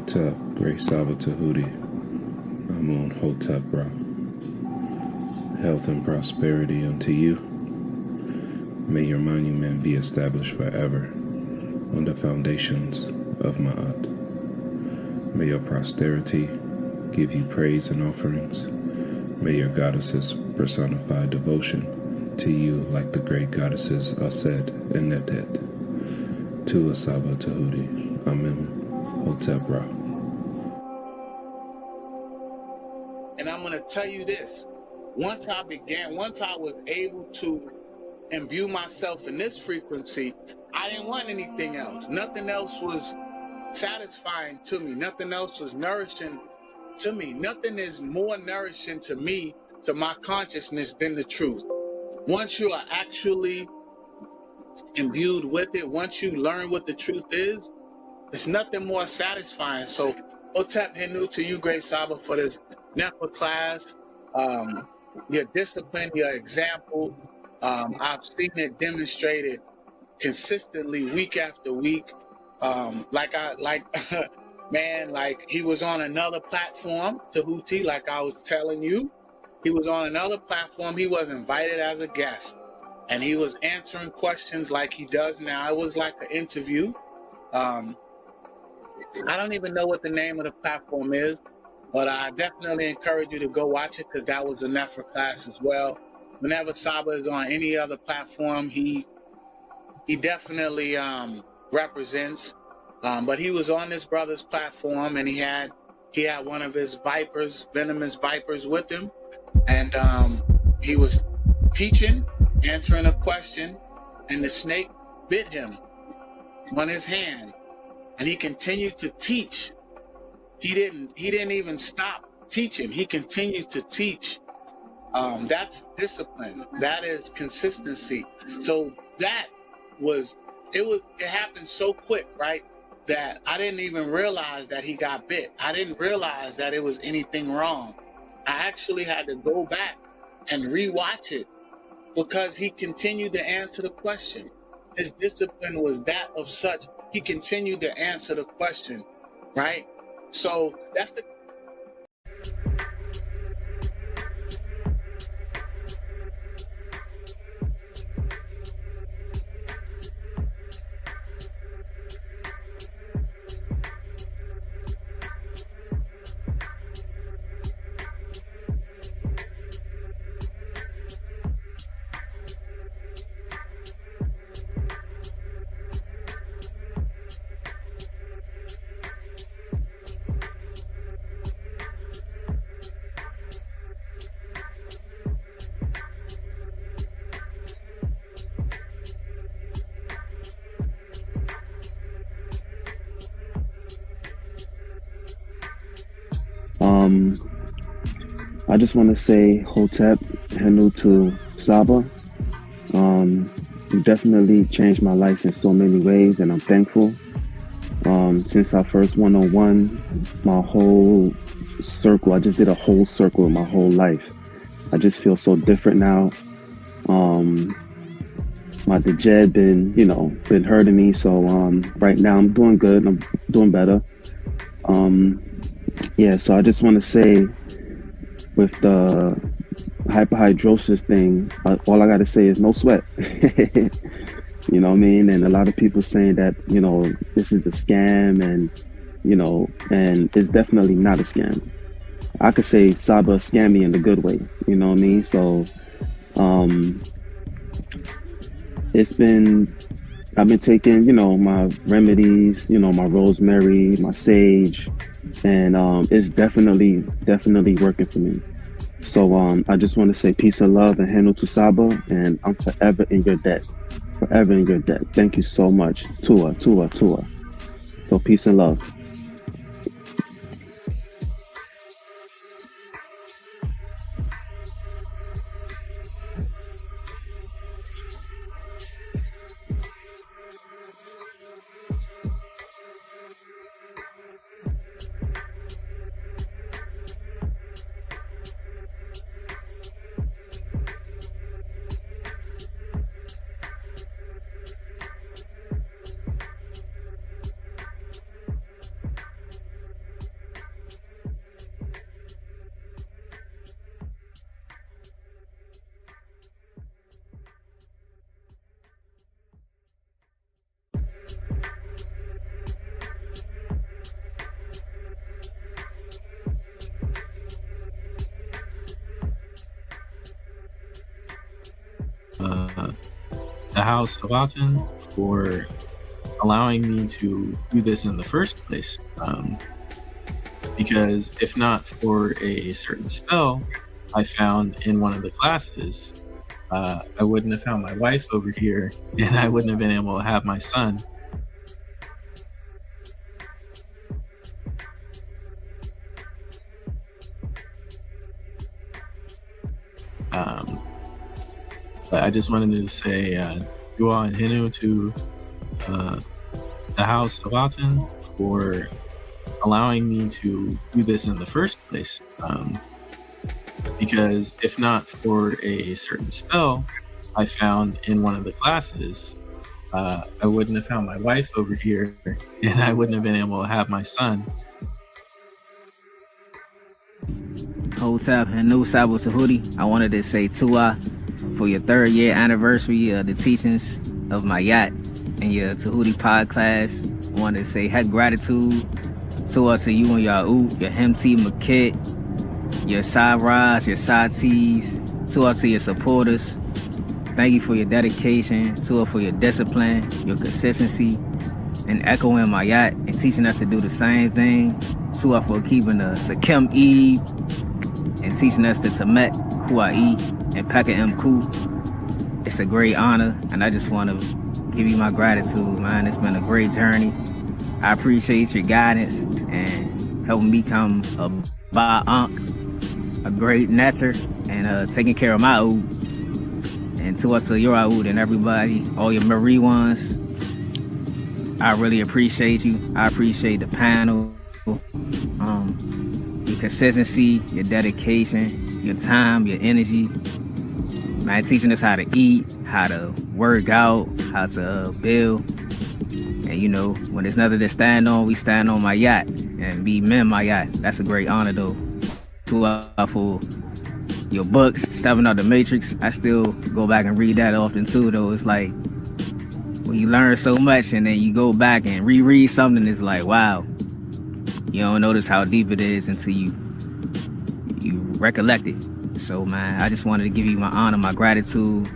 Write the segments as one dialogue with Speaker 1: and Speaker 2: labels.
Speaker 1: Hotep, Great Saba Tehuti, Amun Hotep Ra. Health and prosperity unto you. May your monument be established forever on the foundations of Ma'at. May your posterity give you praise and offerings. May your goddesses personify devotion to you like the great goddesses Aset and Netet. To Asaba Tehuti, Amen, Hotep Ra.
Speaker 2: And I'm going to tell you this. Once I was able to imbue myself in this frequency, I didn't want anything else. Nothing else was satisfying to me. Nothing else was nourishing to me. Nothing is more nourishing to me, to my consciousness, than the truth. Once you are actually imbued with it, once you learn what the truth is, it's nothing more satisfying. So, Hotep Henu to you, Great Saba, for this Nefer class. Your discipline, your example. I've seen it demonstrated consistently week after week. Man, like he was on another platform, Tehuti, like I was telling you. He was on another platform. He was invited as a guest, and he was answering questions like he does now. It was like an interview. I don't even know what the name of the platform is, but I definitely encourage you to go watch it, because that was a Nefer class as well. Whenever Saba is on any other platform, he definitely represents. But he was on this brother's platform, and he had one of his venomous vipers with him, and he was teaching, answering a question, and the snake bit him on his hand, and he continued to teach. He didn't even stop teaching. He continued to teach. That's discipline. That is consistency. So it happened so quick, right? That I didn't even realize that he got bit. I didn't realize that it was anything wrong. I actually had to go back and rewatch it, because he continued to answer the question. His discipline was that of such. He continued to answer the question, right? So that's the
Speaker 3: I just want to say Hotep Henu to Saba. You definitely changed my life in so many ways, and I'm thankful. Since our first one-on-one, my whole circle, I just did a whole circle of my whole life. I just feel so different now. My dejed been hurting me, so right now I'm doing good. I'm doing better. Yeah, so I just want to say, with the hyperhidrosis thing, all I got to say is no sweat. You know what I mean? And a lot of people saying that, this is a scam, and, and it's definitely not a scam. I could say Saba scammed me in the good way, you know what I mean? So, I've been taking, my remedies, my rosemary, my sage, and it's definitely working for me. So I just want to say peace and love and Henu to Saba, and I'm forever in your debt. Forever in your debt. Thank you so much. Tua. So peace and love.
Speaker 4: the HOUSEOFATTON for allowing me to do this in the first place. Because if not for a certain spell I found in one of the classes, I wouldn't have found my wife over here, and I wouldn't have been able to have my son. But I just wanted to say Dua and Hinu to the HOUSEOFATTON for allowing me to do this in the first place. Because if not for a certain spell I found in one of the classes, I wouldn't have found my wife over here, and I wouldn't have been able to have my son.
Speaker 5: Hotep and new Sabo Tehuti. I wanted to say Tua for your 3rd year anniversary of the teachings of my yacht and your Tehuti pod class. I wanted to say head gratitude to you and your Hemti McKit, your side Raj, your side T's, to your supporters. Thank you for your dedication, for your discipline, your consistency, and echoing my yacht and teaching us to do the same thing. For keeping the Sakim Eve and teaching us the Tamet Kuai and Pekka M Ku. It's a great honor, and I just want to give you my gratitude, man. It's been a great journey. I appreciate your guidance and helping me become a Ba-Ankh, a great netter, and taking care of my Oud. And to your Oud and everybody, all your Marie ones, I really appreciate you. I appreciate the panel, your consistency, your dedication, your time, your energy. Man, teaching us how to eat, how to work out, how to build. And when there's nothing to stand on, we stand on my yacht and be men my yacht. That's a great honor though. For your books, Stepping Out the Matrix, I still go back and read that often too though. It's like when you learn so much and then you go back and reread something, it's like, wow. You don't notice how deep it is until you recollect it. So man, I just wanted to give you my honor, my gratitude.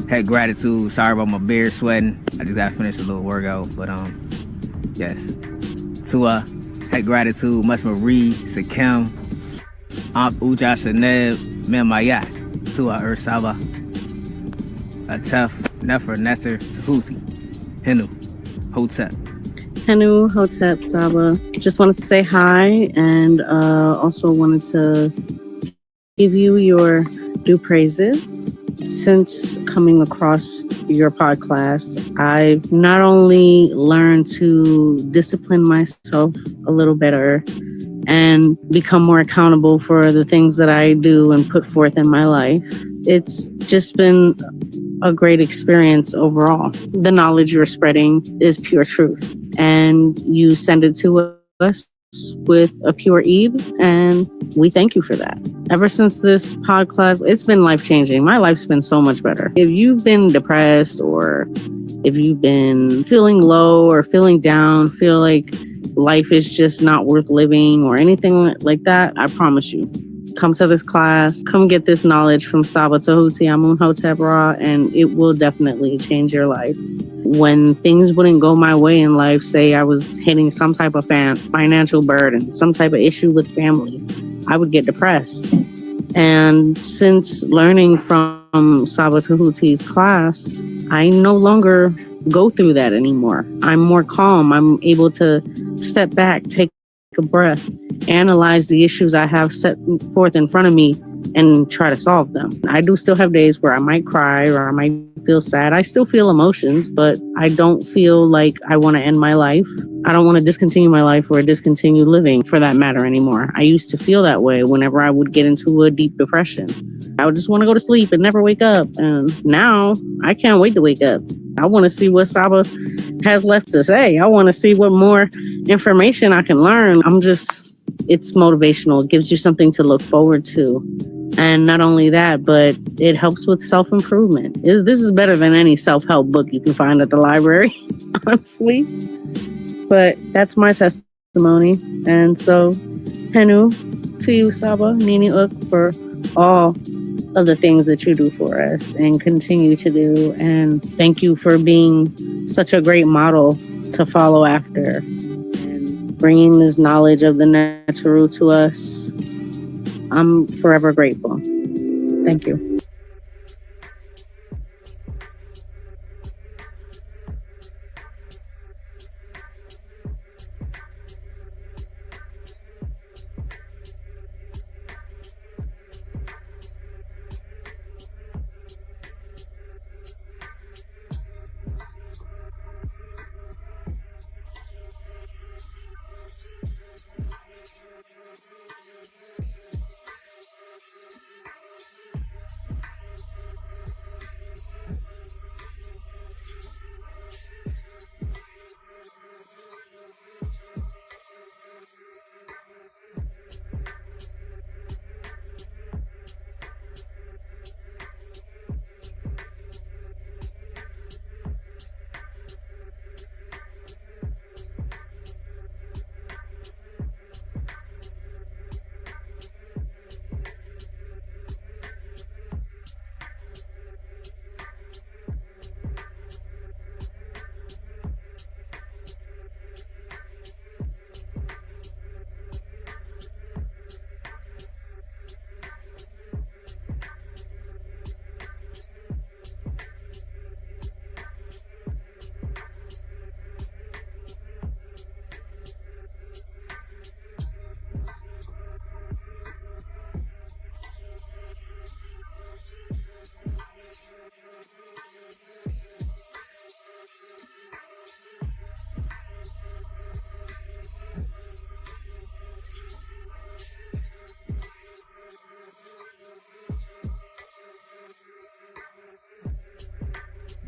Speaker 5: Head gratitude. Sorry about my beard sweating. I just gotta finish a little workout. But yes. Head gratitude, much Marie, Sakim, Ankh Uja Saneb, Memaya, Ursaba, Atef, Nefer, Nesser, Tehuti, Hinu, Hotep.
Speaker 6: Henu, Hotep, Saba. Just wanted to say hi, and also wanted to give you your due praises. Since coming across your pod class, I've not only learned to discipline myself a little better and become more accountable for the things that I do and put forth in my life, it's just been a great experience overall. The knowledge you're spreading is pure truth, and you send it to us with a pure Eve, and we thank you for that. Ever since this pod class, it's been life-changing. My life's been so much better. If you've been depressed, or if you've been feeling low or feeling down, feel like life is just not worth living or anything like that, I promise you, come to this class, come get this knowledge from Saba Tehuti Amun Hotep Ra, and it will definitely change your life. When things wouldn't go my way in life, say I was hitting some type of financial burden, some type of issue with family, I would get depressed. And since learning from Saba Tehuti's class, I no longer go through that anymore. I'm more calm. I'm able to step back, take a breath, analyze the issues I have set forth in front of me, and try to solve them. I do still have days where I might cry or I might feel sad. I still feel emotions, but I don't feel like I want to end my life. I don't want to discontinue my life or discontinue living for that matter anymore. I used to feel that way whenever I would get into a deep depression. I would just want to go to sleep and never wake up. And now I can't wait to wake up. I want to see what Saba has left to say. I want to see what more information I can learn. It's motivational. It gives you something to look forward to. And not only that, but it helps with self-improvement. This is better than any self-help book you can find at the library, honestly. But that's my testimony. And so, Henu, to you, Saba, Nini Uk, for all of the things that you do for us and continue to do. And thank you for being such a great model to follow after and bringing this knowledge of the Neteru to us. I'm forever grateful. Thank you.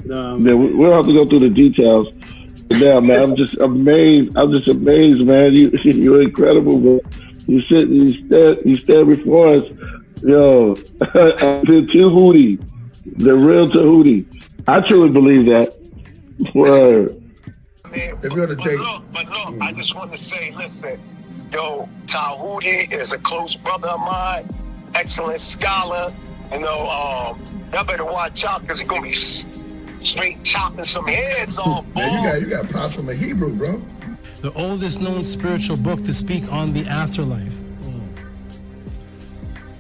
Speaker 7: Yeah, we'll have to go through the details. Yeah, man, I'm just amazed. I'm just amazed, man. You're incredible, bro. You sit and you stand before us. Yo, the Tehuti, the real Tehuti. I truly believe that. Word.
Speaker 8: If you're to take, but look, I just want to say, listen, yo, Tehuti is a close brother of mine, excellent scholar. You know, y'all better watch out because he's gonna be straight chopping some heads off.
Speaker 9: Man, you got props from a Hebrew, bro.
Speaker 10: The oldest known spiritual book to speak on the afterlife.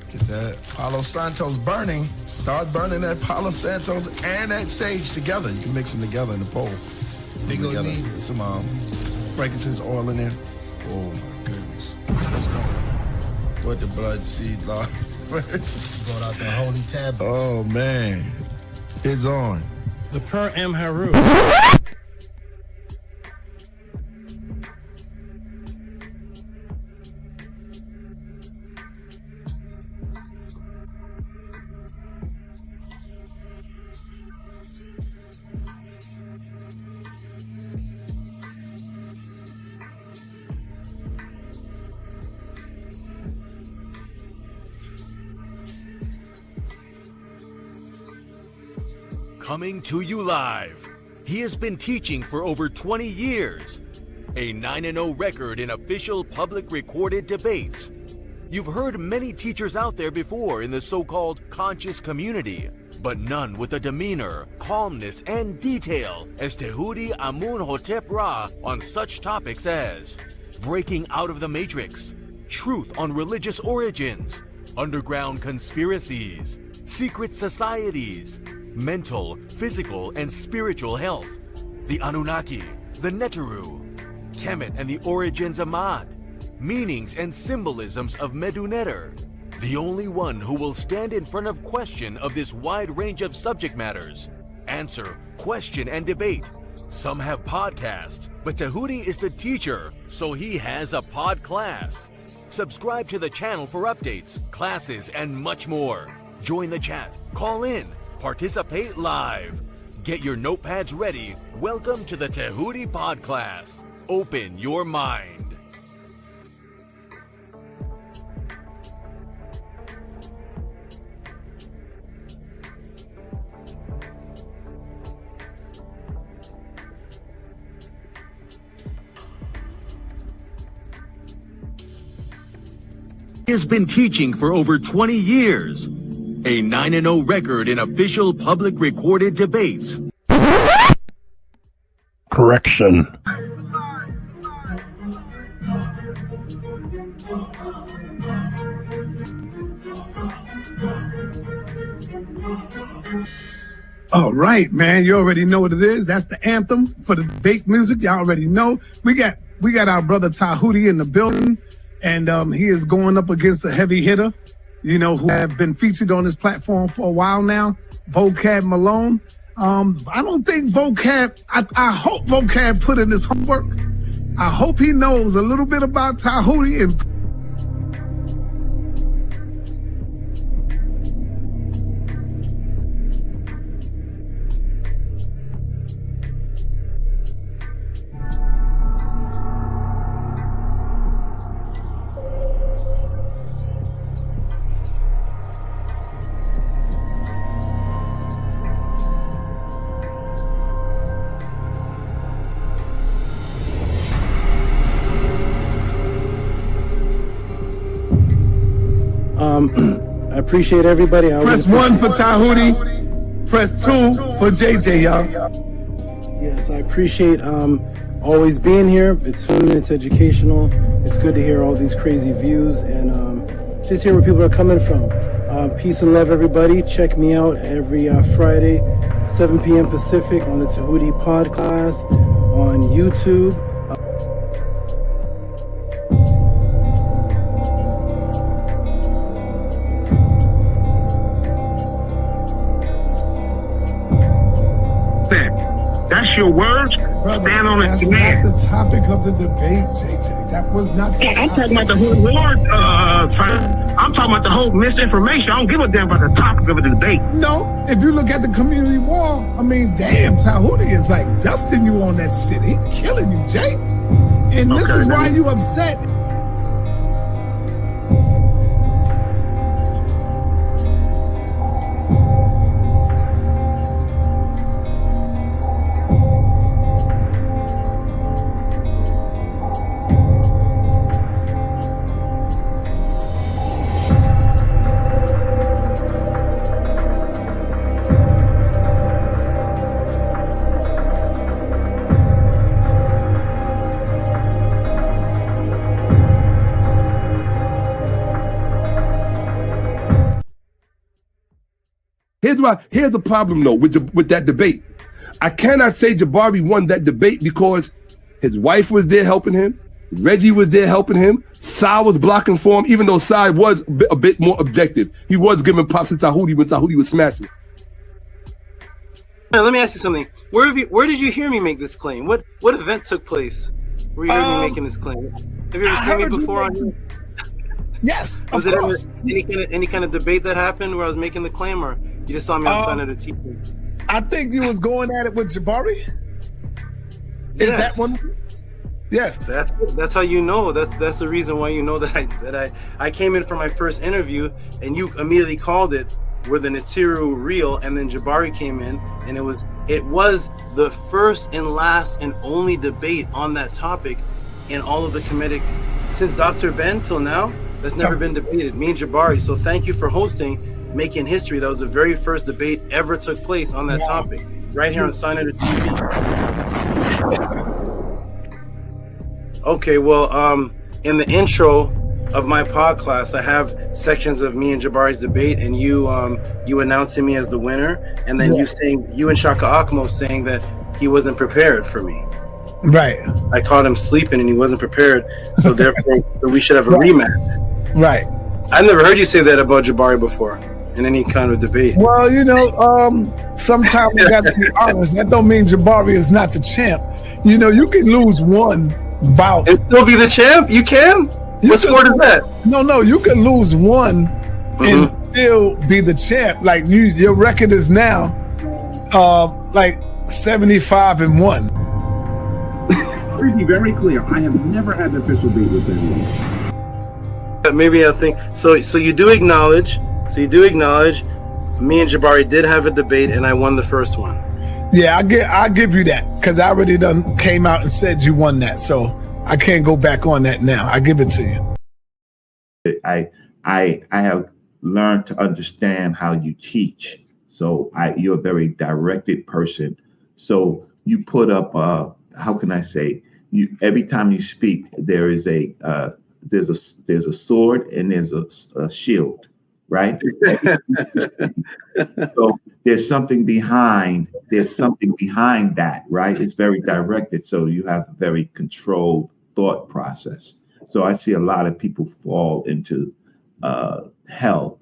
Speaker 9: Get that Palo Santos burning. Start burning that Palo Santos and that sage together. You can mix them together in the bowl. They gonna need some frankincense oil in there. Oh my goodness. Let's go. Put the blood seed log first.
Speaker 10: Brought out the holy tablet.
Speaker 9: Oh man. It's on.
Speaker 10: The Per M. Haru.
Speaker 11: Coming to you live. He has been teaching for over 20 years. A 9-0 record in official public recorded debates. You've heard many teachers out there before in the so-called conscious community, but none with the demeanor, calmness, and detail as Tehuti Amun-Hotep Ra on such topics as breaking out of the matrix, truth on religious origins, underground conspiracies, secret societies, mental, physical, and spiritual health, the Anunnaki, the Neteru, Kemet and the origins of Mad, meanings and symbolisms of Medu-Neter, the only one who will stand in front of question of this wide range of subject matters, answer, question, and debate. Some have podcasts, but Tehuti is the teacher, so he has a pod class. Subscribe to the channel for updates, classes, and much more. Join the chat, call in, participate live. Get your notepads ready. Welcome to the Tehuti Pod Class. Open your mind. He has been teaching for over 20 years. A 9-0 record in official public recorded debates.
Speaker 10: Correction.
Speaker 12: All right, man. You already know what it is. That's the anthem for the debate music. Y'all already know. We got our brother Tehuti in the building, and he is going up against a heavy hitter, you know, who have been featured on this platform for a while now, Vocab Malone. I don't think Vocab, I hope Vocab put in his homework. I hope he knows a little bit about Tehuti and
Speaker 10: I appreciate everybody.
Speaker 12: press 1 for Tehuti, press 2 for JJ, y'all.
Speaker 10: Yes, I appreciate always being here. It's fun, it's educational. It's good to hear all these crazy views and just hear where people are coming from. Peace and love, everybody. Check me out every Friday, 7 p.m. Pacific on the Tehuti podcast on YouTube.
Speaker 8: That's your words?
Speaker 12: Brother,
Speaker 8: Stand on
Speaker 12: that's
Speaker 8: it,
Speaker 12: not
Speaker 8: man.
Speaker 12: the topic of the debate, JJ. That was not the
Speaker 8: I'm
Speaker 12: topic.
Speaker 8: talking about the whole war, I'm talking about the whole misinformation. I don't give a damn about the topic of the debate.
Speaker 12: No, if you look at the community wall, I mean, damn, Tehuti is like dusting you on that shit. He killing you, Jay. And this
Speaker 8: Okay,
Speaker 12: is why
Speaker 8: then.
Speaker 12: you upset.
Speaker 13: Here's the problem though with that debate. I cannot say Jabari won that debate because his wife was there helping him, Reggie was there helping him, Sai was blocking for him, even though Sai was a bit more objective. He was giving props to Tehuti when Tehuti was smashing.
Speaker 14: Let me ask you something. Where did you hear me make this claim? What event took place where you heard me making this claim? Have you ever seen me before on here?
Speaker 12: Yes,
Speaker 14: Was
Speaker 12: of
Speaker 14: it
Speaker 12: course.
Speaker 14: any kind of debate that happened where I was making the claim, or you just saw me on Sign of the Teaching?
Speaker 12: I think you was going at it with Jabari. Is
Speaker 14: Yes.
Speaker 12: that one? Yes.
Speaker 14: That's how you know. That's the reason why you know that I came in for my first interview and you immediately called it with an Natiru reel, and then Jabari came in and it was the first and last and only debate on that topic in all of the Kemetic since Dr. Ben till now. That's never been debated. Me and Jabari. So thank you for hosting, making history. That was the very first debate ever took place on that topic, right here on Sign of the TV. Okay, well, in the intro of my pod class, I have sections of me and Jabari's debate, and you announcing me as the winner, and then you and Shaka Akmo saying that he wasn't prepared for me.
Speaker 12: Right.
Speaker 14: I caught him sleeping, and he wasn't prepared, so therefore we should have a rematch.
Speaker 12: Right.
Speaker 14: I've never heard you say that about Jabari before in any kind of debate.
Speaker 12: Well, you know, sometimes we got to be honest. That don't mean Jabari is not the champ. You know, you can lose one bout
Speaker 14: and still be the champ. You can. What sport is that?
Speaker 12: No, you can lose one and still be the champ. Like your record is now like 75-1.
Speaker 15: Let me be very clear. I have never had an official date with anyone.
Speaker 14: Maybe I think so. So you do acknowledge. Me and Jabari did have a debate, and I won the first one.
Speaker 12: Yeah, I'll give you that because I already done came out and said you won that, so I can't go back on that now. I give it to you.
Speaker 15: I have
Speaker 16: learned to understand how you teach. So you're a very directed person. So you put up, how can I say, every time you speak, there is there's a sword and there's a shield, right? So there's something behind that, right? It's very directed. So you have a very controlled thought process. So I see a lot of people fall into hell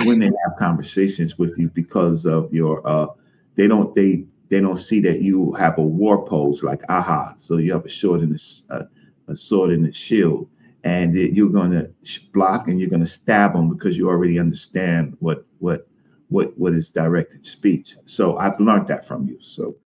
Speaker 16: when they have conversations with you because of your they don't see that you have a war pose like aha. So you have a sword and a shield, and you're going to block and you're going to stab them because you already understand what is directed speech. So I've learned that from you. So.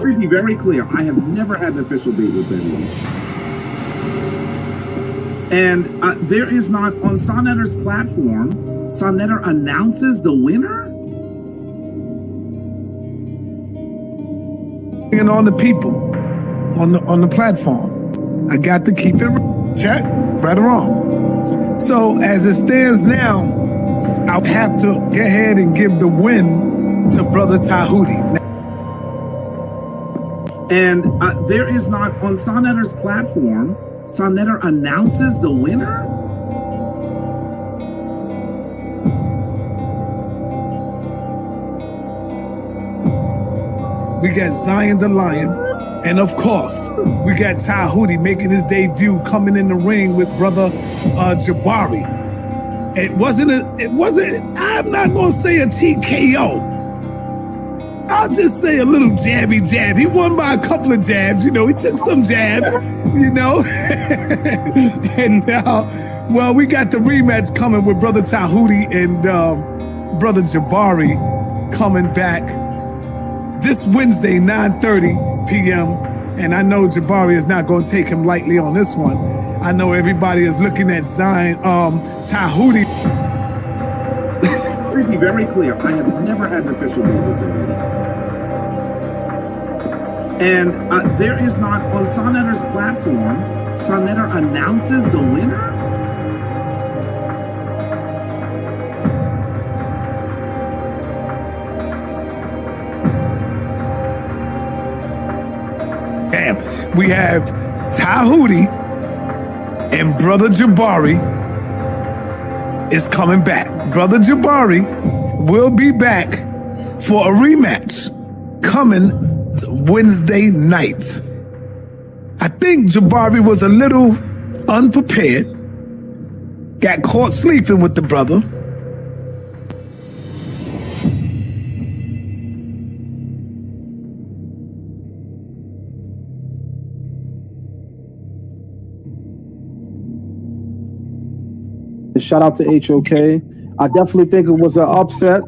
Speaker 15: To be very clear, I have never had an official date with anyone. And there is not, on Sonetter's platform, Sonetter announces the winner?
Speaker 12: And on the people, on the platform. I got to keep it check, right or wrong. So as it stands now, I'll have to go ahead and give the win to Brother Tehuti.
Speaker 15: And there is not, on Sonetter's platform, Sonetter announces the winner?
Speaker 12: We got Zion the Lion, and of course, we got Tehuti making his debut, coming in the ring with Brother Jabari. It wasn't, I'm not gonna say a TKO. I'll just say a little jabby jab. He won by a couple of jabs, he took some jabs, And now, well, we got the rematch coming with Brother Tehuti and Brother Jabari coming back this Wednesday, 9:30 p.m. And I know Jabari is not going to take him lightly on this one. I know everybody is looking at Zion, Tehuti.
Speaker 15: To be very clear, I have never had an official date with anyone. And there is not, on Sonetter's platform, Sonetter announces the winner?
Speaker 12: Damn. We have Tehuti and Brother Jabari is coming back. Brother Jabari will be back for a rematch coming Wednesday night. I think Jabari was a little unprepared, got caught sleeping with the brother.
Speaker 3: Shout out to HOK. I definitely think it was an upset.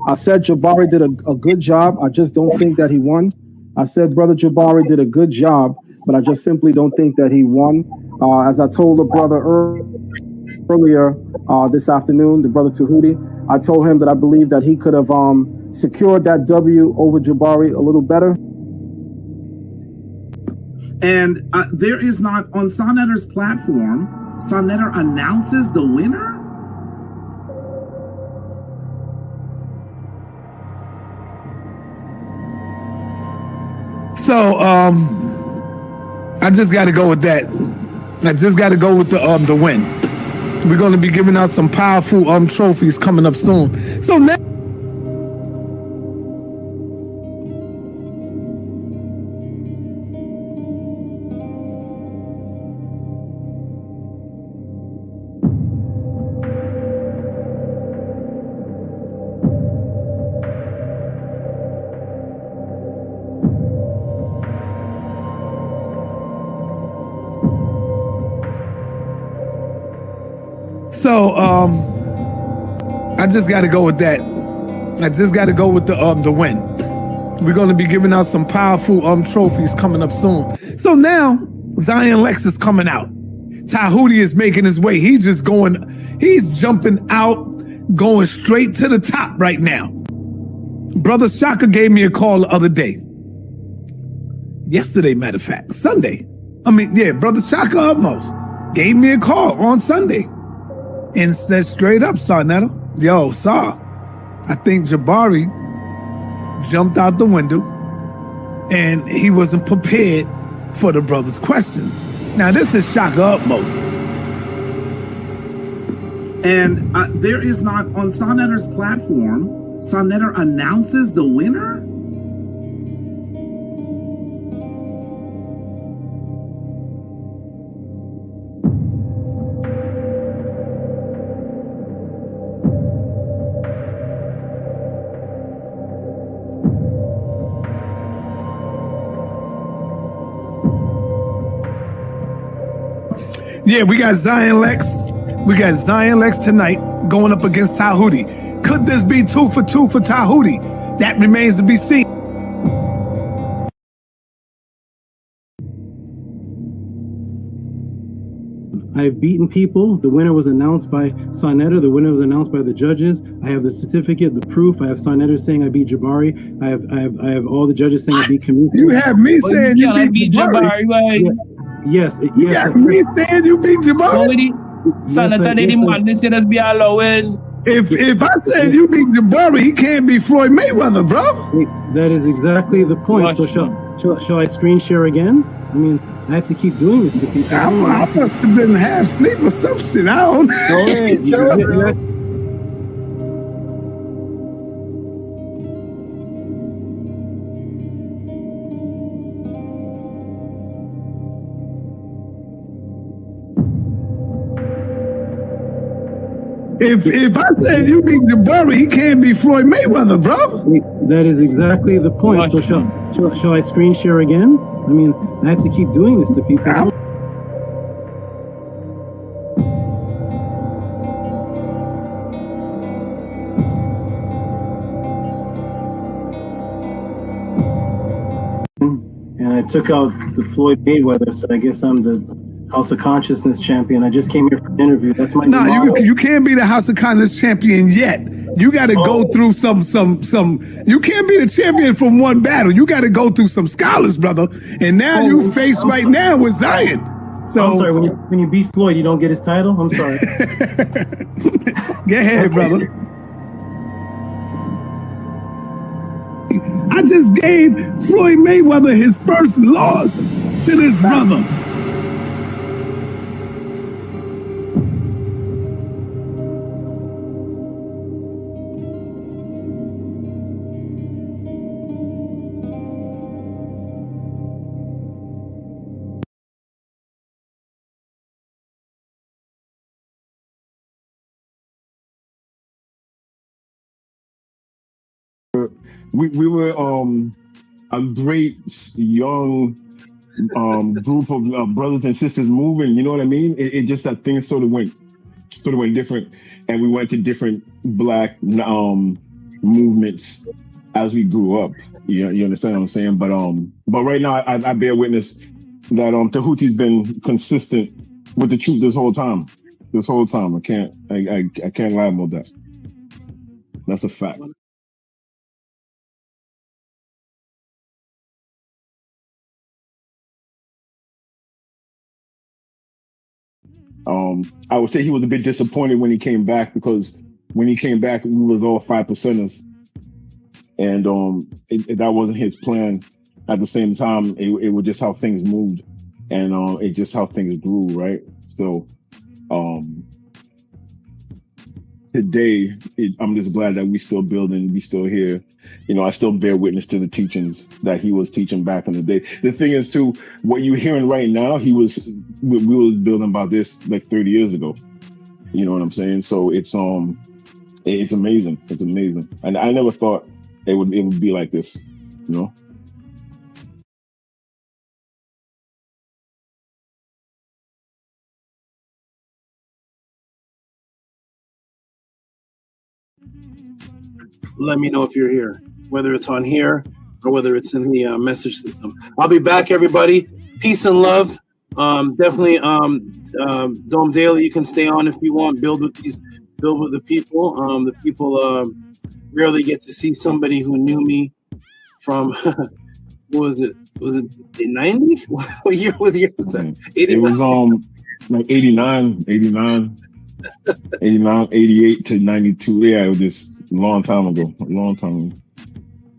Speaker 3: I said Jabari did a good job. I just don't think that he won. I said Brother Jabari did a good job, but I just simply don't think that he won. As I told the brother earlier this afternoon, the brother Tehuti, I told him that I believe that he could have secured that W over Jabari a little better.
Speaker 15: And there is not, on Sonetter's platform, Sonetter announces the winner?
Speaker 12: So, I just got to go with that. I just got to go with the win. We're going to be giving out some powerful trophies coming up soon. So now. So, I just got to go with that. I just got to go with the win. We're going to be giving out some powerful trophies coming up soon. So now Zion Lex is coming out. Tehuti is making his way. He's jumping out, going straight to the top right now. Brother Shaka gave me a call the other day. Yesterday, matter of fact, Sunday. Brother Shaka almost gave me a call on Sunday and said straight up, Sarnetta, yo, Sar, I think Jabari jumped out the window and he wasn't prepared for the brother's questions. Now, this is Shaka Utmost.
Speaker 15: And there is not, on Sonetter's platform, Sonetter announces the winner?
Speaker 12: Yeah, we got Zion Lex. We got Zion Lex tonight going up against Tehuti. Could this be 2 for 2 for Tehuti? That remains to be seen.
Speaker 17: I've beaten people. The winner was announced by Sonetter. The winner was announced by the judges. I have the certificate, the proof. I have Sonetter saying I beat Jabari. I have all the judges saying I beat Camille.
Speaker 12: You have me saying you beat Jabari.
Speaker 17: Yeah. Yes.
Speaker 12: You got me saying you beat Jabari. If I said you beat Jabari, he can't be Floyd Mayweather, bro.
Speaker 17: That is exactly the point. So shall I screen share again? I mean, I have to keep doing this to people.
Speaker 12: I must have been half asleep or some shit. I don't know.
Speaker 17: Go ahead, show it, bro.
Speaker 12: If I said you beat Jabari, he can't be Floyd Mayweather, bro.
Speaker 17: That is exactly the point. So shall I screen share again? I mean, I have to keep doing this to people. And I took out the Floyd Mayweather, so I guess I'm the House of Consciousness champion. I just came here for an interview. That's my
Speaker 12: you can't be the House of Consciousness champion yet. You got to go through some. You can't be the champion from one battle. You got to go through some scholars, brother. And now you face right now with Zion. So
Speaker 17: I'm sorry. When you beat Floyd, you don't get his title. I'm sorry.
Speaker 12: Go ahead, brother. I just gave Floyd Mayweather his first loss to this brother.
Speaker 18: We were a great young group of brothers and sisters moving. You know what I mean? It just that things sort of went different, and we went to different black movements as we grew up. You understand what I'm saying? But right now I bear witness that Tehuti's been consistent with the truth this whole time. I can't lie about that. That's a fact. I would say he was a bit disappointed when he came back, because when he came back, we was all 5%ers, and that wasn't his plan. At the same time, it was just how things moved, and it just how things grew, right? So today, I'm just glad that we still building, we still here. I still bear witness to the teachings that he was teaching back in the day. The thing is, too, what you're hearing right now, we was building about this like 30 years ago. You know what I'm saying? So it's amazing. It's amazing, and I never thought it would be like this.
Speaker 17: let me know if you're here, whether it's on here or whether it's in the message system. I'll be back, everybody. Peace and love. Definitely, Dome Daily, you can stay on if you want. Build with the people. The people rarely get to see somebody who knew me from what was it? Was it 90? What year was that? 89?
Speaker 18: It was like 89, 88 to 92. Yeah, it was just a long time ago.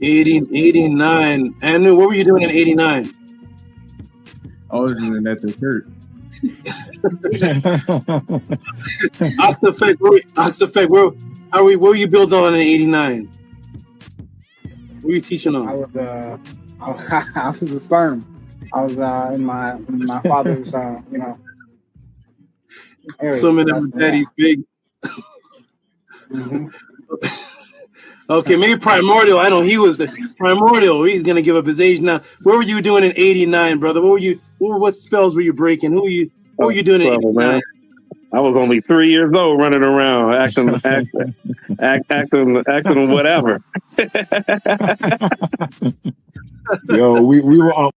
Speaker 17: 89. Anu, what were you doing in 89?
Speaker 19: I was doing at the church.
Speaker 17: Oxafek, what were you building on in 89? What were you teaching on?
Speaker 19: I was a sperm. I was in my father's, area.
Speaker 17: Swimming in daddy's big.
Speaker 19: Mm-hmm.
Speaker 17: Okay, maybe Primordial. I know he was the Primordial. He's gonna give up his age now. What were you doing in '89, brother? What spells were you breaking? What were you doing in '89?
Speaker 20: Man. I was only 3 years old, running around, acting whatever.
Speaker 18: Yo, we were on.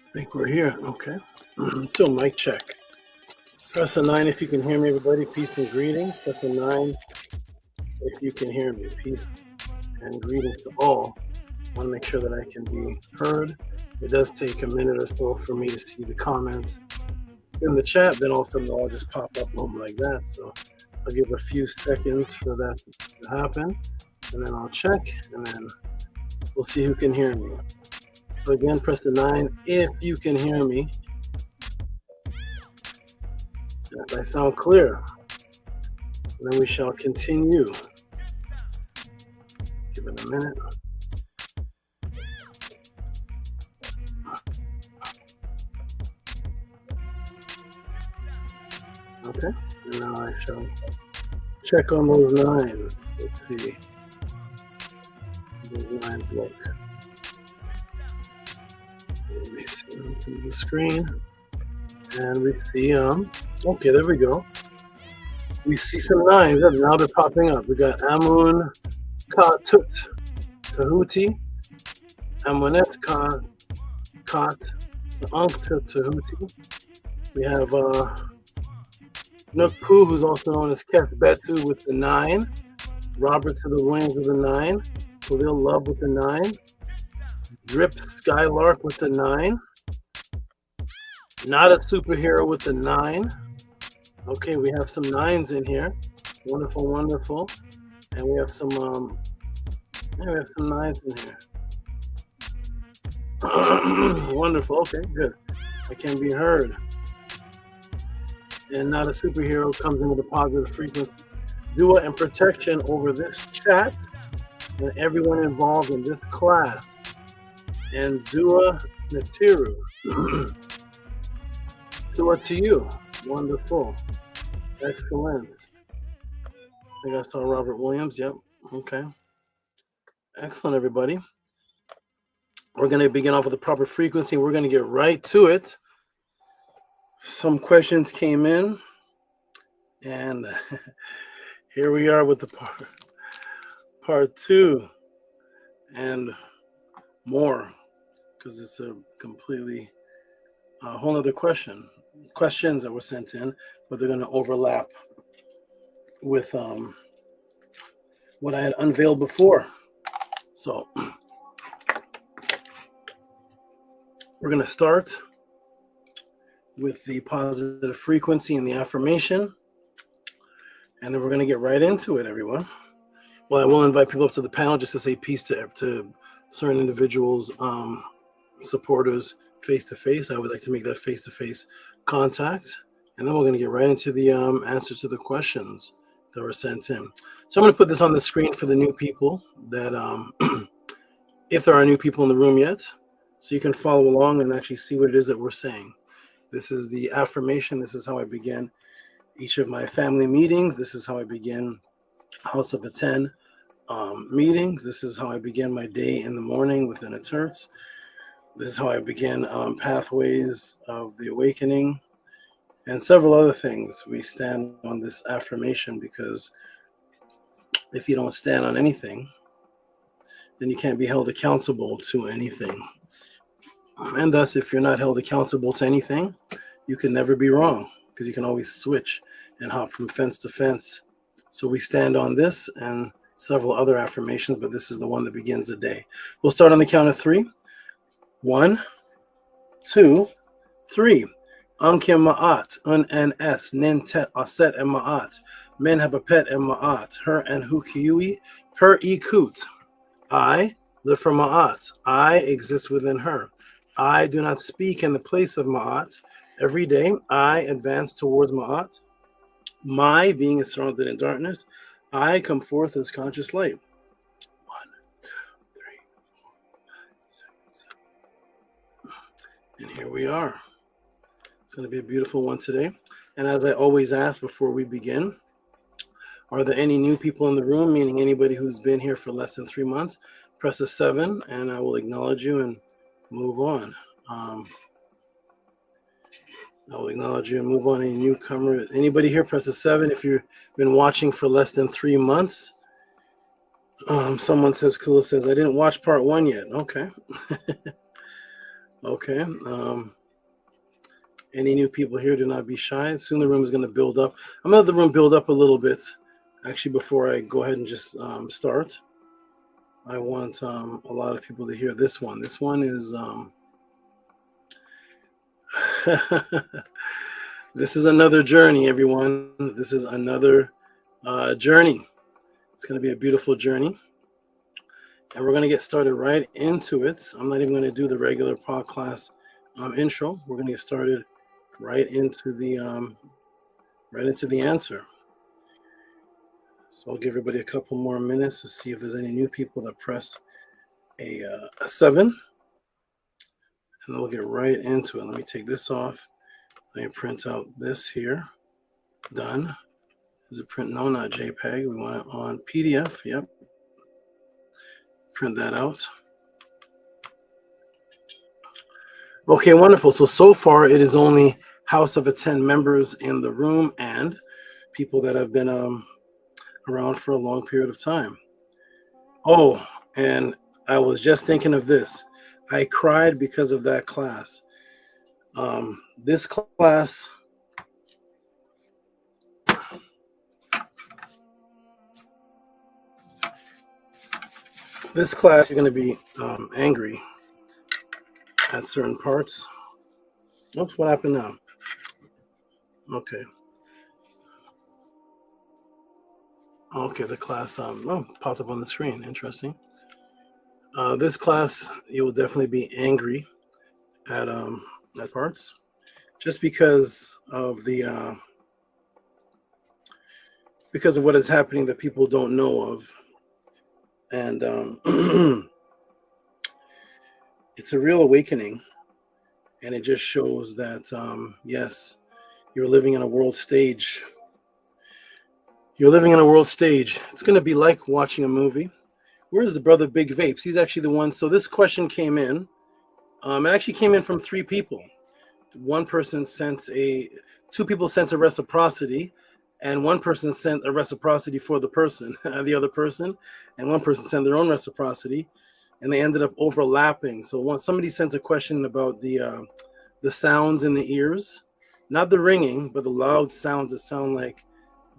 Speaker 17: I think we're here. Okay. Still mic check. Press a 9 if you can hear me, everybody. Peace and greetings. Press a 9 if you can hear me. Peace and greetings to all. I want to make sure that I can be heard. It does take a minute or so for me to see the comments in the chat. Then all of a sudden they'll all just pop up like that. So I'll give a few seconds for that to happen. And then I'll check. And then we'll see who can hear me. So again, press the 9 if you can hear me. And if I sound clear, then we shall continue. Give it a minute. Okay, and now I shall check on those 9s. Let's see. Those 9s look. Let me see, open the screen, and we see, okay, there we go. We see some 9s, now they're popping up. We got Amun, Ka, Tut, Tehuti, Amunet, Ka, Kat, Ankh, Tehuti. We have Nukpu, who's also known as Kef Betu with the 9, Robert to the Wings with the 9, Khalil Love with the 9, Drip Skylark with the 9. Not a superhero with the 9. Okay, we have some 9s in here. Wonderful, wonderful. And we have some 9s in here. Wonderful. Okay, good. I can be heard. And not a superhero comes in with a positive frequency. Dua and protection over this chat and everyone involved in this class. And Dua Natiru. Dua to you. Wonderful. Excellent. I think I saw Robert Williams. Yep. Okay. Excellent, everybody. We're going to begin off with the proper frequency. We're going to get right to it. Some questions came in. And here we are with the part 2 and more. Because it's a completely whole other questions that were sent in, but they're going to overlap with what I had unveiled before. So we're going to start with the positive frequency and the affirmation, and then we're going to get right into it, everyone. Well, I will invite people up to the panel just to say peace to certain individuals supporters face-to-face. I would like to make that face-to-face contact. And then we're going to get right into the answer to the questions that were sent in. So I'm going to put this on the screen for the new people that, if there are new people in the room yet, so you can follow along and actually see what it is that we're saying. This is the affirmation. This is how I begin each of my family meetings. This is how I begin House of the 10 meetings. This is how I begin my day in the morning within a Terts. This is how I begin Pathways of the Awakening and several other things. We stand on this affirmation because if you don't stand on anything, then you can't be held accountable to anything. And thus, if you're not held accountable to anything, you can never be wrong because you can always switch and hop from fence to fence. So we stand on this and several other affirmations, but this is the one that begins the day. We'll start on the count of 3. 1, 2, 3. Ankim ma'at, un and es, nin tet aset and ma'at, men habapet and ma'at, her and hukiui, per ikut. I live for ma'at. I exist within her. I do not speak in the place of ma'at. Every day I advance towards ma'at. My being is surrounded in darkness. I come forth as conscious light. 1, 2, 3, 4, 5, 6, 7. And here we are. It's going to be a beautiful one today. And as I always ask before we begin, are there any new people in the room, meaning anybody who's been here for less than 3 months? Press a 7 and I will acknowledge you and move on. I will acknowledge you and move on. Any newcomer, anybody here, press a 7. If you've been watching for less than 3 months, someone says, Kula says, I didn't watch part 1 yet. Okay. Okay. Any new people here, do not be shy. Soon the room is going to build up. I'm going to let the room build up a little bit. Actually, before I go ahead and just start, I want a lot of people to hear this one. This one is, this is another journey, everyone. This is another journey. It's going to be a beautiful journey. And we're going to get started right into it. I'm not even going to do the regular podcast intro. We're going to get started right into the answer. So I'll give everybody a couple more minutes to see if there's any new people that press a 7. And then we'll get right into it. Let me take this off. Let me print out this here. Done. Is it print? No, not JPEG. We want it on PDF. Yep. Print that out. Okay, wonderful. So far it is only House of the 10 members in the room and people that have been around for a long period of time. Oh, and I was just thinking of this. I cried because of that class. This class, you're going to be angry at certain parts. Oops, what happened now? Okay. Okay, the class popped up on the screen. Interesting. This class, you will definitely be angry at parts, just because of the because of what is happening that people don't know of, and it's a real awakening, and it just shows that yes, you're living in a world stage. You're living in a world stage. It's going to be like watching a movie. Where's the brother Big Vapes? He's actually the one. So this question came in. It actually came in from 3 people. One person sent 2 people sent a reciprocity, and one person sent a reciprocity for the person, the other person, and one person sent their own reciprocity, and they ended up overlapping. So once somebody sent a question about the sounds in the ears, not the ringing, but the loud sounds that sound like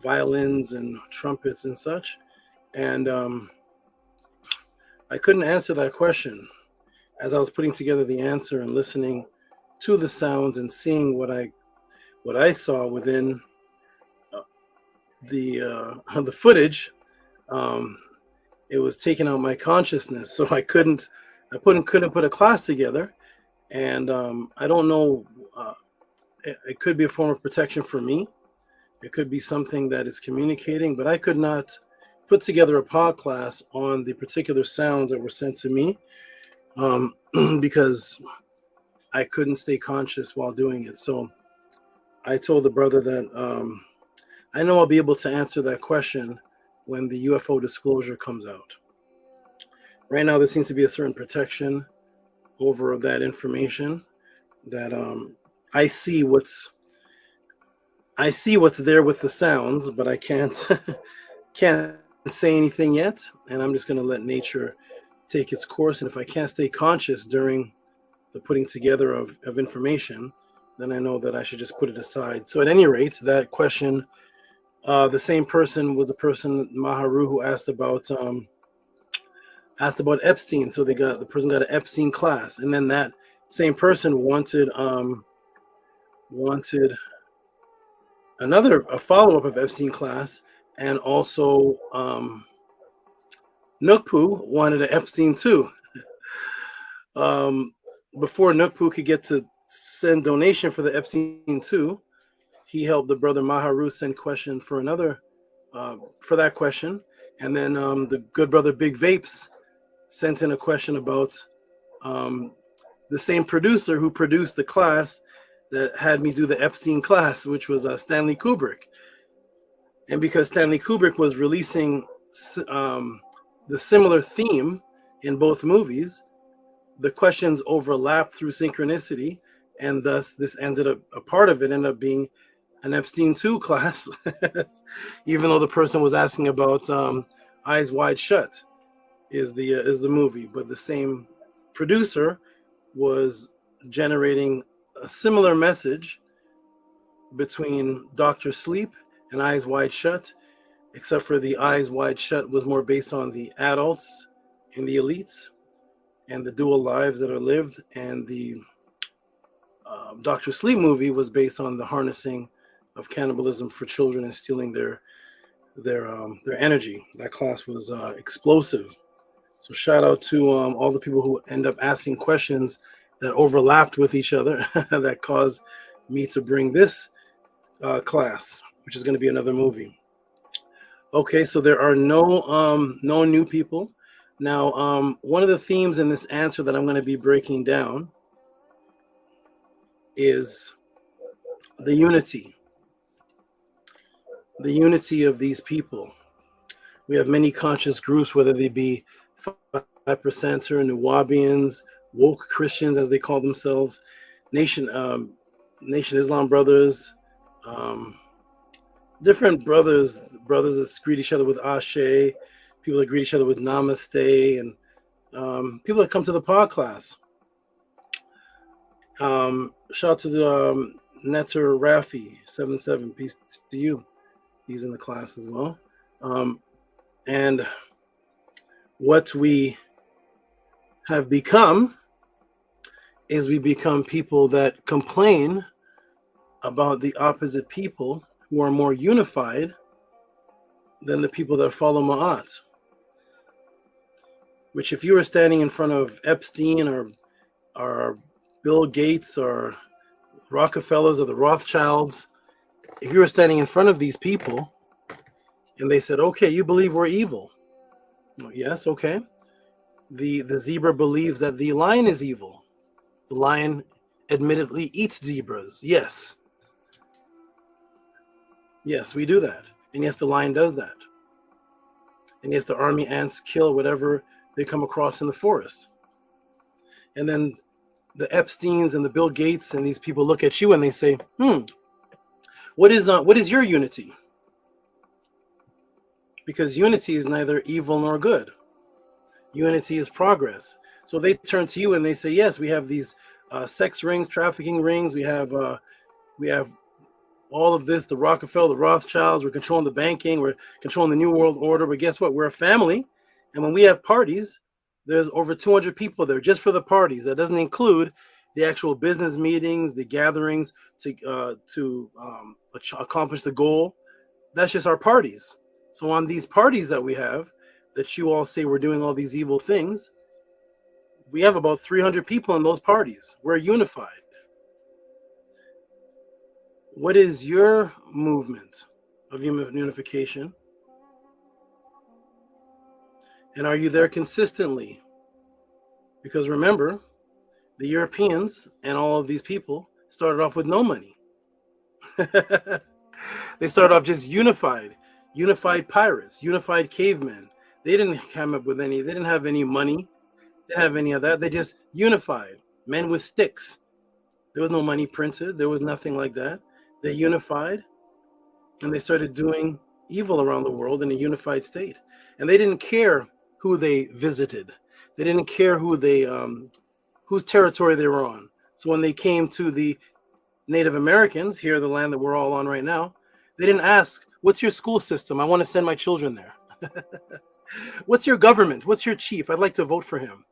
Speaker 17: violins and trumpets and such, and I couldn't answer that question as I was putting together the answer and listening to the sounds and seeing what I saw within the footage. It was taking out my consciousness, so I couldn't put a class together, And I don't know. It could be a form of protection for me. It could be something that is communicating, but I could not put together a pod class on the particular sounds that were sent to me because I couldn't stay conscious while doing it. So I told the brother that I know I'll be able to answer that question when the UFO disclosure comes out. Right now, there seems to be a certain protection over that information that I see what's there with the sounds, but I can't say anything yet, and I'm just going to let nature take its course. And if I can't stay conscious during the putting together of information, then I know that I should just put it aside. So at any rate, that question, the same person was the person, Maharu, who asked about Epstein. So the person got an Epstein class, and then that same person wanted a follow-up of Epstein class, and also Nukpu wanted an Epstein too. Before Nukpu could get to send donation for the Epstein 2, he helped the brother Maharu send question for another for that question, and then the good brother Big Vapes sent in a question about the same producer who produced the class that had me do the Epstein class, which was Stanley Kubrick. And because Stanley Kubrick was releasing the similar theme in both movies, the questions overlapped through synchronicity, and thus this ended up, a part of it ended up being an Epstein 2 class, even though the person was asking about Eyes Wide Shut is the movie, but the same producer was generating a similar message between Dr. Sleep and Eyes Wide Shut, except for the Eyes Wide Shut was more based on the adults and the elites and the dual lives that are lived, and the Dr. Sleep movie was based on the harnessing of cannibalism for children and stealing their energy. That class was explosive. So shout out to all the people who end up asking questions that overlapped with each other that caused me to bring this class, which is going to be another movie. Okay, so there are no new people. Now, one of the themes in this answer that I'm going to be breaking down is the unity of these people. We have many conscious groups, whether they be 5% or Nuwabians, woke Christians, as they call themselves, Nation Islam brothers, different brothers that greet each other with Ashe, people that greet each other with Namaste, and people that come to the pod class. Shout out to the Netter Rafi 77, peace to you. He's in the class as well. And what we have become is we become people that complain about the opposite people who are more unified than the people that follow Ma'at. Which, if you were standing in front of Epstein or Bill Gates or Rockefellers or the Rothschilds, if you were standing in front of these people and they said, okay, you believe we're evil. Well, yes, okay. The zebra believes that the lion is evil. The lion admittedly eats zebras. Yes. Yes, we do that. And yes, the lion does that. And yes, the army ants kill whatever they come across in the forest. And then the Epsteins and the Bill Gates and these people look at you and they say, what is your unity? Because unity is neither evil nor good. Unity is progress. So they turn to you and they say, yes, we have these sex rings, trafficking rings. We have all of this, the Rockefeller, the Rothschilds. We're controlling the banking. We're controlling the New World Order. But guess what? We're a family. And when we have parties, there's over 200 people there just for the parties. That doesn't include the actual business meetings, the gatherings to accomplish the goal. That's just our parties. So on these parties that we have, that you all say we're doing all these evil things, We have about 300 people in those parties. We're unified. What is your movement of unification? And are you there consistently? Because remember, the Europeans and all of these people started off with no money. They started off just unified pirates, unified cavemen. They didn't come up with any, they didn't have any money. They didn't have any of that. They just unified. Men with sticks. There was no money printed. There was nothing like that. They unified and they started doing evil around the world in a unified state. And they didn't care who they visited. They didn't care who they, whose territory they were on. So when they came to the Native Americans, here, the land that we're all on right now, they didn't ask, what's your school system? I want to send my children there. What's your government? What's your chief? I'd like to vote for him.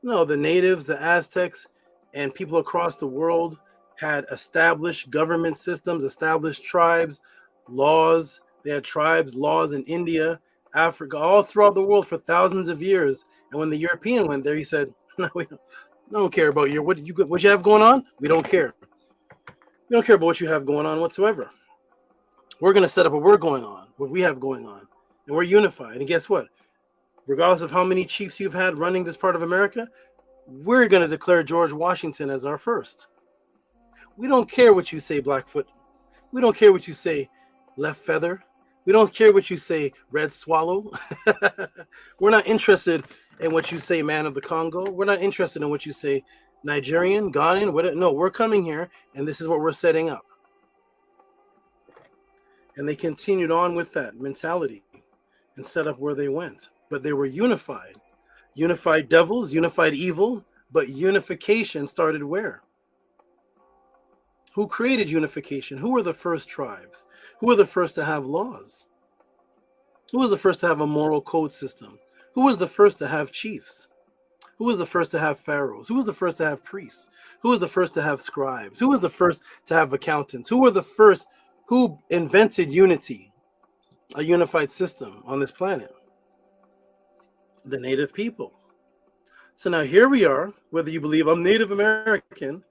Speaker 17: No, the natives, the Aztecs, and people across the world had established government systems, established tribes, laws. They had tribes, laws in India, Africa, all throughout the world for thousands of years. And when the European went there, he said, no, we don't care about what you have going on. We don't care. We don't care about what you have going on whatsoever. We're going to set up what we have going on. And we're unified. And guess what? Regardless of how many chiefs you've had running this part of America, we're going to declare George Washington as our first. We don't care what you say, Blackfoot. We don't care what you say, Left Feather. We don't care what you say, Red Swallow. We're not interested in what you say, Man of the Congo. We're not interested in what you say, Nigerian, Ghanaian. No, we're coming here, and this is what we're setting up. And they continued on with that mentality and set up where they went. But they were unified. Unified devils, unified evil, but unification started where? Who created unification? Who were the first tribes? Who were the first to have laws? Who was the first to have a moral code system? Who was the first to have chiefs? Who was the first to have pharaohs? Who was the first to have priests? Who was the first to have scribes? Who was the first to have accountants? Who were the first who invented unity, a unified system on this planet? The native people. So now here we are, whether you believe I'm Native American,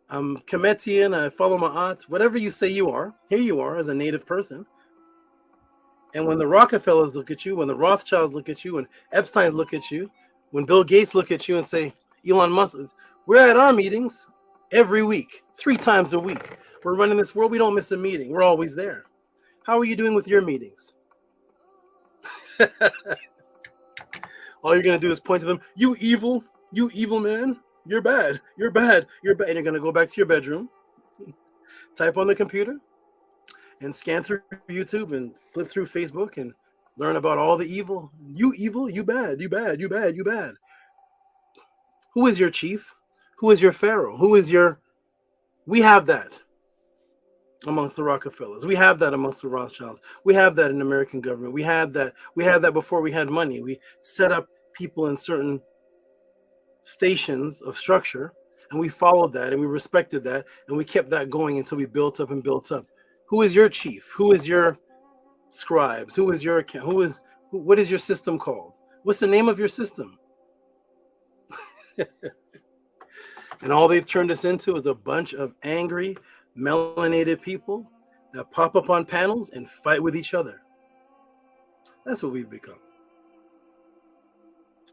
Speaker 17: I'm Kemetian, I follow Ma'at, whatever you say you are, here you are as a native person. And when the Rockefellers look at you, when the Rothschilds look at you, when Epstein look at you, when Bill Gates look at you and say, Elon Musk, we're at our meetings every week, 3 times a week. We're running this world, we don't miss a meeting. We're always there. How are you doing with your meetings? All you're going to do is point to them, you evil man, you're bad, you're bad, you're bad. And you're going to go back to your bedroom, type on the computer, and scan through YouTube and flip through Facebook and learn about all the evil. You evil, you bad, you bad, you bad, you bad. Who is your chief? Who is your pharaoh? Who is your... We have that amongst the Rockefellers. We have that amongst the Rothschilds. We have that in the American government. We had that before we had money. We set up people in certain stations of structure, and we followed that, and we respected that, and we kept that going until we built up and built up. Who is your chief? Who is your scribes? Who is your... what is your system called? What's the name of your system? And all they've turned us into is a bunch of angry, melanated people that pop up on panels and fight with each other. That's what we've become.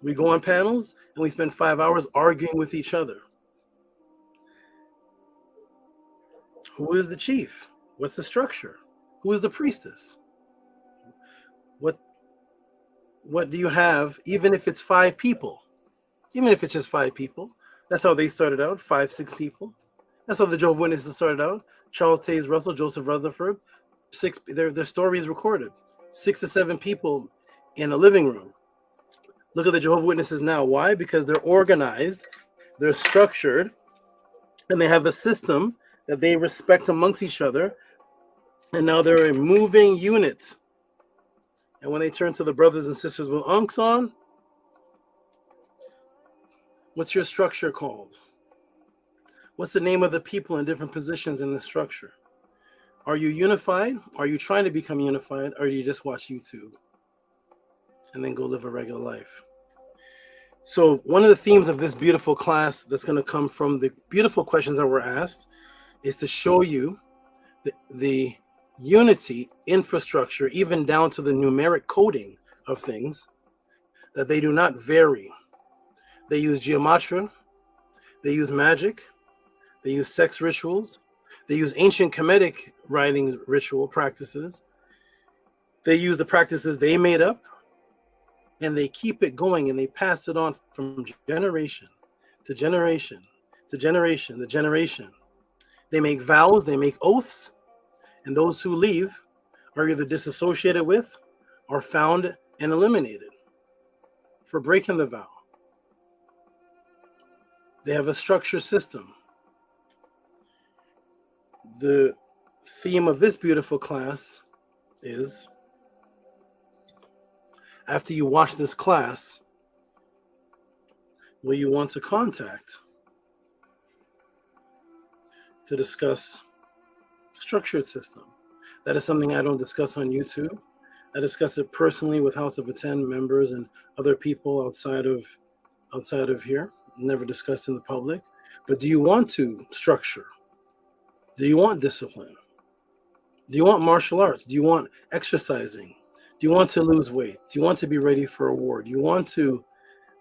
Speaker 17: We go on panels and we spend 5 hours arguing with each other. Who is the chief? What's the structure? Who is the priestess? What do you have, even if it's 5 people? Even if it's just 5 people. That's how they started out, 5, 6 people. That's how the Jehovah's Witnesses started out. Charles Taze Russell, Joseph Rutherford, 6. Their story is recorded. 6 to 7 people in a living room. Look at the Jehovah's Witnesses now. Why? Because they're organized, they're structured, and they have a system that they respect amongst each other. And now they're a moving unit. And when they turn to the brothers and sisters with unks on, what's your structure called? What's the name of the people in different positions in the structure? Are you unified? Are you trying to become unified? Or do you just watch YouTube and then go live a regular life? So one of the themes of this beautiful class that's going to come from the beautiful questions that were asked is to show you the unity infrastructure, even down to the numeric coding of things, that they do not vary. They use geometry, they use magic, they use sex rituals, they use ancient Kemetic writing ritual practices, they use the practices they made up, and they keep it going, and they pass it on from generation to generation to generation to generation. They make vows, they make oaths, and those who leave are either disassociated with or found and eliminated for breaking the vow. They have a structure system. The theme of this beautiful class is, after you watch this class, will you want to contact to discuss structured system? That is something I don't discuss on YouTube. I discuss it personally with House of Attend members and other people outside of here. Never discussed in the public. But do you want to structure? Do you want discipline? Do you want martial arts? Do you want exercising? Do you want to lose weight? Do you want to be ready for a war? Do you want to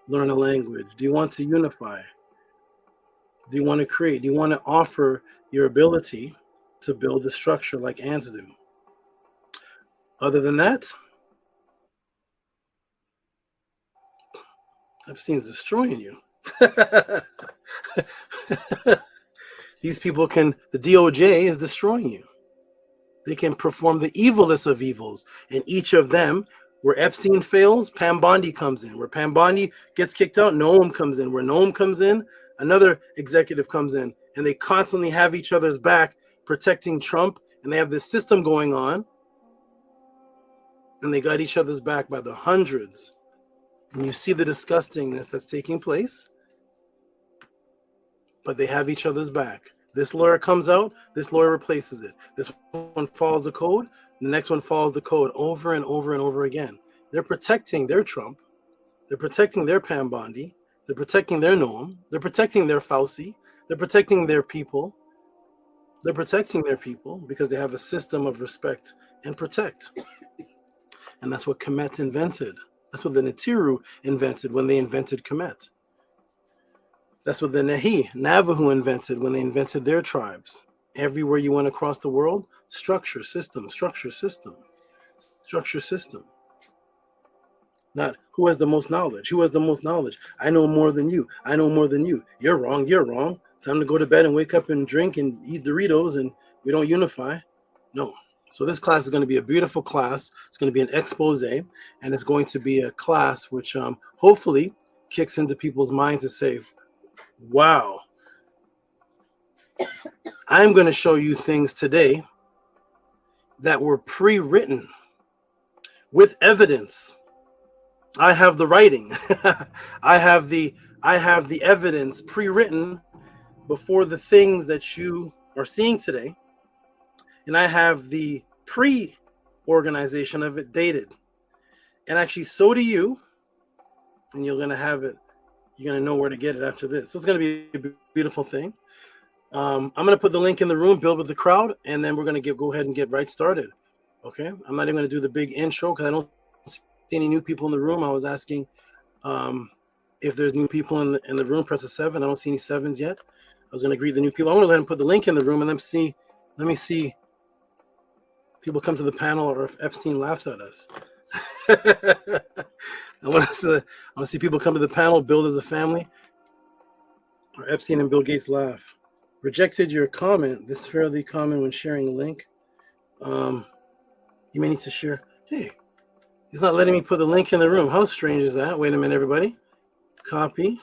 Speaker 17: learn a language? Do you want to unify? Do you want to create? Do you want to offer your ability to build the structure like ants do? Other than that, Epstein's destroying you. These people the DOJ is destroying you. They can perform the evilest of evils. And each of them, where Epstein fails, Pam Bondi comes in. Where Pam Bondi gets kicked out, Noam comes in. Where Noam comes in, another executive comes in. And they constantly have each other's back protecting Trump. And they have this system going on. And they got each other's back by the hundreds. And you see the disgustingness that's taking place. But they have each other's back. This lawyer comes out, this lawyer replaces it. This one follows the code, the next one follows the code over and over and over again. They're protecting their Trump. They're protecting their Pam Bondi. They're protecting their Noam. They're protecting their Fauci. They're protecting their people. They're protecting their people because they have a system of respect and protect. And that's what Kemet invented. That's what the Natiru invented when they invented Kemet. That's what the Navajo invented when they invented their tribes. Everywhere you went across the world, structure, system, structure, system, structure, system. Not who has the most knowledge, who has the most knowledge. I know more than you. I know more than you. You're wrong, you're wrong. Time to go to bed and wake up and drink and eat Doritos and we don't unify. No. So this class is going to be a beautiful class. It's going to be an expose, and it's going to be a class which hopefully kicks into people's minds to say, wow, I'm going to show you things today that were pre-written with evidence. I have the writing. I have the evidence pre-written before the things that you are seeing today. And I have the pre-organization of it dated. And actually, so do you. And you're going to have it. You're going to know where to get it after this. So it's going to be a beautiful thing. I'm going to put the link in the room, build with the crowd, and then we're going to go ahead and get right started. Okay? I'm not even going to do the big intro because I don't see any new people in the room. I was asking if there's new people in the room, press a 7. I don't see any 7s yet. I was going to greet the new people. I'm going to go ahead and put the link in the room and let me see people come to the panel or if Epstein laughs at us. I want to see people come to the panel, build as a family, or Epstein and Bill Gates laugh. Rejected your comment. This is fairly common when sharing a link. You may need to share. Hey, he's not letting me put the link in the room. How strange is that? Wait a minute, everybody. Copy.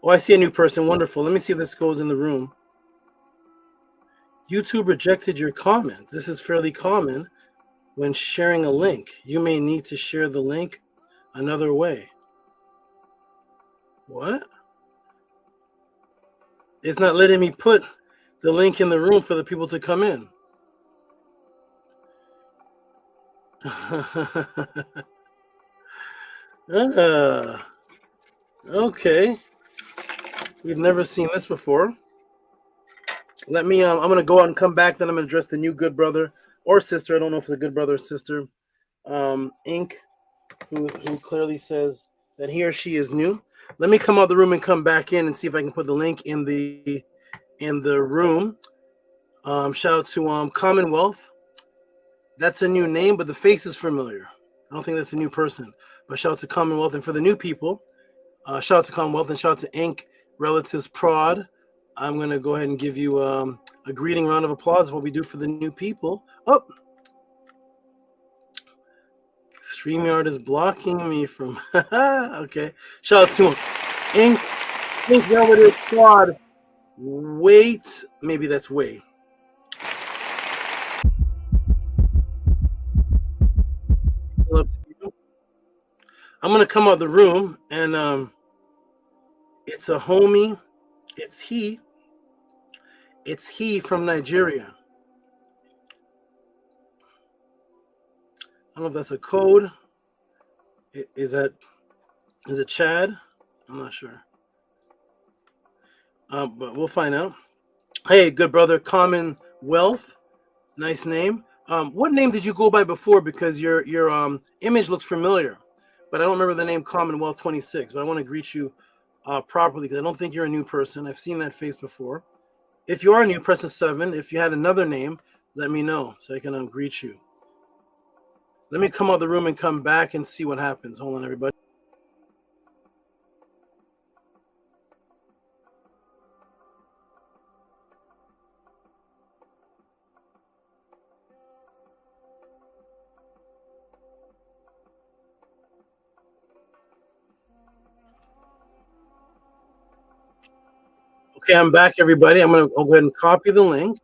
Speaker 17: Oh, I see a new person. Wonderful. Let me see if this goes in the room. YouTube rejected your comment. This is fairly common when sharing a link. You may need to share the link another way. What? It's not letting me put the link in the room for the people to come in. Okay. We've never seen this before. Let me. I'm gonna go out and come back. Then I'm gonna address the new good brother or sister. I don't know if it's a good brother or sister. Ink, who clearly says that he or she is new. Let me come out the room and come back in and see if I can put the link in the room. Shout out to Commonwealth. That's a new name, but the face is familiar. I don't think that's a new person. But shout out to Commonwealth, and for the new people, shout out to Commonwealth and shout out to Ink Relatives Prod. I'm gonna go ahead and give you a greeting round of applause. What we do for the new people. Oh, StreamYard is blocking me from. Okay, shout out to Ink Relatives Prod. Wait, maybe that's way. I'm gonna come out the room, and it's a homie. It's he from Nigeria. I don't know if that's a code. Is it Chad? I'm not sure. But we'll find out. Hey, good brother, Commonwealth. Nice name. What name did you go by before? Because your image looks familiar, but I don't remember the name Commonwealth 26. But I want to greet you properly because I don't think you're a new person. I've seen that face before. If you are new, press a 7. If you had another name, let me know so I can greet you. Let me come out of the room and come back and see what happens. Hold on, everybody. Okay, I'm back, everybody. I'll go ahead and copy the link.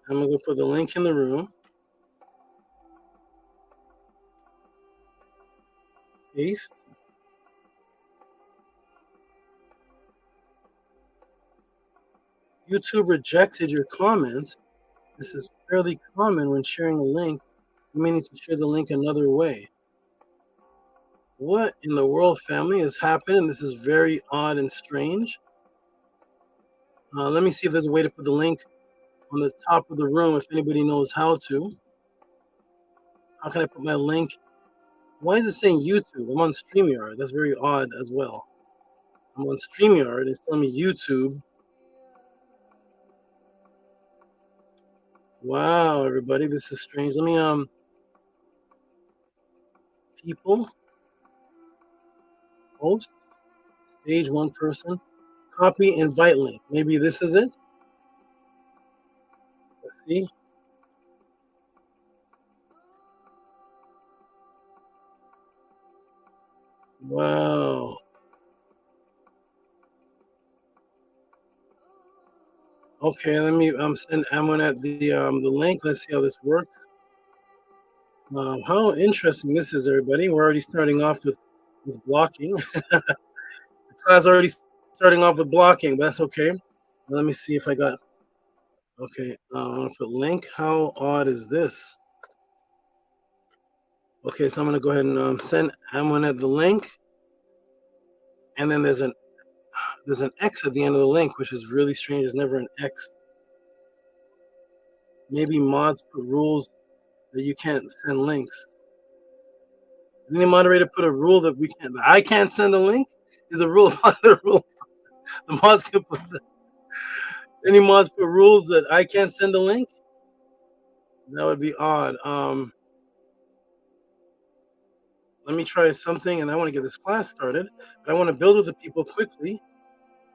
Speaker 17: I'm going to go put the link in the room. Paste. YouTube rejected your comments. This is fairly common when sharing a link. You may need to share the link another way. What in the world, family, is happening? This is very odd and strange. Let me see if there's a way to put the link on the top of the room if anybody knows how to. How can I put my link? Why is it saying YouTube? I'm on StreamYard. That's very odd as well. I'm on StreamYard. It's telling me YouTube. Wow, everybody, this is strange. Let me people, host, stage, one person, copy, invite link. Maybe this is it. Let's see. Wow. Okay, let me send Amon at the link. Let's see how this works. How interesting this is, everybody. We're already starting off with blocking. The class already starting off with blocking, but that's okay. Let me see if I got. Okay, I'm gonna put link. How odd is this? Okay, so I'm gonna go ahead and send Amon at the link, and then there's an X at the end of the link, which is really strange. There's never an X. Maybe mods put rules that you can't send links. Did any moderator put a rule that I can't send a link? Is a rule on the rule? The mods can put any mods put rules that I can't send a link? That would be odd. Let me try something, and I want to get this class started. I want to build with the people quickly,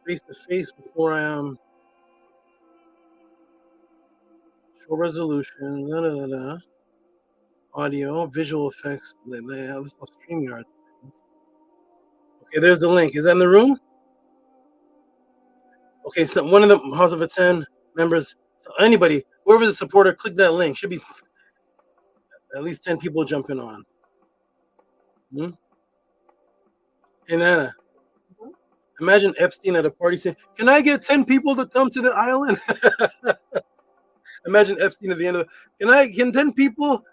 Speaker 17: face to face, before I show resolution, audio, visual effects. This is StreamYard. Okay, there's the link. Is that in the room? Okay, so one of the House of a 10 members, so anybody, whoever's a supporter, click that link. Should be at least 10 people jumping on. Hey, Nana, imagine Epstein at a party saying, "Can I get 10 people to come to the island?" Imagine Epstein at the end of can 10 people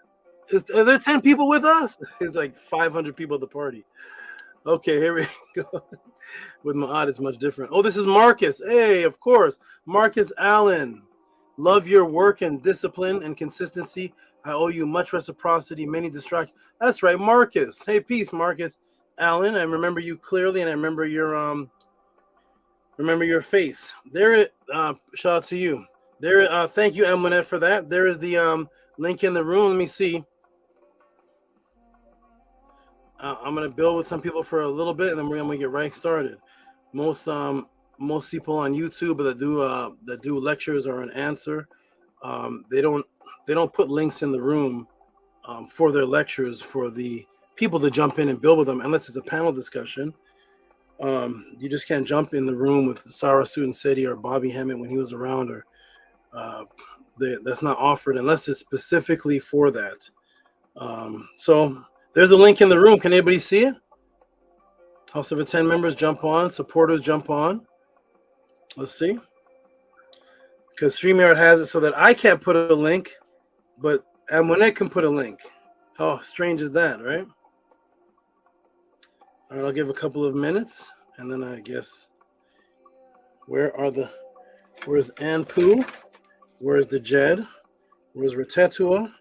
Speaker 17: Are there 10 people with us? It's like 500 people at the party. Okay, here we go. With Ma'at, it's much different. Oh, this is Marcus. Hey, of course. Marcus Allen. Love your work and discipline and consistency. I owe you much reciprocity, many distractions. That's right, Marcus. Hey, peace, Marcus Allen. I remember you clearly, and I remember your face. There, shout out to you. There, thank you, Emunet, for that. There is the link in the room. Let me see. I'm gonna build with some people for a little bit, and then we're gonna get right started. Most people on YouTube that do lectures or an answer, they don't put links in the room for their lectures for the people to jump in and build with them unless it's a panel discussion. You just can't jump in the room with Sarah Sue and Seti or Bobby Hammett when he was around, or that's not offered unless it's specifically for that. So there's a link in the room. Can anybody see it? House of 10 members jump on, supporters jump on. Let's see. Because StreamYard has it so that I can't put a link, but Amunet can put a link. How strange is that, right? All right, I'll give a couple of minutes, and then I guess, where's Anpu? Where's the Jed? Where's Ratetua?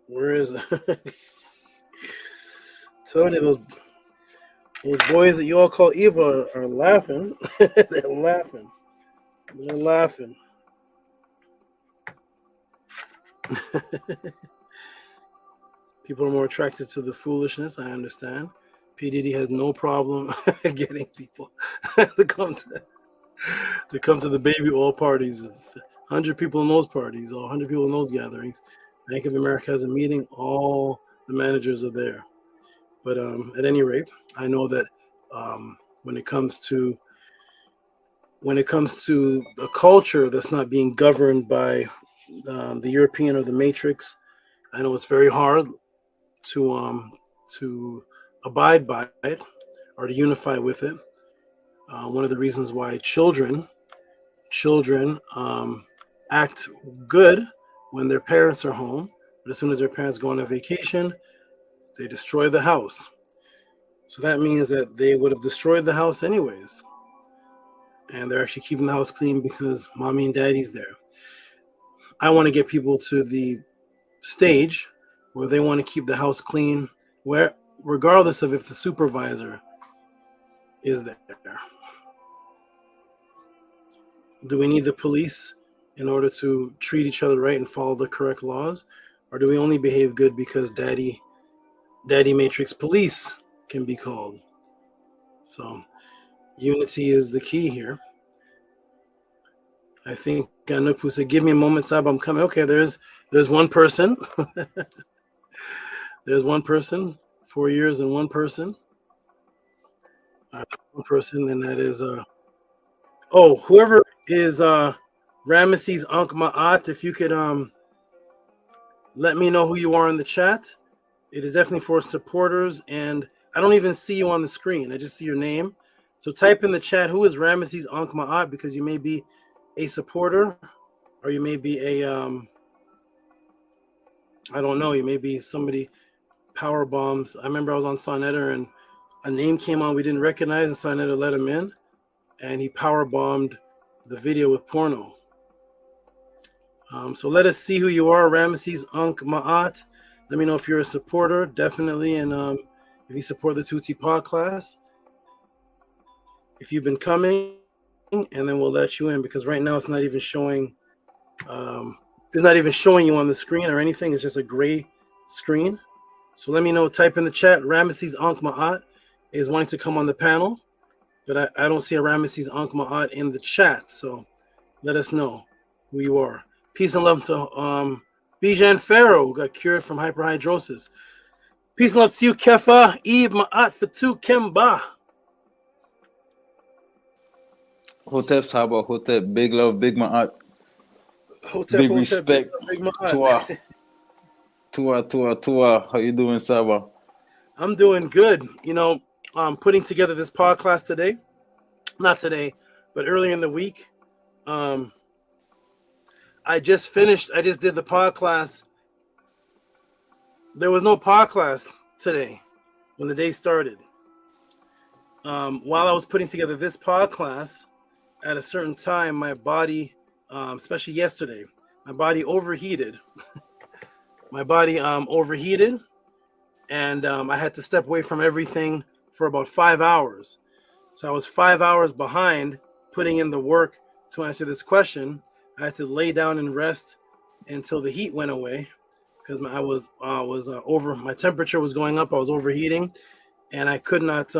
Speaker 17: Where is telling you those boys that you all call evil are laughing. They're laughing. They're laughing. People are more attracted to the foolishness. I understand. P. Diddy has no problem getting people to come to the baby oil parties. 100 people in those parties, or 100 people in those gatherings. Bank of America has a meeting. All the managers are there. But at any rate, I know that when it comes to a culture that's not being governed by the European or the Matrix, I know it's very hard to abide by it or to unify with it. One of the reasons why children act good when their parents are home, but as soon as their parents go on a vacation, they destroy the house. So that means that they would have destroyed the house anyways. And they're actually keeping the house clean because mommy and daddy's there. I want to get people to the stage where they want to keep the house clean, where regardless of if the supervisor is there. Do we need the police in order to treat each other right and follow the correct laws? Or do we only behave good because daddy matrix police can be called? So unity is the key here. I think Ganupu said, give me a moment, Sab, I'm coming. Okay, there's one person. There's one person, 4 years and one person. One person, and that is whoever is Ramesses Ankh Ma'at, if you could let me know who you are in the chat. It is definitely for supporters, and I don't even see you on the screen. I just see your name. So type in the chat, who is Ramesses Ankh Ma'at, because you may be a supporter, or you may be a I don't know, you may be somebody power bombs. I remember I was on Sonetta and a name came on we didn't recognize, and Sonetta let him in, and he power bombed the video with porno. So let us see who you are, Ramesses Ankh Ma'at. Let me know if you're a supporter, definitely, and if you support the Tehuti pod class. If you've been coming, and then we'll let you in, because right now it's not even showing. It's not even showing you on the screen or anything. It's just a gray screen. So let me know. Type in the chat. Ramesses Ankh Ma'at is wanting to come on the panel, but I don't see a Ramesses Ankh Ma'at in the chat. So let us know who you are. Peace and love to Bijan Pharaoh, who got cured from hyperhidrosis. Peace and love to you, Kefa Eve Ma'at Fatu Kemba.
Speaker 21: Hotep Saba, Hotep, big love, big Ma'at.
Speaker 17: Hotep,
Speaker 21: big
Speaker 17: Hotep,
Speaker 21: respect.
Speaker 17: big Ma'at.
Speaker 21: Tua. How you doing, Saba?
Speaker 17: I'm doing good. You know, I'm putting together this pod class today. Not today, but earlier in the week. I just did the pod class there was no pod class today when the day started. While I was putting together this pod class, at a certain time, my body, especially yesterday, my body overheated. My body overheated, and I had to step away from everything for about 5 hours. So I was 5 hours behind putting in the work to answer this question. I had to lay down and rest until the heat went away because I was over. My temperature was going up. I was overheating, and I could not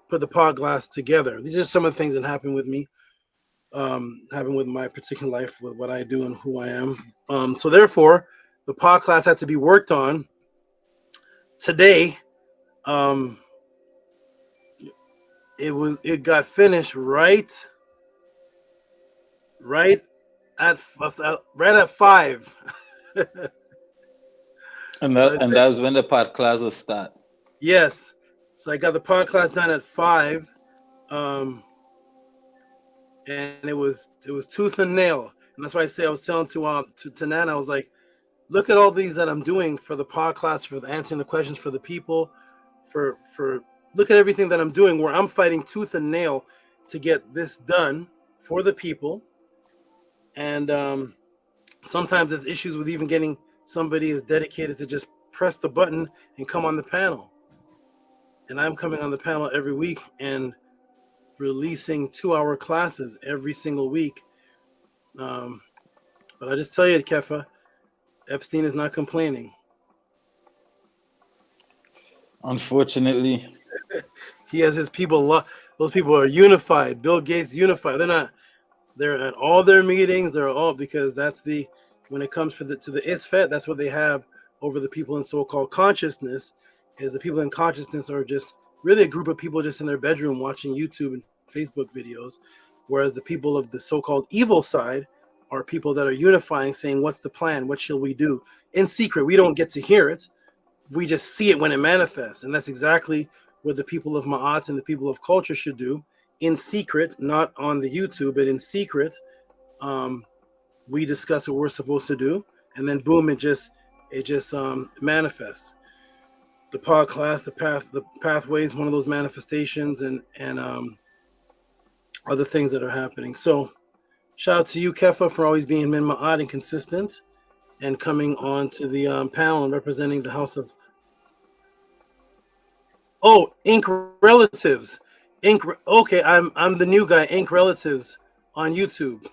Speaker 17: put the pod glass together. These are some of the things that happen with me, happen with my particular life, with what I do and who I am. So therefore, the pod class had to be worked on today. It got finished right at 5.
Speaker 21: And that's when the pod classes start.
Speaker 17: Yes. So I got the pod class done at 5. And it was tooth and nail. And that's why I was telling to Nana, I was like, look at all these that I'm doing for the pod class, for answering the questions for the people, for look at everything that I'm doing where I'm fighting tooth and nail to get this done for the people. And sometimes there's issues with even getting somebody as dedicated to just press the button and come on the panel. And I'm coming on the panel every week and releasing 2-hour classes every single week. But I just tell you, Kefa, Epstein is not complaining.
Speaker 21: Unfortunately.
Speaker 17: He has his people. Those people are unified. Bill Gates unified. They're at all their meetings. They're all, because when it comes to the ISFET, that's what they have over the people in so-called consciousness. Is the people in consciousness are just really a group of people just in their bedroom watching YouTube and Facebook videos, whereas the people of the so-called evil side are people that are unifying, saying, what's the plan? What shall we do? In secret, we don't get to hear it. We just see it when it manifests. And that's exactly what the people of Ma'at and the people of culture should do, in secret, not on the YouTube, but in secret. We discuss what we're supposed to do, and then boom, it just manifests. The pod class, the pathways, one of those manifestations, and other things that are happening. So shout out to you, Kefa, for always being min ma'at and consistent, and coming on to the panel and representing the House of Ink Relatives. Okay, I'm the new guy, Ink Relatives on YouTube.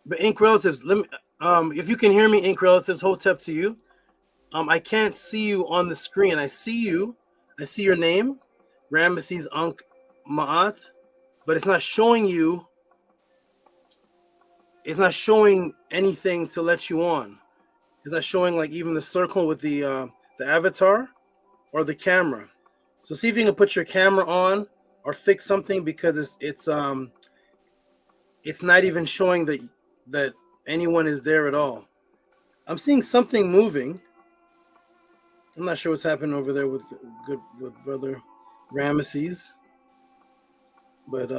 Speaker 17: But Ink Relatives, let me if you can hear me, Ink Relatives, hotep to you. I can't see you on the screen. I see you. I see your name, Ramesses Ankh Ma'at, but it's not showing you. It's not showing anything to let you on. It's not showing like even the circle with the avatar or the camera. So see if you can put your camera on or fix something, because it's not even showing that anyone is there at all. I'm seeing something moving. I'm not sure what's happening over there with brother Ramesses, but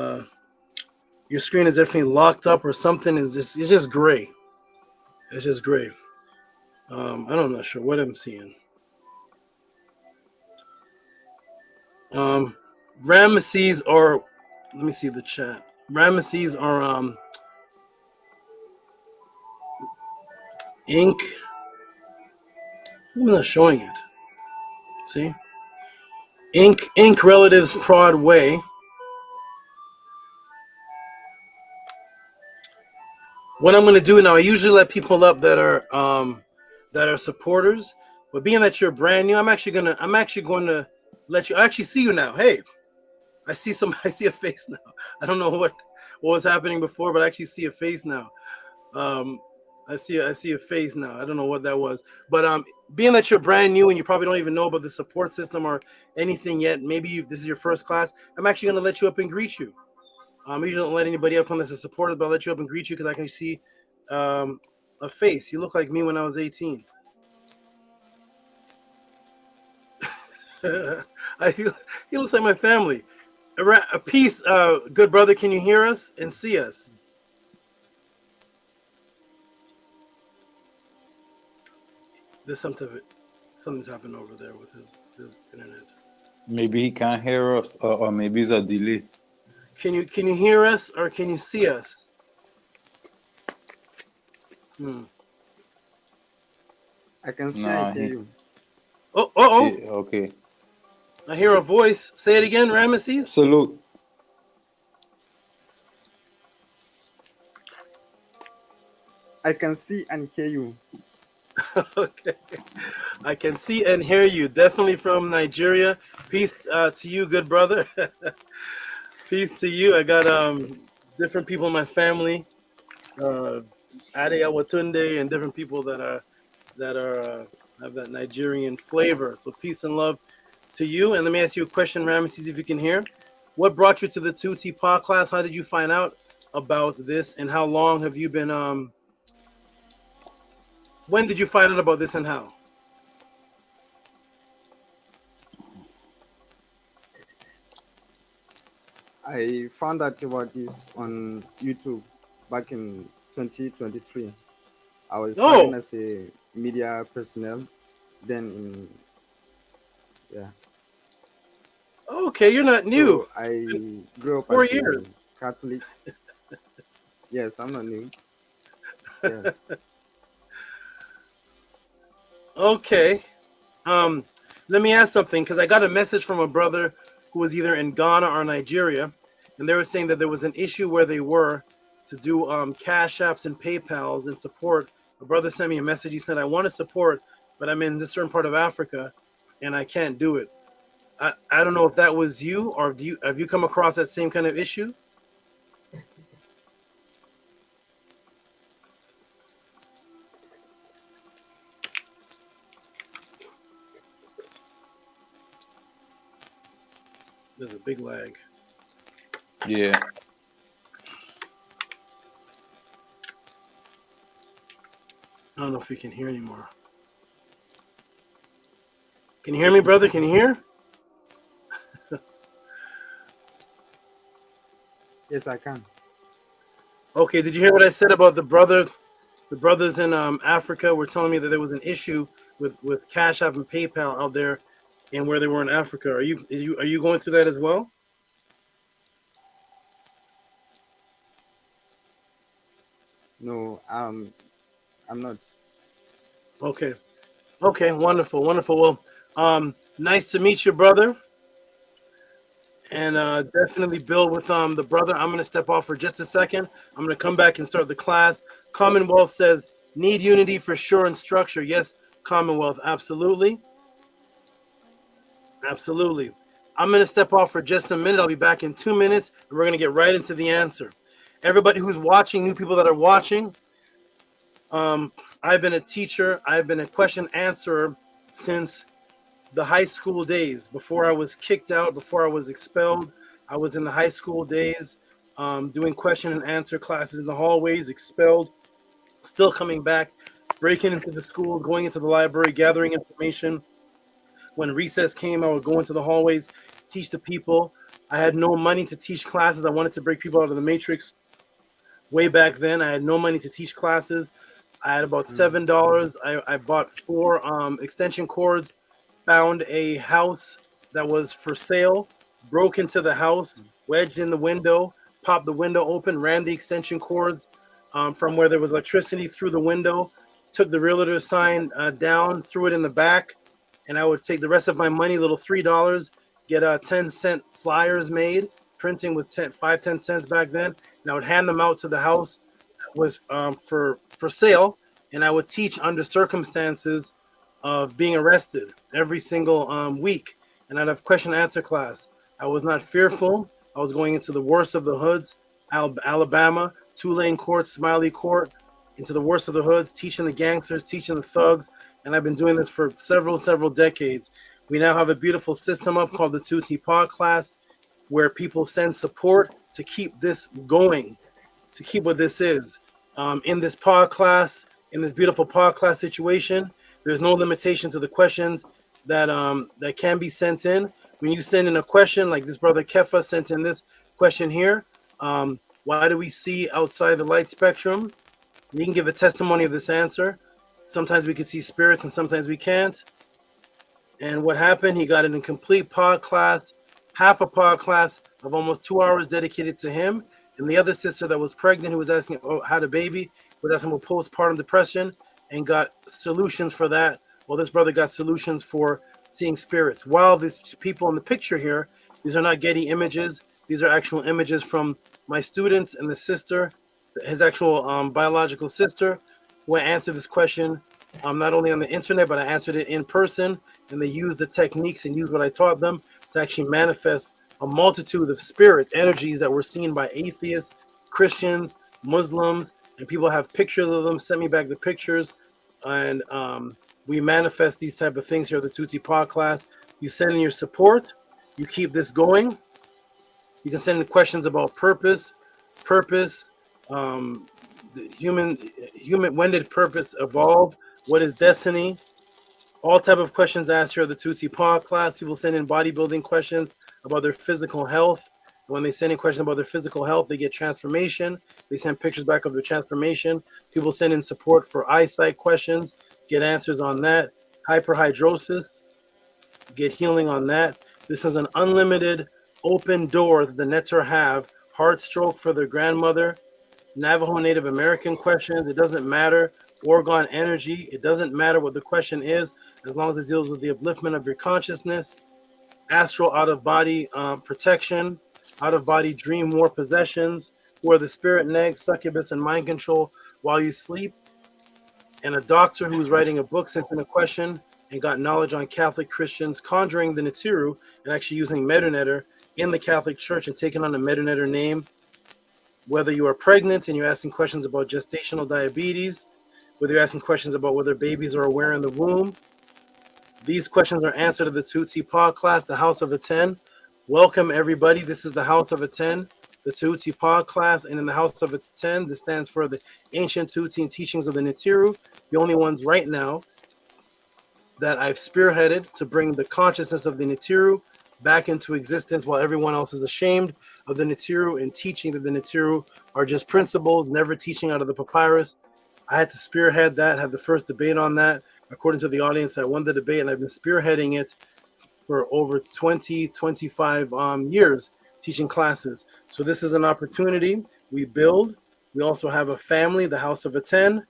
Speaker 17: your screen is definitely locked up or something. It's just gray. It's just gray. I'm not sure what I'm seeing. Ramesses are, let me see the chat. Ramesses are ink. I'm not showing it. See? Ink Relatives Prod Way. What I'm going to do now, I usually let people up that are supporters, but being that you're brand new, I'm actually going to let you. I actually see you now. Hey, I see a face now. I don't know what was happening before, but I actually see a face now. I see a face now. I don't know what that was, but being that you're brand new and you probably don't even know about the support system or anything yet, maybe this is your first class, I'm actually going to let you up and greet you. I usually don't let anybody up unless it's supported, but I'll let you up and greet you because I can see a face. You look like me when I was 18. He looks like my family. A peace, good brother. Can you hear us and see us? There's something of it. Something's happened over there with his internet.
Speaker 21: Maybe he can't hear us, or maybe it's a delay.
Speaker 17: Can you hear us or can you see us?
Speaker 1: I can see
Speaker 21: Nah,
Speaker 1: and hear you.
Speaker 17: Oh.
Speaker 21: Yeah, okay.
Speaker 17: I hear a voice. Say it again, Ramesses.
Speaker 21: Salute.
Speaker 1: I can see and hear you.
Speaker 17: Okay. I can see and hear you. Definitely from Nigeria. Peace to you, good brother. Peace to you. I got different people in my family, Ade Awatunde, and different people that have that Nigerian flavor. So peace and love to you. And let me ask you a question, Ramesses, if you can hear. What brought you to the Tehuti Pod class? How did you find out about this, and how long have you been? When did you find out about this, and how?
Speaker 1: I found out about this on YouTube back in 2023. I was serving as a media personnel then
Speaker 17: Okay, you're not new.
Speaker 1: So I grew up
Speaker 17: 4
Speaker 1: as
Speaker 17: years.
Speaker 1: a Catholic. Yes, I'm not new. Yes.
Speaker 17: Okay. Let me ask something, because I got a message from a brother who was either in Ghana or Nigeria, and they were saying that there was an issue where they were to do Cash Apps and PayPals and support. A brother sent me a message. He said, I want to support, but I'm in this certain part of Africa, and I can't do it. I don't know if that was you, or have you come across that same kind of issue? There's a big lag.
Speaker 21: Yeah.
Speaker 17: I don't know if you can hear anymore. Can you hear me, brother? Can you hear?
Speaker 1: Yes, I can.
Speaker 17: Okay, did you hear what I said about the brothers in Africa were telling me that there was an issue with Cash App and PayPal out there and where they were in Africa. Are you going through that as well?
Speaker 1: No, I'm not.
Speaker 17: Okay. Okay, wonderful, wonderful. Well, nice to meet you, brother. And definitely build with the brother. I'm going to step off for just a second. I'm going to come back and start the class. Commonwealth says, need unity for sure and structure. Yes, Commonwealth, absolutely. Absolutely. I'm going to step off for just a minute. I'll be back in 2 minutes, and we're going to get right into the answer. Everybody who's watching, new people that are watching, I've been a teacher. I've been a question answerer since the high school days. Before I was kicked out, before I was expelled, I was in the high school days doing question and answer classes in the hallways, expelled, still coming back, breaking into the school, going into the library, gathering information. When recess came, I would go into the hallways, teach the people. I had no money to teach classes. I wanted to break people out of the matrix. Way back then, I had no money to teach classes. I had about $7. I bought 4 extension cords, found a house that was for sale, broke into the house, wedged in the window, popped the window open, ran the extension cords from where there was electricity through the window, took the realtor sign down, threw it in the back, and I would take the rest of my money, little $3, get 10-cent flyers made. Printing was 10 cents back then, and I would hand them out to the house that was for sale, and I would teach under circumstances of being arrested every single week, and I'd have question and answer class. I was not fearful. I was going into the worst of the hoods, Alabama, Tulane Court, Smiley Court, into the worst of the hoods, teaching the gangsters, teaching the thugs, and I've been doing this for several decades. We now have a beautiful system up called the Tehuti Pod class, where people send support to keep this going, to keep what this is. In this pod class, in this beautiful pod class situation, there's no limitation to the questions that that can be sent in. When you send in a question, like this brother Kefa sent in this question here, why do we see outside the light spectrum? You can give a testimony of this answer. Sometimes we can see spirits and sometimes we can't. And what happened? He got an incomplete pod class, half a pod class of almost 2 hours dedicated to him. And the other sister that was pregnant, who was asking, oh, had a baby, was asking about postpartum depression and got solutions for that. Well, this brother got solutions for seeing spirits. While these people in the picture here, these are not Getty images. These are actual images from my students and the sister, his actual biological sister, who answered this question not only on the internet, but I answered it in person. And they used the techniques and used what I taught them to actually manifest a multitude of spirit energies that were seen by atheists, Christians, Muslims, and people have pictures of them. Send me back the pictures, and we manifest these type of things here at the Tehuti Pod class. You send in your support. You keep this going. You can send in questions about purpose, the human. When did purpose evolve? What is destiny? All type of questions asked here at the Tehuti Pod class. People send in bodybuilding questions about their physical health. When they send in questions about their physical health, they get transformation. They send pictures back of their transformation. People send in support for eyesight questions, get answers on that. Hyperhidrosis, get healing on that. This is an unlimited open door that the Netter have. Heart stroke for their grandmother. Navajo Native American questions. It doesn't matter. Orgone energy. It doesn't matter what the question is, as long as it deals with the upliftment of your consciousness. Astral out-of-body protection. Out-of-body dream war possessions. Who are the spirit negs, succubus, and mind control while you sleep. And a doctor who's writing a book sent in a question and got knowledge on Catholic Christians conjuring the Nitiru and actually using Medunetter in the Catholic Church and taking on a Medunetter name. Whether you are pregnant and you're asking questions about gestational diabetes, whether you're asking questions about whether babies are aware in the womb, these questions are answered at the Tehuti Pod class, the House of a 10. Welcome, everybody. This is the House of a 10, the Tehuti Pod class. And in the House of a 10, this stands for the Ancient Tehuti Teachings of the Nitiru, the only ones right now that I've spearheaded to bring the consciousness of the Nitiru back into existence while everyone else is ashamed of the Nitiru and teaching that the Nitiru are just principles, never teaching out of the papyrus. I had to spearhead that, had the first debate on that. According to the audience, I won the debate, and I've been spearheading it for over 25 years, teaching classes. So this is an opportunity. We build. We also have a family, the House of a 10.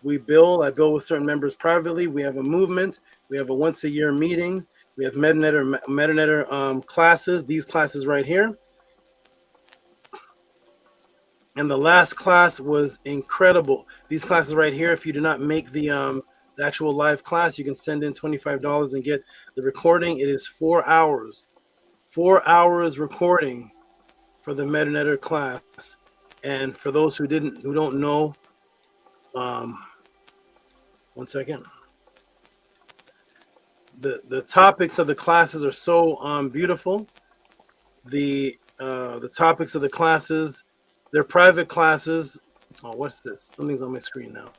Speaker 17: We build. I build with certain members privately. We have a movement. We have a once-a-year meeting. We have Medunetter classes, these classes right here. And the last class was incredible. These classes right here, if you do not make the actual live class, you can send in $25 and get the recording. It is 4 hours. 4 hours recording for the Medunetter class. And for those who don't know, one second. The topics of the classes are so beautiful. The topics of the classes, they're private classes. Oh, what's this? Something's on my screen now.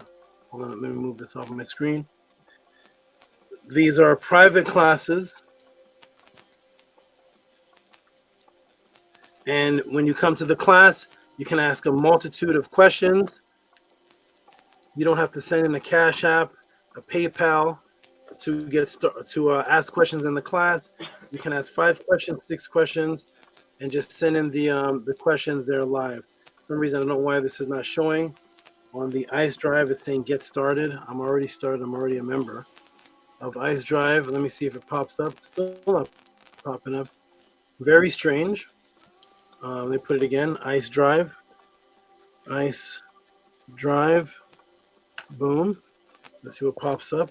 Speaker 17: Hold on, let me move this off of my screen. These are private classes. And when you come to the class, you can ask a multitude of questions. You don't have to send in a Cash App, a PayPal to ask questions in the class. You can ask 5 questions, 6 questions, and just send in the questions there live. For some reason, I don't know why this is not showing. On the ICE Drive, it's saying get started. I'm already started. I'm already a member of ICE Drive. Let me see if it pops up. Still not popping up. Very strange. Let me put it again. ICE Drive. ICE Drive. Boom. Let's see what pops up.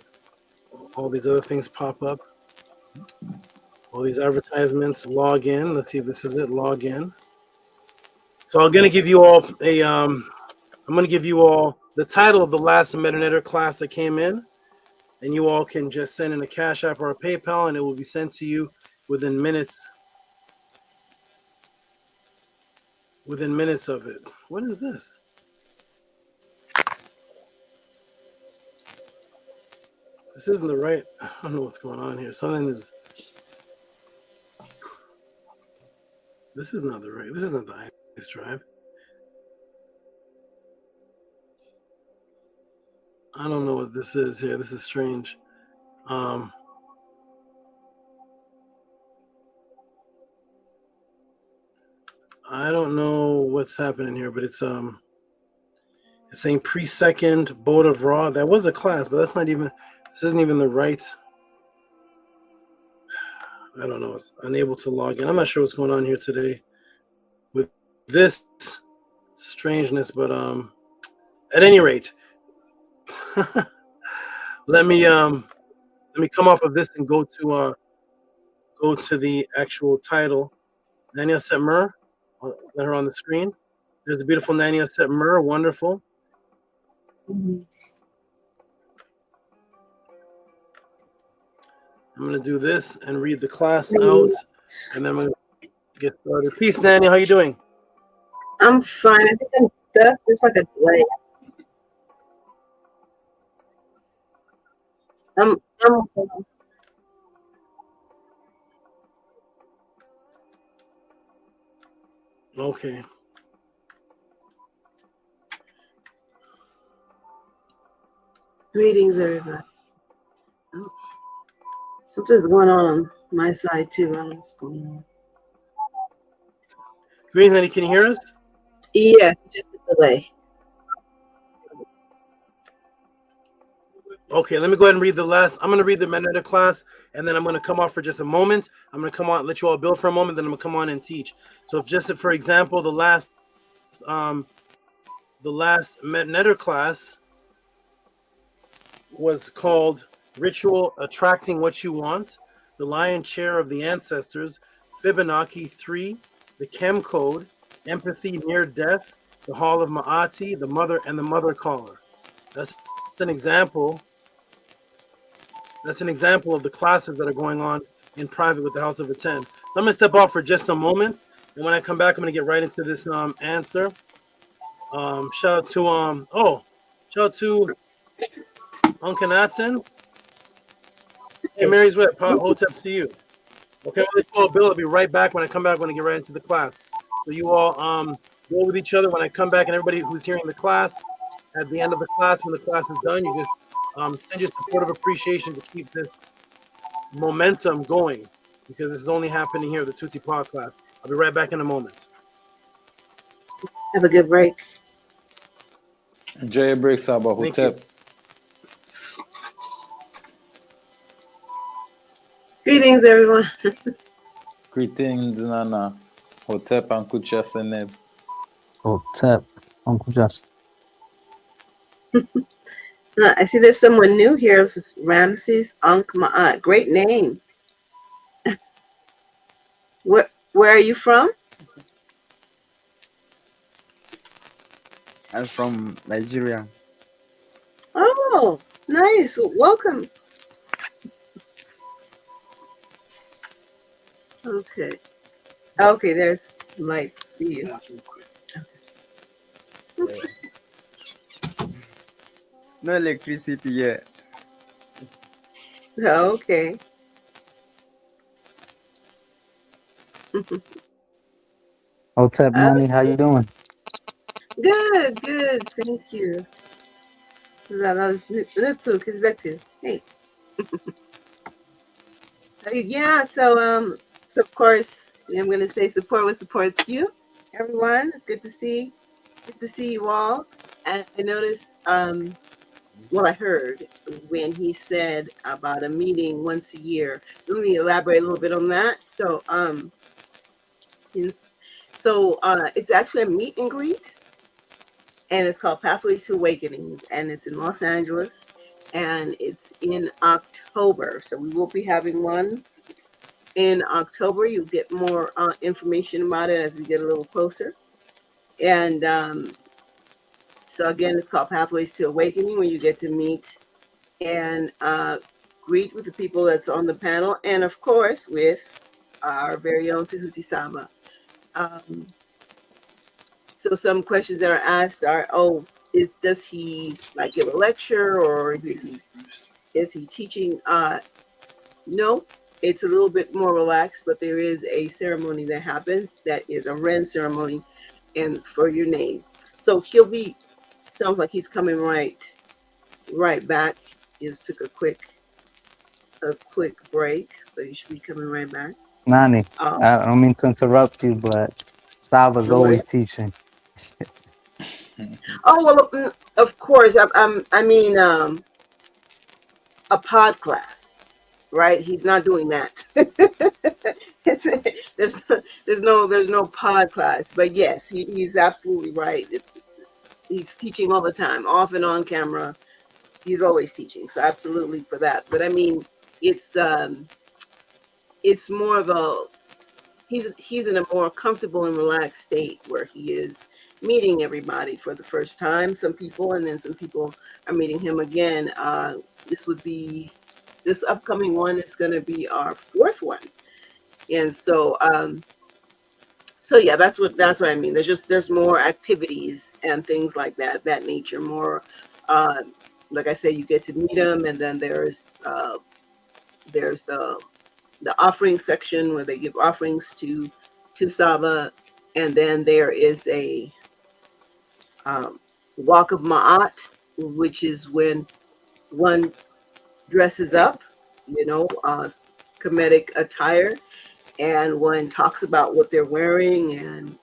Speaker 17: All these other things pop up. All these advertisements. Log in. Let's see if this is it. Log in. So I'm going to give you all the title of the last Medunetter class that came in, and you all can just send in a Cash App or a PayPal, and it will be sent to you within minutes. Within minutes of it. What is this? This isn't the right. I don't know what's going on here. This is not the right. This is not the ICE Drive. I don't know what this is here. This is strange. I don't know what's happening here, but it's saying pre-second board of raw. That was a class, but that's not even. This isn't even the right. I don't know. It's unable to log in. I'm not sure what's going on here today with this strangeness, but at any rate, let me come off of this and go to the actual title. Nania Setmer, let her on the screen. There's the beautiful Nania Setmer, wonderful. I'm gonna do this and read the class out, and then I'm gonna get started. Peace, Nania. How you doing?
Speaker 2: I'm fine. I think I'm stuck. There's like a delay. I'm
Speaker 17: okay.
Speaker 2: Greetings, everybody. Oh, something's going on my side too. I don't know what's going on.
Speaker 17: Greetings, Nania. Can you hear us?
Speaker 2: Yes, just a delay.
Speaker 17: Okay, let me go ahead and read the last. I'm going to read the Menetta class, and then I'm going to come off for just a moment. I'm going to come on, let you all build for a moment, then I'm going to come on and teach. So, if just for example, the last Menetta class was called "Ritual Attracting What You Want," the Lion Chair of the Ancestors, Fibonacci 3, the Chem Code, Empathy Near Death, the Hall of Ma'ati, the Mother and the Mother Caller. That's an example. That's an example of the classes that are going on in private with the House of Attend. So I'm gonna step off for just a moment, and when I come back, I'm gonna get right into this answer. Shout out to Uncle Natson. Hey, Mary's wet. Hotep to you. Okay, Bill, I'll be right back when I come back. When I get right into the class, so you all go with each other when I come back, and everybody who's hearing the class at the end of the class, when the class is done, you just send your support of appreciation to keep this momentum going, because this is only happening here, the Tehuti Pod class. I'll be right back in a moment.
Speaker 2: Have a good break.
Speaker 21: Enjoy your break, Saba. Hotep.
Speaker 2: Greetings, everyone.
Speaker 21: Greetings, Nana. Hotep and Kucha Seneb.
Speaker 5: Hotep, Uncle Justin.
Speaker 2: I see there's someone new here. This is Ramses Ankh Ma'at. Great name. Where are you from?
Speaker 1: I'm from Nigeria.
Speaker 2: Oh, nice. Welcome. Okay. Okay, there's light for you. Okay.
Speaker 1: No electricity yet.
Speaker 2: Okay.
Speaker 5: Hotep Money, how you doing?
Speaker 2: Good. Thank you. That was better. Hey. Yeah, so of course I'm gonna say support what supports you. Everyone, it's good to see you all. And I noticed I heard when he said about a meeting once a year. So let me elaborate a little bit on that. So it's actually a meet and greet, and it's called Pathways to Awakening, and it's in Los Angeles, and it's in October. So we will be having one in October. You'll get more information about it as we get a little closer. And so again, it's called Pathways to Awakening, where you get to meet and greet with the people that's on the panel, and of course with our very own Tehuti Saba. So some questions that are asked are, does he like give a lecture, or is he teaching? No, it's a little bit more relaxed, but there is a ceremony that happens that is a Ren ceremony, and for your name. So sounds like he's coming right back. He just took a quick break, so you should be coming right back.
Speaker 5: Nani, I don't mean to interrupt you, but
Speaker 4: Saba's
Speaker 2: Joy.
Speaker 4: always teaching.
Speaker 2: Oh well, of course. I mean, a pod class, right? He's not doing that. it's, there's no pod class, but yes, he's absolutely right. He's teaching all the time, off and on camera. He's always teaching, so absolutely for that. But I mean, it's more of a he's in a more comfortable and relaxed state where he is meeting everybody for the first time. Some people, and then some people are meeting him again. This upcoming one is going to be our fourth one, and so yeah, that's what I mean. There's more activities and things like that nature. More, like I said, you get to meet him, and then there's the offering section where they give offerings to Saba, and then there is a walk of Ma'at, which is when one dresses up, Kemetic attire, and one talks about what they're wearing and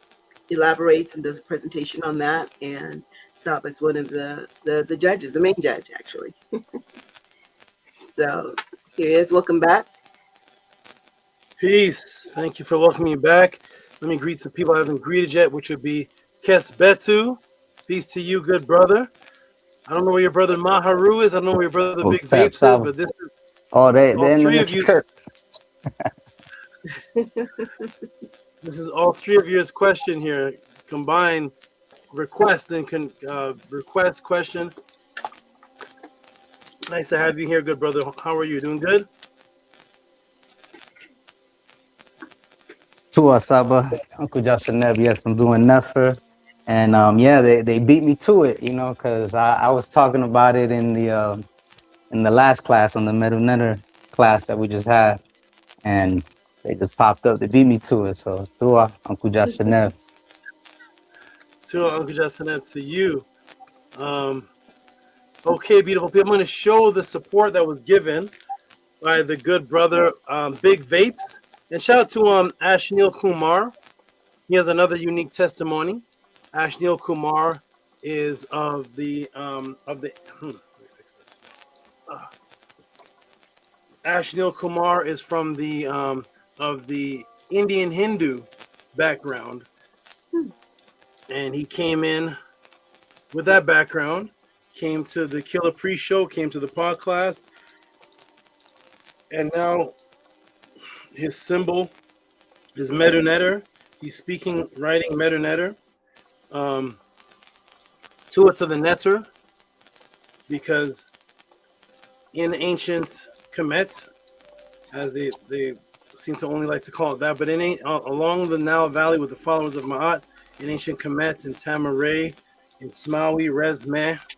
Speaker 2: elaborates and does a presentation on that. And Saba is one of the judges, the main judge, actually. So here he is. Welcome back.
Speaker 17: Peace. Thank you for welcoming me back. Let me greet some people I haven't greeted yet, which would be Kes Betu. Peace to you, good brother. I don't know where your brother Maharu is. I don't know where your brother Big Vapes is, but this is
Speaker 4: they're
Speaker 17: all
Speaker 4: in
Speaker 17: three
Speaker 4: the
Speaker 17: of you.
Speaker 4: church.
Speaker 17: This is all three of yours question here. Combine request and request question. Nice to have you here, good brother. How are you? Doing good?
Speaker 4: To Saba, Uncle Justin Neb, yes, I'm doing Nefer. And yeah, they beat me to it, because I was talking about it in the last class, on the Medunetter class that we just had. And they just popped up. They beat me to it. So, Tua, Uncle Justin Neb.
Speaker 17: To Uncle Justin, to you. Okay, beautiful people. I'm going to show the support that was given by the good brother Big Vapes. And shout out to Ashnil Kumar. He has another unique testimony. Ashnil Kumar is of the let me fix this. Ashnil Kumar is from the of the Indian Hindu background. And he came in with that background, came to the Killer Pre-Show, came to the pod class, and now his symbol is Medunetter. He's speaking, writing Medunetter. Tua to the Netter, because in ancient Kemet, as they seem to only like to call it that, but along the Nile Valley with the followers of Ma'at, in ancient Kemet, in Tamaray, in Smawi,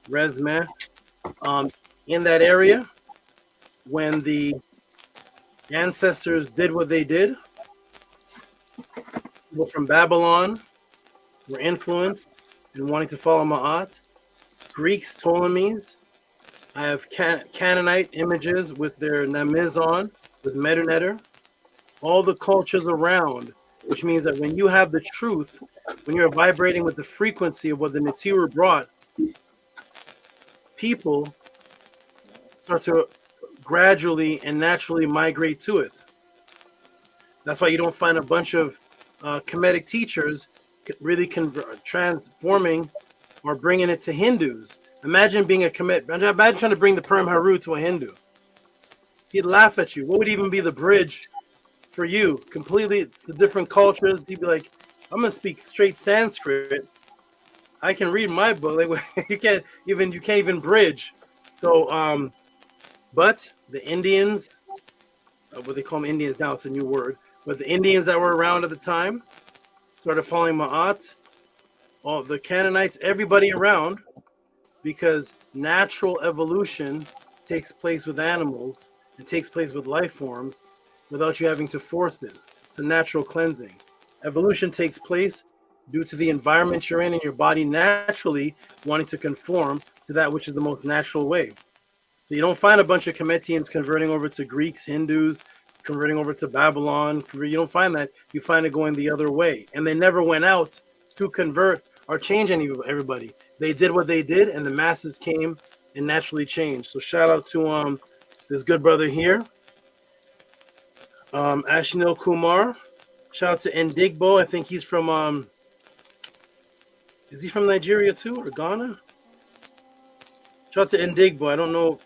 Speaker 17: Resmeh, in that area, when the ancestors did what they did, people from Babylon were influenced and wanting to follow Ma'at. Greeks, Ptolemies. I have Canaanite images with their Namiz on, with Medunetter. All the cultures around, which means that when you have the truth, when you're vibrating with the frequency of what the Netiru brought, people start to gradually and naturally migrate to it. That's why you don't find a bunch of Kemetic teachers really transforming or bringing it to Hindus. Imagine being a Kemet. Imagine trying to bring the Purim Haru to a Hindu. He'd laugh at you. What would even be the bridge for you? Completely, it's the different cultures. He'd be like, I'm gonna speak straight Sanskrit. I can read my book. Like, you can't even bridge. So, but the Indians, what they call them Indians now, it's a new word. But the Indians that were around at the time started following Ma'at, all the Canaanites, everybody around, because natural evolution takes place with animals. It takes place with life forms without you having to force it. It's a natural cleansing. Evolution takes place due to the environment you're in and your body naturally wanting to conform to that which is the most natural way. So you don't find a bunch of Kemetians converting over to Greeks, Hindus, converting over to Babylon. You don't find that. You find it going the other way. And they never went out to convert or change everybody. They did what they did, and the masses came and naturally changed. So shout out to this good brother here, Ashinil Kumar. Shout out to Ndigbo. I think he's from is he from Nigeria too, or Ghana? Shout out to Ndigbo. I don't know,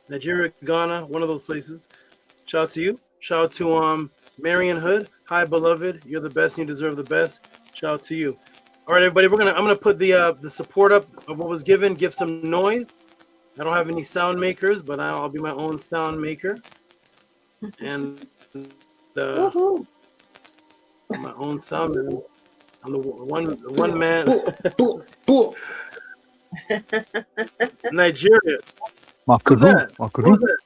Speaker 17: Nigeria, Ghana, one of those places. Shout out to you. Shout out to Marion Hood. Hi, beloved. You're the best and you deserve the best. Shout out to you. All right, everybody. I'm gonna put the support up of what was given. Give some noise. I don't have any sound makers, but I'll be my own sound maker. And my own sound man. I'm the one man. Nigeria. Who's that? Who's that?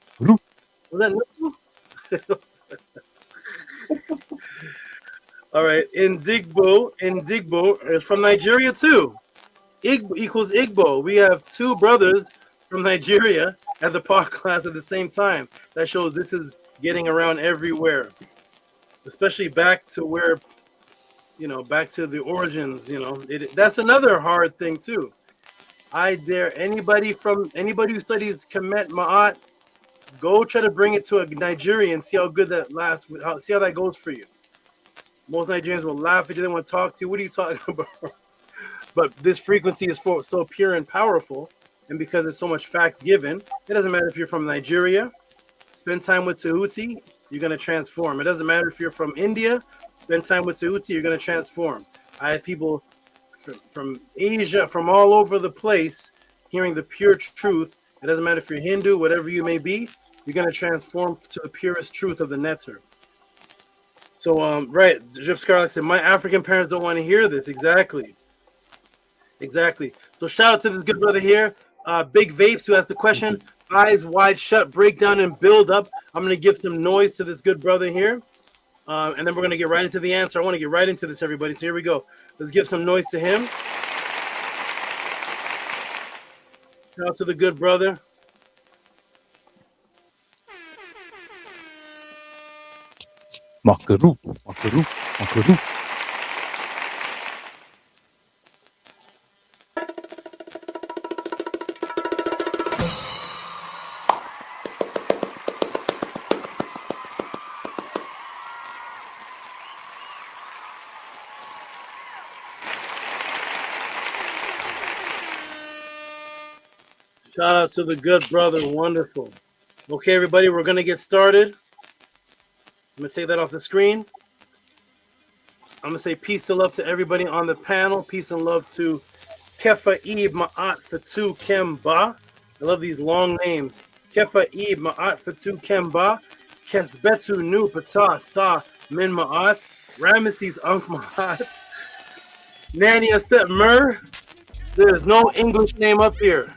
Speaker 17: Was that Nuku? All right, Ndigbo is from Nigeria too. Igbo equals Igbo. We have two brothers from Nigeria at the park class at the same time. That shows this is getting around everywhere, especially back to where, back to the origins. That's another hard thing too. I dare anybody who studies Kemet Ma'at, go try to bring it to a Nigerian, see how good that lasts, see how that goes for you. Most Nigerians will laugh at you, they want to talk to you. What are you talking about? But this frequency is so pure and powerful, and because there's so much facts given, it doesn't matter if you're from Nigeria, spend time with Tehuti, you're going to transform. It doesn't matter if you're from India, spend time with Tehuti, you're going to transform. I have people from Asia, from all over the place, hearing the pure truth. It doesn't matter if you're Hindu, whatever you may be, you're going to transform to the purest truth of the netter. So, right, Jip Scarlett said, my African parents don't want to hear this. Exactly. So shout out to this good brother here, Big Vapes, who has the question, eyes wide shut, break down and build up. I'm going to give some noise to this good brother here, and then we're going to get right into the answer. I want to get right into this, everybody. So here we go. Let's give some noise to him. Shout out to the good brother.
Speaker 6: Makaru.
Speaker 17: Shout out to the good brother. Wonderful. Okay, everybody, we're going to get started. I'm going to take that off the screen. I'm going to say peace and love to everybody on the panel. Peace and love to Kefa Ib Ma'at Fatu Kemba. I love these long names. Kefa Ib Ma'at Fatu Kemba. Kesbetu Nu Patah Sta Min Ma'at. Ramesses Unk Ma'at. Nani Aset Mer. There is no English name up here.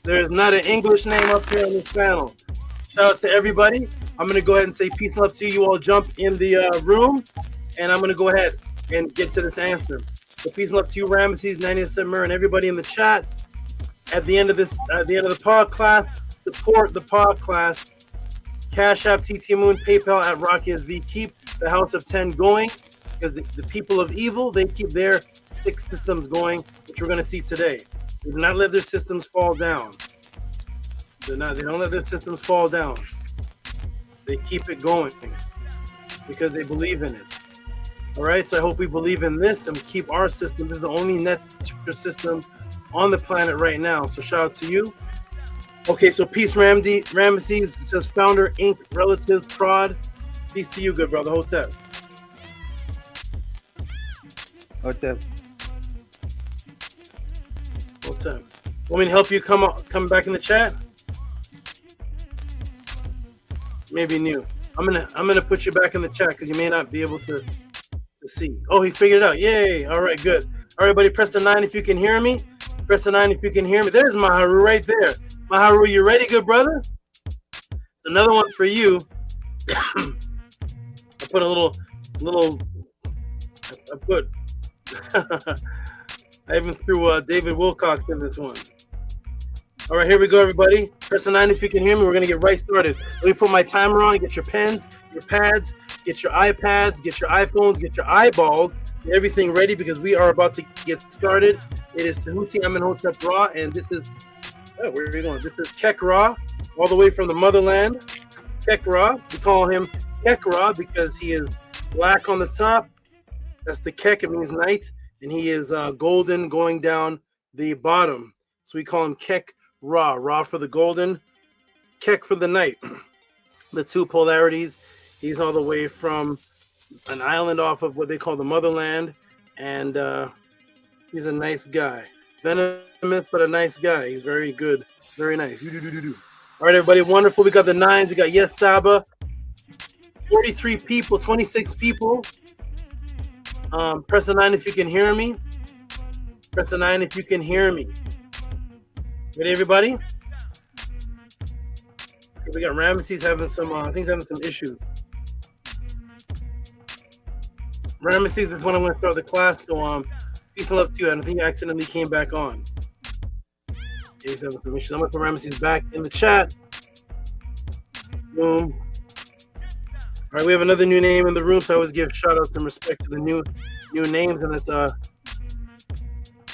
Speaker 17: There's not an English name up here on this panel. Shout out to everybody. I'm going to go ahead and say peace and love to you. You all jump in the room, and I'm going to go ahead and get to this answer. So peace and love to you, Ramesses, Nani Simmer, and everybody in the chat. At the end of this, at the end of the pod class, support the pod class. Cash App, TT Moon, PayPal at Rocky SV. Keep the House of 10 going, because the people of evil, they keep their 6 systems going, which we're going to see today. They do not let their systems fall down. They don't let their systems fall down. They keep it going because they believe in it. All right, so I hope we believe in this and keep our system. This is the only net system on the planet right now. So shout out to you. Okay, so peace, Ramesses. It says founder, Inc., relatives, prod. Peace to you, good brother. Hotep.
Speaker 1: Hotep.
Speaker 17: Want me to help you come back in the chat? Maybe new. I'm gonna put you back in the chat because you may not be able to see. Oh, he figured it out. Yay! All right, good. All right, everybody, press the 9 if you can hear me. Press the 9 if you can hear me. There's Maharu right there. Maharu, you ready, good brother? It's another one for you. I put a little. I put. I even threw David Wilcox in this one. All right, here we go, everybody. Press 9 if you can hear me. We're gonna get right started. Let me put my timer on. Get your pens, your pads, get your iPads, get your iPhones, get your eyeballs, get everything ready because we are about to get started. It is Tehuti Amenhotep Ra, and this is where are we going? This is Kek Ra, all the way from the motherland. Kek Ra. We call him Kek Ra because he is black on the top. That's the Kek. It means night, and he is golden going down the bottom. So we call him Kek Ra. Ra for the golden, Kek for the night. The two polarities. He's all the way from an island off of what they call the motherland, and he's a nice guy. Venomous, but a nice guy. He's very good. Very nice. All right, everybody. Wonderful. We got the 9s. We got Yes Saba. 43 people, 26 people. Press the 9 if you can hear me. Press the 9 if you can hear me. Ready, everybody? Okay, we got Ramesses having some, I think he's having some issues. Ramesses, this is when I'm going to start the class, so peace and love to you. I don't think you accidentally came back on. Yeah, he's having some issues. I'm going to put Ramesses back in the chat. Boom. All right, we have another new name in the room, so I always give shout outs and respect to the new names, and it's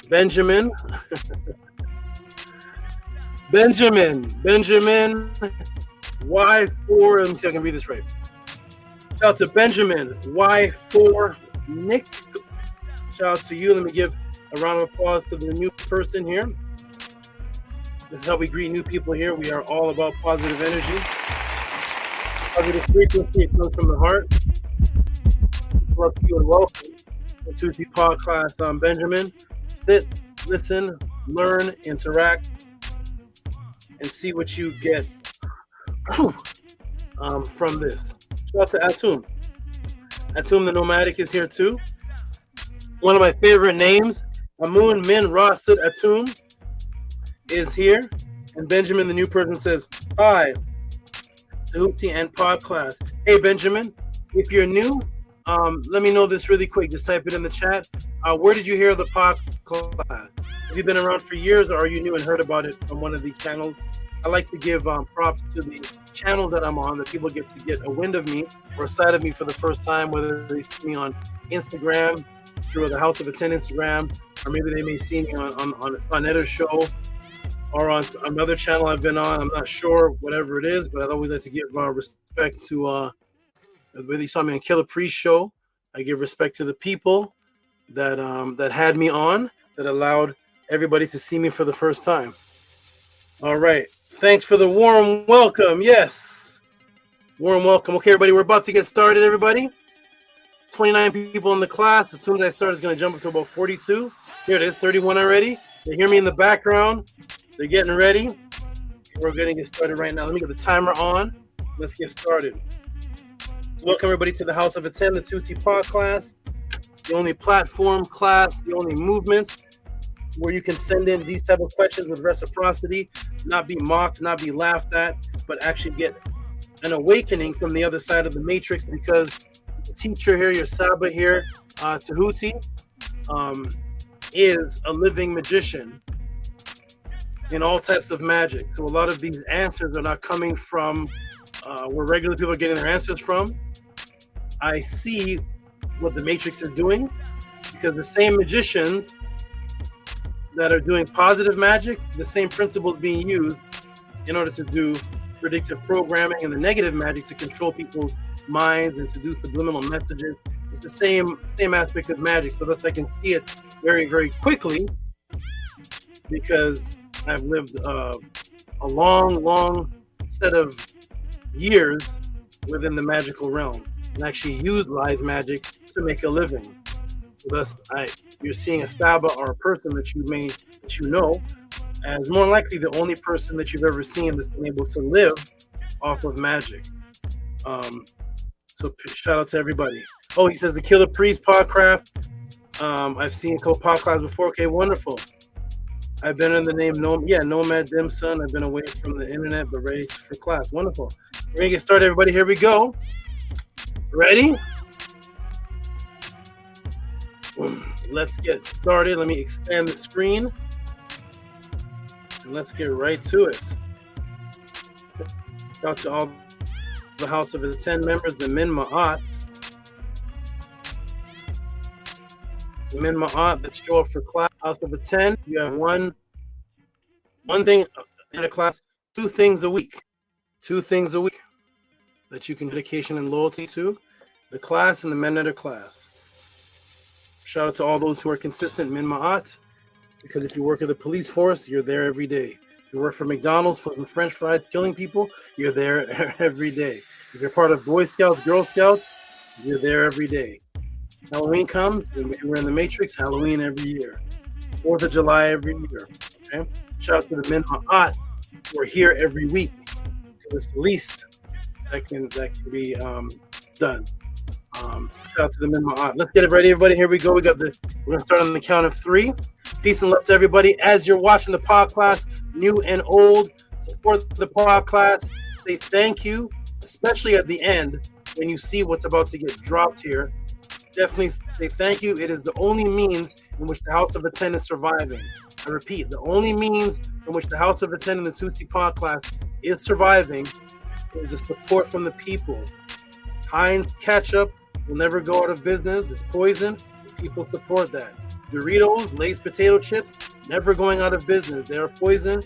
Speaker 17: Benjamin. Benjamin Y4. Let me see if I can read this right. Shout out to Benjamin Y4 Nick. Shout out to you. Let me give a round of applause to the new person here. This is how we greet new people here. We are all about positive energy. Positive frequency, it comes from the heart. Love you and welcome to the pod class. Benjamin. Sit, listen, learn, interact, and see what you get from this. Shout out to Atum. Atum the Nomadic is here too. One of my favorite names, Amun Min Rasid Atum, is here. And Benjamin, the new person, says, hi. Tehuti and pod class. Hey Benjamin, if you're new, let me know this really quick. Just type it in the chat. Where did you hear the pod class? Have you been around for years, or are you new and heard about it from one of the channels? I like to give props to the channels that I'm on, that people get to get a wind of me or a side of me for the first time, whether they see me on Instagram through the House of Attend Instagram, or maybe they may see me on a Sonetta show, or on another channel I've been on. I'm not sure, whatever it is, but I'd always like to give respect to whether you saw me on Killer Priest show. I give respect to the people that that had me on, that allowed everybody to see me for the first time. All right. Thanks for the warm welcome. Yes. Warm welcome. Okay, everybody, we're about to get started, everybody. 29 people in the class. As soon as I start, it's going to jump up to about 42. Here it is, 31 already. They hear me in the background. They're getting ready. We're going to get started right now. Let me get the timer on. Let's get started. So welcome, everybody, to the House of Attend, the Tehuti pod class. The only platform class, the only movement where you can send in these type of questions with reciprocity, not be mocked, not be laughed at, but actually get an awakening from the other side of the matrix, because the teacher here, your Saba here, Tehuti, is a living magician in all types of magic. So a lot of these answers are not coming from where regular people are getting their answers from. I see what the matrix is doing, because the same magicians that are doing positive magic, the same principles being used in order to do predictive programming and the negative magic to control people's minds and to do subliminal messages. It's the same aspect of magic. So thus I can see it very, very quickly, because I've lived a long set of years within the magical realm and actually utilize magic to make a living. So thus you're seeing a Saba or a person that you know as more likely the only person that you've ever seen that's been able to live off of magic. So shout out to everybody. Oh, he says the Killer Priest Podcraft. I've seen Podcast before. Okay, wonderful. I've been in the name Nomad Dimson. I've been away from the internet, but ready for class. Wonderful. We're gonna get started, everybody. Here we go. Ready? Let's get started. Let me expand the screen. And let's get right to it. Shout out to all the House of the 10 members, the Min Ma'at. The Min Ma'at that show up for class. House of the 10, you have one thing in a class, 2 things a week. 2 things a week that you can dedication and loyalty to, the class and the Menneter class. Shout out to all those who are consistent Min Ma'at, because if you work at the police force, you're there every day. If you work for McDonald's, flipping French fries, killing people, you're there every day. If you're part of Boy Scouts, Girl Scouts, you're there every day. Halloween comes, we're in the Matrix, Halloween every year. 4th of July every year. Okay? Shout out to the Min Ma'at who are here every week. It's the least that can be done. Shout out to the Min Ma'at. Let's get it ready, everybody. Here we go. We're gonna start on the count of 3. Peace and love to everybody. As you're watching the pod class, new and old, support the pod class. Say thank you, especially at the end when you see what's about to get dropped here. Definitely say thank you. It is the only means in which the House of the 10 is surviving. I repeat, the only means in which the House of the 10 and the Tehuti pod class is surviving is the support from the people. Heinz ketchup will never go out of business. It's poison. People support that. Doritos, Lay's potato chips, never going out of business. They are poison.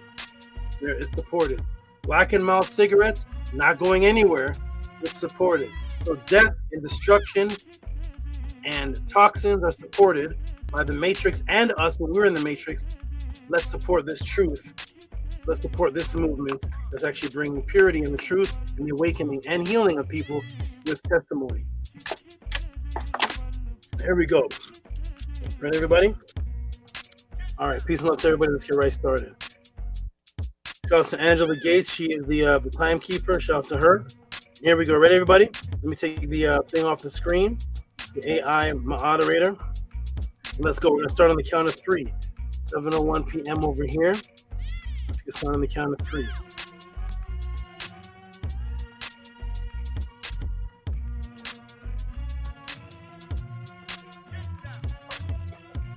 Speaker 17: It's supported. Black and Mild cigarettes, not going anywhere. It's supported. So death and destruction and toxins are supported by the Matrix and us when we're in the Matrix. Let's support this truth. Let's support this movement that's actually bringing purity and the truth and the awakening and healing of people with testimony. Here we go. Ready, everybody? All right, peace and love to everybody. Let's get right started. Shout out to Angela Gates. She is the timekeeper. Shout out to her. Here we go. Ready, everybody? Let me take the thing off the screen. The AI moderator. Let's go. We're going to start on the count of 3. 7:01 p.m. over here. Let's get started on the count of 3.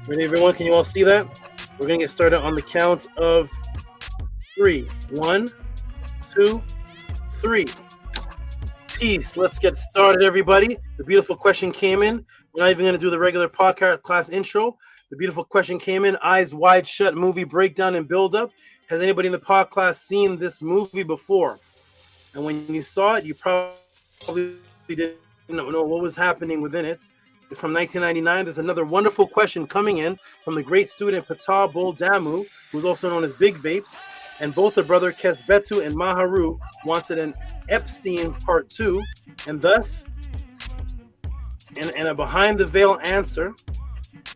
Speaker 17: Ready, everyone? Can you all see that? We're going to get started on the count of 3. 1, 2, 3. Peace. Let's get started, everybody. The beautiful question came in. We're not even going to do the regular podcast class intro. The beautiful question came in. Eyes Wide Shut movie breakdown and build up. Has anybody in the pod class seen this movie before? And when you saw it, you probably didn't know what was happening within it. It's from 1999. There's another wonderful question coming in from the great student Patah Boldamu, who's also known as Big Vapes, and both the brother Kesbetu and Maharu wanted an Epstein Part 2, and thus, and a behind the veil answer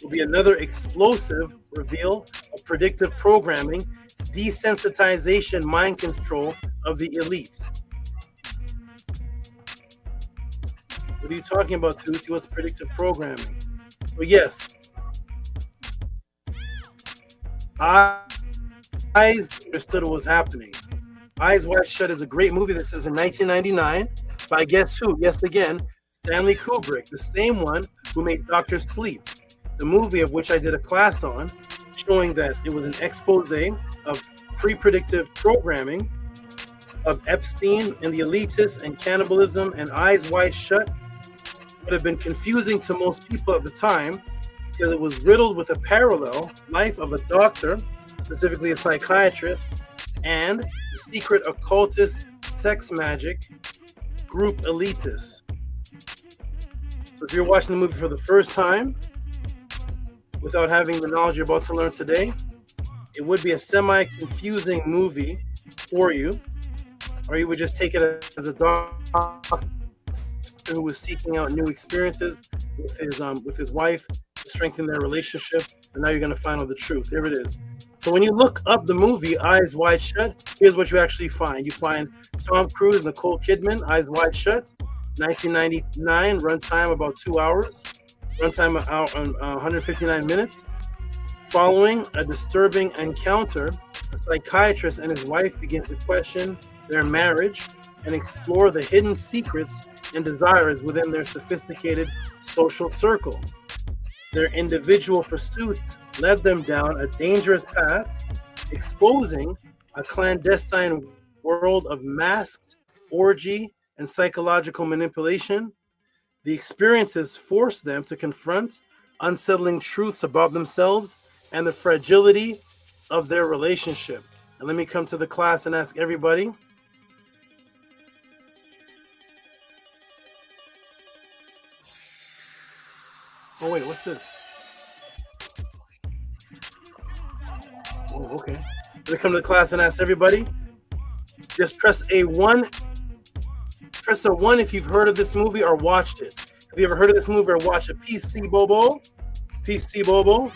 Speaker 17: will be another explosive reveal of predictive programming, desensitization, mind control of the elite. What are you talking about, Tehuti? What's predictive programming? So yes, Eyes understood what was happening. Eyes Wide Shut is a great movie that says in 1999 by guess who? Yes, again, Stanley Kubrick, the same one who made Dr. Sleep, the movie of which I did a class on, showing that it was an expose of pre-predictive programming of Epstein and the elitists and cannibalism, and Eyes Wide Shut would have been confusing to most people at the time because it was riddled with a parallel life of a doctor, specifically a psychiatrist, and the secret occultist sex magic group elitists. So if you're watching the movie for the first time without having the knowledge you're about to learn today, it would be a semi-confusing movie for you, or you would just take it as a doctor who was seeking out new experiences with his wife to strengthen their relationship, and now you're going to find out the truth. Here it is. So when you look up the movie Eyes Wide Shut, here's what you actually find. You find Tom Cruise and Nicole Kidman, Eyes Wide Shut, 1999, runtime about 2 hours, runtime 159 minutes. Following a disturbing encounter, a psychiatrist and his wife begin to question their marriage and explore the hidden secrets and desires within their sophisticated social circle. Their individual pursuits led them down a dangerous path, exposing a clandestine world of masked orgy and psychological manipulation. The experiences force them to confront unsettling truths about themselves and the fragility of their relationship. And let me come to the class and ask everybody. Oh, wait, what's this? Oh, okay. Let me come to the class and ask everybody. Just press A1. Press a 1 if you've heard of this movie or watched it. Have you ever heard of this movie or watched it? PC Bobo. PC Bobo.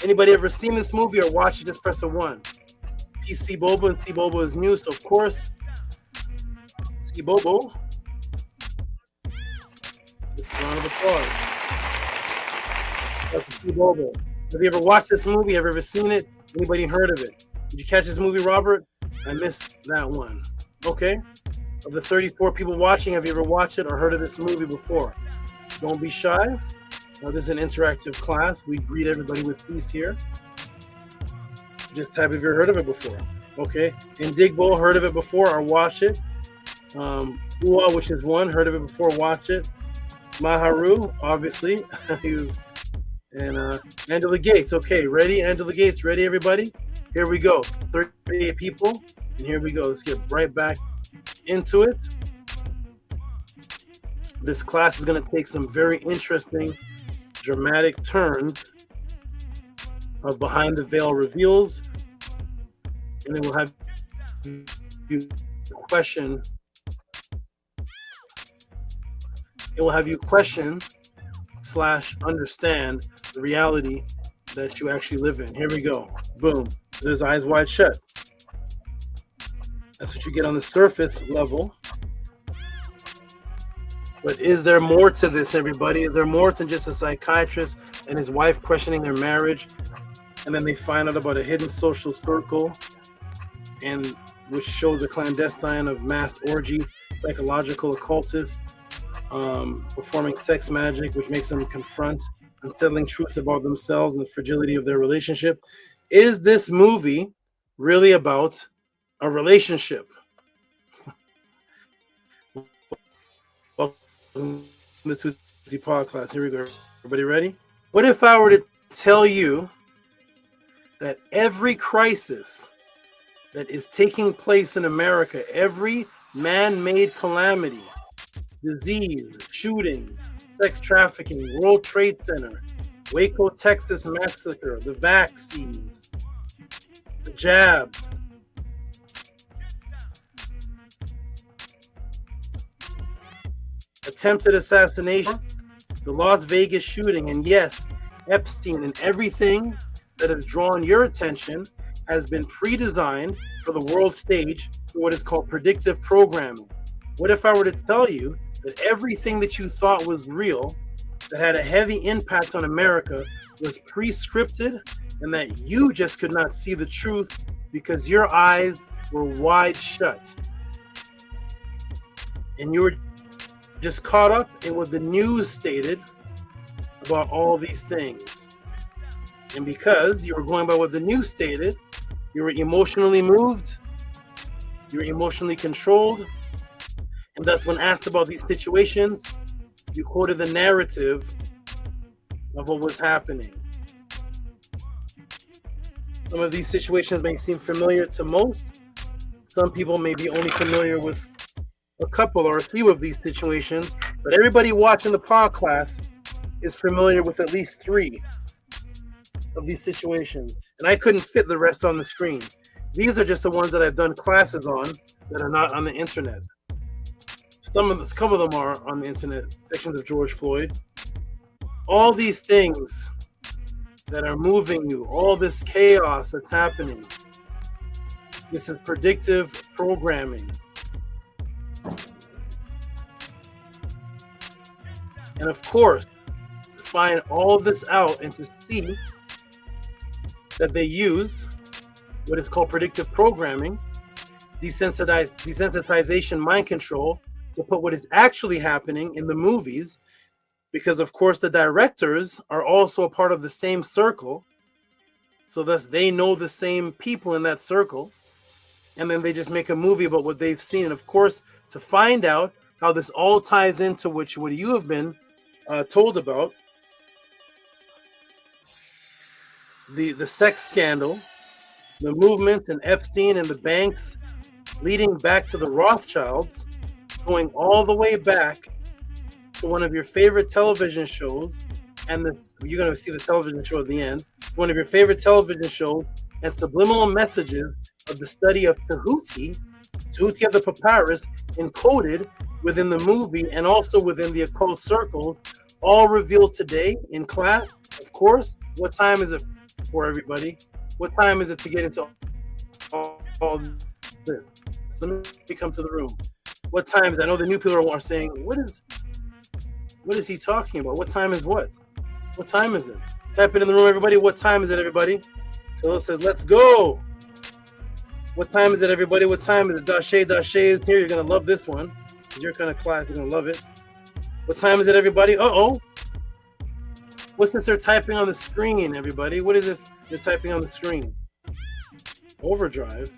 Speaker 17: Anybody ever seen this movie or watched it? Just press a 1. PC Bobo, and C Bobo is new, so of course, C Bobo. Just a round of applause. That's C Bobo. Have you ever watched this movie? Have you ever seen it? Anybody heard of it? Did you catch this movie, Robert? I missed that one. Okay. Of the 34 people watching, have you ever watched it or heard of this movie before? Don't be shy. Now, this is an interactive class. We greet everybody with peace here. Just type if you've heard of it before. Okay. Indigbo, heard of it before or watched it. Ua, which is 1, heard of it before, watch it. Maharu, obviously. And Angela Gates. Okay, ready? Angela Gates, ready, everybody? Here we go. 38 people. And here we go. Let's get right back into it. This class is going to take some very interesting, dramatic turns of Behind the Veil Reveals. And then we'll have you question. It will have you question / understand the reality that you actually live in. Here we go. Boom. There's eyes wide shut. That's what you get on the surface level. But is there more to this, everybody? Is there more than just a psychiatrist and his wife questioning their marriage, and then they find out about a hidden social circle, and which shows a clandestine of mass orgy, psychological occultists performing sex magic, which makes them confront unsettling truths about themselves and the fragility of their relationship? Is this movie really about a relationship? Welcome to the Tehuti podcast. Here we go. Everybody ready? What if I were to tell you that every crisis that is taking place in America, every man-made calamity, disease, shooting, sex trafficking, World Trade Center, Waco, Texas massacre, the vaccines, the jabs, attempted assassination, the Las Vegas shooting, and yes, Epstein, and everything that has drawn your attention has been pre-designed for the world stage through what is called predictive programming. What if I were to tell you that everything that you thought was real, that had a heavy impact on America, was pre-scripted, and that you just could not see the truth because your eyes were wide shut? And you were just caught up in what the news stated about all these things. And because you were going by what the news stated, you were emotionally moved, you were emotionally controlled, and thus when asked about these situations, you quoted the narrative of what was happening. Some of these situations may seem familiar to most. Some people may be only familiar with a couple or a few of these situations, but everybody watching the podcast is familiar with at least 3 of these situations. And I couldn't fit the rest on the screen. These are just the ones that I've done classes on that are not on the internet. Some of them are on the internet, sections of George Floyd. All these things that are moving you, all this chaos that's happening, this is predictive programming. And of course, to find all this out and to see that they use what is called predictive programming, desensitization, mind control, to put what is actually happening in the movies, because of course the directors are also a part of the same circle, so thus they know the same people in that circle. and then they just make a movie about what they've seen. And of course, to find out how this all ties into what you have been told about, the sex scandal, the movements and Epstein and the banks leading back to the Rothschilds, going all the way back to one of your favorite television shows, and you're going to see the television show at the end, one of your favorite television shows, and subliminal messages of the study of Tehuti of the papyrus, encoded within the movie and also within the occult circles, all revealed today in class. Of course, what time is it for everybody? What time is it to get into all this? So let me come to the room. What time is it? I know the new people are saying, what is he talking about? What time is what? What time is it? Type it in the room, everybody. What time is it, everybody? Khalil says, let's go. What time is it, everybody? What time is it? Dashe is here. You're going to love this one. It's your kind of class. You're going to love it. What time is it, everybody? Uh-oh. What's this they're typing on the screen, everybody? What is this you're typing on the screen? Overdrive.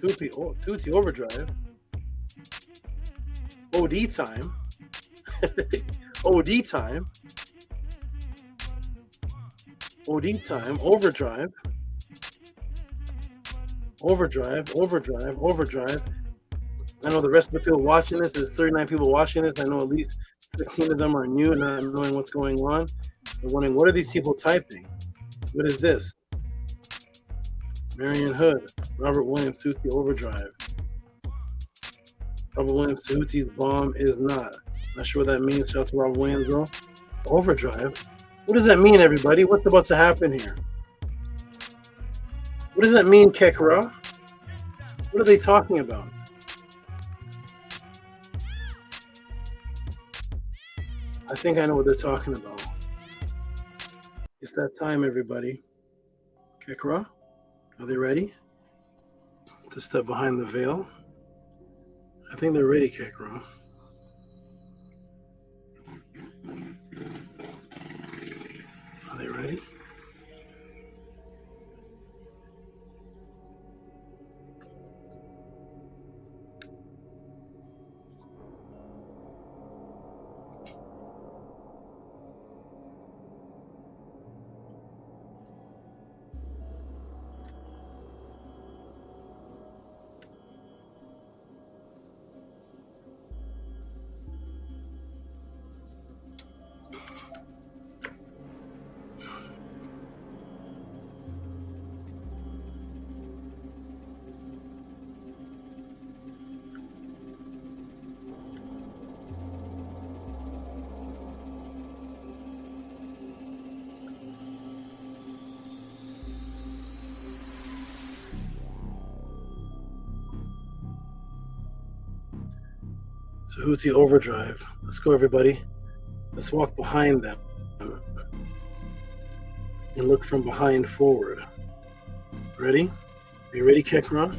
Speaker 17: Tehuti Overdrive. OD time. OD time. OD time. Overdrive. Overdrive. I know the rest of the people watching this, there's 39 people watching this. I know at least 15 of them are new and not knowing what's going on. They're wondering, what are these people typing? What is this? Marion Hood, Robert Williams, Tehuti Overdrive. Robert Williams, Tehuti's bomb is not. Not sure what that means. Shout out to Robert Williams, though. Overdrive. What does that mean, everybody? What's about to happen here? What does that mean, Kekra? What are they talking about? I think I know what they're talking about. It's that time, everybody. Kekra, are they ready to step behind the veil? I think they're ready, Kekra. Are they ready? Tehuti Overdrive. Let's go, everybody. Let's walk behind them and look from behind forward. Ready? Are you ready, Kekra?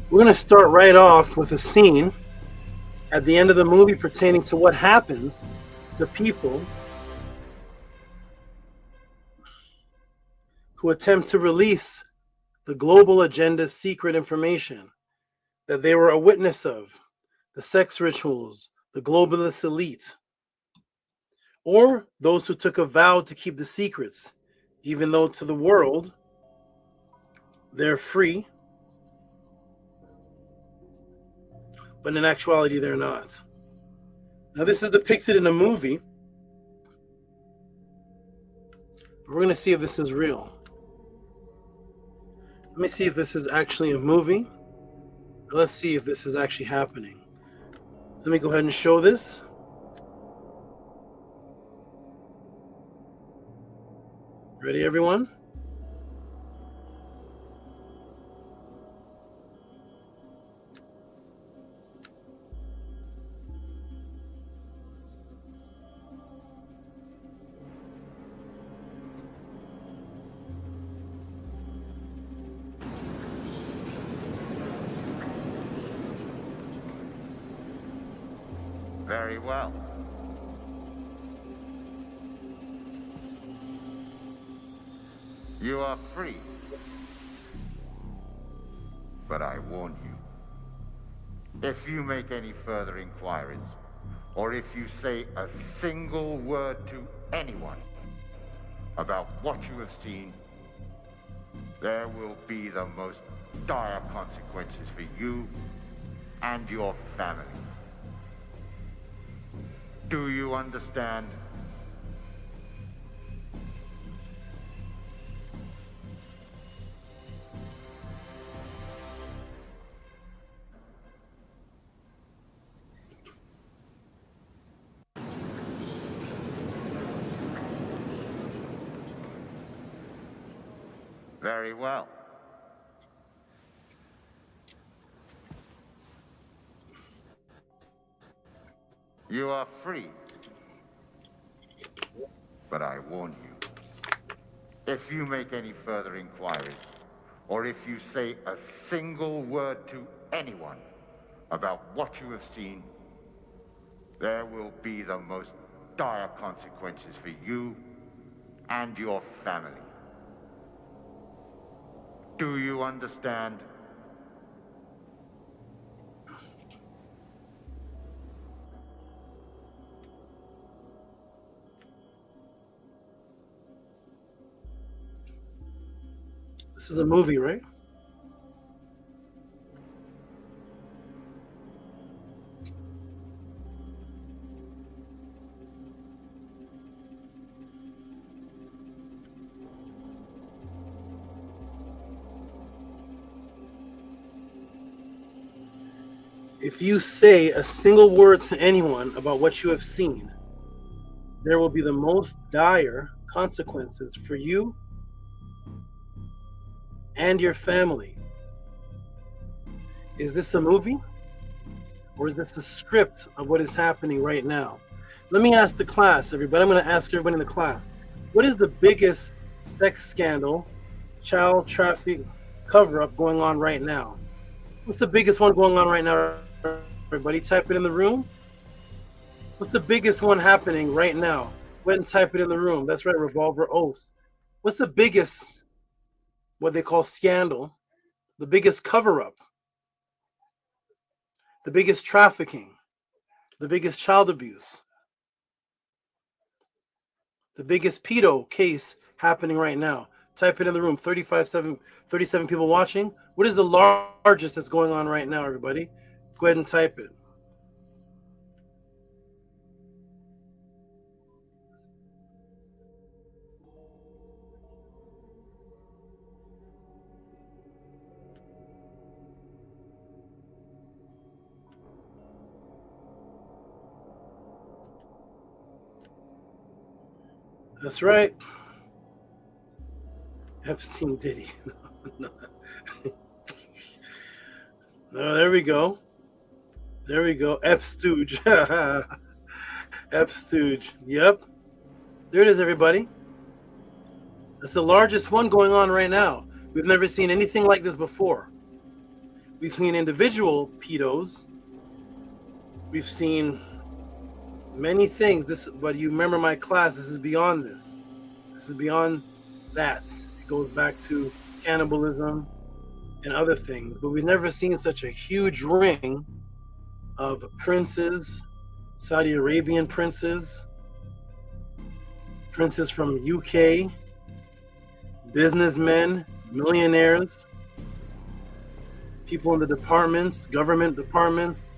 Speaker 17: We're going to start right off with a scene at the end of the movie pertaining to what happens to people who attempt to release the global agenda's secret information that they were a witness of, the sex rituals, the globalist elite, or those who took a vow to keep the secrets, even though to the world they're free, but in actuality they're not. Now this is depicted in a movie. We're going to see if this is real. Let me see if this is actually a movie. Let's see if this is actually happening. Let me go ahead and show this. Ready, everyone?
Speaker 6: Very well. You are free. But I warn you, if you make any further inquiries, or if you say a single word to anyone about what you have seen, there will be the most dire consequences for you and your family. Do you understand? Very well. You are free. But I warn you, if you make any further inquiries, or if you say a single word to anyone about what you have seen, there will be the most dire consequences for you and your family. Do you understand?
Speaker 17: This is a movie, right? If you say a single word to anyone about what you have seen, there will be the most dire consequences for you and your family. Is this a movie? Or is this a script of what is happening right now? Let me ask the class, everybody. I'm going to ask everybody in the class. What is the biggest sex scandal, child traffic cover-up going on right now? What's the biggest one going on right now? Everybody type it in the room. What's the biggest one happening right now? Go ahead and type it in the room. That's right, Revolver Oaths. What's the biggest, what they call scandal, the biggest cover-up, the biggest trafficking, the biggest child abuse, the biggest pedo case happening right now? Type it in the room. 37 people watching. What is the largest that's going on right now, everybody? Go ahead and type it. That's right. Epstein Diddy. No. No, there we go. There we go. Epstooge. Epstooge. Yep. There it is, everybody. That's the largest one going on right now. We've never seen anything like this before. We've seen individual pedos. We've seen many things. But you remember my class, this is beyond this. This is beyond that. It goes back to cannibalism and other things. But we've never seen such a huge ring of princes, Saudi Arabian princes, princes from UK, businessmen, millionaires, people in the departments, government departments,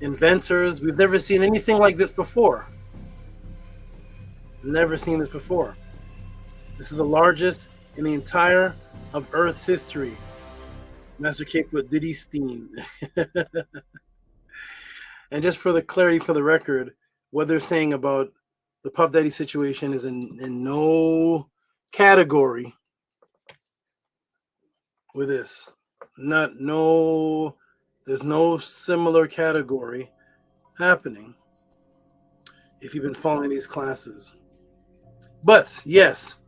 Speaker 17: inventors. We've never seen anything like this before. Never seen this before. This is the largest in the entire of Earth's history. Master Cape with Diddy Steen. And just for the clarity, for the record, what they're saying about the Puff Daddy situation is in no category with this. There's no similar category happening if you've been following these classes. But yes,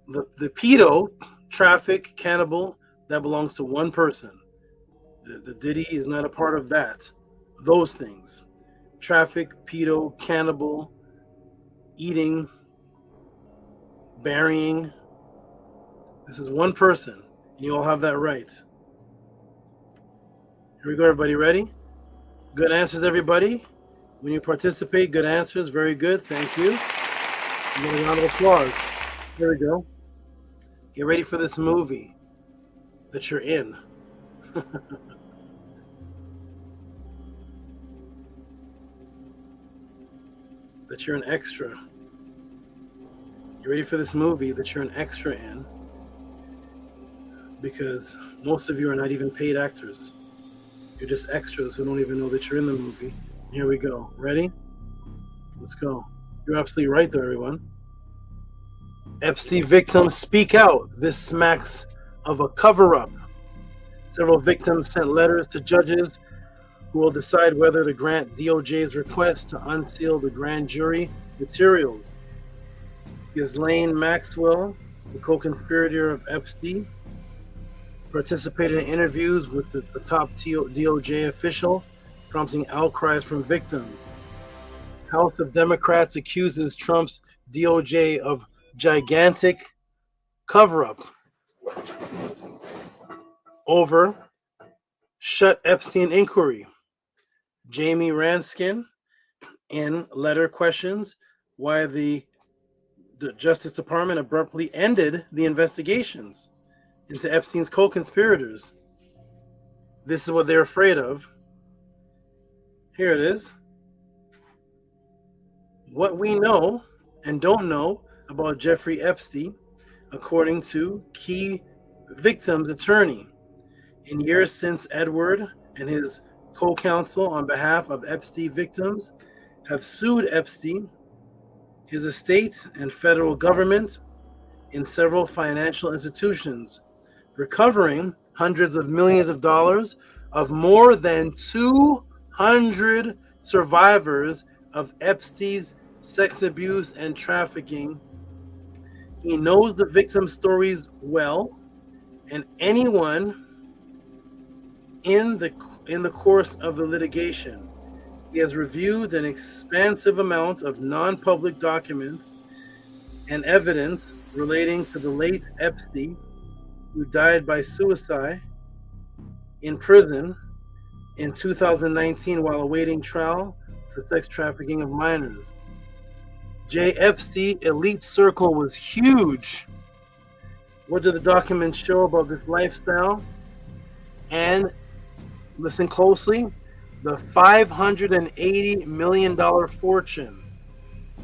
Speaker 17: the pedo, traffic, cannibal, that belongs to one person. The Diddy is not a part of that. Those things. Traffic, pedo, cannibal, eating, burying. This is one person, and you all have that right. Here we go, everybody. Ready? Good answers, everybody. When you participate, good answers. Very good. Thank you. Another round of applause. Here we go. Get ready for this movie that you're in. That you're an extra. Get ready for this movie that you're an extra in, because most of you are not even paid actors. You're just extras who don't even know that you're in the movie. Here we go. Ready? Let's go. You're absolutely right there, everyone. Epstein victims speak out. This smacks of a cover-up. Several victims sent letters to judges who will decide whether to grant DOJ's request to unseal the grand jury materials. Ghislaine Maxwell, the co-conspirator of Epstein, participated in interviews with the top DOJ official, prompting outcries from victims. House of Democrats accuses Trump's DOJ of gigantic cover-up over shut Epstein inquiry. Jamie Ranskin in letter questions why the Justice Department abruptly ended the investigations into Epstein's co-conspirators. This is what they're afraid of. Here it is. What we know and don't know about Jeffrey Epstein, according to key victim's attorney. In years since Edward and his co-counsel on behalf of Epstein victims have sued Epstein, his estate, and federal government in several financial institutions, recovering hundreds of millions of dollars of more than 200 survivors of Epstein's sex abuse and trafficking. He knows the victim stories well, and anyone in the course of the litigation. He has reviewed an expansive amount of non-public documents and evidence relating to the late Epstein, who died by suicide in prison in 2019 while awaiting trial for sex trafficking of minors. J. Epstein elite circle was huge. What did the documents show about this lifestyle? And listen closely, the $580 million fortune.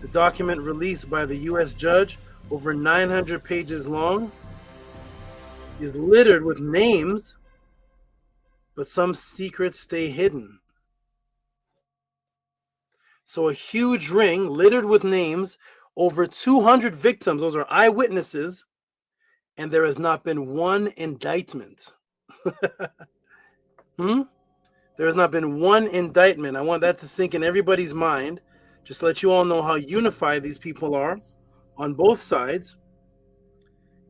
Speaker 17: The document released by the U.S. judge, over 900 pages long, is littered with names, but some secrets stay hidden. So a huge ring littered with names, over 200 victims, those are eyewitnesses, and there has not been one indictment. There has not been one indictment. I want that to sink in everybody's mind. Just to let you all know how unified these people are on both sides.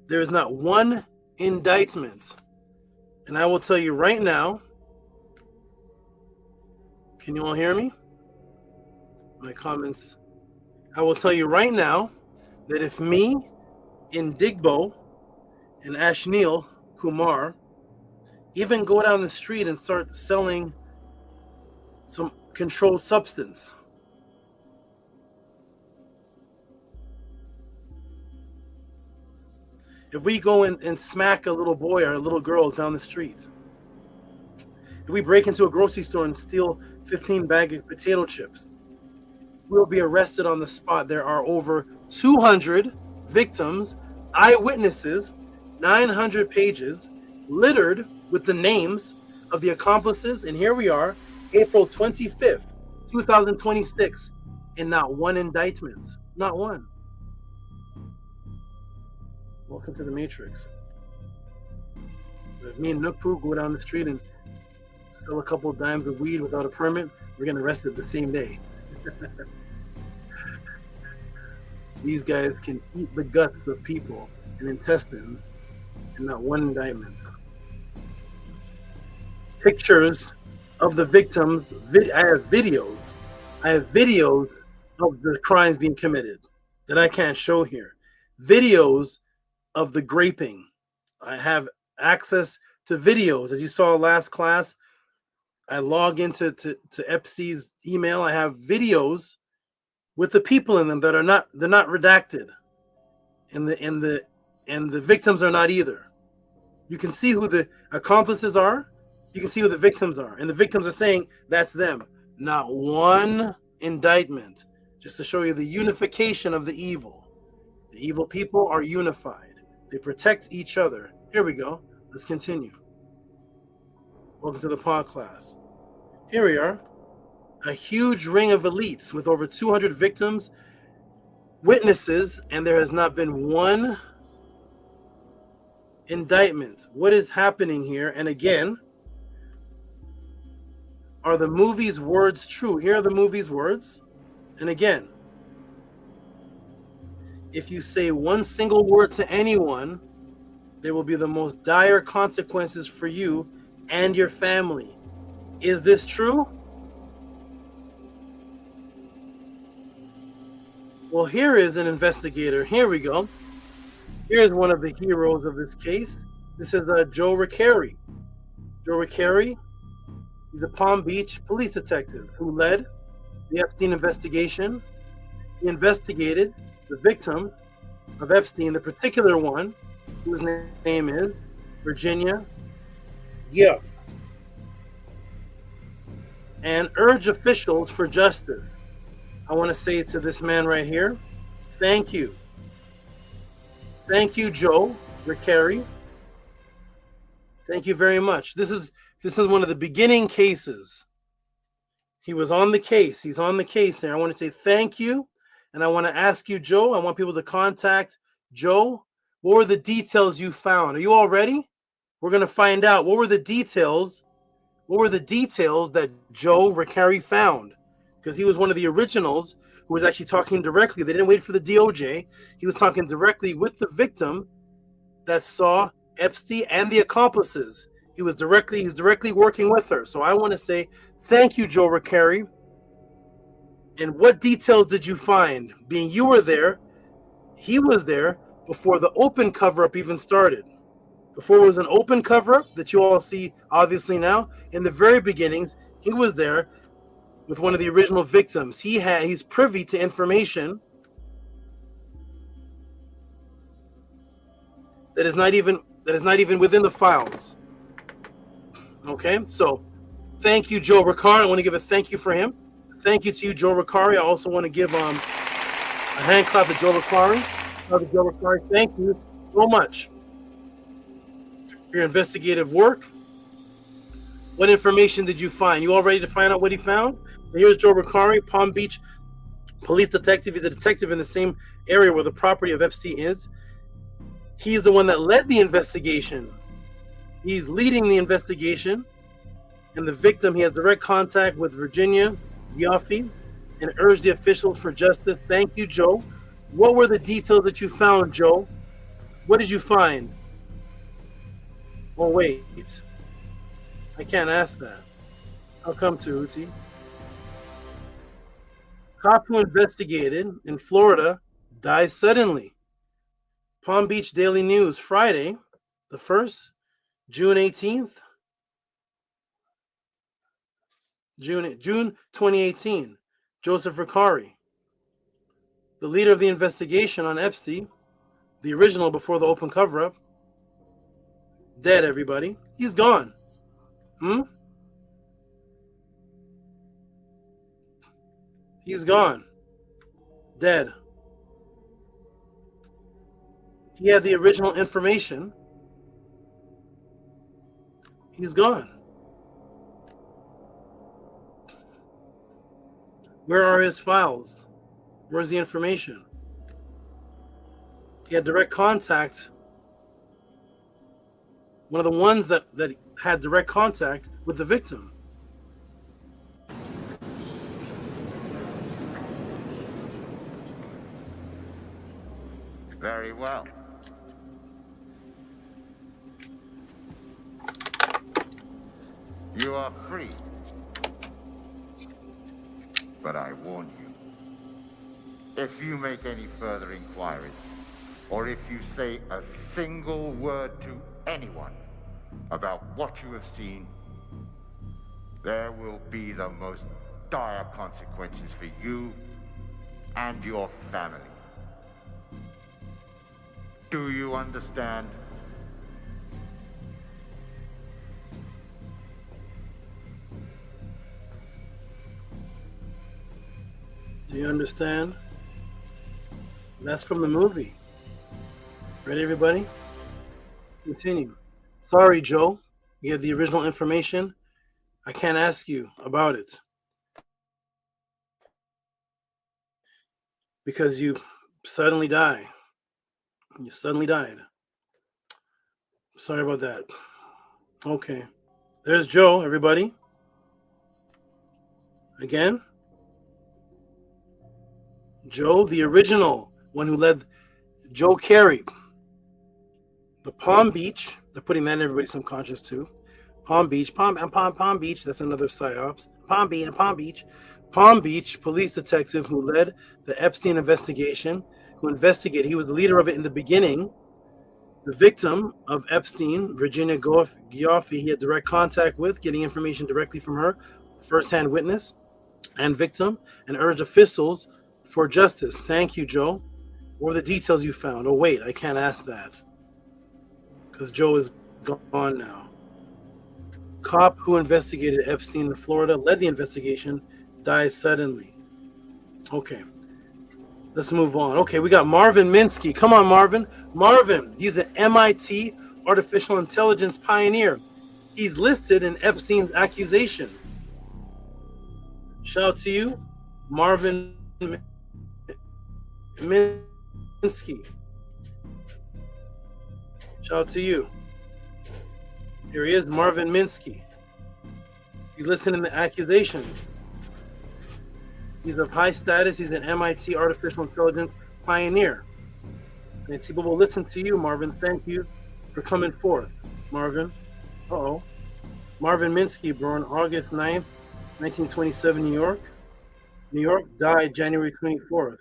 Speaker 17: There is not one indictment. And I will tell you right now, can you all hear me? My comments. I will tell you right now that if me, Indigbo, and Ashnil Kumar even go down the street and start selling some controlled substance, if we go and smack a little boy or a little girl down the street, if we break into a grocery store and steal 15 bags of potato chips, we'll be arrested on the spot. There are over 200 victims, eyewitnesses, 900 pages, littered with the names of the accomplices. And here we are, April 25th, 2026, and not one indictment. Not one. Welcome to the Matrix. If me and Nukpu go down the street and sell a couple of dimes of weed without a permit, we're getting arrested the same day. These guys can eat the guts of people and intestines, and not one indictment. Pictures of the victims. I have videos. I have videos of the crimes being committed that I can't show here. videos of the graping. I have access to videos. As you saw last class, I log into to Epstein's email. I have videos with the people in them that are not, they're not redacted. And the victims are not either. You can see who the accomplices are. You can see who the victims are. And the victims are saying that's them. Not one indictment. Just to show you the unification of the evil. The evil people are unified. They protect each other. Here we go. Let's continue. Welcome to the pod class. Here we are. A huge ring of elites with over 200 victims, witnesses, and there has not been one indictment. What is happening here? And again, are the movie's words true? Here are the movie's words. And again, if you say one single word to anyone, there will be the most dire consequences for you and your family. Is this true? Well, here is an investigator. Here we go. Here's one of the heroes of this case. This is Joe Ricari. Joe Ricari, he's a Palm Beach police detective who led the Epstein investigation. He investigated the victim of Epstein, the particular one, whose name is Virginia Giuff, and urge officials for justice. I want to say to this man right here, thank you. Thank you, Joe Ricari. Thank you very much. This is one of the beginning cases. He was on the case. He's on the case there. I want to say thank you. And I want to ask you, Joe, I want people to contact Joe. What were the details you found? Are you all ready? We're going to find out. What were the details? What were the details that Joe Ricari found? Because he was one of the originals who was actually talking directly. They didn't wait for the DOJ. He was talking directly with the victim that saw Epstein and the accomplices. He's directly working with her. So I want to say thank you, Joe Ricari. And what details did you find? Being you were there, he was there before the open cover-up even started. Before it was an open cover-up that you all see obviously now, in the very beginnings, he was there with one of the original victims. He's privy to information that is not even within the files. Okay, so thank you, Joe Ricari. I want to give a thank you for him. Thank you to you, Joe Ricari. I also want to give a hand clap to Joe Ricari. Joe Ricari, thank you so much for your investigative work. What information did you find? You all ready to find out what he found? So here's Joe Ricari, Palm Beach police detective. He's a detective in the same area where the property of Epstein is. He's the one that led the investigation. He's leading the investigation. And the victim, he has direct contact with Virginia Giuff and urged the officials for justice. Thank you, Joe. What were the details that you found, Joe? What did you find? Oh, wait. I can't ask that. How come, Tehuti? Cop who investigated in Florida dies suddenly. Palm Beach Daily News, Friday, the 1st, June 18th. June 2018. Joseph Ricari, the leader of the investigation on Epstein, the original before the open cover-up, dead, everybody. He's gone. He's gone. Dead. He had the original information. He's gone. Where are his files? Where's the information? He had direct contact. One of the ones that had direct contact with the victim.
Speaker 6: Very well. You are free. But I warn you, if you make any further inquiries, or if you say a single word to anyone about what you have seen, there will be the most dire consequences for you and your family. Do you understand?
Speaker 17: Do you understand? That's from the movie. Ready, everybody? Let's continue. Sorry, Joe. You have the original information. I can't ask you about it because you suddenly die. You suddenly died. Sorry about that. Okay. There's Joe, everybody. Again. Joe, the original one who led Joe Carey. The Palm Beach. They're putting that in everybody's subconscious too. Palm Beach. Palm Beach. That's another psyops. Palm Beach. Palm Beach police detective who led the Epstein investigation, who investigated. He was the leader of it in the beginning. The victim of Epstein, Virginia Gioffi, he had direct contact with, getting information directly from her, first-hand witness and victim, and urged officials for justice. Thank you, Joe. What were the details you found? Oh, wait, I can't ask that because Joe is gone now. Cop who investigated Epstein in Florida, led the investigation, dies suddenly. Okay. Let's move on. Okay, we got Marvin Minsky. Come on, Marvin. Marvin, he's an MIT artificial intelligence pioneer. He's listed in Epstein's accusation. Shout out to you, Marvin Minsky. Shout out to you. Here he is, Marvin Minsky. He's listed in the accusations. He's of high status. He's an MIT artificial intelligence pioneer. And people will listen to you, Marvin. Thank you for coming forth, Marvin. Uh-oh. Marvin Minsky, born August 9th, 1927, New York. New York, died January 24th,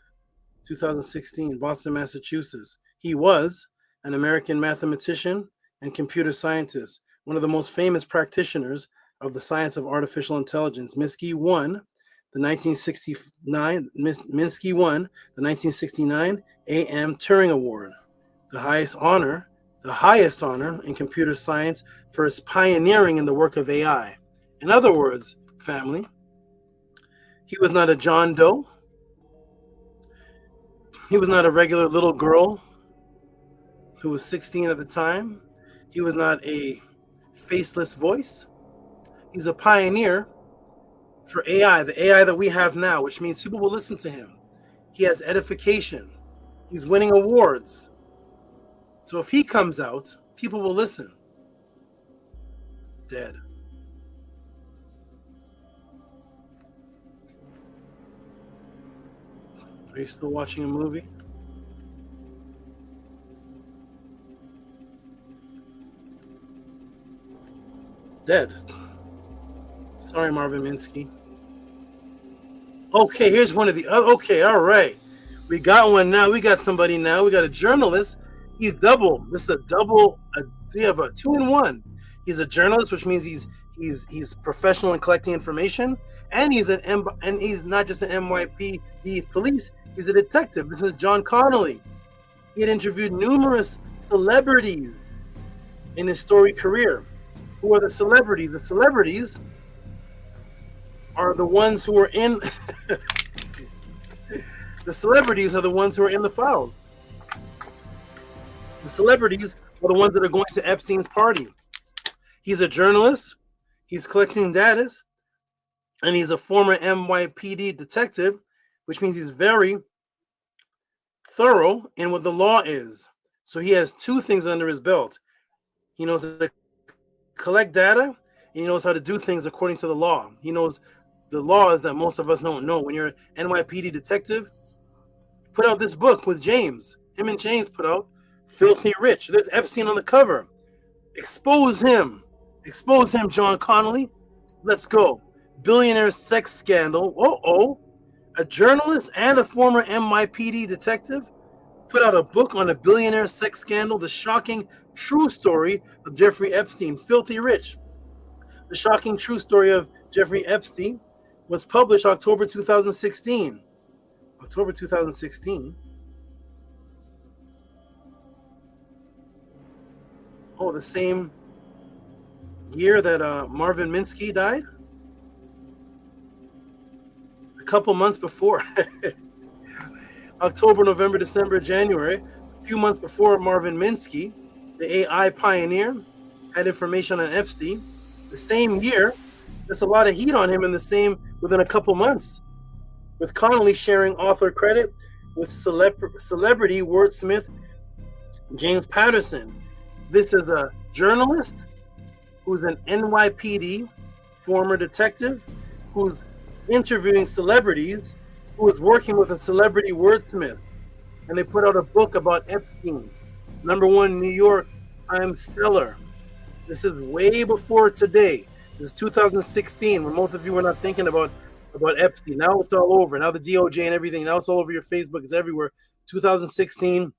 Speaker 17: 2016, Boston, Massachusetts. He was an American mathematician and computer scientist, one of the most famous practitioners of the science of artificial intelligence. Minsky won the 1969 A.M. Turing Award, the highest honor in computer science for his pioneering in the work of AI. In other words, family, he was not a John Doe. He was not a regular little girl who was 16 at the time. He was not a faceless voice. He's a pioneer for AI, the AI that we have now, which means people will listen to him. He has edification. He's winning awards. So if he comes out, people will listen. Dead. Are you still watching a movie? Dead. Sorry, Marvin Minsky. Okay, here's one of the other. Okay, all right. We got one now. We got somebody now. We got a journalist. He's double. This is a double. We have a 2-in-1. He's a journalist, which means he's professional in collecting information, and he's not just an NYPD police. He's a detective. This is John Connolly. He had interviewed numerous celebrities in his storied career. Who are the celebrities? The celebrities are the ones who are in the celebrities are the ones who are in the files. The celebrities are the ones that are going to Epstein's party. He's a journalist, he's collecting data, and he's a former NYPD detective, which means he's very thorough in what the law is. So he has two things under his belt. He knows how to collect data, and he knows how to do things according to the law. He knows the laws that most of us don't know. When you're an NYPD detective, put out this book with James. Him and James put out Filthy Rich. There's Epstein on the cover. Expose him. Expose him, John Connolly. Let's go. Billionaire sex scandal. A journalist and a former NYPD detective. put out a book on a billionaire sex scandal, The Shocking True Story of Jeffrey Epstein, Filthy Rich. The Shocking True Story of Jeffrey Epstein was published October 2016. October 2016. Oh, the same year that Marvin Minsky died? A couple months before. October, November, December, January, a few months before Marvin Minsky, the AI pioneer, had information on Epstein. The same year, there's a lot of heat on him within a couple months, with Connolly sharing author credit with celebrity wordsmith James Patterson. This is a journalist who's an NYPD former detective who's interviewing celebrities, who is working with a celebrity wordsmith, and they put out a book about Epstein, #1 New York Times seller. This is way before today. This is 2016, when most of you were not thinking about Epstein. Now it's all over. Now the DOJ and everything. Now it's all over your Facebook. It's everywhere. 2016,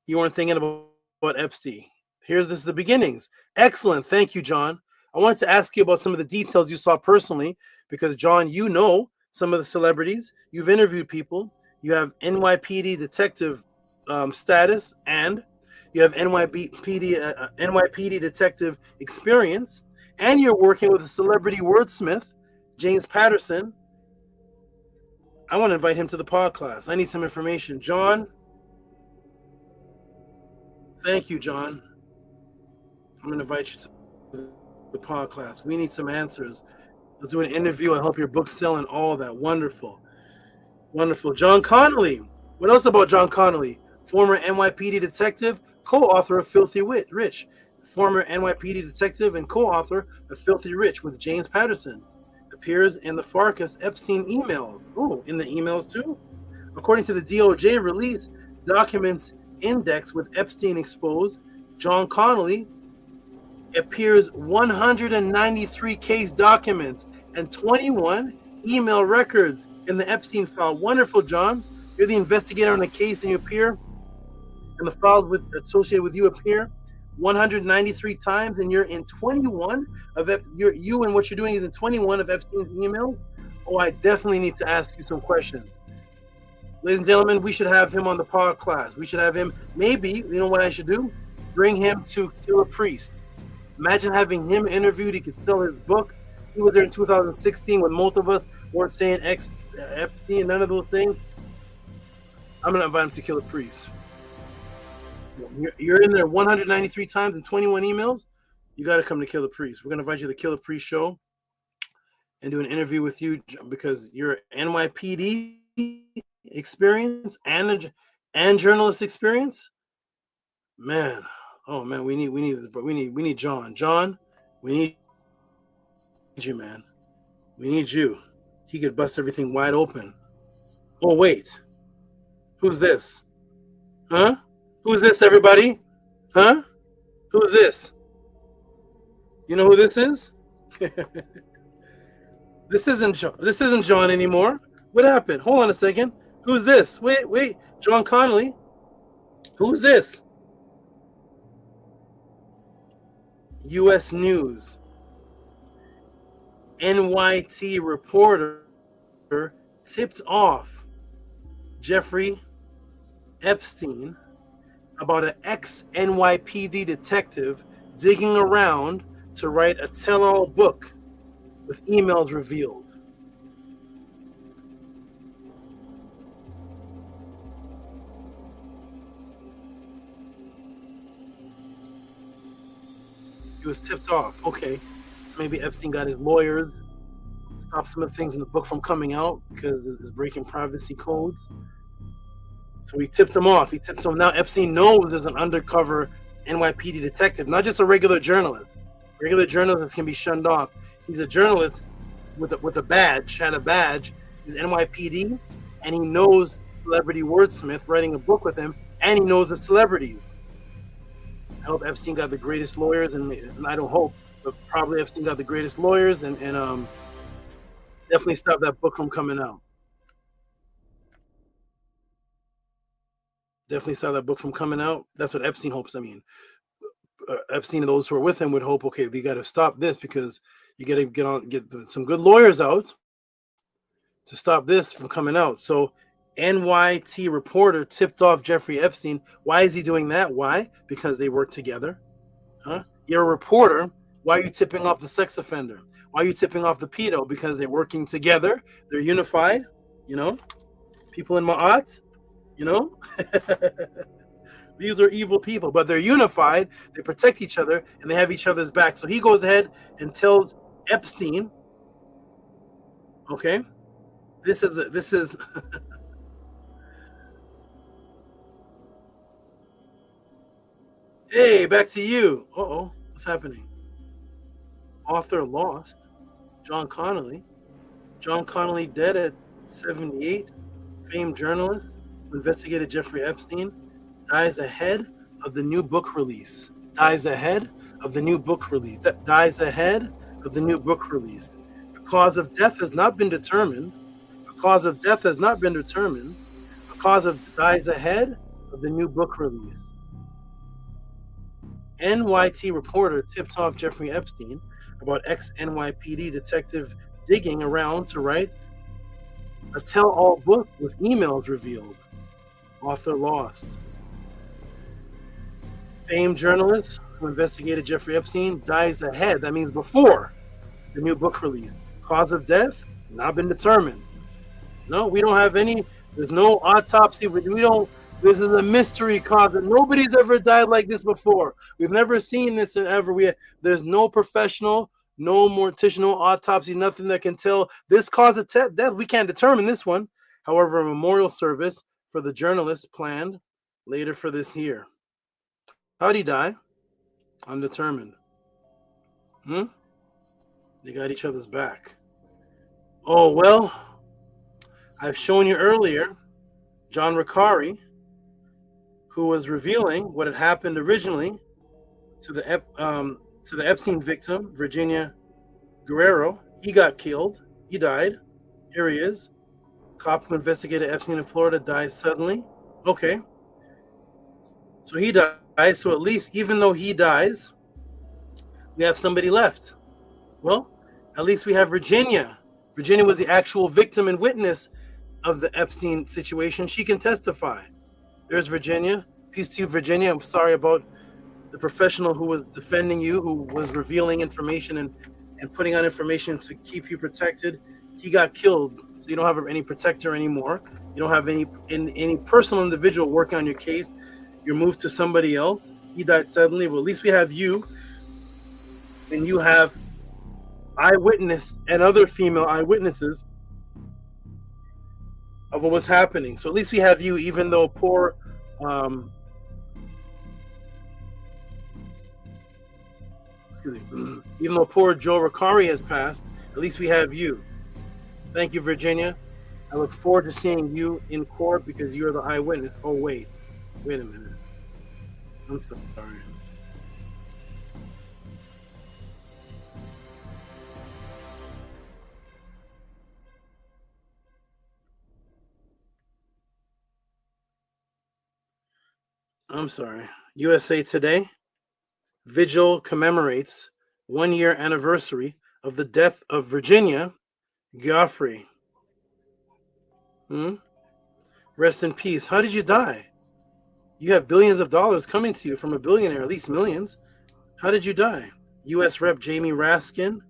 Speaker 17: you weren't thinking about Epstein. This is the beginnings. Excellent. Thank you, John. I wanted to ask you about some of the details you saw personally, because John, you know some of the celebrities. You've interviewed people. You have NYPD detective status, and you have NYPD detective experience, and you're working with a celebrity wordsmith, James Patterson. I want to invite him to the podcast. I need some information. John. Thank you, John. I'm going to invite you to the podcast. We need some answers. Let's do an interview. I hope your book's selling, all that. Wonderful. Wonderful. John Connolly. What else about John Connolly? Former NYPD detective, co-author of Filthy Rich. Former NYPD detective and co-author of Filthy Rich with James Patterson. Appears in the Farkas Epstein emails. Oh, in the emails too? According to the DOJ release, documents index with Epstein exposed, John Connolly appears 193 case documents and 21 email records in the Epstein file. Wonderful, John. You're the investigator on the case, and you appear, and the files associated with you appear 193 times, and you're in 21 of you and what you're doing is in 21 of Epstein's emails. Oh, I definitely need to ask you some questions. Ladies and gentlemen, we should have him on the podcast. We should have him, maybe, you know what I should do? Bring him to Kill a Priest. Imagine having him interviewed. He could sell his book. He was there in 2016 when most of us weren't saying Epstein, none of those things. I'm going to invite him to Kill a Priest. You're in there 193 times and 21 emails. You got to come to Kill a Priest. We're going to invite you to the Kill a Priest show and do an interview with you, because your NYPD experience and journalist experience. Man, oh man, we need this, but we need John. John, we need you, man. We need you. He could bust everything wide open. Oh wait, who's this? Huh? Who's this, everybody? Huh? Who's this? You know who this is? This isn't John. This isn't John anymore. What happened? Hold on a second. Who's this? Wait. John Connolly. Who's this? U.S. News. NYT reporter tipped off Jeffrey Epstein about an ex-NYPD detective digging around to write a tell-all book with emails revealed. He was tipped off. Okay, so maybe Epstein got his lawyers, stop some of the things in the book from coming out because it's breaking privacy codes. So he tipped him off. Now Epstein knows there's an undercover NYPD detective, not just a regular journalist. Regular journalists can be shunned off. He's a journalist with a badge, had a badge. He's NYPD, and he knows celebrity wordsmith writing a book with him, and he knows the celebrities. I hope Epstein got the greatest lawyers, and I don't hope, but probably Epstein got the greatest lawyers, and definitely stop that book from coming out. Definitely saw that book from coming out. That's what Epstein hopes. I mean, Epstein and those who are with him would hope, okay, we got to stop this because you got to get some good lawyers out to stop this from coming out. So NYT reporter tipped off Jeffrey Epstein. Why is he doing that? Why? Because they work together. Huh? You're a reporter. Why are you tipping off the sex offender? Why are you tipping off the pedo? Because they're working together. They're unified. You know, people in Ma'at, you know, these are evil people, but they're unified. They protect each other and they have each other's back. So he goes ahead and tells Epstein, okay, this is hey, back to you. Uh-oh, what's happening? Author lost. John Connolly dead at 78. Famed journalist who investigated Jeffrey Epstein dies ahead of the new book release. Dies ahead of the new book release. That dies ahead of the new book release. The cause of death has not been determined. The cause of death has not been determined. The cause of dies ahead of the new book release. NYT reporter tipped off Jeffrey Epstein about ex-NYPD detective digging around to write a tell-all book with emails revealed. Author lost. Famed journalist who investigated Jeffrey Epstein dies ahead. That means before the new book release. Cause of death not been determined. No, we don't have any. There's no autopsy. We don't. This is a mystery cause. Nobody's ever died like this before. We've never seen this ever. There's no professional, no mortician, no autopsy, nothing that can tell this cause of death. We can't determine this one. However, a memorial service for the journalist planned later for this year. How'd he die? Undetermined. They got each other's back. Oh, well, I've shown you earlier, John Ricari, who was revealing what had happened originally to the Epstein victim, Virginia Guerrero. He got killed. He died. Here he is. Cop who investigated Epstein in Florida dies suddenly. Okay. So he dies. So at least, even though he dies, we have somebody left. Well, at least we have Virginia. Virginia was the actual victim and witness of the Epstein situation. She can testify. There's Virginia. Peace to you, Virginia. I'm sorry about the professional who was defending you, who was revealing information and putting out information to keep you protected. He got killed, so you don't have any protector anymore. You don't have any personal individual working on your case. You're moved to somebody else. He died suddenly. Well, at least we have you, and you have eyewitness and other female eyewitnesses of what was happening. So at least we have you, even though poor even though poor Joe Ricari has passed, at least we have you. Thank you, Virginia. I look forward to seeing you in court because you're the eyewitness. Oh, wait a minute. I'm so sorry. I'm sorry. USA Today. Vigil commemorates 1-year anniversary of the death of Virginia Giuffre. Rest in peace. How did you die? You have billions of dollars coming to you from a billionaire, at least millions. How did you die? U.S. Rep. Jamie Raskin,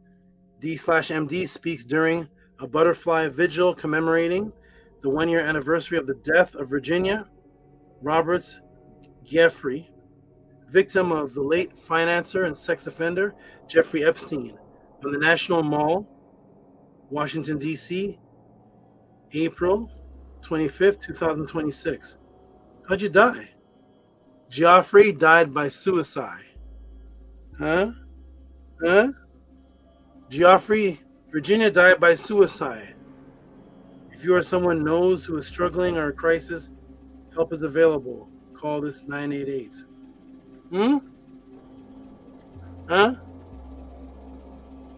Speaker 17: D/MD, speaks during a butterfly vigil commemorating the 1-year anniversary of the death of Virginia Roberts Giuffre, victim of the late financier and sex offender Jeffrey Epstein, on the National Mall, Washington, D.C., April 25th, 2026. How'd you die? Giuffre died by suicide. Giuffre, Virginia died by suicide. If you or someone knows who is struggling or a crisis, help is available. Call this 988.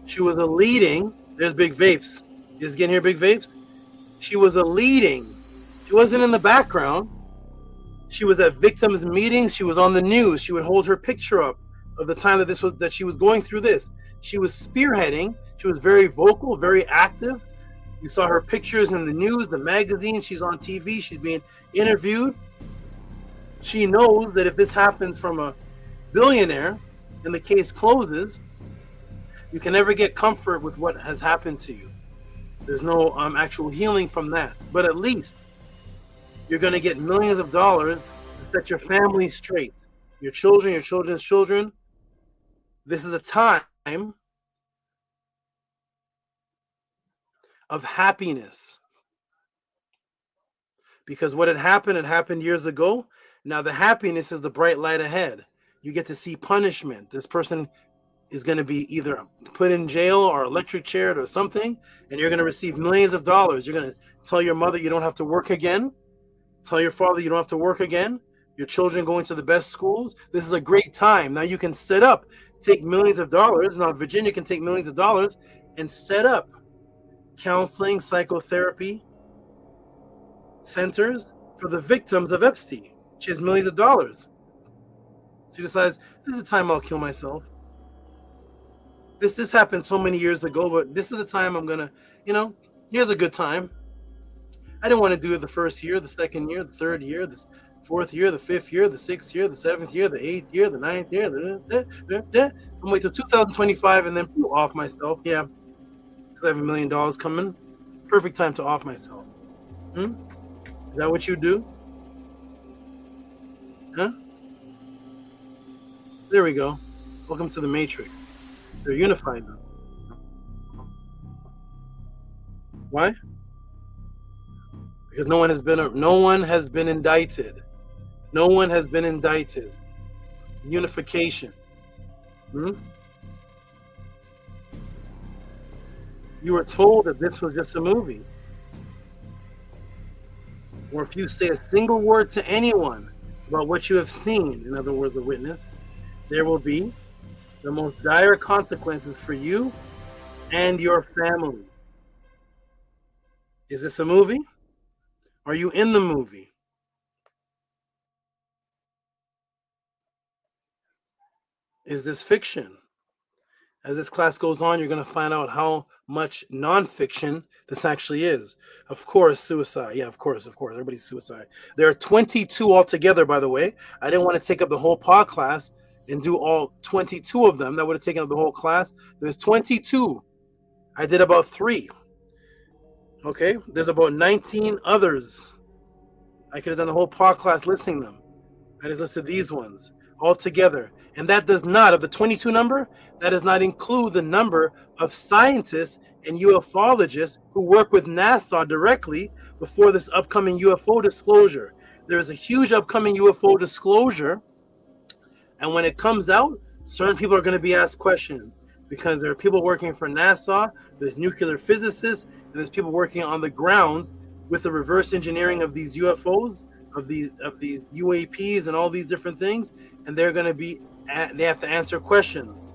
Speaker 17: She was a leading. There's Big Vapes. You guys getting here, Big Vapes? She was a leading. She wasn't in the background. She was at victims' meetings. She was on the news. She would hold her picture up of the time that she was going through this. She was spearheading. She was very vocal, very active. You saw her pictures in the news, the magazine. She's on TV. She's being interviewed. She knows that if this happens from a billionaire and the case closes, you can never get comfort with what has happened to you. There's no actual healing from that. But at least you're going to get millions of dollars to set your family straight. Your children, your children's children. This is a time of happiness. Because what had happened years ago. Now the happiness is the bright light ahead. You get to see punishment. This person is going to be either put in jail or electric chaired or something, and you're going to receive millions of dollars. You're going to tell your mother you don't have to work again. Tell your father you don't have to work again. Your children going to the best schools. This is a great time. Now you can set up, take millions of dollars. Now Virginia can take millions of dollars and set up counseling, psychotherapy centers for the victims of Epstein. She has millions of dollars. She decides, this is the time I'll kill myself. This happened so many years ago, but this is the time I'm gonna, here's a good time. I didn't want to do it the first year, the second year, the third year, the fourth year, the fifth year, the sixth year, the seventh year, the eighth year, the ninth year. I'm wait till 2025 and then off myself. Yeah, because I have $1 million coming. Perfect time to off myself. Is that what you do? Huh? There we go. Welcome to the Matrix. They're unified now. Why? Because no one has been indicted. No one has been indicted. Unification. You were told that this was just a movie. Or if you say a single word to anyone about what you have seen, in other words, a witness, there will be the most dire consequences for you and your family. Is this a movie? Are you in the movie? Is this fiction? As this class goes on, you're going to find out how much nonfiction this actually is. Of course, suicide. Yeah, of course. Everybody's suicide. There are 22 altogether, by the way. I didn't want to take up the whole pod class and do all 22 of them. That would have taken up the whole class. There's 22. I did about 3. Okay? There's about 19 others. I could have done the whole pod class listing them. I just listed these ones all together. And that does not, of the 22 number, that does not include the number of scientists and ufologists who work with NASA directly before this upcoming UFO disclosure. There is a huge upcoming UFO disclosure. And when it comes out, certain people are going to be asked questions because there are people working for NASA, there's nuclear physicists, and there's people working on the grounds with the reverse engineering of these UFOs, of these UAPs and all these different things. And they're going to be, they have to answer questions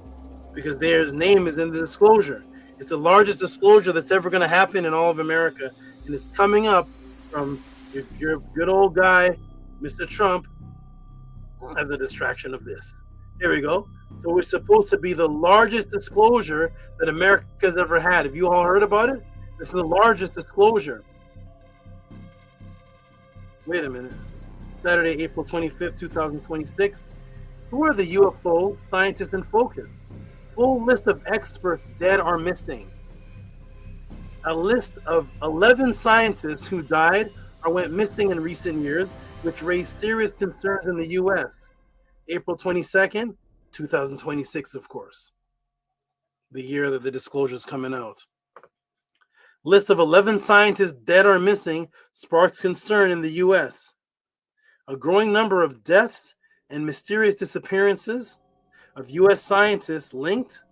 Speaker 17: because their name is in the disclosure. It's the largest disclosure that's ever going to happen in all of America. And it's coming up from your good old guy, Mr. Trump, as a distraction of this. Here we go. So we're supposed to be the largest disclosure that America's ever had. Have you all heard about it? This is the largest disclosure. Wait a minute. Saturday, April 25th, 2026. Who are the UFO scientists in focus? Full list of experts dead or missing. A list of 11 scientists who died or went missing in recent years, which raised serious concerns in the U.S. April 22nd, 2026, of course. The year that the disclosure is coming out. List of 11 scientists dead or missing sparks concern in the U.S. A growing number of deaths and mysterious disappearances of U.S. scientists linked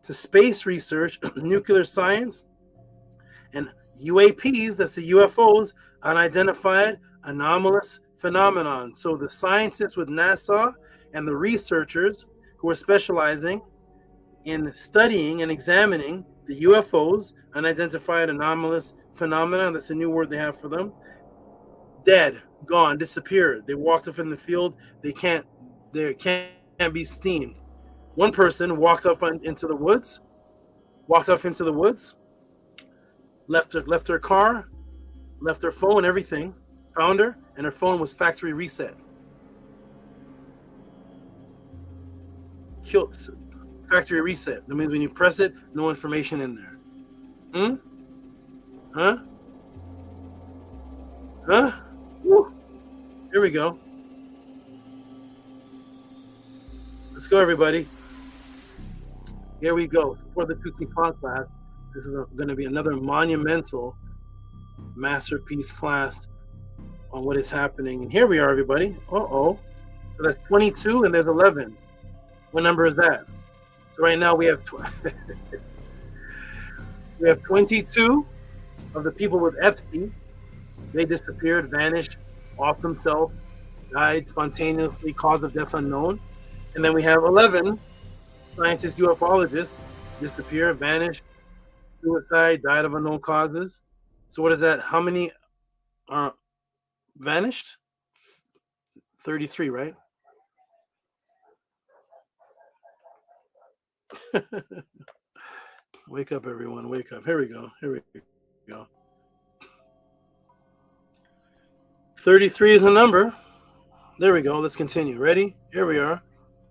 Speaker 17: to space research, nuclear science, and UAPs, that's the UFOs, unidentified anomalous phenomenon. So the scientists with NASA and the researchers who are specializing in studying and examining the UFOs, unidentified anomalous phenomenon, that's a new word they have for them, dead, gone, disappeared. They walked off in the field. They can't be seen. One person walked off into the woods, left her car, left her phone, everything, found her, and her phone was factory reset. Factory reset. That means when you press it, no information in there. Huh? Woo. Here we go. Let's go, everybody. Here we go. For the Tehuti class, this is going to be another monumental masterpiece class on what is happening. And here we are, everybody. So that's 22 and there's 11. What number is that? So right now we have we have 22 of the people with Epstein. They disappeared, vanished, off themselves, died spontaneously, cause of death unknown. And then we have 11 scientists, ufologists, disappeared, vanished, suicide, died of unknown causes. So what is that? How many are vanished? 33, right? Wake up, everyone. Wake up. Here we go. 33 is a number. There we go. Let's continue. Ready? Here we are.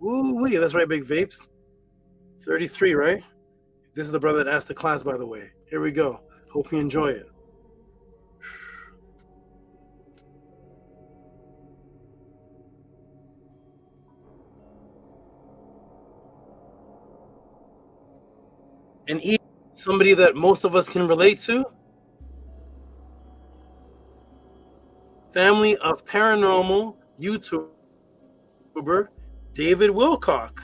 Speaker 17: Ooh-wee. That's right, big vapes. 33, right? This is the brother that asked the class, by the way. Here we go. Hope you enjoy it. And even somebody that most of us can relate to, family of paranormal YouTuber David Wilcock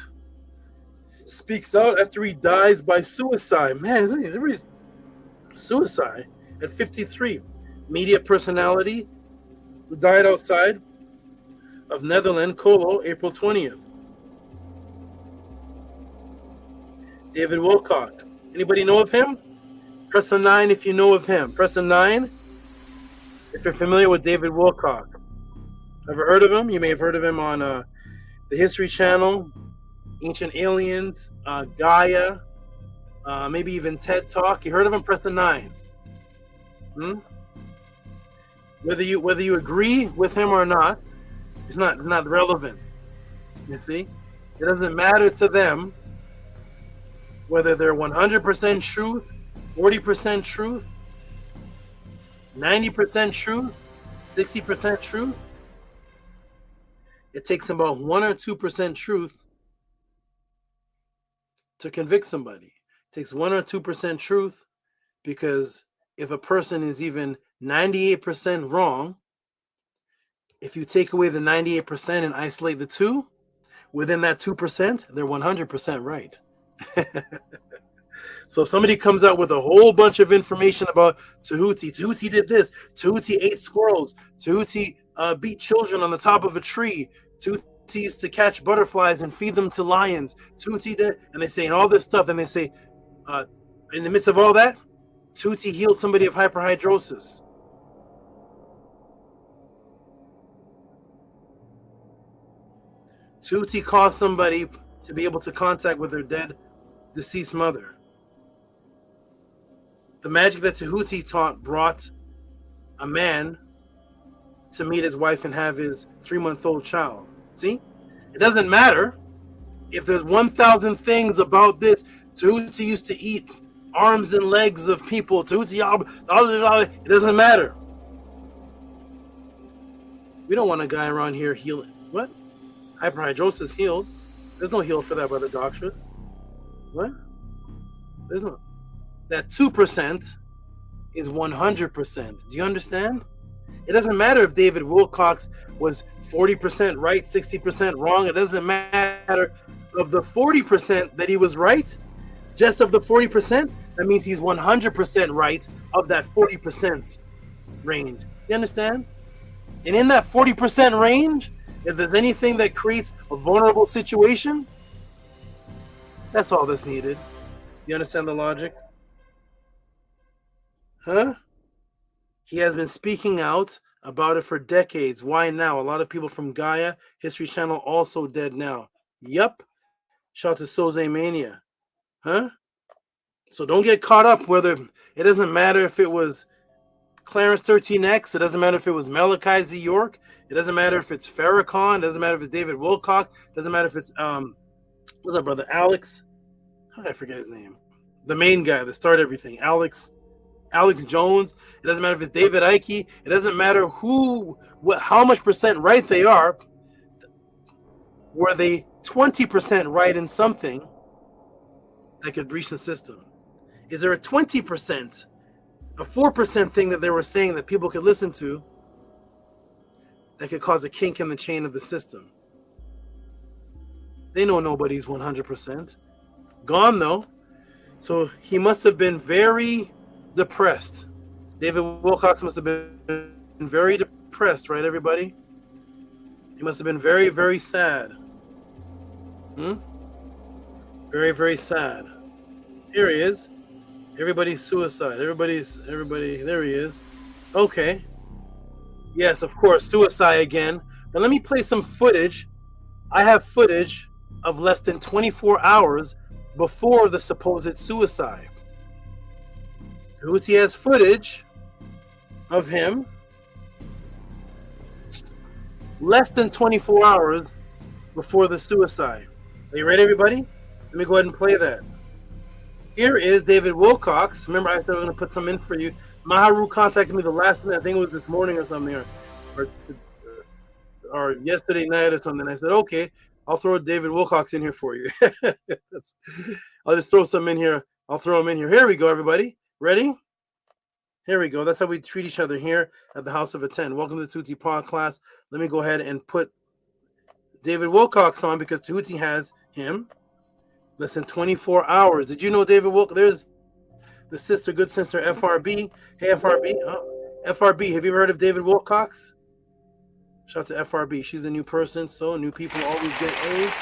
Speaker 17: speaks out after he dies by suicide. Man, everybody's suicide at 53. Media personality who died outside of Netherlands, Colo, April 20th. David Wilcock. Anybody know of him? Press a 9 if you know of him. Press a 9 if you're familiar with David Wilcock. Ever heard of him? You may have heard of him on the History Channel, Ancient Aliens, Gaia, maybe even TED Talk. You heard of him? Press a 9. Whether you agree with him or not, it's not relevant. You see, it doesn't matter to them whether they're 100% truth, 40% truth, 90% truth, 60% truth. It takes about 1 or 2% truth to convict somebody. It takes 1 or 2% truth, because if a person is even 98% wrong, if you take away the 98% and isolate the 2, within that 2%, they're 100% right. So somebody comes out with a whole bunch of information about Tehuti. Tehuti did this. Tehuti ate squirrels. Tehuti beat children on the top of a tree. Tehuti used to catch butterflies and feed them to lions. Tehuti did, and they say all this stuff. And they say, in the midst of all that, Tehuti healed somebody of hyperhidrosis. Tehuti caused somebody to be able to contact with their dead, deceased mother. The magic that Tehuti taught brought a man to meet his wife and have his 3-month-old child. See? It doesn't matter if there's 1,000 things about this. Tehuti used to eat arms and legs of people. Tehuti, it doesn't matter. We don't want a guy around here healing. What? Hyperhidrosis healed. There's no heal for that by the doctors. What? There's no. That 2% is 100%. Do you understand? It doesn't matter if David Wilcock was 40% right, 60% wrong. It doesn't matter. Of the 40% that he was right, just of the 40%, that means he's 100% right of that 40% range. You understand? And in that 40% range, if there's anything that creates a vulnerable situation, that's all that's needed. You understand the logic? Huh? He has been speaking out about it for decades. Why now? A lot of people from Gaia, History Channel, also dead now. Yup. Shout out to Soze Mania. Huh? So don't get caught up whether it doesn't matter if it was Clarence 13X, it doesn't matter if it was Malachi Z. York, it doesn't matter if it's Farrakhan, it doesn't matter if it's David Wilcock, it doesn't matter if it's what's up, brother? Alex. How did I forget his name? The main guy that started everything. Alex Jones. It doesn't matter if it's David Icke. It doesn't matter how much percent right they are. Were they 20% right in something that could breach the system? Is there a 20%, a 4% thing that they were saying that people could listen to that could cause a kink in the chain of the system? They know nobody's 100%. Gone, though. So he must have been very depressed. David Wilcox must have been very depressed, right, everybody? He must have been very, very sad. Very, very sad. Here he is. Everybody's suicide. Everybody, there he is. Okay. Yes, of course, suicide again. But let me play some footage. I have footage of less than 24 hours before the supposed suicide. Tehuti has footage of him less than 24 hours before the suicide. Are you ready, everybody? Let me go ahead and play that. Here is David Wilcox. Remember, I said I was going to put some in for you. Maharu contacted me the last minute. I think it was this morning or something, or yesterday night or something. I said, okay, I'll throw David Wilcox in here for you. I'll just throw some in here. I'll throw him in here. Here we go, everybody. Ready? Here we go. That's how we treat each other here at the House of Attend. Welcome to the Tehuti Pod class. Let me go ahead and put David Wilcox on because Tehuti has him. Less than 24 hours. Did you know David Wilcox? There's the sister, good sister, FRB. Hey, FRB. FRB, have you ever heard of David Wilcox? Shout out to FRB. She's a new person, so new people always get A.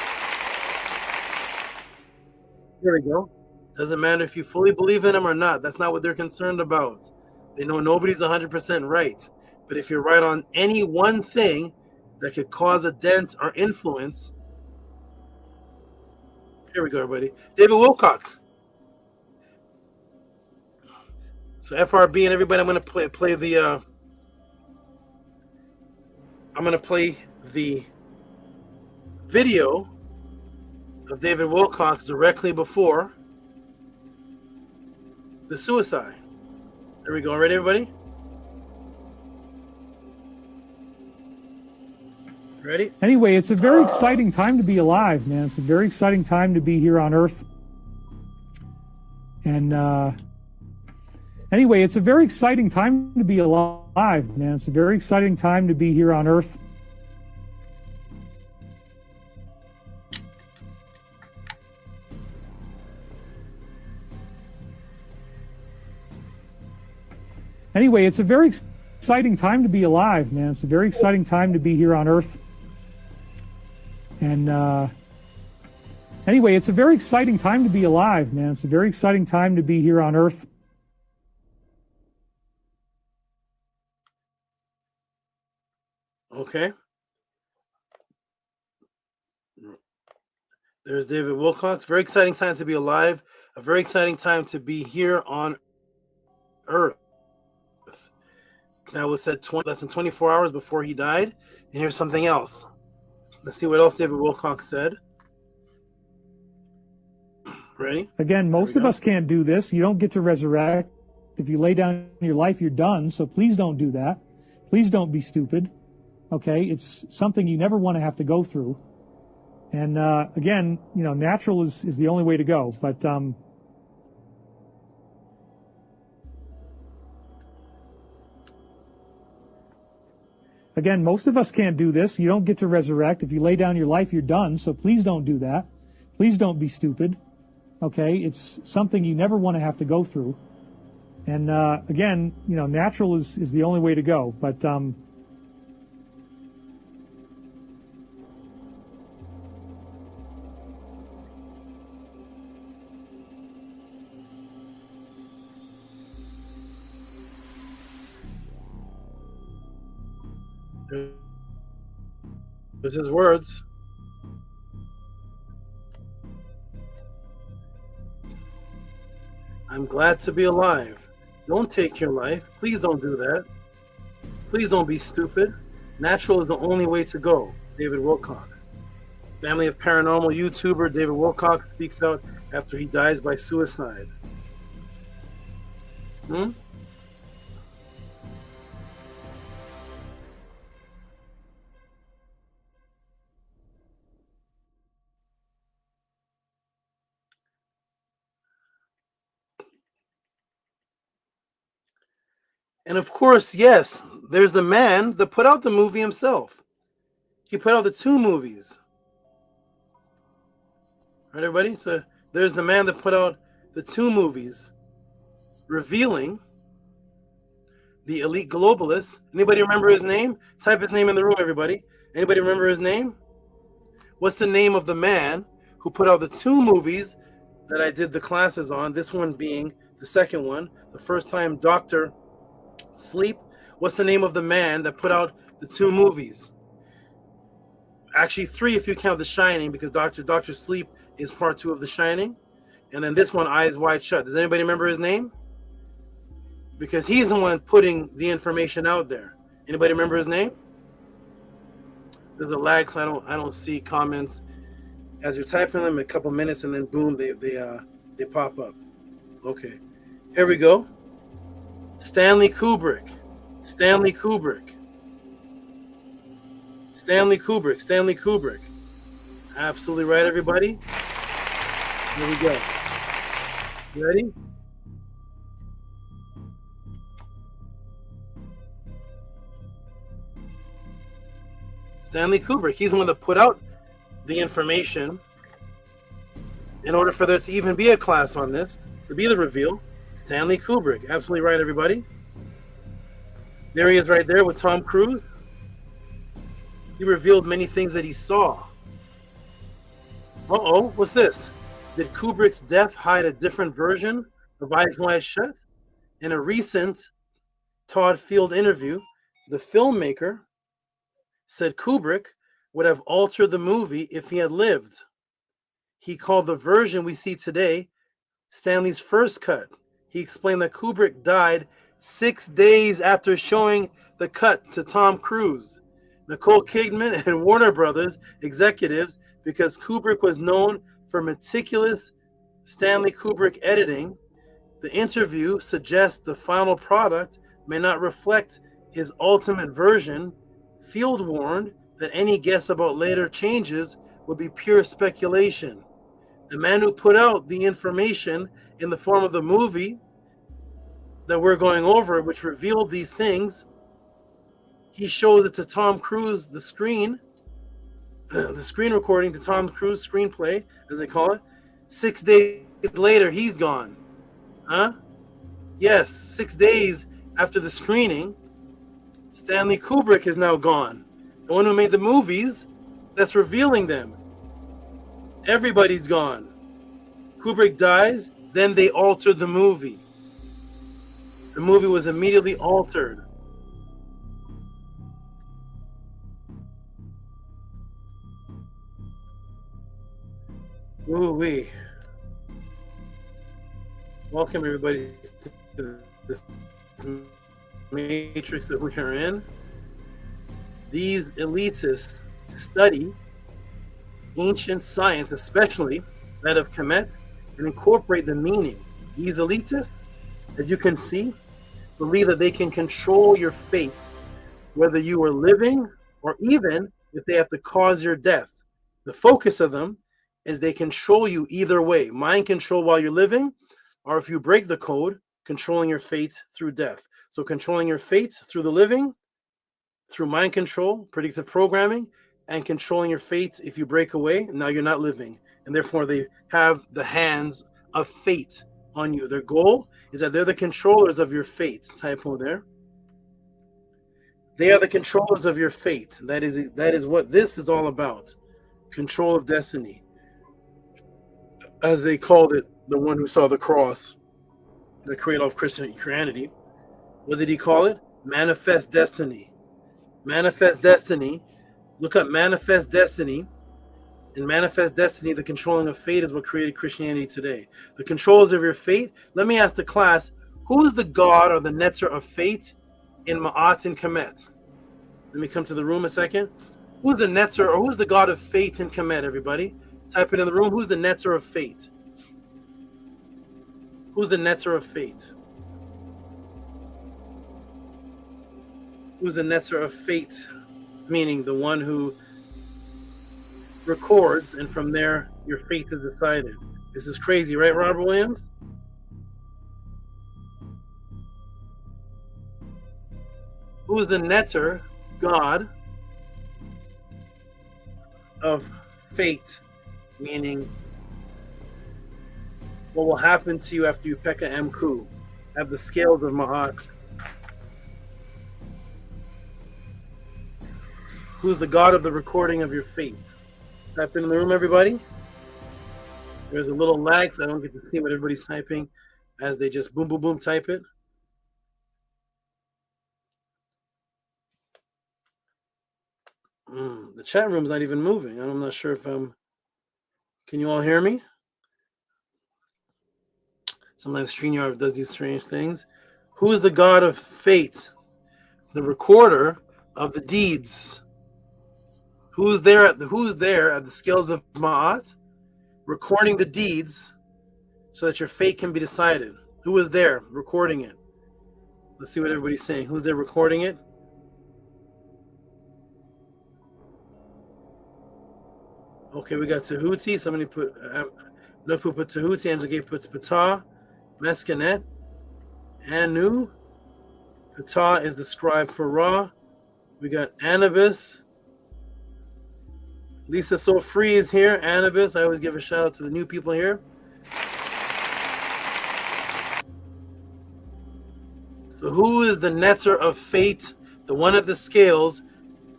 Speaker 17: Here we go. Doesn't matter if you fully believe in him or not. That's not what they're concerned about. They know nobody's 100% right. But if you're right on any one thing that could cause a dent or influence, here we go, everybody. David Wilcox. So FRB and everybody, I'm going to play the. I'm going to play the video of David Wilcox directly before the suicide. There we go. Ready, everybody? Ready?
Speaker 7: Anyway, it's a very exciting time to be alive, man. It's a very exciting time to be here on Earth. And anyway, it's a very exciting time to be alive, man. It's a very exciting time to be here on Earth. Anyway, it's a very exciting time to be alive, man. It's a very exciting time to be here on Earth. And anyway, it's a very exciting time to be alive, man. It's a very exciting time to be here on Earth.
Speaker 17: Okay. There's David Wilcox. Very exciting time to be alive. A very exciting time to be here on Earth. That was said less than 24 hours before he died. And here's something else. Let's see what else David Wilcox said. Ready?
Speaker 7: Again, most of us can't do this. You don't get to resurrect. If you lay down your life, you're done. So please don't do that. Please don't be stupid. Okay? It's something you never want to have to go through. And again, you know, natural is the only way to go. But again, most of us can't do this. You don't get to resurrect. If you lay down your life, you're done. So please don't do that. Please don't be stupid. Okay? It's something you never want to have to go through. And again, you know, natural is the only way to go. But
Speaker 17: There's his words. I'm glad to be alive. Don't take your life. Please don't do that. Please don't be stupid. Natural is the only way to go. David Wilcox. Family of paranormal YouTuber David Wilcox speaks out after he dies by suicide. And of course, yes, there's the man that put out the movie himself. He put out the 2 movies. Right, everybody? So there's the man that put out the 2 movies revealing the elite globalists. Anybody remember his name? Type his name in the room, everybody. Anybody remember his name? What's the name of the man who put out the 2 movies that I did the classes on? This one being the second one. The first time Dr. Sleep. What's the name of the man that put out the 2 movies? Actually 3 if you count The Shining, because Dr. Sleep is part 2 of The Shining. And then this one, Eyes Wide Shut. Does anybody remember his name? Because he's the one putting the information out there. Anybody remember his name? There's a lag, so I don't see comments as you're typing them. A couple minutes, and then boom, they pop up. Okay, here we go. Stanley Kubrick. Stanley Kubrick. Stanley Kubrick. Stanley Kubrick. Absolutely right, everybody. Here we go. You ready? Stanley Kubrick. He's the one that put out the information in order for there to even be a class on this, to be the reveal. Stanley Kubrick. Absolutely right, everybody. There he is right there with Tom Cruise. He revealed many things that he saw. Uh-oh, what's this? Did Kubrick's death hide a different version of Eyes Wide Shut? In a recent Todd Field interview, the filmmaker said Kubrick would have altered the movie if he had lived. He called the version we see today Stanley's first cut. He explained that Kubrick died 6 days after showing the cut to Tom Cruise, Nicole Kidman, and Warner Brothers executives because Kubrick was known for meticulous Stanley Kubrick editing. The interview suggests the final product may not reflect his ultimate version. Field warned that any guess about later changes would be pure speculation. The man who put out the information in the form of the movie that we're going over, which revealed these things, he shows it to Tom Cruise, the screen recording to Tom Cruise screenplay, as they call it. 6 days later, he's gone. Huh? Yes, 6 days after the screening, Stanley Kubrick is now gone. The one who made the movies that's revealing them. Everybody's gone. Kubrick dies, then they altered the movie. The movie was immediately altered. Ooh-wee. Welcome everybody to this matrix that we are in. These elitists study ancient science, especially that of Kemet, and incorporate the meaning. These elitists, as you can see, believe that they can control your fate, whether you are living or even if they have to cause your death. The focus of them is they control you either way. Mind control while you're living, or if you break the code, controlling your fate through death. So controlling your fate through the living, through mind control, predictive programming, and controlling your fate if you break away, now you're not living. And therefore they have the hands of fate on you. Their goal is that they're the controllers of your fate. Typo there. They are the controllers of your fate. That is what this is all about. Control of destiny. As they called it, the one who saw the cross, the cradle of Christianity. What did he call it? Manifest destiny. Manifest Destiny. Look up Manifest Destiny. In Manifest Destiny, the controlling of fate is what created Christianity today. The controls of your fate. Let me ask the class, who is the god or the netzer of fate in Ma'at and Kemet? Let me come to the room a second. Who's the netzer or who's the god of fate in Kemet, everybody? Type it in the room. Who's the netzer of fate? Who's the netzer of fate? Who's the netzer of fate? Meaning the one who records, and from there your fate is decided. This is crazy, right, Robert Williams? Who's the netter, god of fate, meaning what will happen to you after you Pekka Mku, have the scales of Ma'at? Who's the god of the recording of your fate? Type in the room, everybody. There's a little lag, so I don't get to see what everybody's typing as they just boom, boom, boom, type it. The chat room's not even moving. I'm not sure if I'm... Can you all hear me? Sometimes StreamYard does these strange things. Who is the god of fate? The recorder of the deeds. Who's there at the scales of Ma'at, recording the deeds so that your fate can be decided? Who is there recording it? Let's see what everybody's saying. Who's there recording it? Okay, we got Tehuti. Somebody put Nupu put Tehuti. Angela puts Ptah, Meskenet, Anu. Ptah is the scribe for Ra. We got Anubis. Lisa So Free is here. Anubis. I always give a shout out to the new people here. So who is the netzer of fate, the one at the scales,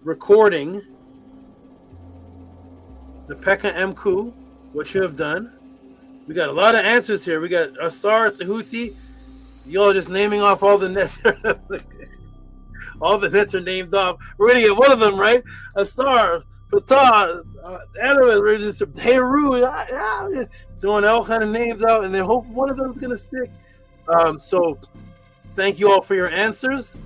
Speaker 17: recording the Pekka Mku, what you have done? We got a lot of answers here. We got Asar, Tehuti. Y'all just naming off all the netzer. All the nets are named off. We're going to get one of them, right? Asar, Ptah, Anubis, we're just Heru, throwing all kind of names out, and then hope one of them is going to stick. So thank you all for your answers.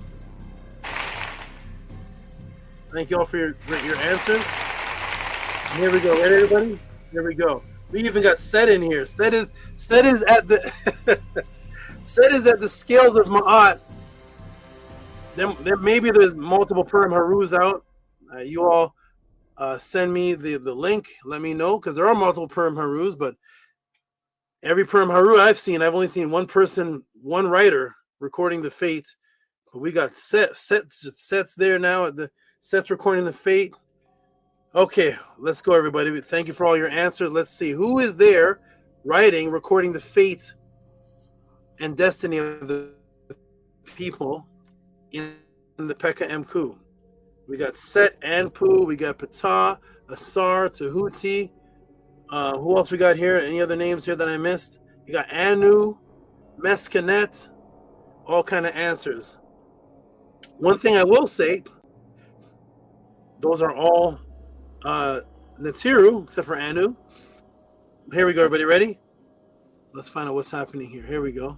Speaker 17: Thank you all for your answers. Here we go. Ready, everybody? Here we go. We even got Set in here. Set is at the Set is at the scales of Ma'at. Then maybe there's multiple Purim Harus out. You all send me the link. Let me know, because there are multiple Purim Harus, but every Purim Haru I've only seen one person, one writer recording the fate. But we got sets there now at the sets recording the fate. Okay, let's go, everybody. Thank you for all your answers. Let's see who is there writing, recording the fate and destiny of the people in the Pekka Mku. We got Set, Anpu, we got Ptah, Asar, Tehuti. Who else we got here? Any other names here that I missed? You got Anu, Meskenet, all kind of answers. One thing I will say, those are all Natiru, except for Anu. Here we go, everybody. Ready? Let's find out what's happening here. Here we go.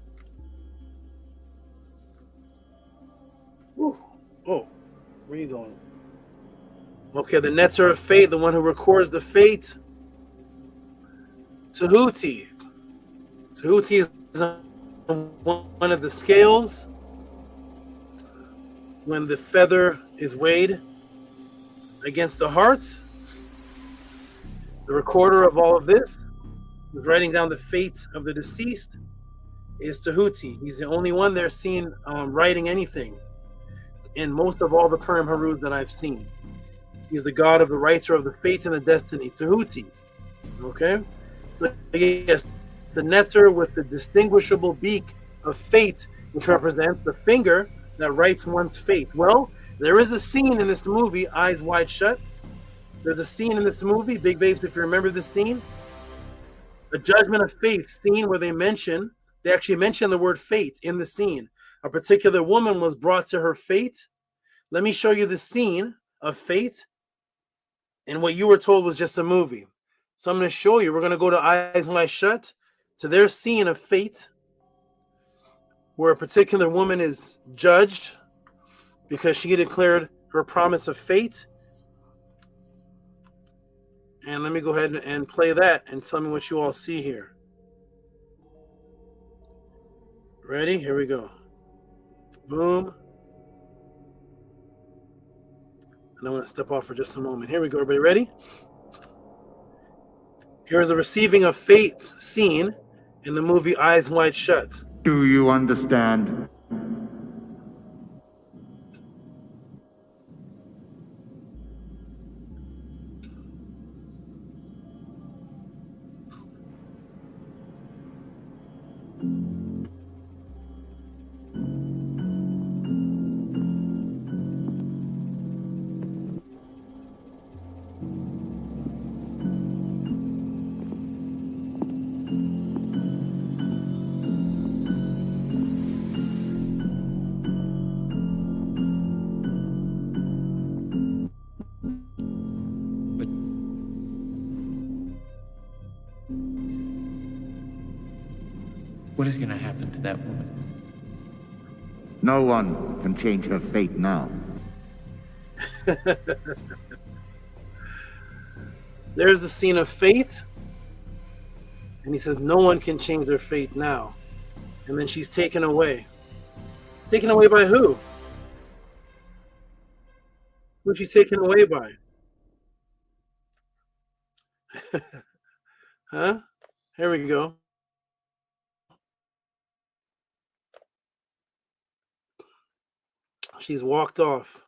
Speaker 17: Woo. Oh, where are you going? Okay, the netzer of fate, the one who records the fate. Tehuti. Tehuti is one of the scales when the feather is weighed against the heart. The recorder of all of this, who's writing down the fate of the deceased, is Tehuti. He's the only one there seen writing anything in most of all the Purim Harus that I've seen. He's the god of the writer of the fate and the destiny, Tehuti. Okay? So yes, the netzer with the distinguishable beak of fate, which represents the finger that writes one's fate. Well, there is a scene in this movie, Eyes Wide Shut. There's a scene in this movie, Big Babes, if you remember this scene, a Judgment of Faith scene where they actually mention the word fate in the scene. A particular woman was brought to her fate let me show you the scene of Fate and what you were told was just a movie. So I'm going to show you. We're going to go to Eyes Wide Shut, to their scene of Fate, where a particular woman is judged because she declared her promise of fate. And let me go ahead and play that and tell me what you all see here. Ready? Here we go. Boom. And I'm going to step off for just a moment. Here we go. Everybody ready? Here's the receiving of fate scene in the movie Eyes Wide Shut.
Speaker 6: Do you understand?
Speaker 9: What is going to happen to that woman?
Speaker 6: No one can change her fate now.
Speaker 17: There's the scene of fate. And he says, no one can change their fate now. And then she's taken away. Taken away by who? Who's she taken away by? Huh? Here we go. She's walked off.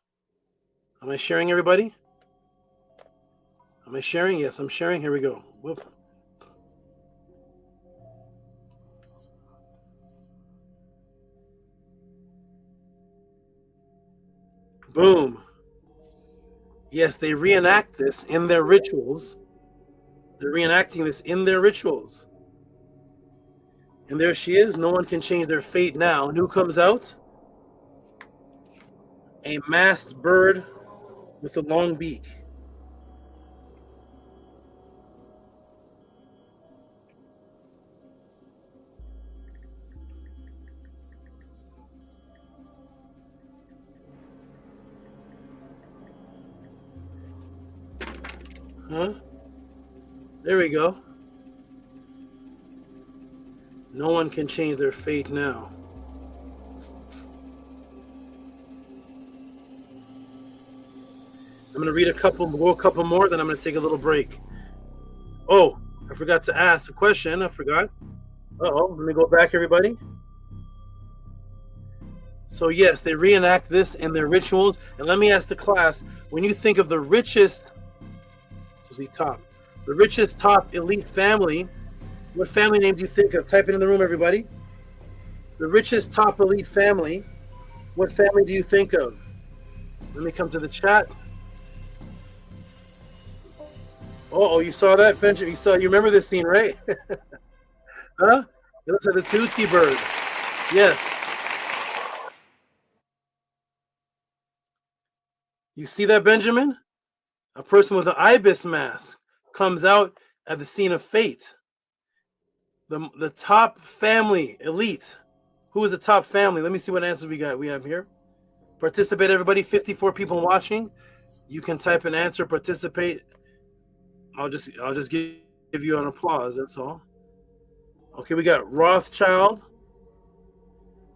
Speaker 17: Am I sharing, everybody? Am I sharing? Yes, I'm sharing. Here we go. Whoop. Boom. Yes, they reenact this in their rituals. They're reenacting this in their rituals. And there she is. No one can change their fate now. And who comes out? A masked bird with a long beak. Huh? There we go. No one can change their fate now. I'm going to read a couple more, then I'm going to take a little break. Oh, I forgot to ask a question. I forgot. Uh-oh, let me go back, everybody. So yes, they reenact this in their rituals. And let me ask the class, when you think of the richest, the richest top elite family, what family name do you think of? Type it in the room, everybody. The richest top elite family, what family do you think of? Let me come to the chat. Oh, you saw that, Benjamin? You remember this scene, right? Huh? It looks like the Tehuti bird. Yes. You see that, Benjamin? A person with an ibis mask comes out at the scene of fate. The top family, elite. Who is the top family? Let me see what answers we have here. Participate, everybody. 54 people watching. You can type an answer, participate. I'll just give you an applause, that's all. Okay, we got Rothschild,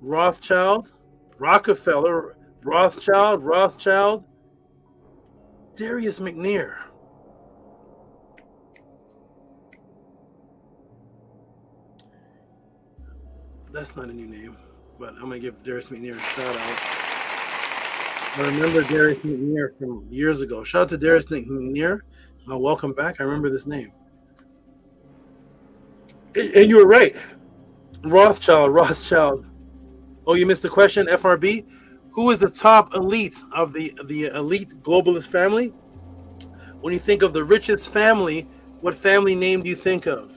Speaker 17: Rockefeller, Rothschild, Darius McNair. That's not a new name, but I'm gonna give Darius McNair a shout out. I remember Darius McNair from years ago. Shout out to Darius McNair. Welcome back. I remember this name. And you were right. Rothschild. Oh, you missed the question, FRB. Who is the top elite of the elite globalist family? When you think of the richest family, what family name do you think of?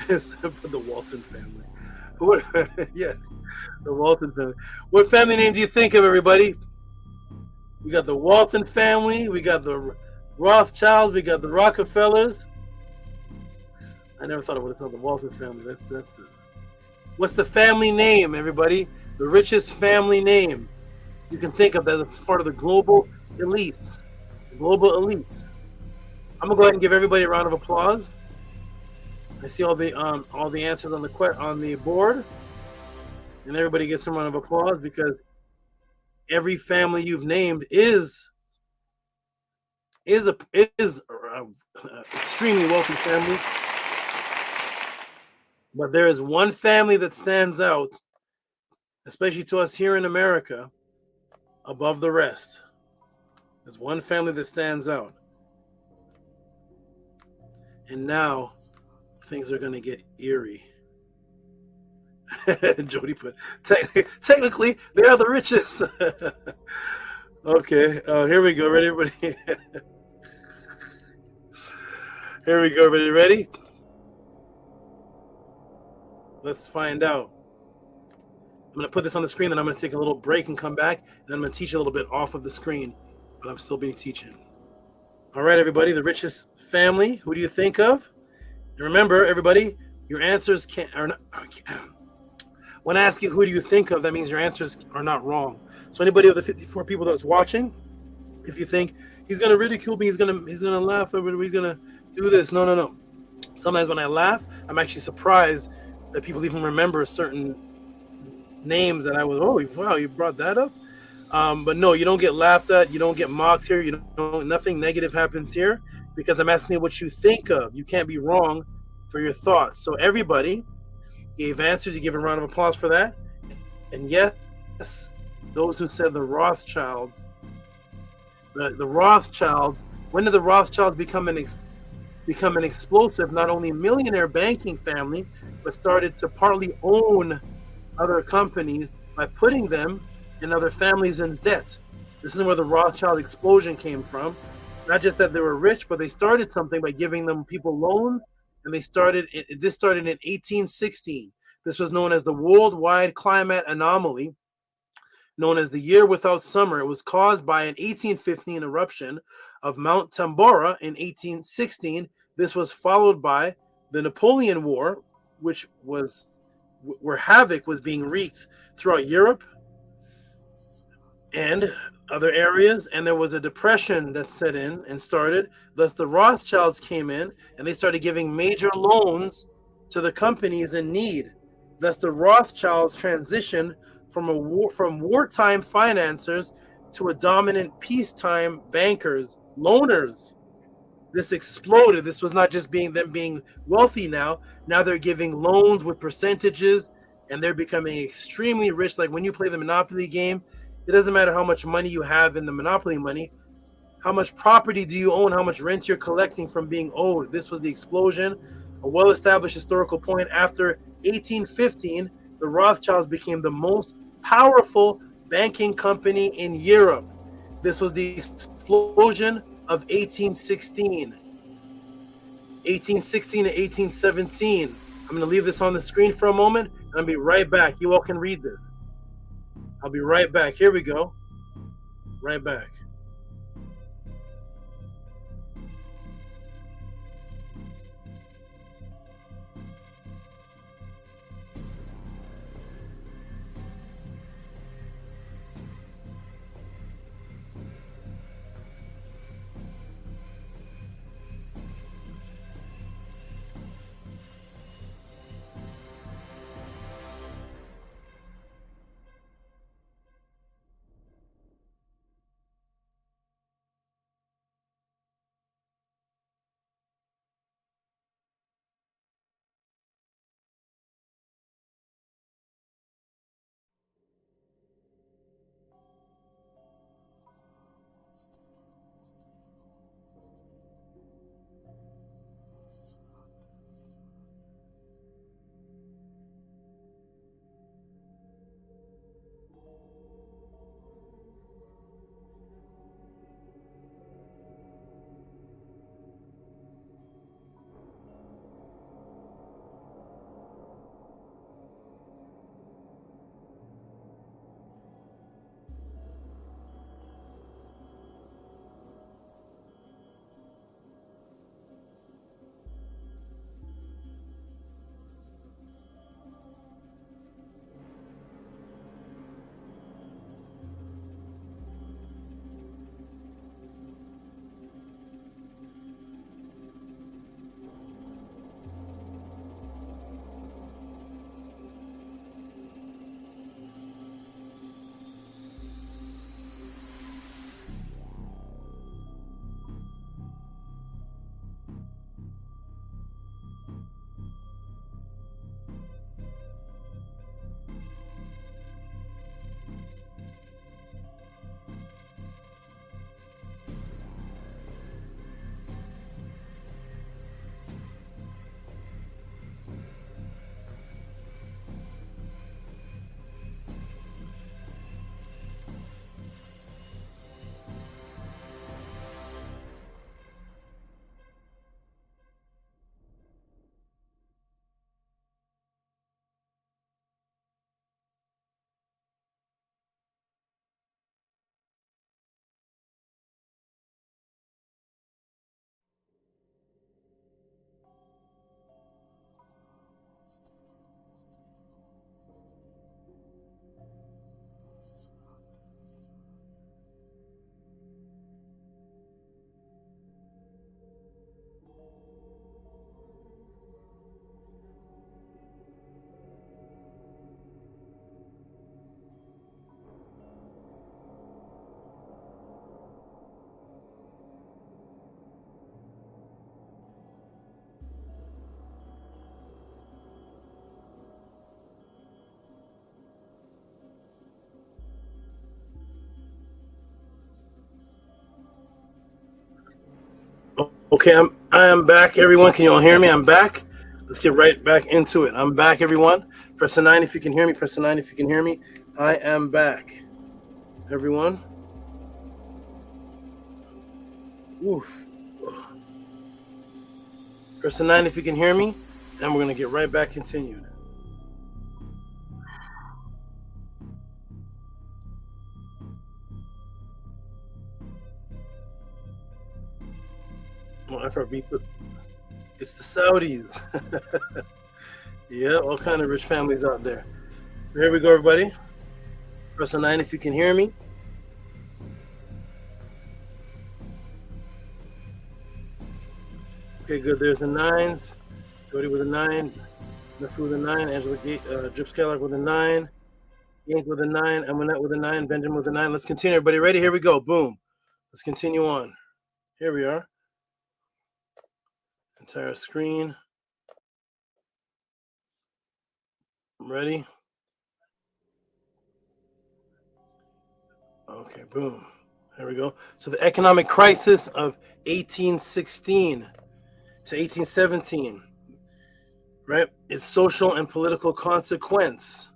Speaker 17: The Walton family. What, yes, the Walton family. What family name do you think of, everybody? We got the Walton family. We got the Rothschilds. We got the Rockefellers. I never thought I would have thought the Walton family. That's it. What's the family name, everybody? The richest family name you can think of as a part of the global elites. Global elites. I'm gonna go ahead and give everybody a round of applause. I see all the answers on the board, and everybody gets a round of applause because every family you've named is extremely wealthy family. But there is one family that stands out, especially to us here in America, above the rest. There's one family that stands out. And now things are going to get eerie. Jody put, technically, they are the richest. Okay, here we go. Ready, everybody? Here we go. Ready? Let's find out. I'm going to put this on the screen, then I'm going to take a little break and come back, and then I'm going to teach a little bit off of the screen, but I'm still being teaching. All right, everybody, the richest family. Who do you think of? And remember, everybody, your answers when I ask you who do you think of, that means your answers are not wrong. So anybody of the 54 people that's watching, if you think he's gonna ridicule me, he's gonna laugh, he's gonna do this. No. Sometimes when I laugh, I'm actually surprised that people even remember certain names that I was, oh wow, you brought that up. But no, you don't get laughed at, you don't get mocked here, nothing negative happens here because I'm asking you what you think of. You can't be wrong for your thoughts. So everybody gave answers. You give a round of applause for that. And yes, those who said the Rothschilds, the Rothschilds, when did the Rothschilds become an explosive, not only millionaire banking family, but started to partly own other companies by putting them and other families in debt. This is where the Rothschild explosion came from. Not just that they were rich, but they started something by giving them people loans, and this started in 1816. This was known as the worldwide climate anomaly, known as the year without summer. It was caused by an 1815 eruption of Mount Tambora in 1816. This was followed by the Napoleon War, where havoc was being wreaked throughout Europe and other areas, and there was a depression that set in and started. Thus the Rothschilds came in and they started giving major loans to the companies in need. Thus the Rothschilds transitioned from wartime financiers to a dominant peacetime bankers, loaners. This exploded. This was not just them being wealthy now. Now they're giving loans with percentages, and they're becoming extremely rich. Like when you play the Monopoly game, it doesn't matter how much money you have in the Monopoly money. How much property do you own? How much rent you're collecting from being owed? This was the explosion. A well-established historical point. After 1815, the Rothschilds became the most powerful banking company in Europe. This was the explosion of 1816. 1816 to 1817. I'm going to leave this on the screen for a moment, and I'll be right back. You all can read this. I'll be right back. Here we go. Right back. Okay, I am back, everyone. Can you all hear me? I'm back. Let's get right back into it. I'm back, everyone. Press the 9 if you can hear me. Press the 9 if you can hear me. I am back, everyone. Oof. Press the 9 if you can hear me, and we're gonna get right back continued. Well, FRB, it's the Saudis. Yeah, all kind of rich families out there. So here we go, everybody. Press the 9 if you can hear me. Okay, good. There's the 9s. Jody with a 9. Nephew with a 9. Angela Drip Skylark with a 9. Yank with a 9. Eminette with a 9. Benjamin with a 9. Let's continue. Everybody ready? Here we go. Boom. Let's continue on. Here we are. Entire screen. Ready? Okay, boom. There we go. So the economic crisis of 1816 to 1817, right? Its social and political consequence.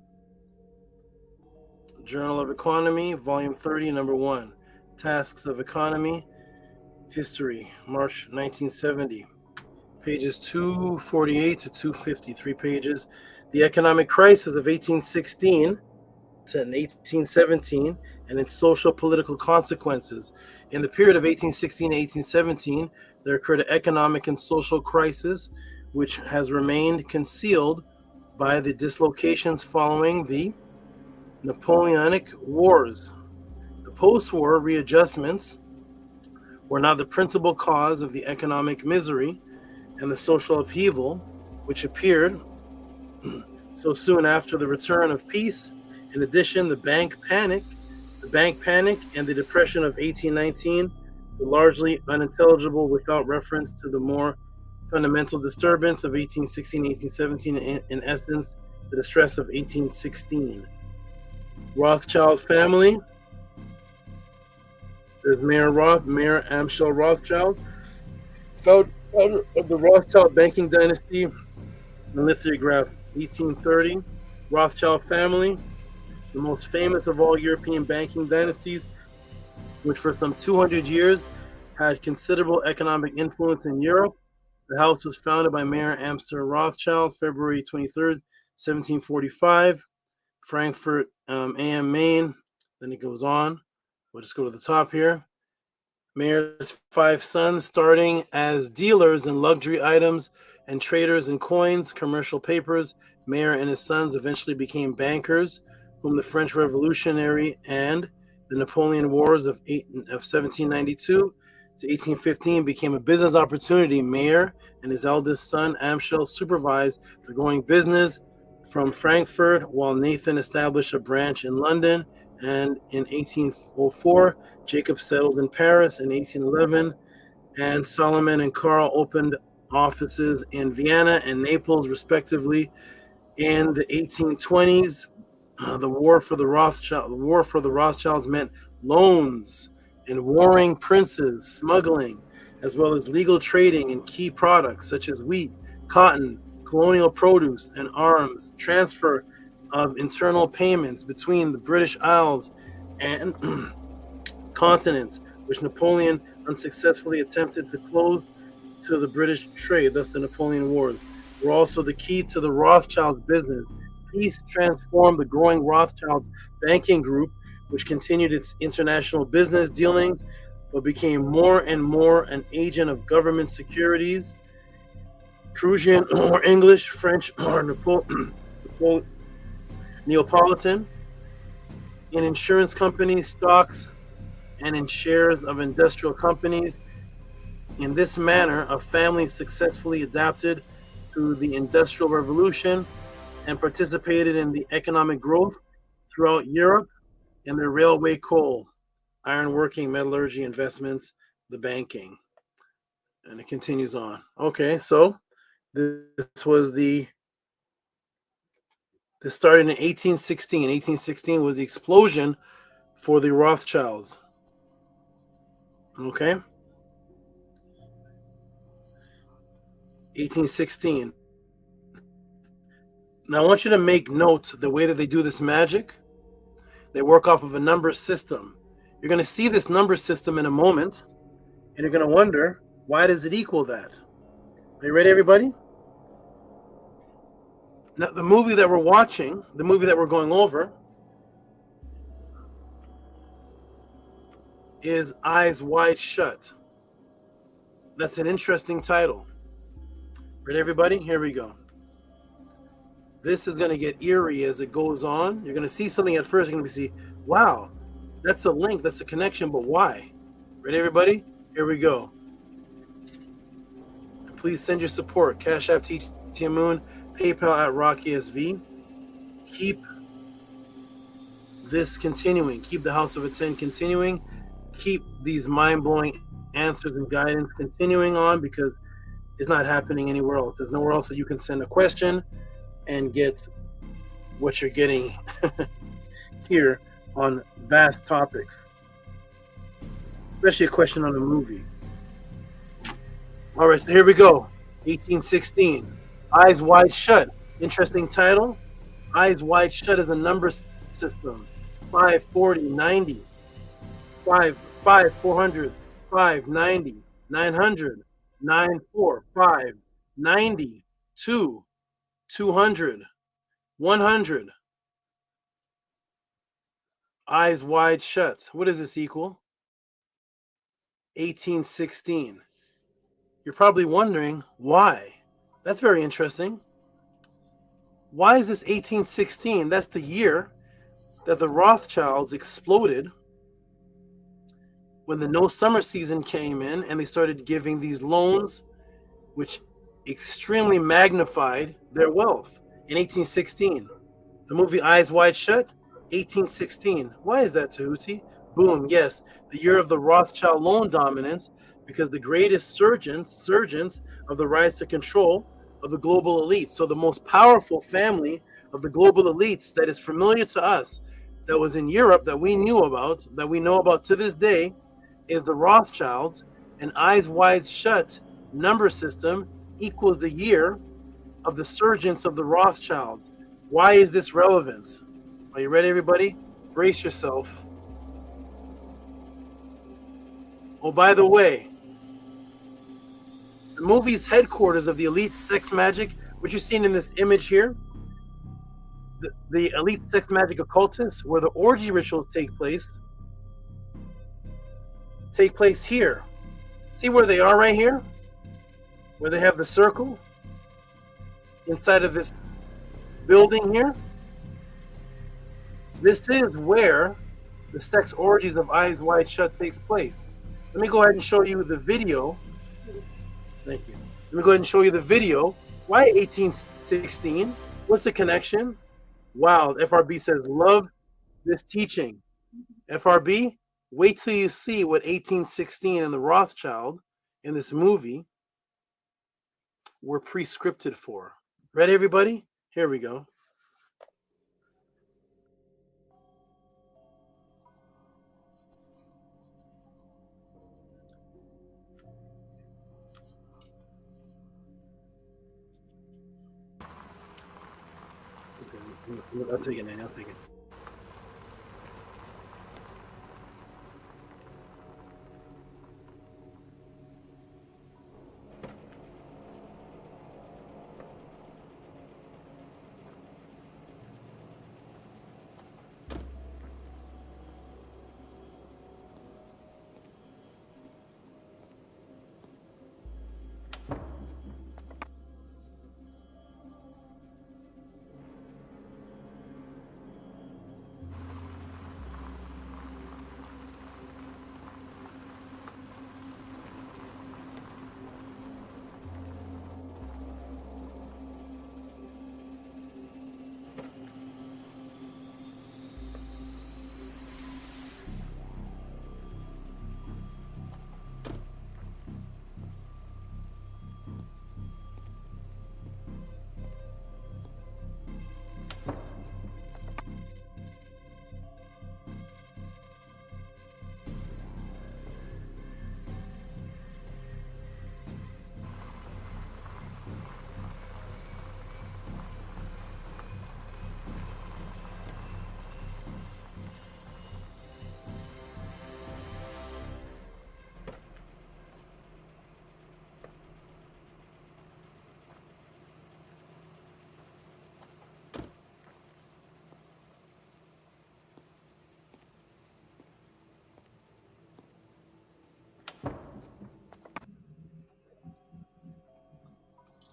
Speaker 17: Journal of Economy, Volume 30, Number 1. Tasks of Economy, History, March 1970. Pages 248 to 250, 3 pages. The economic crisis of 1816 to 1817 and its social political consequences. In the period of 1816 to 1817, there occurred an economic and social crisis which has remained concealed by the dislocations following the Napoleonic Wars. The post-war readjustments were not the principal cause of the economic misery and the social upheaval which appeared so soon after the return of peace. In addition, the bank panic and the depression of 1819 were largely unintelligible without reference to the more fundamental disturbance of 1816, 1817, in essence, the distress of 1816. Rothschild family. There's Mayer Amschel Rothschild, founder of the Rothschild banking dynasty, and lithograph 1830. Rothschild family, the most famous of all European banking dynasties, which for some 200 years had considerable economic influence in Europe. The house was founded by Mayer Amschel Rothschild, February 23rd, 1745, Frankfurt am Main. Then it goes on. We'll just go to the top here. Mayer's 5 sons, starting as dealers in luxury items and traders in coins, commercial papers. Mayer and his sons eventually became bankers, whom the French Revolutionary and the Napoleon Wars of 1792 to 1815 became a business opportunity. Mayer and his eldest son, Amschel, supervised the growing business from Frankfurt, while Nathan established a branch in London. And in 1804, Jacob settled in Paris. In 1811, and Solomon and Carl opened offices in Vienna and Naples, respectively. In the 1820s, the war for the Rothschilds meant loans and warring princes, smuggling, as well as legal trading in key products such as wheat, cotton, colonial produce, and arms, transfer of internal payments between the British Isles and continents, which Napoleon unsuccessfully attempted to close to the British trade, thus the Napoleon Wars, were also the key to the Rothschilds' business. Peace transformed the growing Rothschild banking group, which continued its international business dealings, but became more and more an agent of government securities, Prussian or English, French or Neapolitan, in insurance companies, stocks, and in shares of industrial companies. In this manner, a family successfully adapted to the Industrial Revolution and participated in the economic growth throughout Europe and the railway, coal, ironworking, metallurgy, investments, the banking. And it continues on. Okay, so this started in 1816. 1816 was the explosion for the Rothschilds. Okay. 1816. Now I want you to make note the way that they do this magic. They work off of a number system. You're going to see this number system in a moment, and you're going to wonder, why does it equal that? Are you ready, everybody? Now, the movie that we're watching, the movie that we're going over, is Eyes Wide Shut. That's an interesting title. Ready, everybody? Here we go. This is going to get eerie as it goes on. You're going to see something at first. You're going to see, wow, that's a link, that's a connection, but why? Ready, everybody? Here we go. Please send your support. Cash App, TTM Moon, PayPal at RockESV. Keep this continuing. Keep the House of Attend continuing. Keep these mind-blowing answers and guidance continuing on, because it's not happening anywhere else. There's nowhere else that you can send a question and get what you're getting here on vast topics, especially a question on a movie. All right, so here we go. 1816, Eyes Wide Shut. Interesting title. Eyes Wide Shut is a number system. 5, 40, 90, 5, 400, 5, 90, 900, 9, 4, 5, 90, 2, 200, 100. Eyes Wide Shut. What does this equal? 1816. You're probably wondering why. That's very interesting. Why is this 1816? That's the year that the Rothschilds exploded, when the no summer season came in and they started giving these loans, which extremely magnified their wealth. In 1816, the movie Eyes Wide Shut, 1816. Why is that, Tehuti? Boom, yes, the year of the Rothschild loan dominance, because the greatest surgeons of the rise to control of the global elite. So the most powerful family of the global elites that is familiar to us, that was in Europe, that we knew about, that we know about to this day, is the Rothschilds. And Eyes Wide Shut number system equals the year of the surgence of the Rothschilds. Why is this relevant? Are you ready, everybody? Brace yourself. Oh, by the way, the movie's headquarters of the elite sex magic, what you're seeing in this image here, the elite sex magic occultists, where the orgy rituals take place here. See where they are right here? Where they have the circle inside of this building here? This is where the sex orgies of Eyes Wide Shut takes place. Let me go ahead and show you the video. Thank you. Let me go ahead and show you the video. Why 1816? What's the connection? Wow, FRB says, love this teaching. FRB, wait till you see what 1816 and the Rothschild in this movie were pre-scripted for. Ready, everybody? Here we go. Okay, I'll take it, man. I'll take it.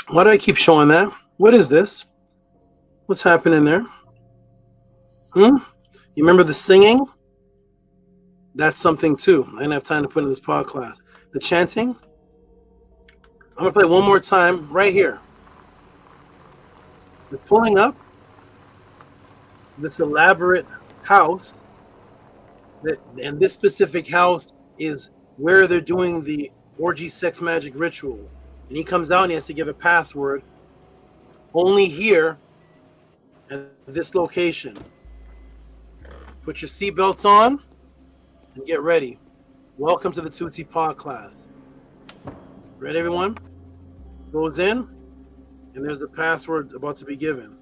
Speaker 17: Why do I keep showing that? What is this? What's happening there? You remember the singing? That's something too. I didn't have time to put in this pod class. The chanting. I'm gonna play one more time right here. They're pulling up this elaborate house, and this specific house is where they're doing the orgy sex magic ritual. And he comes out and he has to give a password. Only here at this location. Put your seatbelts on and get ready. Welcome to the Tehuti pod class. Ready, everyone? Goes in, and there's the password about to be given.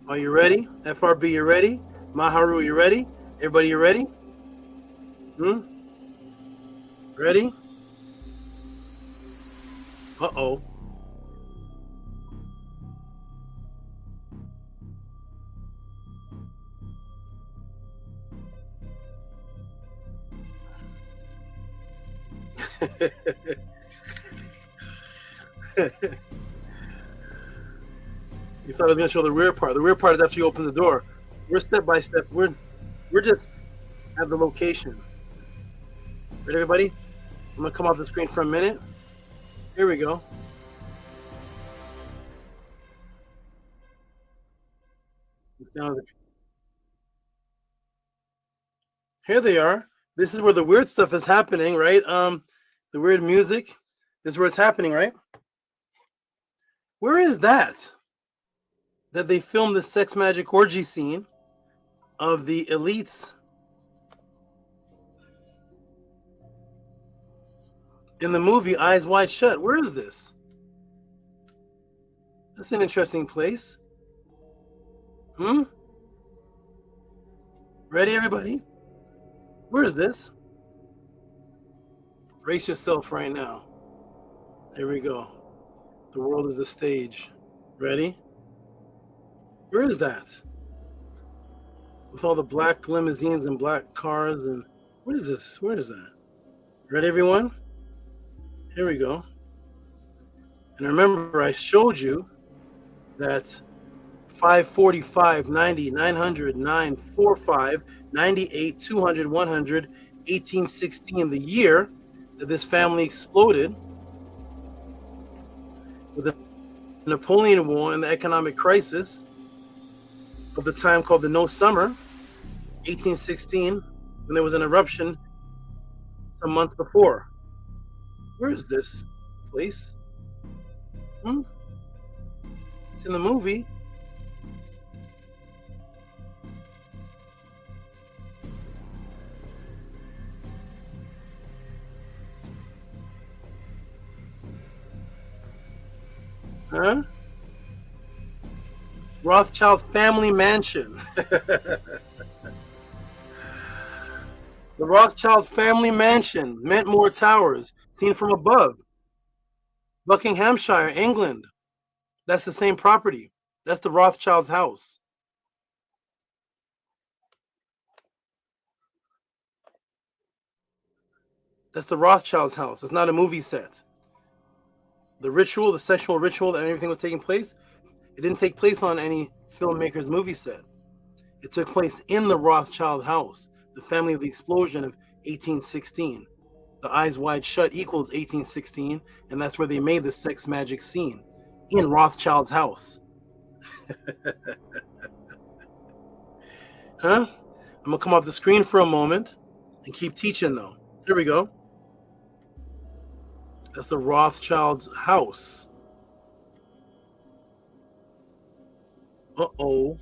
Speaker 17: Are you ready? FRB, you ready? Maharu, you ready? Everybody, you ready? Ready? Uh-oh. You thought I was going to show the rear part. The rear part is after you open the door. We're step by step. We're just at the location. Ready, everybody? I'm going to come off the screen for a minute. Here we go. Here they are. This is where the weird stuff is happening, right? The weird music. This is where it's happening, right? Where is that? That they filmed the sex magic orgy scene of the elites in the movie Eyes Wide Shut. Where is this? That's an interesting place. Ready, everybody? Where is this? Brace yourself right now. Here we go. The world is a stage. Ready? Where is that? With all the black limousines and black cars and what is this? Where is that? Ready, everyone? Here we go. And remember, I showed you that 545, 90, 900, 945, 98, 200, 100, 1816, the year that this family exploded with the Napoleon War and the economic crisis of the time called the No Summer, 1816, when there was an eruption some months before. Where is this place? It's in the movie. Huh? Rothschild family mansion. The Rothschild family mansion, Mentmore Towers, seen from above. Buckinghamshire, England. That's the same property. That's the Rothschild's house. That's the Rothschild's house. It's not a movie set. The ritual, the sexual ritual that everything was taking place, it didn't take place on any filmmaker's movie set. It took place in the Rothschild house, the family of the explosion of 1816. The Eyes Wide Shut equals 1816, and that's where they made the sex magic scene, in Rothschild's house. Huh? I'm gonna come off the screen for a moment and keep teaching though. Here we go. That's the Rothschild's house. Uh-oh.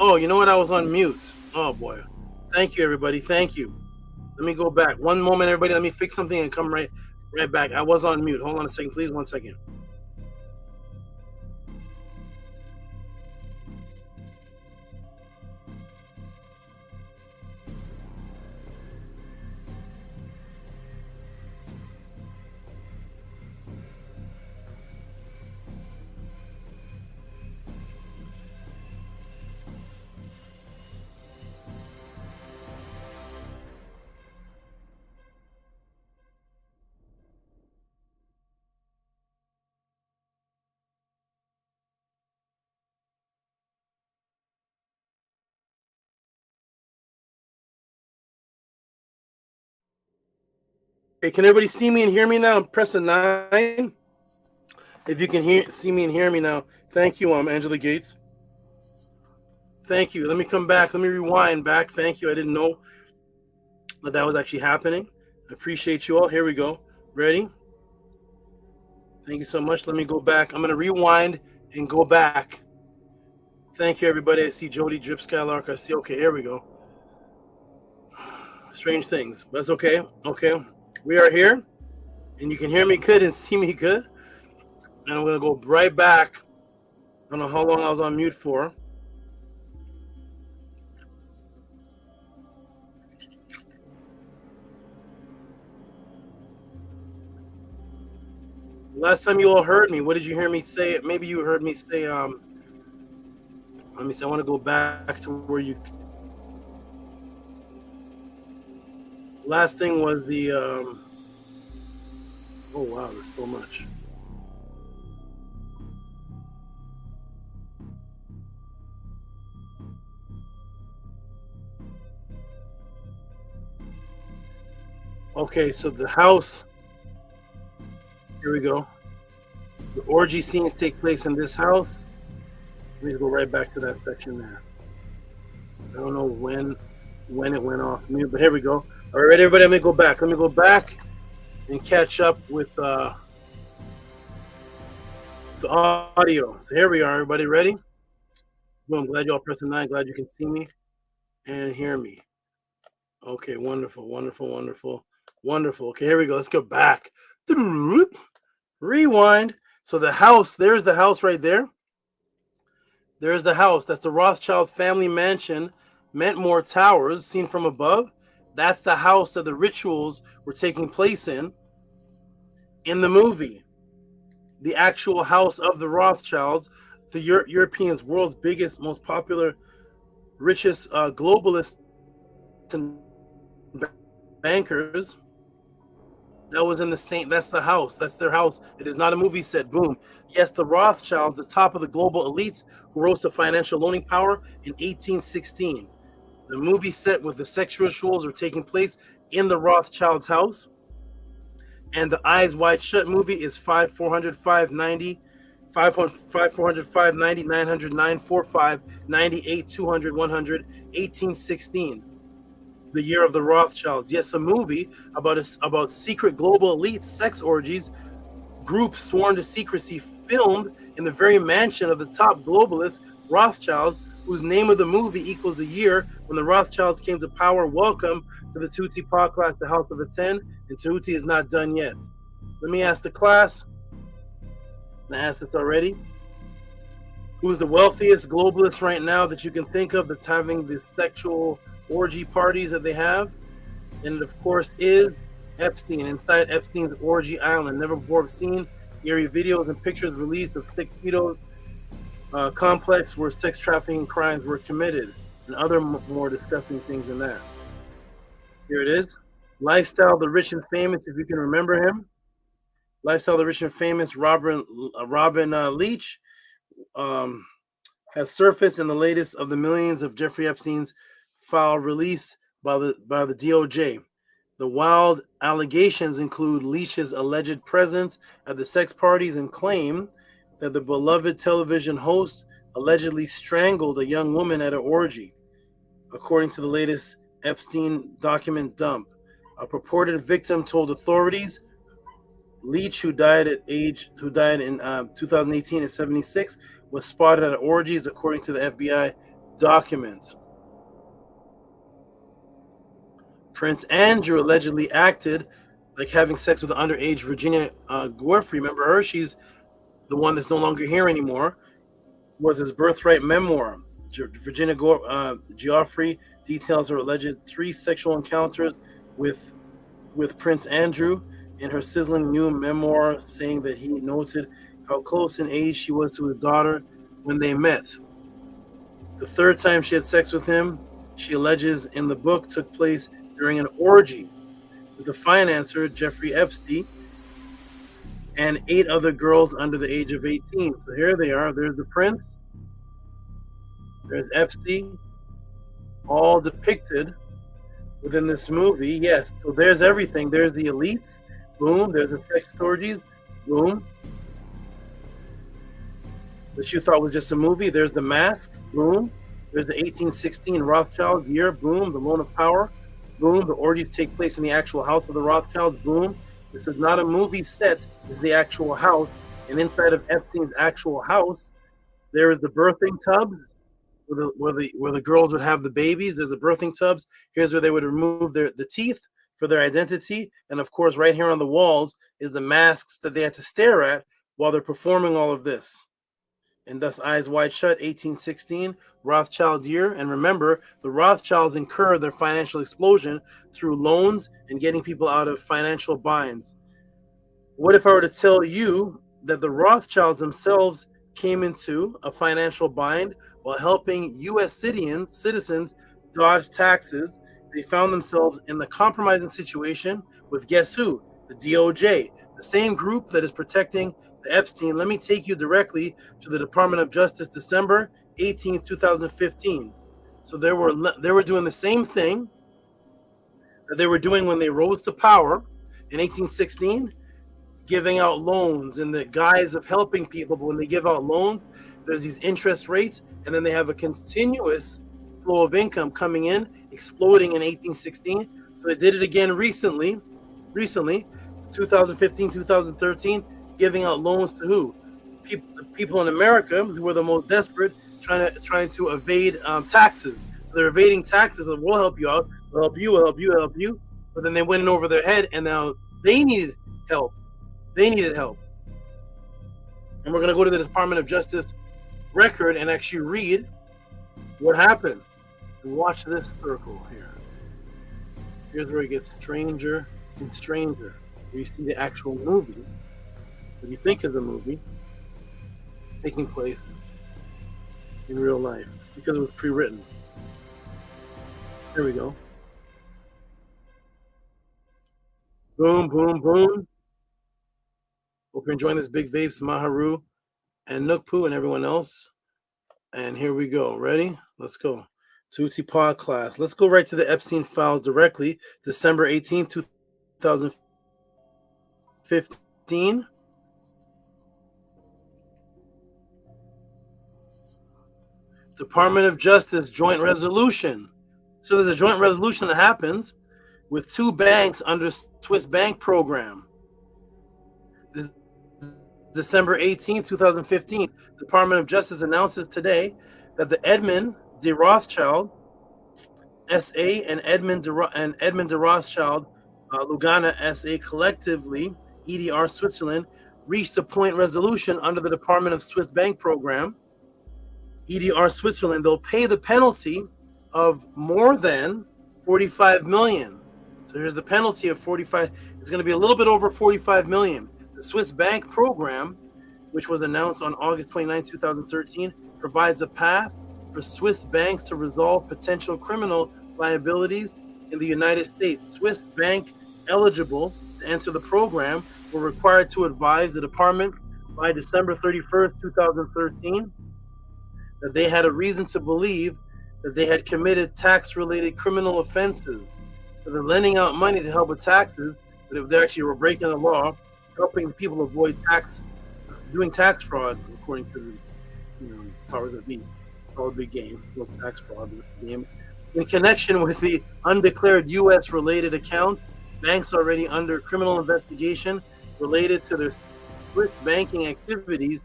Speaker 17: Oh, you know what? I was on mute. Oh boy. Thank you, everybody. Thank you. Let me go back. One moment, everybody. Let me fix something and come right back. I was on mute. Hold on a second, please. 1 second. Hey, can everybody see me and hear me now? Press a 9. If you can see me and hear me now. Thank you, Angela Gates. Thank you. Let me come back. Let me rewind back. Thank you. I didn't know that was actually happening. I appreciate you all. Here we go. Ready? Thank you so much. Let me go back. I'm going to rewind and go back. Thank you, everybody. I see Jody Drip Skylark. I see. Okay, here we go. Strange things. That's okay. Okay. We are here, and you can hear me good and see me good. And I'm going to go right back. I don't know how long I was on mute for. Last time you all heard me, what did you hear me say? Maybe you heard me say, let me see, I want to go back to where you... Last thing was the, oh wow, there's so much. Okay, so the house, here we go. The orgy scenes take place in this house. Let me go right back to that section there. I don't know when it went off mute, but here we go. All right, everybody, let me go back. Let me go back and catch up with the audio. So here we are, everybody. Ready? Well, I'm glad you all pressed 9. Glad you can see me and hear me. Okay, wonderful, wonderful, wonderful, wonderful. Okay, here we go. Let's go back. Rewind. So the house, there's the house right there. There's the house. That's the Rothschild family mansion, Mentmore Towers, seen from above. That's the house that the rituals were taking place in the movie. The actual house of the Rothschilds, the Europeans' world's biggest, most popular, richest globalists and bankers. That was in the same, that's the house. That's their house. It is not a movie set. Boom. Yes, the Rothschilds, the top of the global elites who rose to financial loaning power in 1816. The movie set with the sex rituals were taking place in the Rothschilds' house. And the Eyes Wide Shut movie is 500, 590, 500, 590, 900, 945, 98, 200, 100, 1816. The year of the Rothschilds. Yes, a movie about secret global elite sex orgies, groups sworn to secrecy, filmed in the very mansion of the top globalist Rothschilds, whose name of the movie equals the year when the Rothschilds came to power. Welcome to the Tehuti podcast, the House of a 10, and Tehuti is not done yet. Let me ask the class, and I asked this already, who's the wealthiest globalist right now that you can think of that's having the sexual orgy parties that they have? And it, of course, is Epstein. Inside Epstein's orgy island, never before seen, eerie videos and pictures released of sick pedos complex where sex trafficking crimes were committed, and other more disgusting things than that. Here it is. Lifestyle the Rich and Famous, if you can remember him. Lifestyle the Rich and Famous, Robin Leach, has surfaced in the latest of the millions of Jeffrey Epstein's file released by the DOJ. The wild allegations include Leach's alleged presence at the sex parties and claim that the beloved television host allegedly strangled a young woman at an orgy, according to the latest Epstein document dump. A purported victim told authorities Leach, who died in 2018 at 76, was spotted at orgies, according to the FBI document. Prince Andrew allegedly acted like having sex with the underage Virginia Giuffre. Remember her? She's the one that's no longer here anymore. Was his birthright memoir. Virginia Giuffre details her alleged 3 sexual encounters with Prince Andrew in her sizzling new memoir, saying that he noted how close in age she was to his daughter when they met. The 3rd time she had sex with him, she alleges in the book, took place during an orgy with the financier, Jeffrey Epstein, and 8 other girls under the age of 18. So here they are. There's the prince. There's Epstein, all depicted within this movie. Yes, so there's everything. There's the elites. Boom. There's the sex orgies. Boom. That you thought was just a movie. There's the masks. Boom. There's the 1816 Rothschild year. Boom. The loan of power. Boom. The orgies take place in the actual house of the Rothschilds. Boom. This is not a movie set. It's the actual house. And inside of Epstein's actual house, there is the birthing tubs where the girls would have the babies. There's the birthing tubs. Here's where they would remove the teeth for their identity. And of course, right here on the walls is the masks that they had to stare at while they're performing all of this. And thus, Eyes Wide Shut, 1816, Rothschild year. And remember, the Rothschilds incurred their financial explosion through loans and getting people out of financial binds. What if I were to tell you that the Rothschilds themselves came into a financial bind while helping U.S. citizens dodge taxes? They found themselves in the compromising situation with guess who? The DOJ, the same group that is protecting the Epstein. Let me take you directly to the Department of Justice, December 18th, 2015. So they were doing the same thing that they were doing when they rose to power in 1816, giving out loans in the guise of helping people. But when they give out loans, there's these interest rates, and then they have a continuous flow of income coming in, exploding in 1816. So they did it again recently, 2015, 2013, giving out loans to who? People in America who were the most desperate, trying to evade taxes. So they're evading taxes, and we'll help you out, we'll help you, we'll help you, we'll help you. But then they went in over their head, and now they needed help. And we're going to go to the Department of Justice record and actually read what happened. And watch this circle here. Here's where it gets stranger and stranger. Where you see the actual movie, what you think is a movie, taking place in real life because it was pre-written. Here we go. Boom, boom, boom. Hope you're enjoying this, Big Vapes, Maharu, and Nookpoo, and everyone else. And here we go. Ready? Let's go. Tehuti Pod class. Let's go right to the Epstein files directly. December 18th, 2015. Department of Justice joint resolution. So there's a joint resolution that happens with 2 banks under Swiss bank program. This December 18th, 2015, Department of Justice announces today that the Edmund de Rothschild S.A. and Edmund de Rothschild Lugana S.A. collectively, EDR Switzerland, reached a joint resolution under the Department of Swiss bank program. EDR Switzerland, they'll pay the penalty of more than 45 million. So here's the penalty of 45. It's going to be a little bit over 45 million. The Swiss bank program, which was announced on August 29, 2013, provides a path for Swiss banks to resolve potential criminal liabilities in the United States. Swiss bank eligible to enter the program were required to advise the department by December 31st, 2013, that they had a reason to believe that they had committed tax-related criminal offenses. So they're lending out money to help with taxes, but if they actually were breaking the law, helping people avoid doing tax fraud, according to the powers that be. All big game, no tax fraud, but it's a game. In connection with the undeclared U.S.-related account, banks already under criminal investigation related to their Swiss banking activities,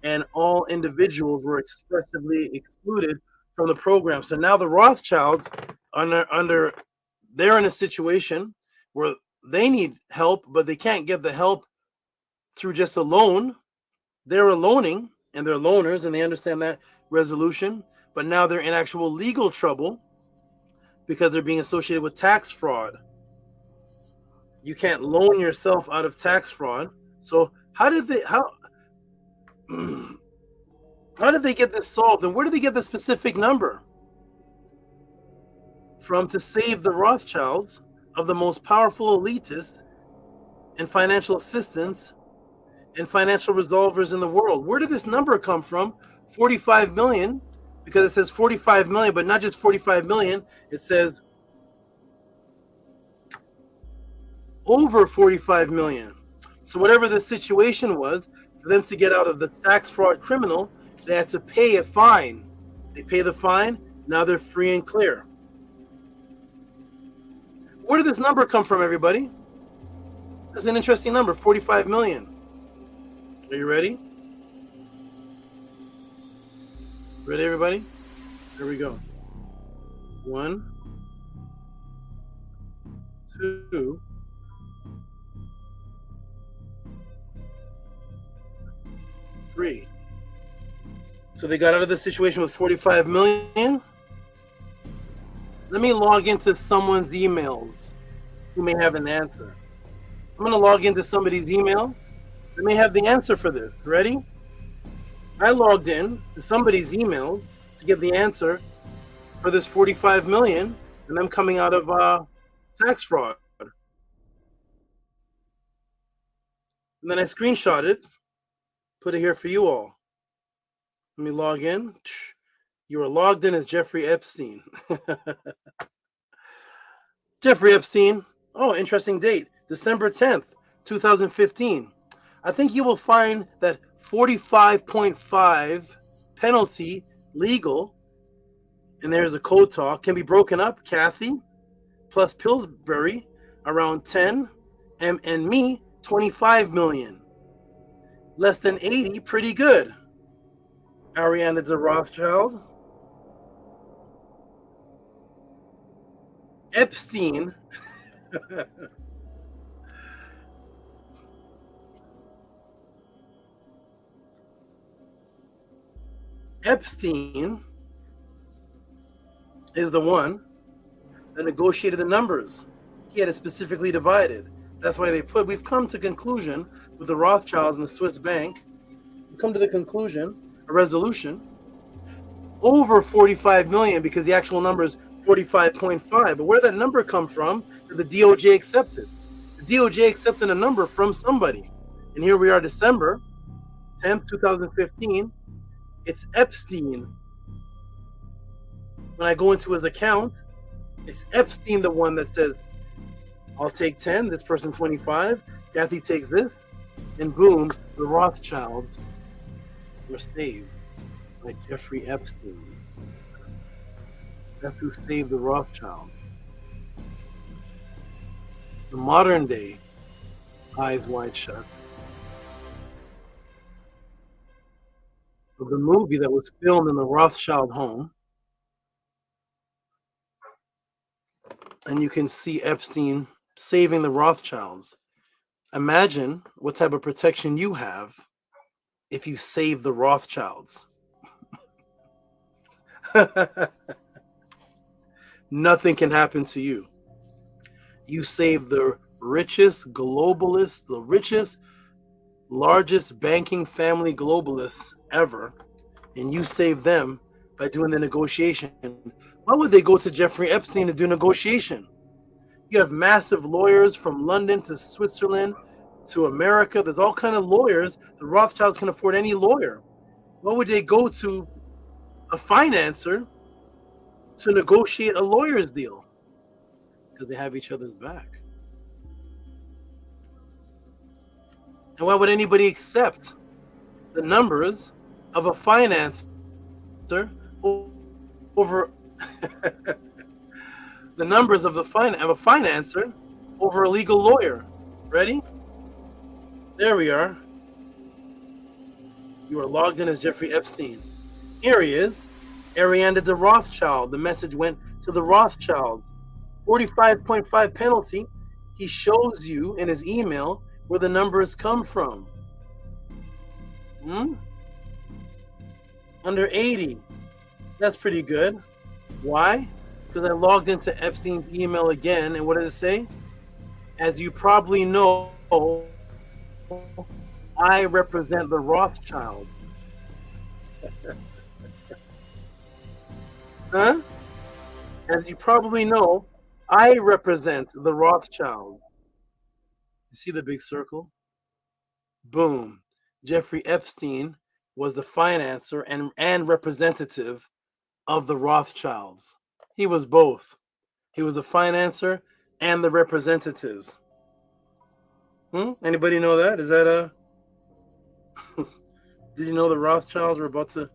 Speaker 17: and all individuals were expressly excluded from the program. So now the Rothschilds they're in a situation where they need help, but they can't get the help through just a loan. They're a loaning, and they're loaners, and they understand that resolution. But now they're in actual legal trouble because they're being associated with tax fraud. You can't loan yourself out of tax fraud. So how did they get this solved, and where did they get the specific number from to save the Rothschilds of the most powerful elitists and financial assistants and financial resolvers in the world? Where did this number come from? 45 million, because it says 45 million, but not just 45 million. It says over 45 million. So whatever the situation was, for them to get out of the tax fraud criminal, they had to pay a fine. They pay the fine. Now they're free and clear. Where did this number come from, everybody? That's an interesting number, 45 million. Are you ready? Ready, everybody? Here we go. 1, 2, 3. So they got out of the situation with 45 million. Let me log into someone's emails who may have an answer. I'm going to log into somebody's email. They may have the answer for this. Ready? I logged in to somebody's emails to get the answer for this 45 million and them coming out of tax fraud. And then I screenshot it, put it here for you all. Let me log in. You are logged in as Jeffrey Epstein. Jeffrey Epstein. Oh, interesting date. December 10th, 2015. I think you will find that 45.5 penalty legal, and there's a code talk, can be broken up, Kathy, plus Pillsbury, around 10, and me, 25 million. Less than 80, pretty good. Ariana de Rothschild. Epstein. Epstein is the one that negotiated the numbers. He had it specifically divided. That's why we've come to conclusion with the Rothschilds and the Swiss bank. We've come to the conclusion, a resolution, over 45 million, because the actual number is 45.5. But where did that number come from that the DOJ accepted? The DOJ accepted a number from somebody. And here we are, December 10th, 2015. It's Epstein. When I go into his account, it's Epstein, the one that says, I'll take 10, this person 25, Kathy takes this, and boom, the Rothschilds were saved by Jeffrey Epstein. That's who saved the Rothschilds. The modern day Eyes Wide Shut of the movie that was filmed in the Rothschild home. And you can see Epstein saving the Rothschilds. Imagine what type of protection you have if you save the Rothschilds. Nothing can happen to you. You save the richest globalists, the richest, largest banking family globalists ever, and you save them by doing the negotiation. Why would they go to Jeffrey Epstein to do negotiation? You have massive lawyers from London to Switzerland to America. There's all kind of lawyers. The Rothschilds can afford any lawyer. Why would they go to a financer to negotiate a lawyer's deal? Because they have each other's back. And why would anybody accept the numbers of a financer over the numbers of a financer over a legal lawyer? Ready? There we are. You are logged in as Jeffrey Epstein. Here he is. Ariana de Rothschild. The message went to the Rothschilds. 45.5 penalty. He shows you in his email where the numbers come from. Under 80. That's pretty good. Why? Because I logged into Epstein's email again, and what does it say? As you probably know, I represent the Rothschilds. Huh? As you probably know, I represent the Rothschilds. You see the big circle? Boom. Jeffrey Epstein was the financer and representative of the Rothschilds. He was both. He was the financer and the representatives. Anybody know that? Is that a... Did you know the Rothschilds were about to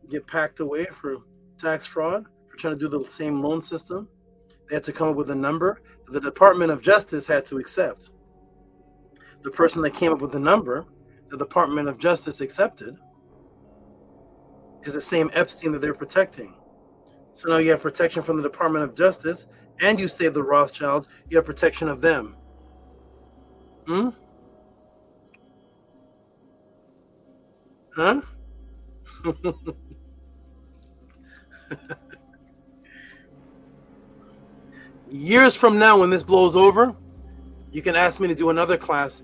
Speaker 17: get packed away for tax fraud, for trying to do the same loan system? They had to come up with a number that the Department of Justice had to accept. The person that came up with the number the Department of Justice accepted is the same Epstein that they're protecting. So now you have protection from the Department of Justice, and you save the Rothschilds, you have protection of them. Huh? Years from now, when this blows over, you can ask me to do another class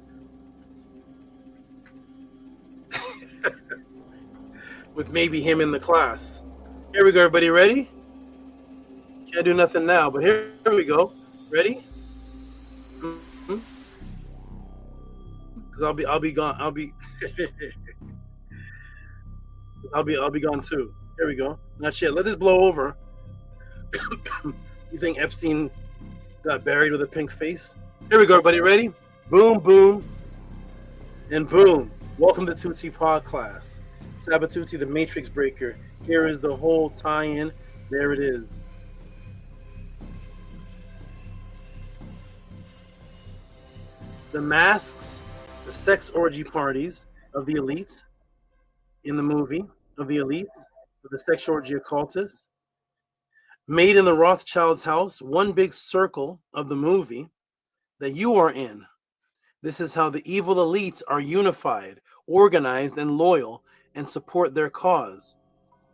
Speaker 17: with maybe him in the class. Here we go, everybody. Ready? Can't do nothing now, but here we go. Ready? Because I'll be gone. I'll be gone too. Here we go. Not yet. Let this blow over. You think Epstein got buried with a pink face? Here we go, everybody. Ready? Boom, boom, and boom. Welcome to Tehuti Pod class. Sabatuti, the Matrix Breaker. Here is the whole tie-in. There it is. The masks, the sex orgy parties of the elites in the movie, of the elites, of the sex orgy occultists, made in the Rothschild's house, one big circle of the movie that you are in. This is how the evil elites are unified, organized, and loyal, and support their cause.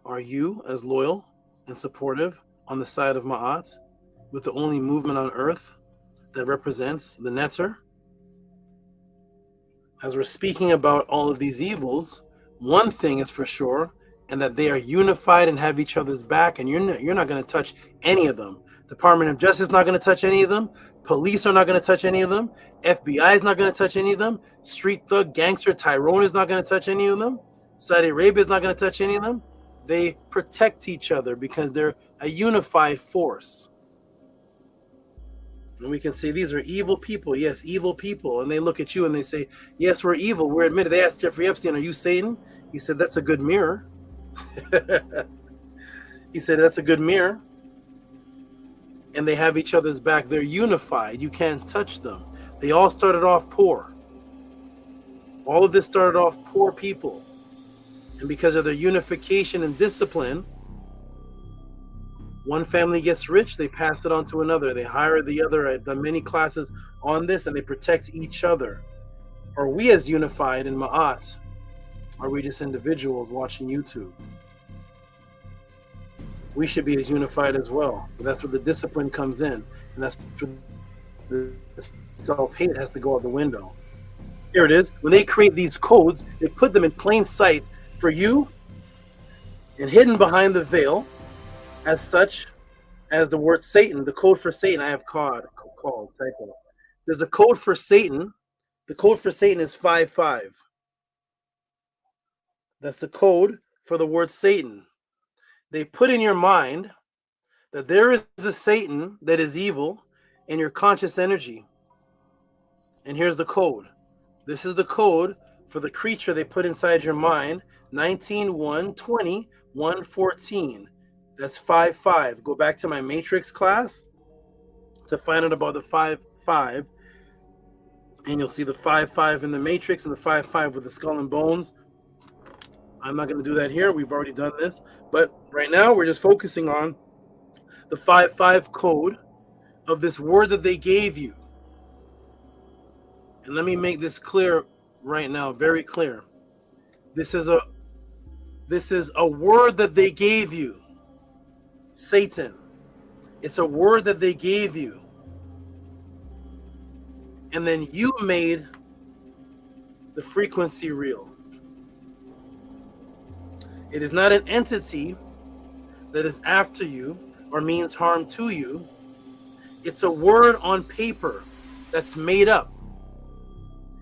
Speaker 17: Are you as loyal and supportive on the side of Ma'at, with the only movement on earth that represents the Netter? As we're speaking about all of these evils, one thing is for sure, and that they are unified and have each other's back, and you're not going to touch any of them. Department of Justice is not going to touch any of them. Police are not going to touch any of them. FBI is not going to touch any of them. Street thug, gangster, Tyrone is not going to touch any of them. Saudi Arabia is not going to touch any of them. They protect each other because they're a unified force. And we can say these are evil people. Yes, evil people. And they look at you and they say, yes, we're evil. We're admitted. They asked Jeffrey Epstein, are you Satan? He said, that's a good mirror. He said, that's a good mirror. And they have each other's back. They're unified. You can't touch them. They all started off poor. All of this started off poor people. And because of their unification and discipline, one family gets rich, they pass it on to another. They hire the other at the many classes on this, and they protect each other. Are we as unified in Ma'at? Are we just individuals watching YouTube? We should be as unified as well. But that's where the discipline comes in. And that's where the self-hate has to go out the window. Here it is. When they create these codes, they put them in plain sight for you and hidden behind the veil as such as the word Satan, the code for Satan I have called typo. There's a code for Satan. The code for Satan is 55. That's the code for the word Satan. They put in your mind that there is a Satan that is evil in your conscious energy. And here's the code. This is the code for the creature they put inside your mind, 19-1-20-114. That's 55. Go back to my Matrix class to find out about the 55. And you'll see the 55 in the Matrix and the 55 with the skull and bones I'm not going to do that here. We've already done this. But right now, we're just focusing on the 5-5 code of this word that they gave you. And let me make this clear right now, very clear. This is a word that they gave you. Satan. It's a word that they gave you. And then you made the frequency real. It is not an entity that is after you or means harm to you. It's a word on paper that's made up.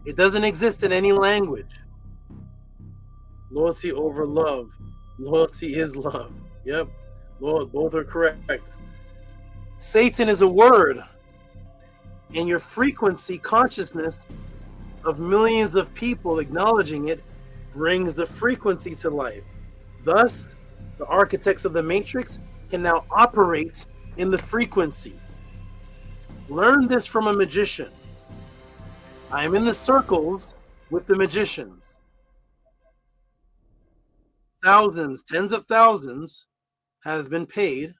Speaker 17: It doesn't exist in any language. Loyalty over love. Loyalty is love. Yep. Lord, both are correct. Satan is a word, and your frequency consciousness of millions of people acknowledging it brings the frequency to life. Thus, the architects of the matrix can now operate in the frequency. Learn this from a magician. I am in the circles with the magicians. Thousands, tens of thousands has been paid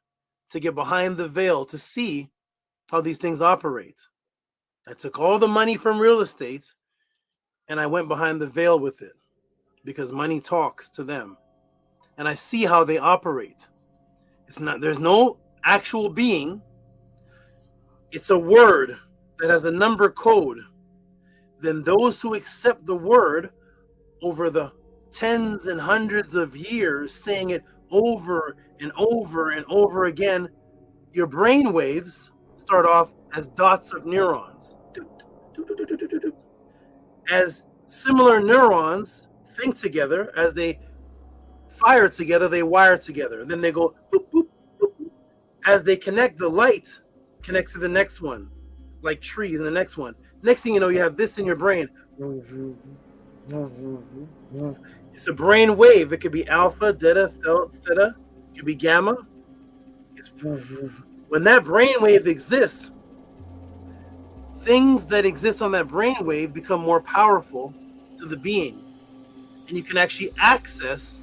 Speaker 17: to get behind the veil to see how these things operate. I took all the money from real estate and I went behind the veil with it because money talks to them. And I see how they operate. There's no actual being. It's a word that has a number code. Then those who accept the word over the tens and hundreds of years, saying it over and over and over again, your brain waves start off as dots of neurons. As similar neurons think together, as they fire together, they wire together. Then they go boop, boop, boop, boop. As they connect, the light connects to the next one, like trees in the next one. Next thing you know, you have this in your brain. It's a brain wave. It could be alpha, delta, theta. It could be gamma. When that brain wave exists, things that exist on that brain wave become more powerful to the being. And you can actually access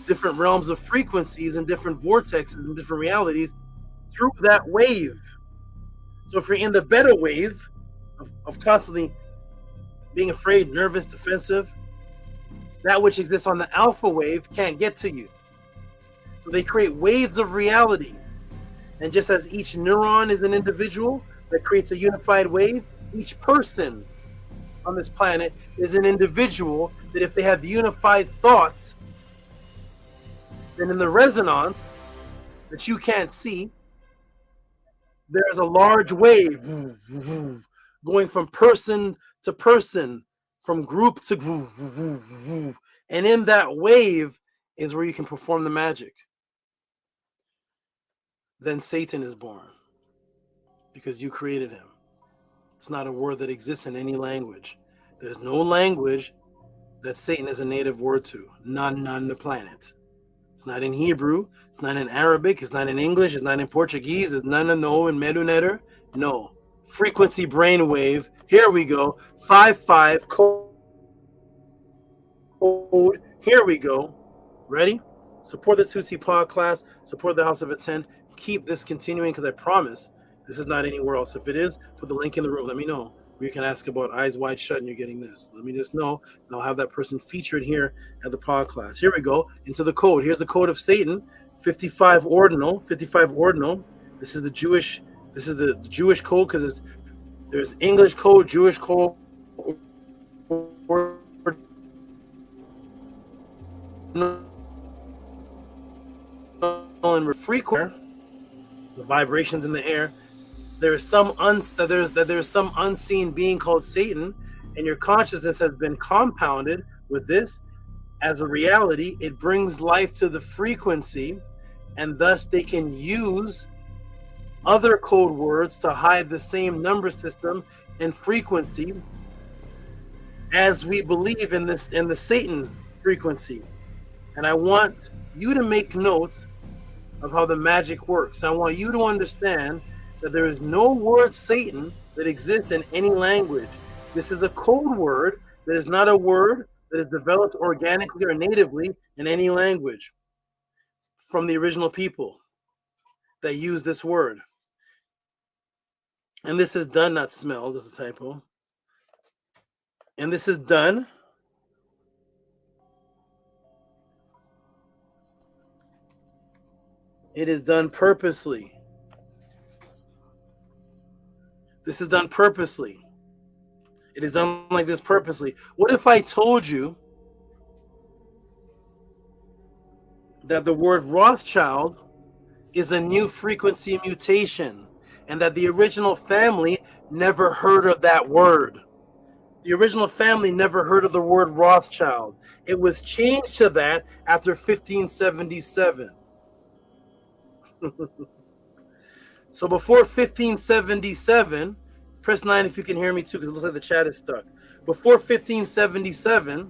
Speaker 17: different realms of frequencies and different vortexes and different realities through that wave. So if you're in the beta wave of constantly being afraid, nervous, defensive, that which exists on the alpha wave can't get to you. So they create waves of reality. And just as each neuron is an individual that creates a unified wave, each person on this planet is an individual that if they have the unified thoughts, then in the resonance that you can't see, there's a large wave going from person to person, from group to group. And in that wave is where you can perform the magic. Then Satan is born because you created him. It's not a word that exists in any language. There's no language that Satan is a native word to. None on the planet. It's not in Hebrew. It's not in Arabic. It's not in English. It's not in Portuguese. It's none in Medunetter. No. Frequency brainwave. Here we go. 5-5 code. Here we go. Ready? Support the Tehuti podcast. Support the House of Attend. Keep this continuing because I promise this is not anywhere else. If it is, put the link in the room. Let me know. You can ask about Eyes Wide Shut and you're getting this. Let me just know, and I'll have that person featured here at the podcast. Here we go into the code. Here's the code of Satan, 55 ordinal. 55 ordinal. This is the Jewish. This is the Jewish code because there's English code, Jewish code, and frequent the vibrations in the air. There's some unseen being called Satan, and your consciousness has been compounded with this as a reality. It brings life to the frequency, and thus they can use other code words to hide the same number system and frequency as we believe in this, in the Satan frequency. And I want you to make note of how the magic works. I want you to understand that there is no word Satan that exists in any language. This is a code word that is not a word that is developed organically or natively in any language from the original people that use this word. And this is done, not smells, that's a typo. And this is done It is done purposely. This is done purposely. It is done like this purposely. What if I told you that the word Rothschild is a new frequency mutation and that the original family never heard of that word? The original family never heard of the word Rothschild. It was changed to that after 1577. So before 1577, press 9 if you can hear me too, because it looks like the chat is stuck. Before 1577,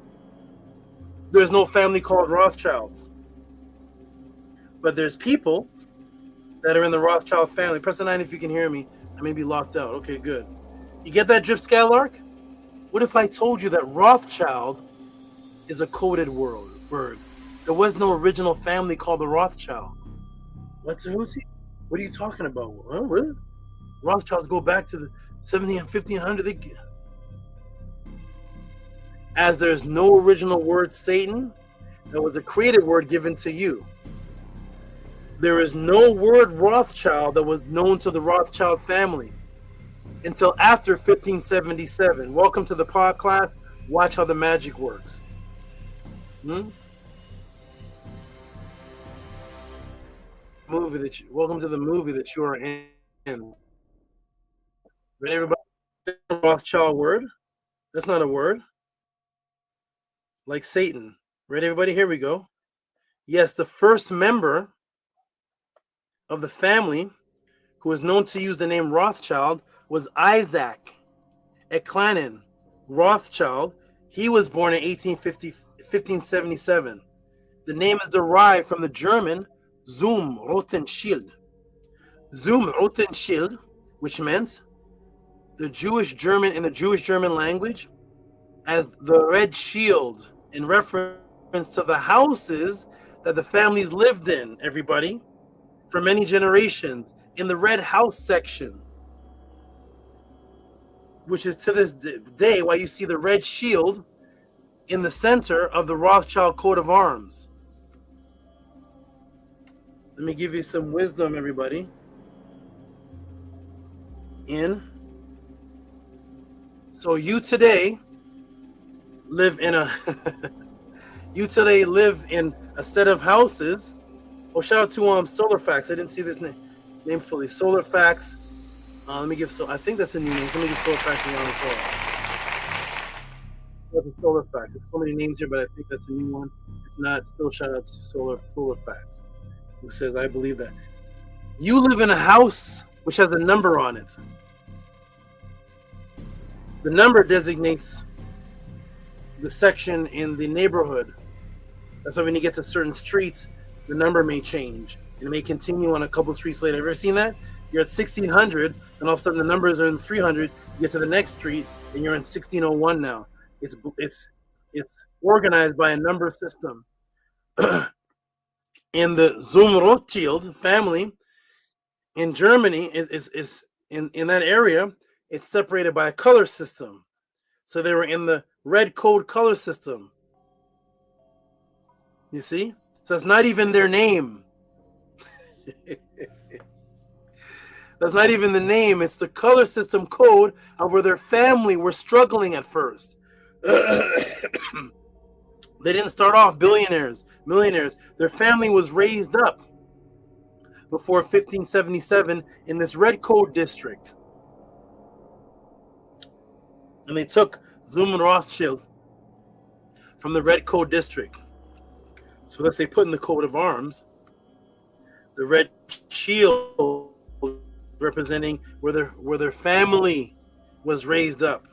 Speaker 17: there's no family called Rothschilds. But there's people that are in the Rothschild family. Press 9 if you can hear me. I may be locked out. Okay, good. You get that, Drip Skylark? What if I told you that Rothschild is a coded word? There was no original family called the Rothschilds. What, Tehuti? What are you talking about? Oh, really? Rothschilds go back to the 1700 and 1500. As there's no original word Satan, there was a created word given to you. There is no word Rothschild that was known to the Rothschild family until after 1577. Welcome to the pod class. Watch how the magic works. Welcome to the movie that you are in. Ready, everybody? Rothschild word? That's not a word. Like Satan. Ready, everybody? Here we go. Yes, the first member of the family who was known to use the name Rothschild was Isaac Ecklanen Rothschild. He was born in 1577. The name is derived from the German Zum Rothenschild. Zum Rothenschild, which meant the Jewish German in the Jewish German language as the red shield, in reference to the houses that the families lived in, everybody, for many generations, in the red house section, which is to this day why you see the red shield in the center of the Rothschild coat of arms. Let me give you some wisdom, everybody. So you today live in a set of houses. Oh, shout out to SolarFax. I didn't see this name fully. SolarFax. I think that's a new name. Let me give SolarFax a round of applause. SolarFax. There's so many names here, but I think that's a new one. If not, still shout out to SolarFax, who says, I believe that. You live in a house which has a number on it. The number designates the section in the neighborhood. That's why when you get to certain streets, the number may change. It may continue on a couple of streets later. Have you ever seen that? You're at 1600, and all of a sudden the numbers are in 300. You get to the next street, and you're in 1601 now. It's organized by a number system. In the Zum Rothschild family in Germany is in that area, it's separated by a color system. So they were in the red code color system. You see? So it's not even their name. That's not even the name. It's the color system code of where their family were struggling at first. They didn't start off millionaires. Their family was raised up before 1577 in this red code district. And they took Zum Rothschild from the red code district. So that they put in the coat of arms the red shield representing where their family was raised up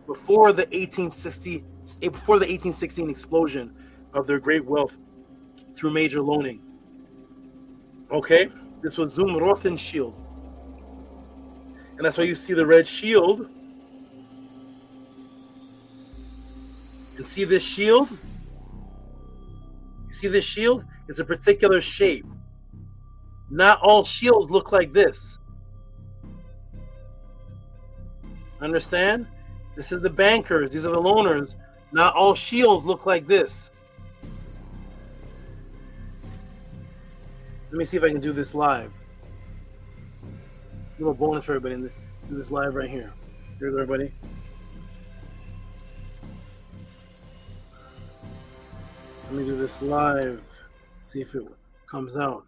Speaker 17: before the 1816 explosion of their great wealth through major loaning. Okay, this was Zum Rothenschild, and that's why you see the red shield And see this shield? You see this shield? It's a particular shape. Not all shields look like this. Understand? This is the bankers. These are the loners. Not all shields look like this. Let me see if I can do this live. A little bonus for everybody. Do this live right here. Here we go, everybody. Let me do this live. See if it comes out.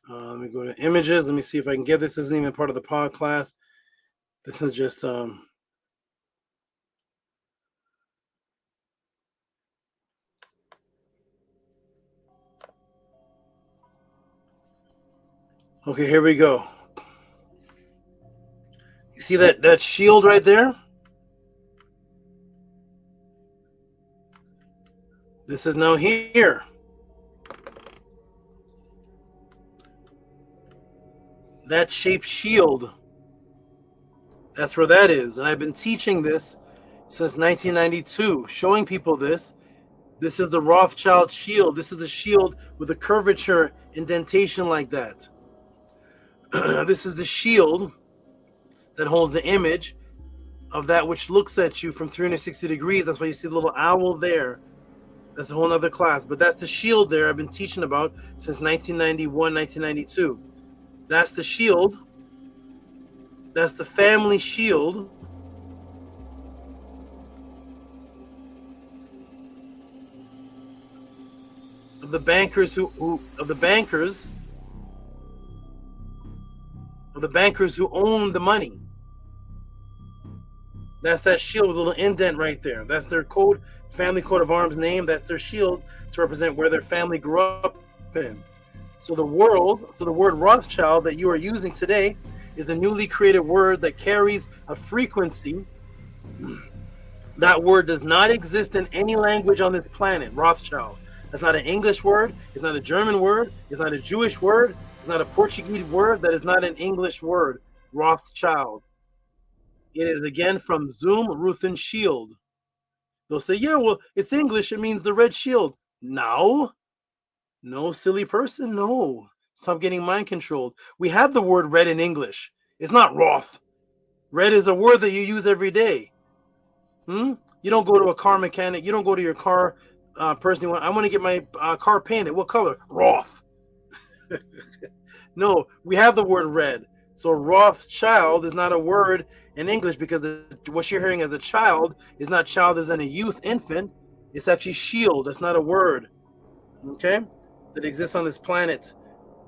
Speaker 17: Let me go to images. Let me see if I can get this. This isn't even part of the pod class. This is just okay, here we go. You see that shield right there? This is now here. That shaped shield. That's where that is. And I've been teaching this since 1992, showing people this. This is the Rothschild shield. This is the shield with a curvature indentation like that. This is the shield that holds the image of that which looks at you from 360 degrees. That's why you see the little owl there. That's a whole other class. But that's the shield there I've been teaching about since 1991, 1992. That's the shield. That's the family shield. Of the bankers who own the money. That's that shield with a little indent right there. That's their code, family coat of arms name. That's their shield to represent where their family grew up in. So the word Rothschild that you are using today is the newly created word that carries a frequency. That word does not exist in any language on this planet, Rothschild. That's not an English word. It's not a German word. It's not a Jewish word. It's not a Portuguese word. That is not an English word, Rothschild. It is again from Zoom, Ruthen Shield. They'll say, yeah, well, it's English. It means the red shield. No, silly person. No. Stop getting mind controlled. We have the word red in English. It's not Roth. Red is a word that you use every day. You don't go to a car mechanic. You don't go to your car person. I want to get my car painted. What color? Roth. No, we have the word red. So Rothschild is not a word in English because what you're hearing as a child is not child as in a youth, infant. It's actually shield. That's not a word. Okay? That exists on this planet.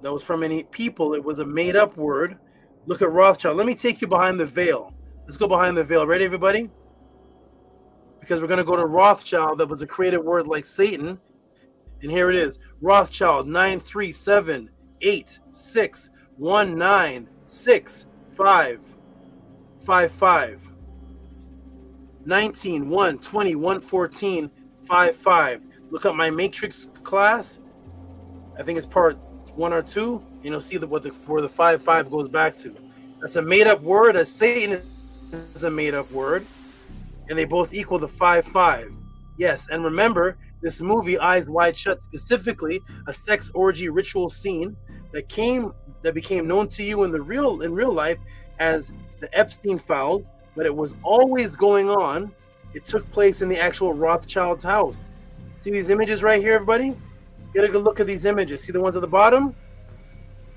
Speaker 17: That was from any people. It was a made-up word. Look at Rothschild. Let me take you behind the veil. Let's go behind the veil. Ready, everybody? Because we're going to go to Rothschild. That was a created word like Satan. And here it is. Rothschild 93786196555. 19 1 20 114 55. Look up my matrix class. I think it's part 1 or 2. And you'll see where the 55 goes back to. That's a made-up word. As Satan is a made-up word, and they both equal the 55. Yes, and remember this movie, Eyes Wide Shut, specifically a sex orgy ritual scene that became known to you in real life as the Epstein files, but it was always going on. It took place in the actual Rothschild's house. See these images right here, everybody? Get a good look at these images. See the ones at the bottom?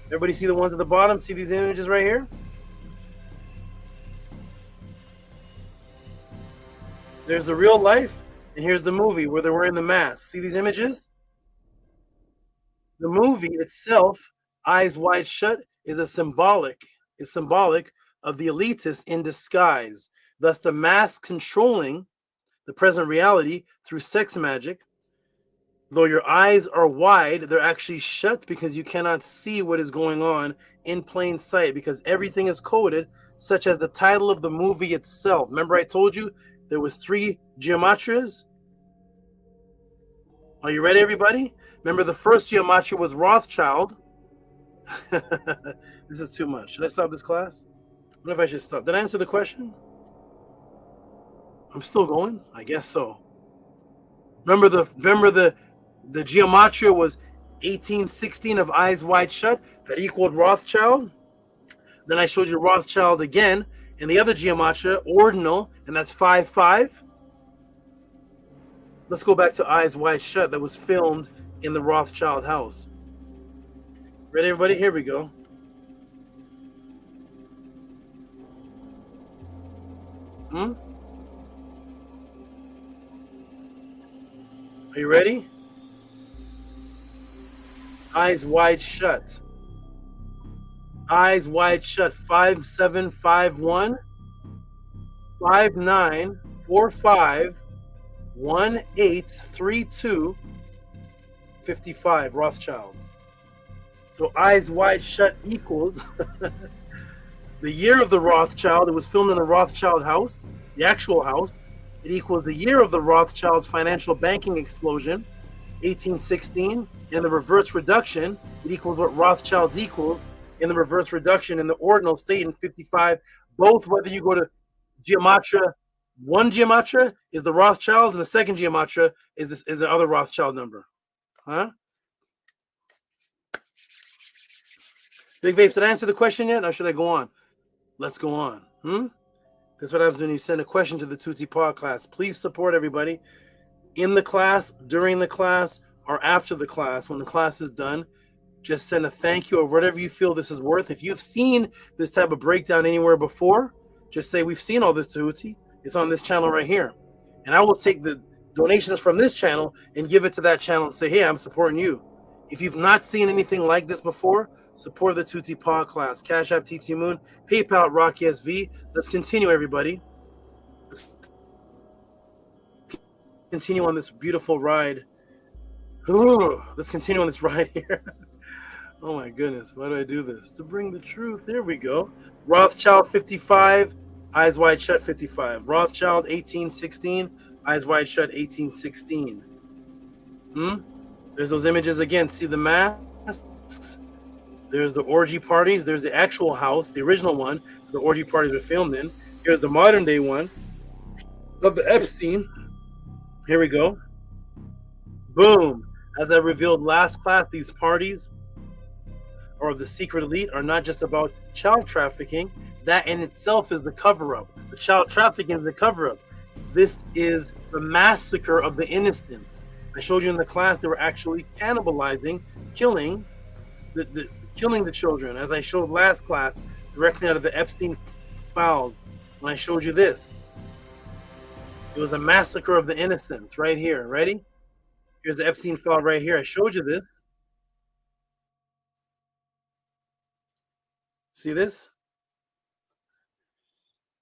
Speaker 17: Everybody see the ones at the bottom? See these images right here? There's the real life, and here's the movie where they're wearing the mask. See these images? The movie itself, Eyes Wide Shut, is symbolic of the elitists in disguise. Thus, the mask controlling the present reality through sex magic. Though your eyes are wide, they're actually shut because you cannot see what is going on in plain sight because everything is coded, such as the title of the movie itself. Remember I told you there was 3 geometrias? Are you ready, everybody? Remember the first geometry was Rothschild. This is too much. Should I stop this class? I don't know if I should stop. Did I answer the question? I'm still going? I guess so. Remember the gematria was 1816 of Eyes Wide Shut that equaled Rothschild. Then I showed you Rothschild again in the other gematria, ordinal, and that's 5-5. Let's go back to Eyes Wide Shut that was filmed in the Rothschild house. Ready, everybody? Here we go. Are you ready? Eyes Wide Shut. Eyes Wide Shut. 5751 5945 1832 55 Rothschild. So Eyes Wide Shut equals the year of the Rothschild. It was filmed in the Rothschild house, the actual house. It equals the year of the Rothschild's financial banking explosion, 1816. In the reverse reduction, it equals what Rothschild's equals in the reverse reduction in the ordinal state in 55. Both, whether you go to gematria, one gematria is the Rothschilds, and the second gematria is the other Rothschild number. Huh? Big Vapes, did I answer the question yet, or should I go on? Let's go on. That's what happens when you send a question to the Tehuti Pod class. Please support everybody in the class, during the class, or after the class. When the class is done, just send a thank you or whatever you feel this is worth. If you've seen this type of breakdown anywhere before, just say, we've seen all this, Tehuti. It's on this channel right here. And I will take the donations from this channel and give it to that channel and say, hey, I'm supporting you. If you've not seen anything like this before, support the Tehuti Pod class. Cash App TT Moon, PayPal Rocky SV. Let's continue, everybody. Let's continue on this beautiful ride. Ooh, let's continue on this ride here. Oh my goodness, why do I do this? To bring the truth. There we go. Rothschild 55, Eyes Wide Shut 55. Rothschild 1816, Eyes Wide Shut 1816. There's those images again. See the masks? There's the orgy parties. There's the actual house, the original one. The orgy parties were filmed in. Here's the modern day one of the Epstein. Here we go. Boom. As I revealed last class, these parties or the secret elite are not just about child trafficking. That in itself is the cover-up. The child trafficking is the cover-up. This is the massacre of the innocents. I showed you in the class they were actually cannibalizing, killing the children, as I showed last class, directly out of the Epstein files. When I showed you this, it was a massacre of the innocents right here. Ready? Here's the Epstein file right here. I showed you this. See this?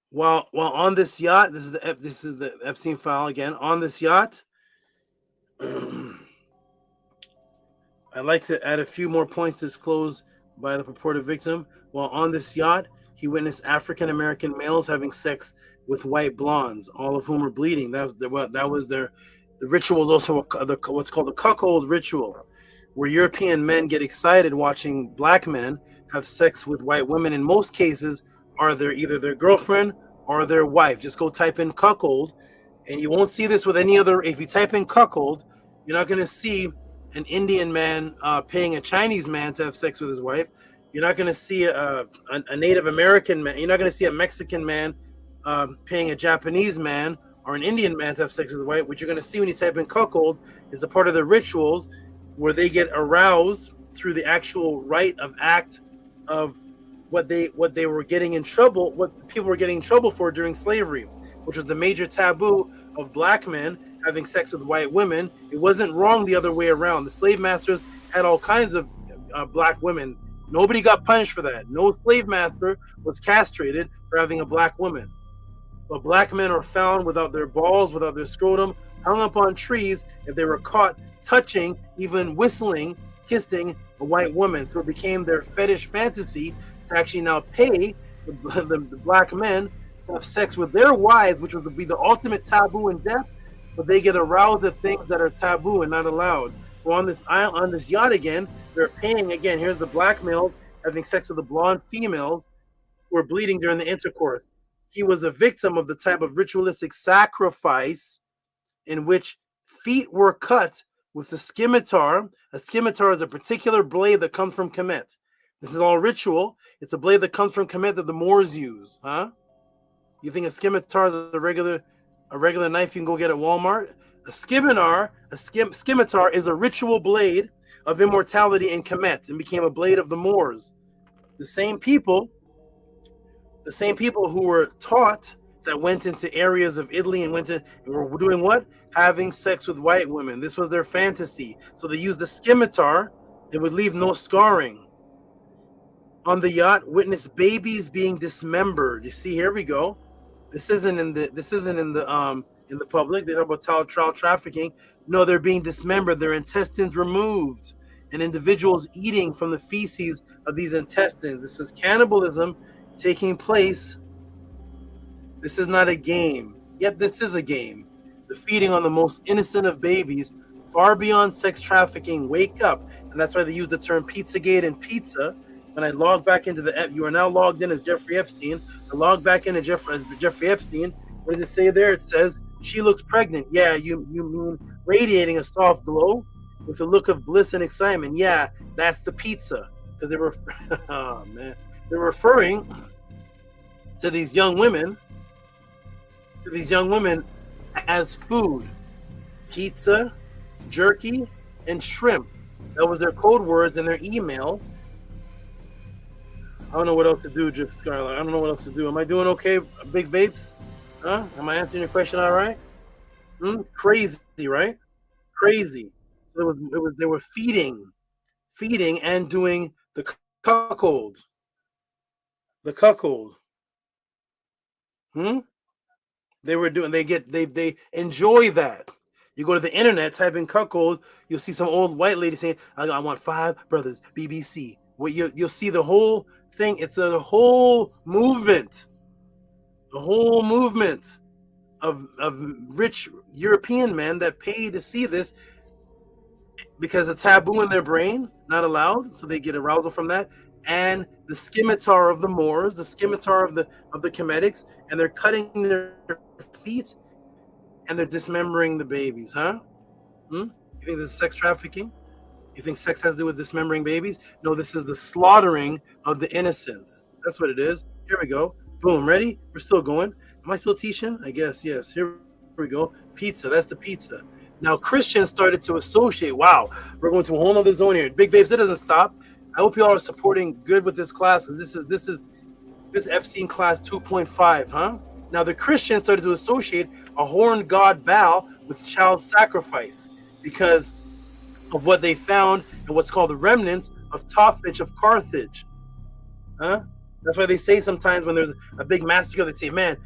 Speaker 17: While on this yacht, this is the Epstein file again. On this yacht, I'd like to add a few more points disclosed by the purported victim. While on this yacht, he witnessed African American males having sex with white blondes, all of whom were bleeding. The ritual was also what's called the cuckold ritual, where European men get excited watching black men have sex with white women. In most cases, are either their girlfriend or their wife. Just go type in cuckold, and you won't see this with any other. If you type in cuckold, you're not going to see an Indian man paying a Chinese man to have sex with his wife. You're not going to see a Native American man. You're not going to see a Mexican man paying a Japanese man or an Indian man to have sex with his wife. What you're going to see when you type in cuckold is a part of the rituals where they get aroused through the actual rite of act of what they were getting in trouble, what people were getting in trouble for during slavery, which was the major taboo of black men having sex with white women. It wasn't wrong the other way around. The slave masters had all kinds of black women. Nobody got punished for that. No slave master was castrated for having a black woman. But black men are found without their balls, without their scrotum, hung up on trees if they were caught touching, even whistling, kissing a white woman. So it became their fetish fantasy to actually now pay the black men to have sex with their wives, which would be the ultimate taboo in death, but they get aroused at things that are taboo and not allowed. So on this island, on this yacht again, they're paying again. Here's the black males having sex with the blonde females who are bleeding during the intercourse.
Speaker 14: he was a victim of the type of ritualistic sacrifice in which feet were cut with a scimitar. A scimitar is a particular blade that comes from Kemet. This is all ritual. It's a blade that comes from Kemet that the Moors use. Huh? You think a scimitar is a regular knife you can go get at Walmart? A scimitar is a ritual blade of immortality in Kemet and became a blade of the Moors. The same people who were taught that went into areas of Italy and were doing what? Having sex with white women. This was their fantasy. So they used the scimitar. It would leave no scarring. On the yacht, witness babies being dismembered. You see, here we go. This isn't in the public. They talk about child trafficking. No, they're being dismembered. Their intestines removed, and individuals eating from the feces of these intestines. This is cannibalism taking place. This is not a game, yet this is a game. The feeding on the most innocent of babies, far beyond sex trafficking. Wake up. And that's why they use the term Pizzagate and pizza. When I log back into you are now logged in as Jeffrey Epstein. I log back in as Jeffrey Epstein. What does it say there? It says, she looks pregnant. Yeah, you mean radiating a soft glow with a look of bliss and excitement. Yeah, that's the pizza. Because they were, oh man, they're referring to these young women as food. Pizza, jerky, and shrimp. That was their code words in their email. I don't know what else to do, Jeff Scarlett. I don't know what else to do. Am I doing okay, Big Vapes? Huh? Am I answering your question all right? Crazy, right? Crazy. So they were feeding and doing the cuckold. The cuckold. They enjoy that. You go to the internet, type in cuckold, you'll see some old white lady saying, I want 5 brothers, BBC. Well, you'll see the whole thing. It's a whole movement. The whole movement of rich European men that pay to see this because a taboo in their brain, not allowed, so they get arousal from that. And the scimitar of the Moors, the scimitar of the Kemetics, and they're cutting their feet and they're dismembering the babies, huh? You think this is sex trafficking? You think sex has to do with dismembering babies? No, this is the slaughtering of the innocents. That's what it is. Here we go. Boom, ready? We're still going. Am I still teaching? I guess, yes. Here we go. Pizza, that's the pizza. Now, Christians started to associate. Wow, we're going to a whole nother zone here. Big Babes, it doesn't stop. I hope you all are supporting good with this class. This is Epstein class 2.5, huh? Now, the Christians started to associate a horned god Baal with child sacrifice because of what they found and what's called the remnants of Tophich of Carthage. Huh? That's why they say sometimes when there's a big massacre, they say, man,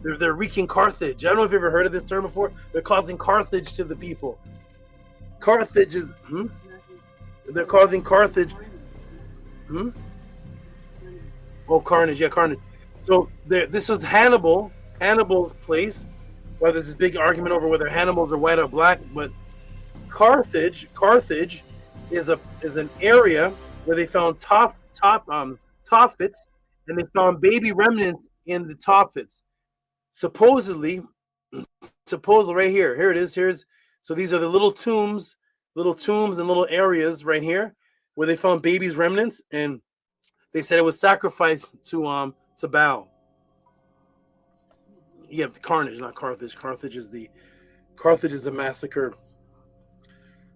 Speaker 14: they're wreaking Carthage. I don't know if you've ever heard of this term before. They're causing Carthage to the people. Carthage is, they're causing Carthage. Oh, carnage, yeah, carnage. So this was Hannibal's place. Well, there's this big argument over whether Hannibals are white or black, but Carthage is an area where they found Tophits, and they found baby remnants in the Tophits. Supposedly right here it is. So these are the little tombs and little areas right here where they found babies' remnants, and they said it was sacrificed to Baal. Yeah, carnage, not Carthage. Carthage is a massacre.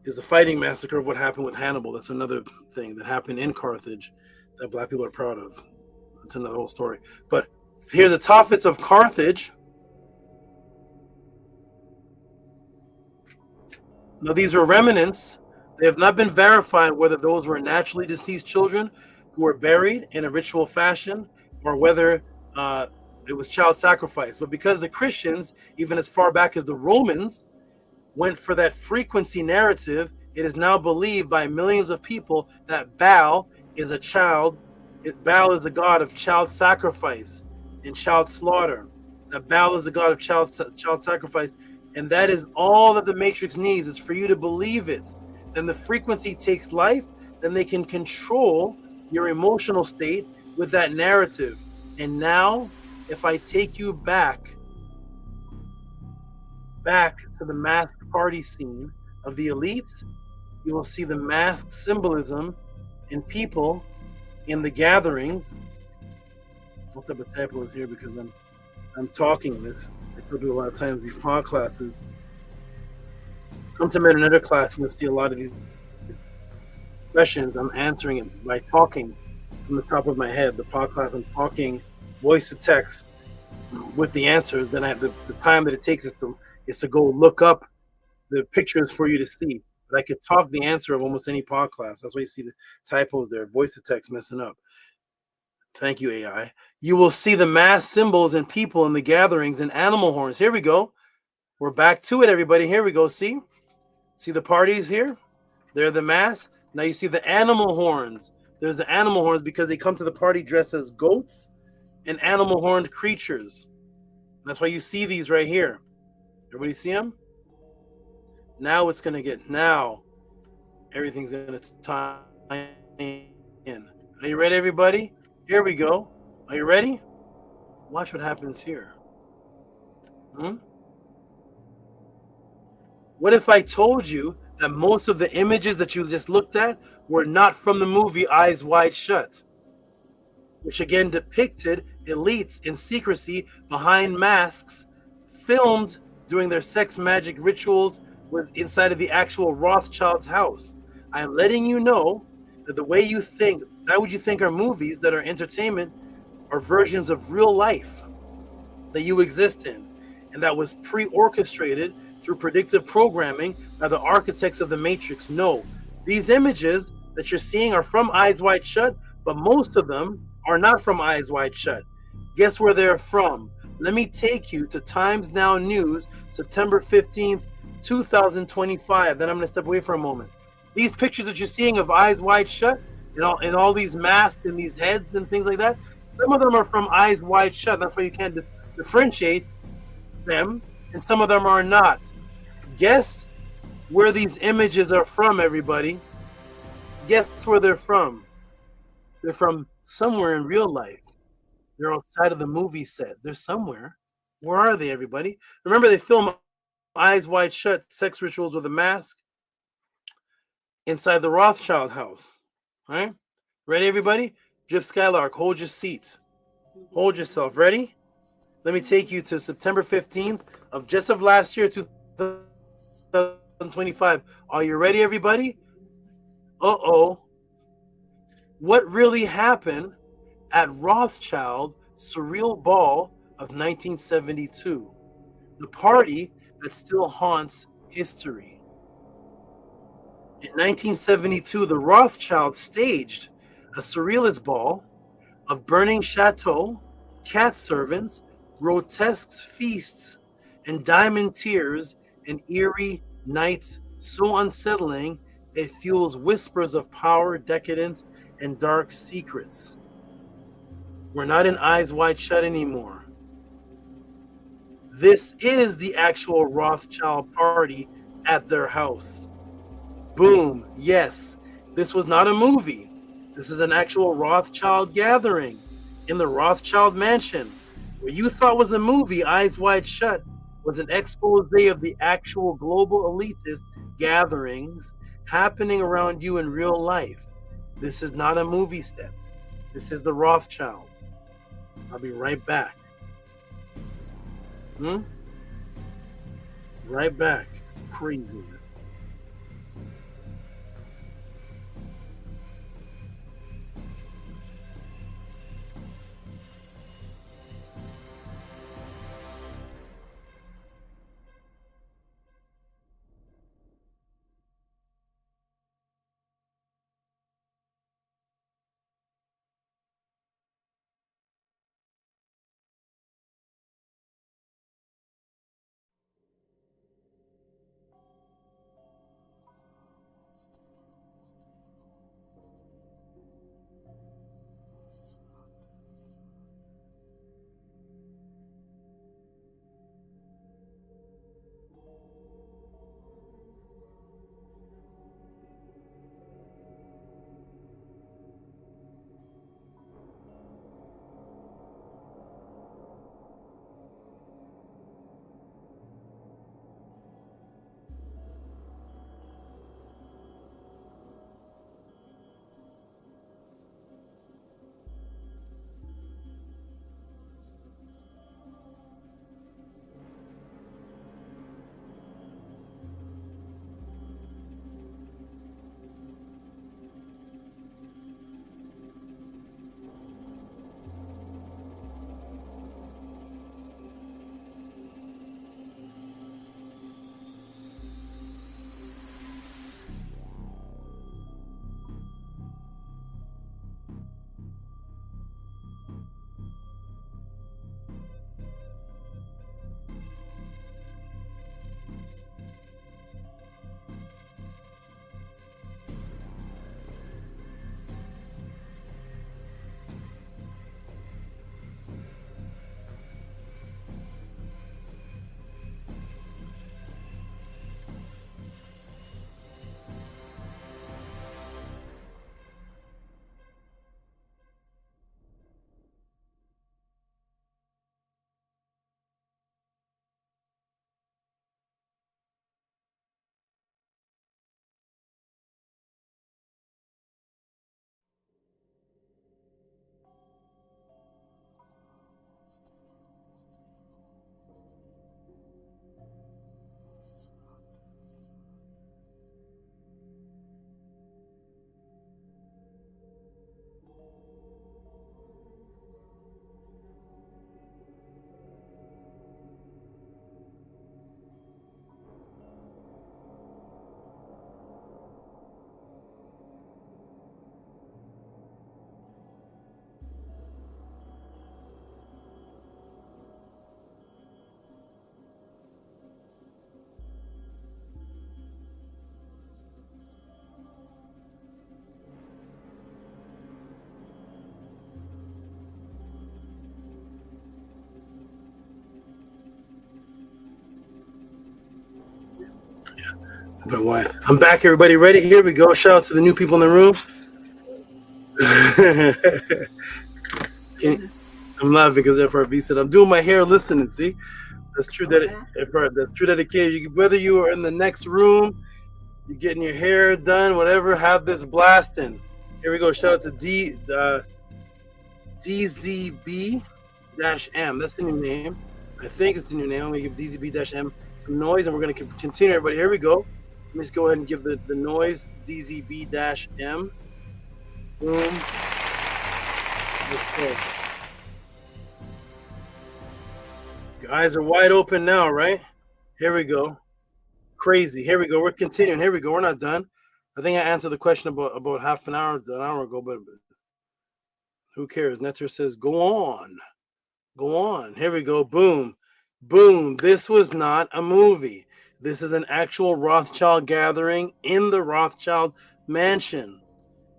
Speaker 14: Is a fighting massacre of what happened with Hannibal. That's another thing that happened in Carthage that black people are proud of. It's another whole story. But here's the Tophits of Carthage. Now these are remnants. They have not been verified whether those were naturally deceased children who were buried in a ritual fashion or whether it was child sacrifice. But because the Christians, even as far back as the Romans, went for that frequency narrative, it is now believed by millions of people that Baal is a god of child sacrifice and child slaughter. That Baal is a god of child sacrifice, and that is all that the Matrix needs, is for you to believe it. Then the frequency takes life, then they can control your emotional state with that narrative. And now
Speaker 17: if I take you back to the masked party scene of the elites, you will see the masked symbolism in people in the gatherings. What type of typo is here because I'm talking this. I told you a lot of times these pod classes. Come to another class and you'll see a lot of these questions. I'm answering it by talking from the top of my head. The pod class I'm talking voice to text with the answers. Then I have the time that it takes is to go look up the pictures for you to see. But I could talk the answer of almost any pod class. That's why you see the typos there, voice to text messing up. Thank you, AI. You will see the mass symbols and people in the gatherings and animal horns. Here we go. We're back to it, everybody. Here we go. See the parties here? They're the mass. Now you see the animal horns. There's the animal horns because they come to the party dressed as goats and animal horned creatures. That's why you see these right here. Everybody see them? Now it's going to get, now everything's going to tie in. Are you ready, everybody? Here we go. Are you ready? Watch what happens here. What if I told you that most of the images that you just looked at were not from the movie Eyes Wide Shut, which again depicted elites in secrecy behind masks, filmed during their sex magic rituals was inside of the actual Rothschild's house? I am letting you know that the way you think, that would you think are movies that are entertainment, are versions of real life that you exist in, and that was pre-orchestrated through predictive programming by the architects of the Matrix. No, these images that you're seeing are from Eyes Wide Shut, but most of them are not from Eyes Wide Shut. Guess where they're from? Let me take you to Times Now News, September 15th, 2025. Then I'm going to step away for a moment. These pictures that you're seeing of Eyes Wide Shut, and all these masks and these heads and things like that, some of them are from Eyes Wide Shut. That's why you can't differentiate them, and some of them are not. Guess where these images are from, everybody. Guess where they're from. They're from somewhere in real life. They're outside of the movie set. They're somewhere. Where are they, everybody? Remember, they film Eyes Wide Shut, sex rituals with a mask inside the Rothschild house. All right? Ready, everybody? Jeff Skylark, hold your seat. Hold yourself. Ready? Let me take you to September 15th of just of last year, 2025. Are you ready, everybody? Uh-oh. What really happened at Rothschild Surreal Ball of 1972? The party that still haunts history. In 1972, the Rothschilds staged a surrealist ball of burning chateau, cat servants, grotesque feasts, and diamond tears, and eerie nights so unsettling it fuels whispers of power, decadence, and dark secrets. We're not in Eyes Wide Shut anymore. This is the actual Rothschild party at their house. Boom. Yes, this was not a movie. This is an actual Rothschild gathering in the Rothschild mansion. What you thought was a movie, Eyes Wide Shut, was an expose of the actual global elitist gatherings happening around you in real life. This is not a movie set. This is the Rothschilds. I'll be right back. Right back. Craziness. But why? I'm back, everybody. Ready? Here we go. Shout out to the new people in the room. I'm laughing because FRB said I'm doing my hair listening. See, that's true that that's true that it can. Whether you are in the next room, you're getting your hair done, whatever. Have this blasting. Here we go. Shout out to DZB-M. That's the new name. I think it's the new name. I'm gonna give DZB-M some noise, and we're gonna continue. Everybody, here we go. Let me just go ahead and give the noise DZB-M. Boom. Let's go. Your eyes are wide open now, right? Here we go. Crazy. Here we go. We're continuing. Here we go. We're not done. I think I answered the question about half an hour ago, but who cares? Netter says, go on. Go on. Here we go. Boom. Boom. This was not a movie. This is an actual Rothschild gathering in the Rothschild mansion.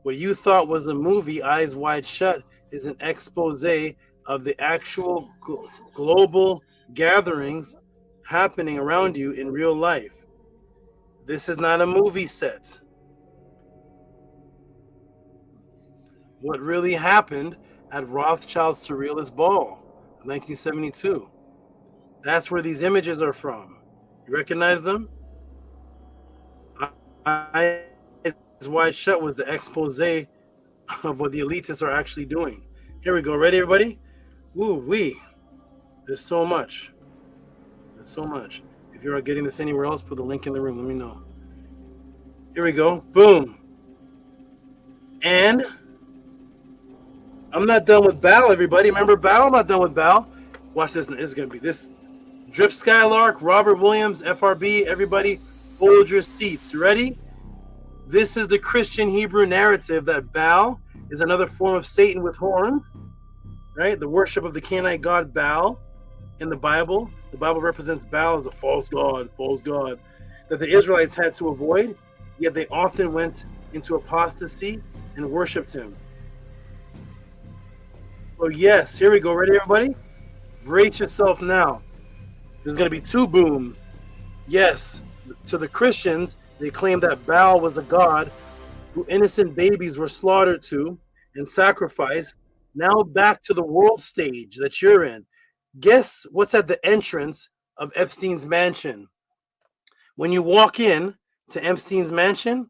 Speaker 17: What you thought was a movie, Eyes Wide Shut, is an expose of the actual global gatherings happening around you in real life. This is not a movie set. What really happened at Rothschild's Surrealist Ball in 1972. That's where these images are from. You recognize them? Eyes Wide Shut was the expose of what the elitists are actually doing. Here we go. Ready, everybody? Woo-wee. There's so much. There's so much. If you're getting this anywhere else, put the link in the room. Let me know. Here we go. Boom. And I'm not done with Bal, everybody. Remember Bal? I'm not done with Bal. Watch this. This is going to be this. Drip Skylark, Robert Williams, FRB, everybody, hold your seats. Ready? This is the Christian Hebrew narrative that Baal is another form of Satan with horns, right? The worship of the Canaanite god Baal in the Bible. The Bible represents Baal as a false god that the Israelites had to avoid, yet they often went into apostasy and worshipped him. So yes, here we go. Ready, everybody? Brace yourself now. There's going to be two booms. Yes, to the Christians, they claim that Baal was a god who innocent babies were slaughtered to and sacrificed. Now back to the world stage that you're in. Guess what's at the entrance of Epstein's mansion? When you walk in to Epstein's mansion,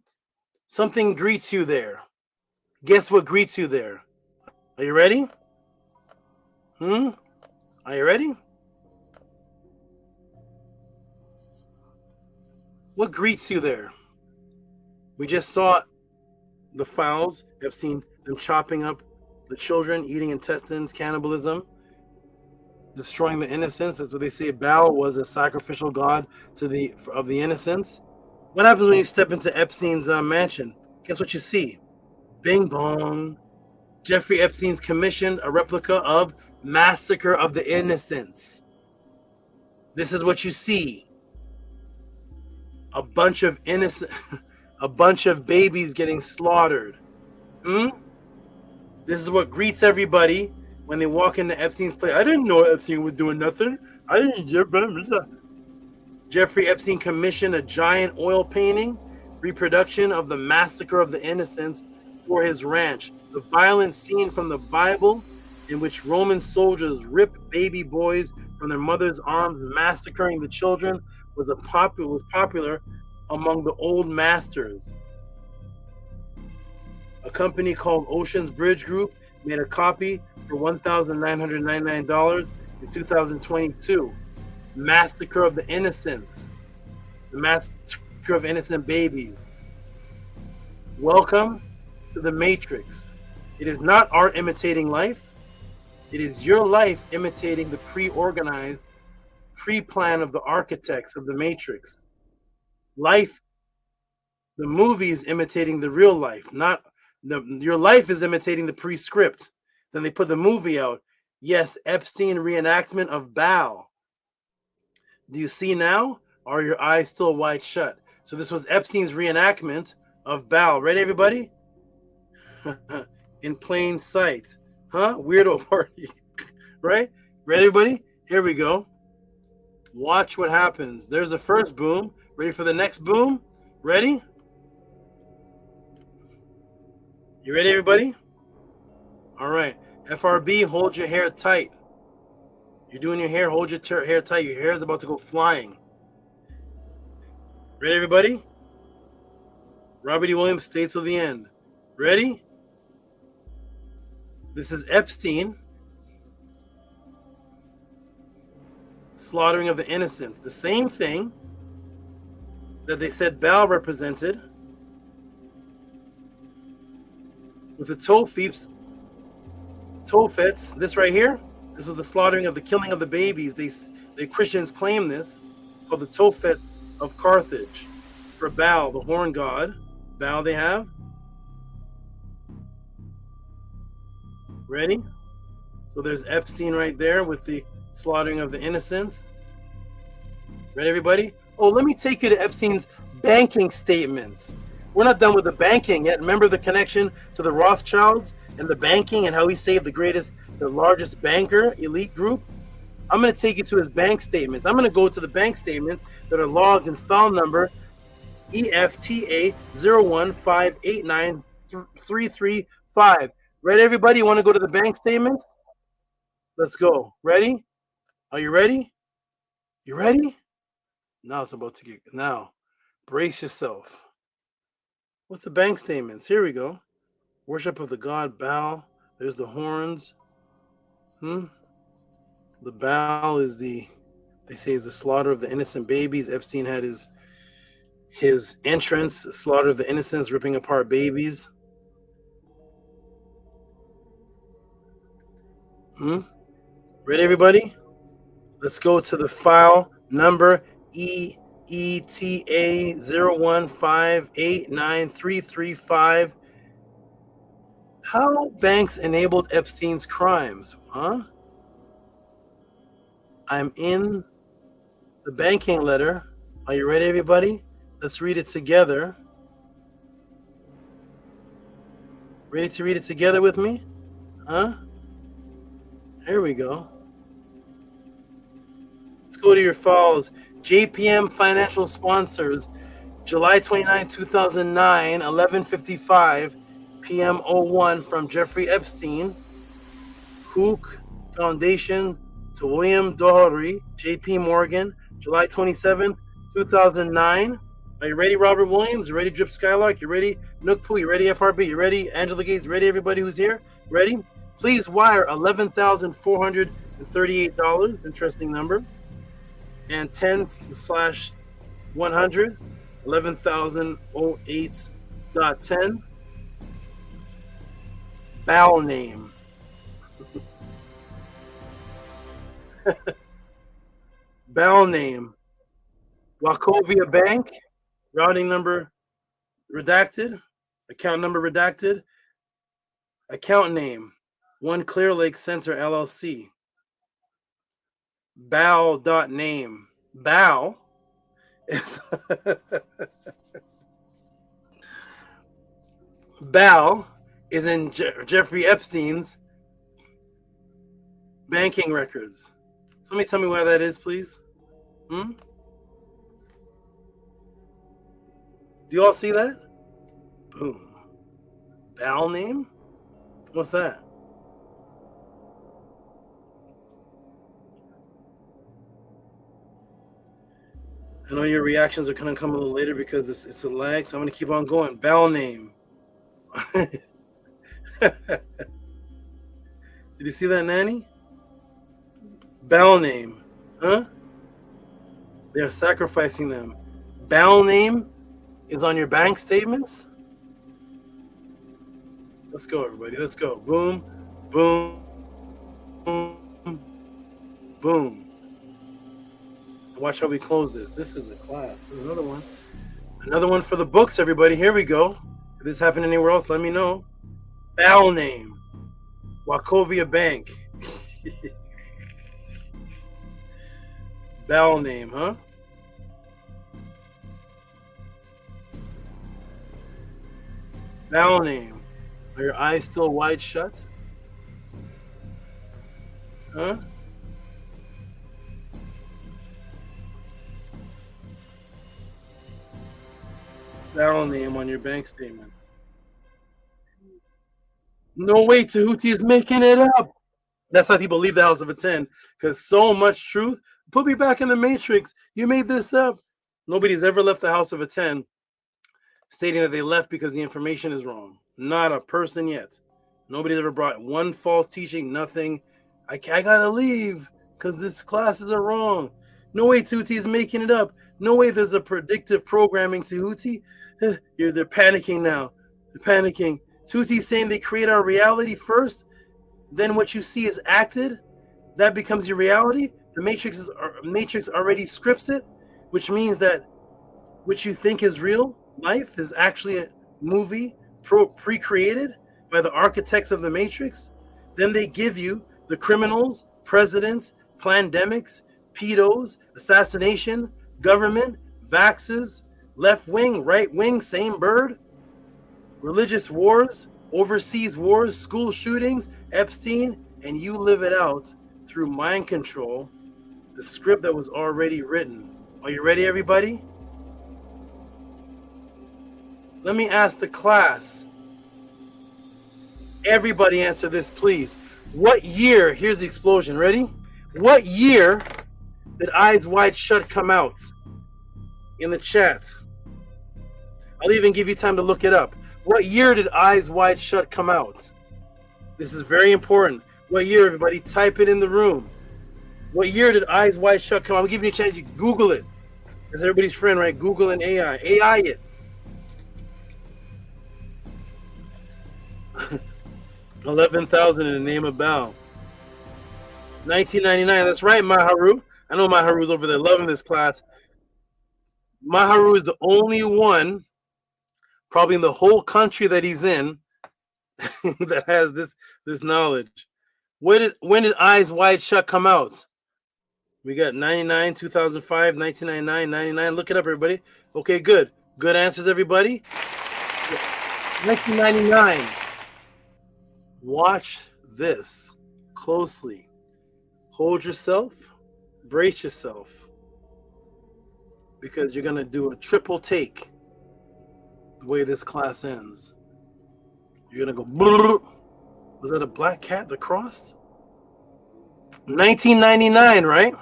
Speaker 17: something greets you there. Guess what greets you there? Are you ready? Are you ready? What greets you there? We just saw the files. I've seen them chopping up the children, eating intestines, cannibalism, destroying the innocents. That's what they say. Baal was a sacrificial god of the innocents. What happens when you step into Epstein's mansion? Guess what you see? Bing bong. Jeffrey Epstein's commissioned a replica of Massacre of the Innocents. This is what you see. A bunch of babies getting slaughtered. This is what greets everybody when they walk into Epstein's place. I didn't know Epstein was doing nothing. Jeffrey Epstein commissioned a giant oil painting reproduction of the Massacre of the Innocents for his ranch. The violent scene from the Bible in which Roman soldiers rip baby boys from their mother's arms, massacring the children, was popular among the old masters. A company called Ocean's Bridge Group made a copy for $1,999 in 2022. Massacre of the Innocents. The Massacre of Innocent Babies. Welcome to the Matrix. It is not art imitating life. It is your life imitating the pre-organized pre-plan of the architects of the Matrix. Life, the movie is imitating the real life, your life is imitating the pre-script. Then they put the movie out. Yes, Epstein reenactment of Baal. Do you see now? Or are your eyes still wide shut? So this was Epstein's reenactment of Baal. Ready, everybody? In plain sight. Huh? Weirdo party. Right? Ready, everybody? Here we go. Watch what happens. There's the first boom. Ready for the next boom? Ready? You ready, everybody? All right. FRB, hold your hair tight. You're doing your hair, hold your hair tight. Your hair is about to go flying. Ready, everybody? Robert E. Williams, stay till the end. Ready? This is Epstein. Slaughtering of the innocents. The same thing that they said Baal represented with the Tophets. This right here, this is the slaughtering of the killing of the babies. The Christians claim this, called the Tophet of Carthage, for Baal, the horn god. Baal they have. Ready? So there's Epstein right there with the slaughtering of the innocents. Ready, everybody? Oh, let me take you to Epstein's banking statements. We're not done with the banking yet. Remember the connection to the Rothschilds and the banking and how he saved the largest banker elite group? I'm going to take you to his bank statements. I'm going to go to the bank statements that are logged in file number EFTA 015893335. Ready, everybody? You want to go to the bank statements? Let's go. Ready? Are you ready? You ready? Now it's about to get. Now, brace yourself. What's the bank statements? Here we go. Worship of the god Baal. There's the horns. The Baal is they say is the slaughter of the innocent babies. Epstein had his entrance, slaughter of the innocents, ripping apart babies. Ready, everybody? Let's go to the file number ETA 015893335. How banks enabled Epstein's crimes? I'm in the banking letter. Are you ready, everybody? Let's read it together. Ready to read it together with me? Here we go. Let's go to your files. JPM Financial Sponsors, July 29, 2009, 11:55 p.m. 01 from Jeffrey Epstein, Cook Foundation to William Doherty, JP Morgan, July 27, 2009. Are you ready, Robert Williams? You ready, Drip Skylark? You ready, Nookpoo? You ready, FRB? You ready, Angela Gates? Ready, everybody who's here? Ready? Please wire $11,438. Interesting number. And 10/100, 11,008.10. Baal name. Baal name. Wachovia Bank. Routing number redacted. Account number redacted. Account name. One Clear Lake Center LLC. Baal.name. Baal is Baal is in Jeffrey Epstein's banking records. Somebody tell me where that is, please. Do you all see that? Boom. Baal name? What's that? I know your reactions are going to come a little later because it's a lag, so I'm going to keep on going. Baal name. Did you see that, Nanny? Baal name. They are sacrificing them. Baal name is on your bank statements. Let's go, everybody. Let's go. Boom, boom, boom, boom. Watch how we close this. This is the class. There's another one. Another one for the books, everybody. Here we go. If this happened anywhere else, let me know. Baal name. Wachovia Bank. Baal name, huh? Baal name. Are your eyes still wide shut? Huh? file name on your bank statements. No way, Tehuti is making it up. That's why people leave the House of a 10, because so much truth. Put me back in the Matrix. You made this up. Nobody's ever left the House of a 10 stating that they left because the information is wrong. Not a person yet. Nobody's ever brought one false teaching, nothing. I gotta leave because these classes are wrong. No way Tehuti is making it up. No way there's a predictive programming Tehuti. They're panicking now. They're panicking. Tehuti's saying they create our reality first, then what you see is acted. That becomes your reality. The Matrix already scripts it, which means that what you think is real life is actually a movie pre-created by the architects of the Matrix. Then they give you the criminals, presidents, pandemics, pedos, assassination, government, vaxes, left wing, right wing, same bird, religious wars, overseas wars, school shootings, Epstein, and you live it out through mind control, the script that was already written. Are you ready, everybody? Let me ask the class. Everybody answer this, please. What year, here's the explosion, ready? What year did Eyes Wide Shut come out? In the chat. I'll even give you time to look it up. What year did Eyes Wide Shut come out? This is very important. What year, everybody? Type it in the room. What year did Eyes Wide Shut come out? I'm giving you a chance. You Google it. That's everybody's friend, right? Google and AI. AI it. 11,000 in the name of Bao. 1999. That's right, Maharu. I know Maharu's over there loving this class. Maharu is the only one, probably in the whole country that he's in, that has this knowledge. When did Eyes Wide Shut come out? We got 99, 2005, 1999, 99. Look it up, everybody. Okay, good. Good answers, everybody. 1999. Watch this closely. Hold yourself. Brace yourself. Because you're going to do a triple take the way this class ends. You're going to go... Was that a black cat that crossed? 1999, right?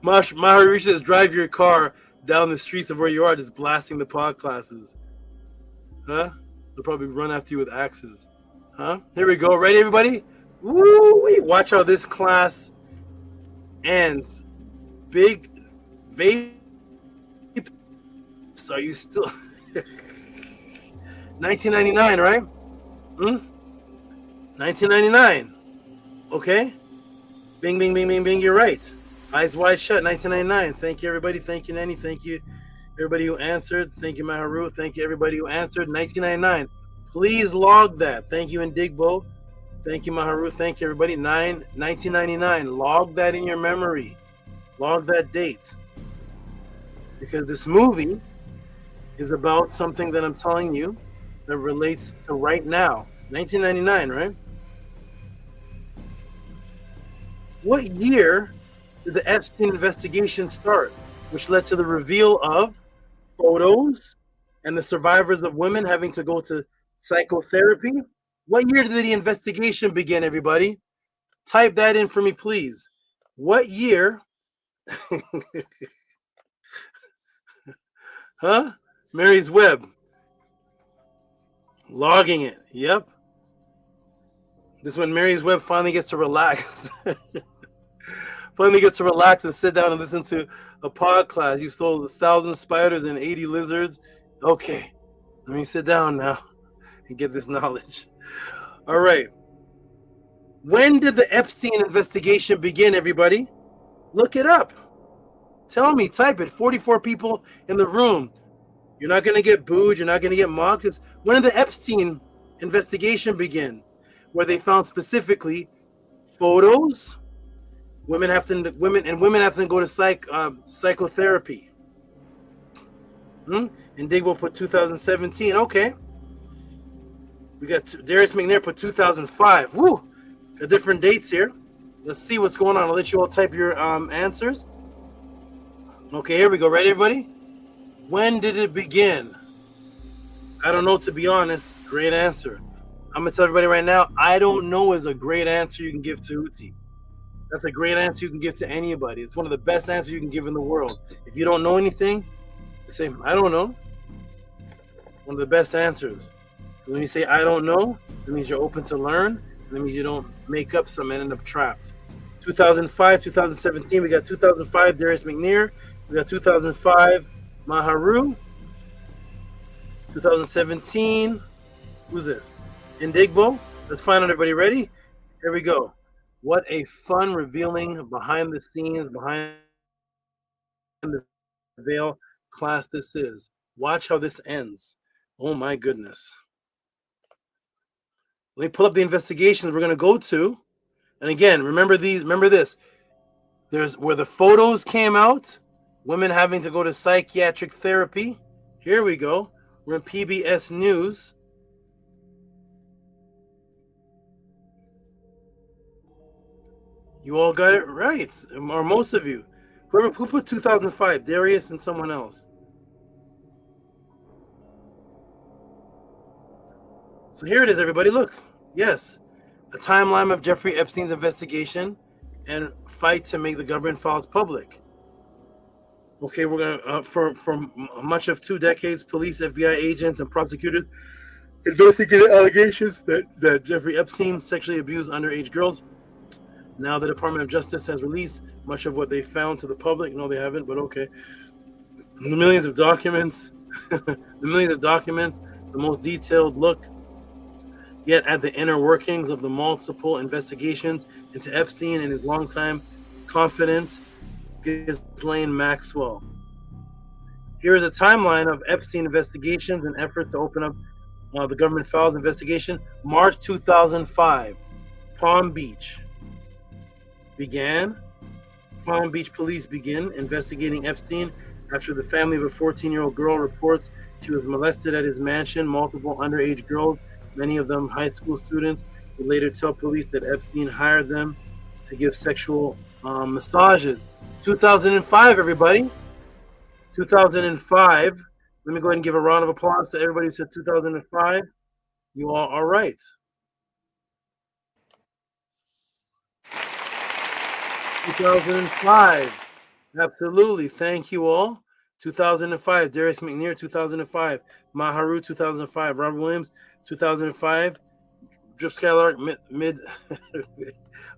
Speaker 17: Maharu says, drive your car down the streets of where you are, just blasting the pod classes. Huh? They'll probably run after you with axes. Huh? Here we go. Ready, everybody? Woo-wee. Watch how this class ends. Big vape. Are you still... 1999, right? 1999. Okay. Bing, bing, bing, bing, bing. You're right. Eyes Wide Shut, 1999. Thank you, everybody. Thank you, Nanny. Thank you, everybody who answered. Thank you, Maharu. Thank you, everybody who answered. 1999. Please log that. Thank you, Indigbo. Thank you, Maharu. Thank you, everybody. 1999. Log that in your memory. Log that date. Because this movie is about something that I'm telling you that relates to right now. 1999, right? What year did the Epstein investigation start, which led to the reveal of photos and the survivors of women having to go to psychotherapy? What year did the investigation begin, everybody? Type that in for me, please. What year? Huh? Mary's Web. Logging it. Yep. This is when Mary's Web finally gets to relax. Finally gets to relax and sit down and listen to a pod class. You stole 1,000 spiders and 80 lizards. Okay, let me sit down now and get this knowledge. All right. When did the Epstein investigation begin, everybody? Look it up. Tell me, type it. 44 people in the room. You're not going to get booed. You're not going to get mocked. When did the Epstein investigation begin? Where they found specifically photos. Women have to go to psychotherapy. And Digbo put 2017. Okay. We got Darius McNair put 2005. Woo! Got different dates here. Let's see what's going on. I'll let you all type your answers.
Speaker 14: Okay, here we go. Ready, everybody? When did it begin? I don't know, to be honest. Great answer. I'm going to tell everybody right now, I don't know is a great answer you can give to Tehuti. That's a great answer you can give to anybody. It's one of the best answers you can give in the world. If you don't know anything, you say, I don't know. One of the best answers. When you say, I don't know, it means you're open to learn. That means you don't make up some and end up trapped. 2005, 2017, we got 2005, Darius McNair. We got 2005, Maharu. 2017, who's this? Indigbo. Let's find out, everybody. Ready? Here we go. What a fun, revealing, behind the scenes, behind the veil class this is. Watch how this ends. Oh my goodness. Let me pull up the investigations we're going to go to. And again, remember this. There's where the photos came out, women having to go to psychiatric therapy. Here we go. We're in PBS News. You all got it right, or most of you. Who put 2005? Darius and someone else. So here it is, everybody. Look. Yes. A timeline of Jeffrey Epstein's investigation and fight to make the government files public. Okay, we're going to, for much of 2 decades, police, FBI agents, and prosecutors investigated allegations that Jeffrey Epstein sexually abused underage girls. Now the Department of Justice has released much of what they found to the public. No, they haven't, but okay. The millions of documents, the most detailed look yet at the inner workings of the multiple investigations into Epstein and his longtime confidant, Ghislaine Maxwell. Here is a timeline of Epstein investigations and efforts to open up the government files investigation. March 2005, Palm Beach police begin investigating Epstein after the family of a 14-year-old girl reports she was molested at his mansion. Multiple underage girls, many of them high school students, would later tell police that Epstein hired them to give sexual massages. 2005, everybody. 2005. Let me go ahead and give a round of applause to everybody who said 2005. You all are right. 2005. Absolutely. Thank you all. 2005. Darius McNair, 2005. Maharu, 2005. Robert Williams, 2005. Drip Skylark, mid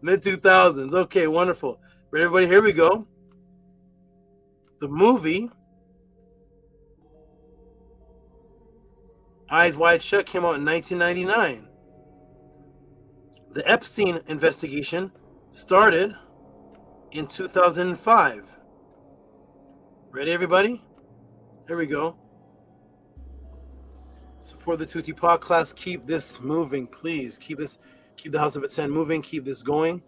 Speaker 14: 2000s. Okay, wonderful. Ready, everybody? Here we go. The movie Eyes Wide Shut came out in 1999. The Epstein investigation started in 2005. Ready, everybody? Here we go. Support the Tehuti podcast. Keep this moving, please. Keep the House of 10 moving. Keep this going.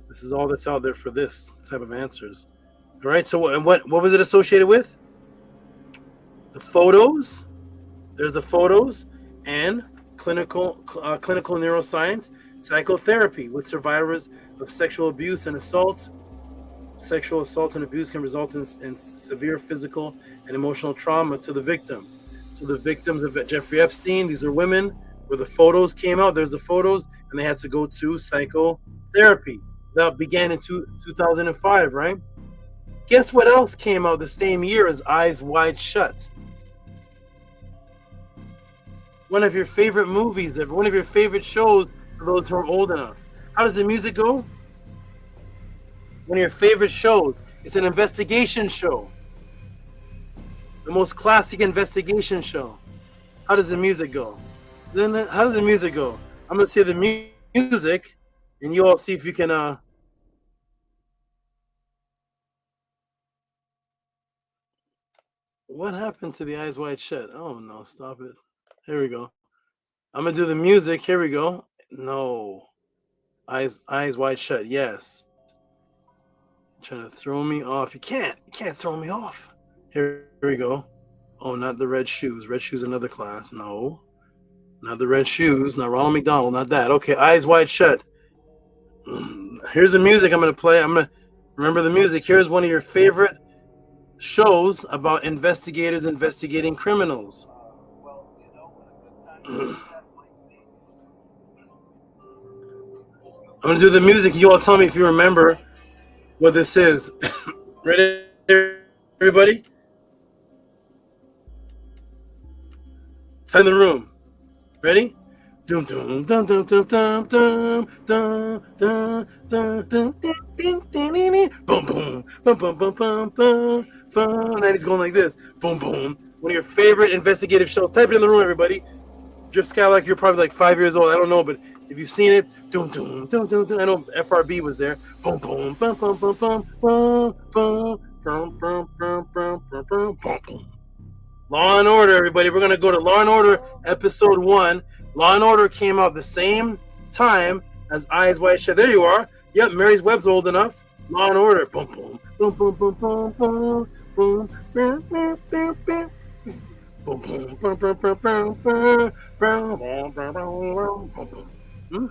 Speaker 14: This is all that's out there for this type of answers. All right. So, what was it associated with? The photos. There's the photos and clinical neuroscience, psychotherapy with survivors of sexual abuse and assault. Sexual assault and abuse can result in severe physical and emotional trauma to the victim. So the victims of Jeffrey Epstein, these are women where the photos came out. There's the photos, and they had to go to psychotherapy. That began in 2005, right? Guess what else came out the same year as Eyes Wide Shut? One of your favorite movies, one of your favorite shows for those who are old enough. How does the music go? One of your favorite shows. It's an investigation show. The most classic investigation show. How does the music go? How does the music go? I'm going to say the music, and you all see if you can... What happened to the Eyes Wide Shut? Oh, no, stop it. Here we go. I'm going to do the music. Here we go. No. Eyes Wide Shut. Yes. You're trying to throw me off. You can't throw me off. Here we go. Oh, not the red shoes. Red shoes, another class. No. Not the red shoes. Not Ronald McDonald. Not that. Okay, Eyes Wide Shut. Here's the music I'm going to play. I'm going to remember the music. Here's one of your favorite shows about investigators investigating criminals. I'm gonna do the music. You all tell me if you remember what this is. Ready, everybody? Time in the room. Ready? Dum dum dum dum dum dum dum dum dum dum dum ding ding ding ding. Boom boom bum bum bum bum bum bum. And then he's going like this. Boom boom. One of your favorite investigative shows. Type it in the room, everybody. Drift Skylark, you're probably like 5 years old. I don't know, but if you've seen it, dum dum dum dum dum. I know FRB was there. Boom boom bum bum bum bum bum bum bum bum bum bum bum bum bum. Law and Order, everybody. We're gonna go to Law and Order episode 1. Law and Order came out the same time as Eyes Wide Shut. There you are. Yep, Mary's Webb's old enough. Law and Order. Boom boom boom boom boom boom boom boom boom boom boom boom. Boom, boom, boom, boom, boom, boom, boom, boom, boom, boom, boom.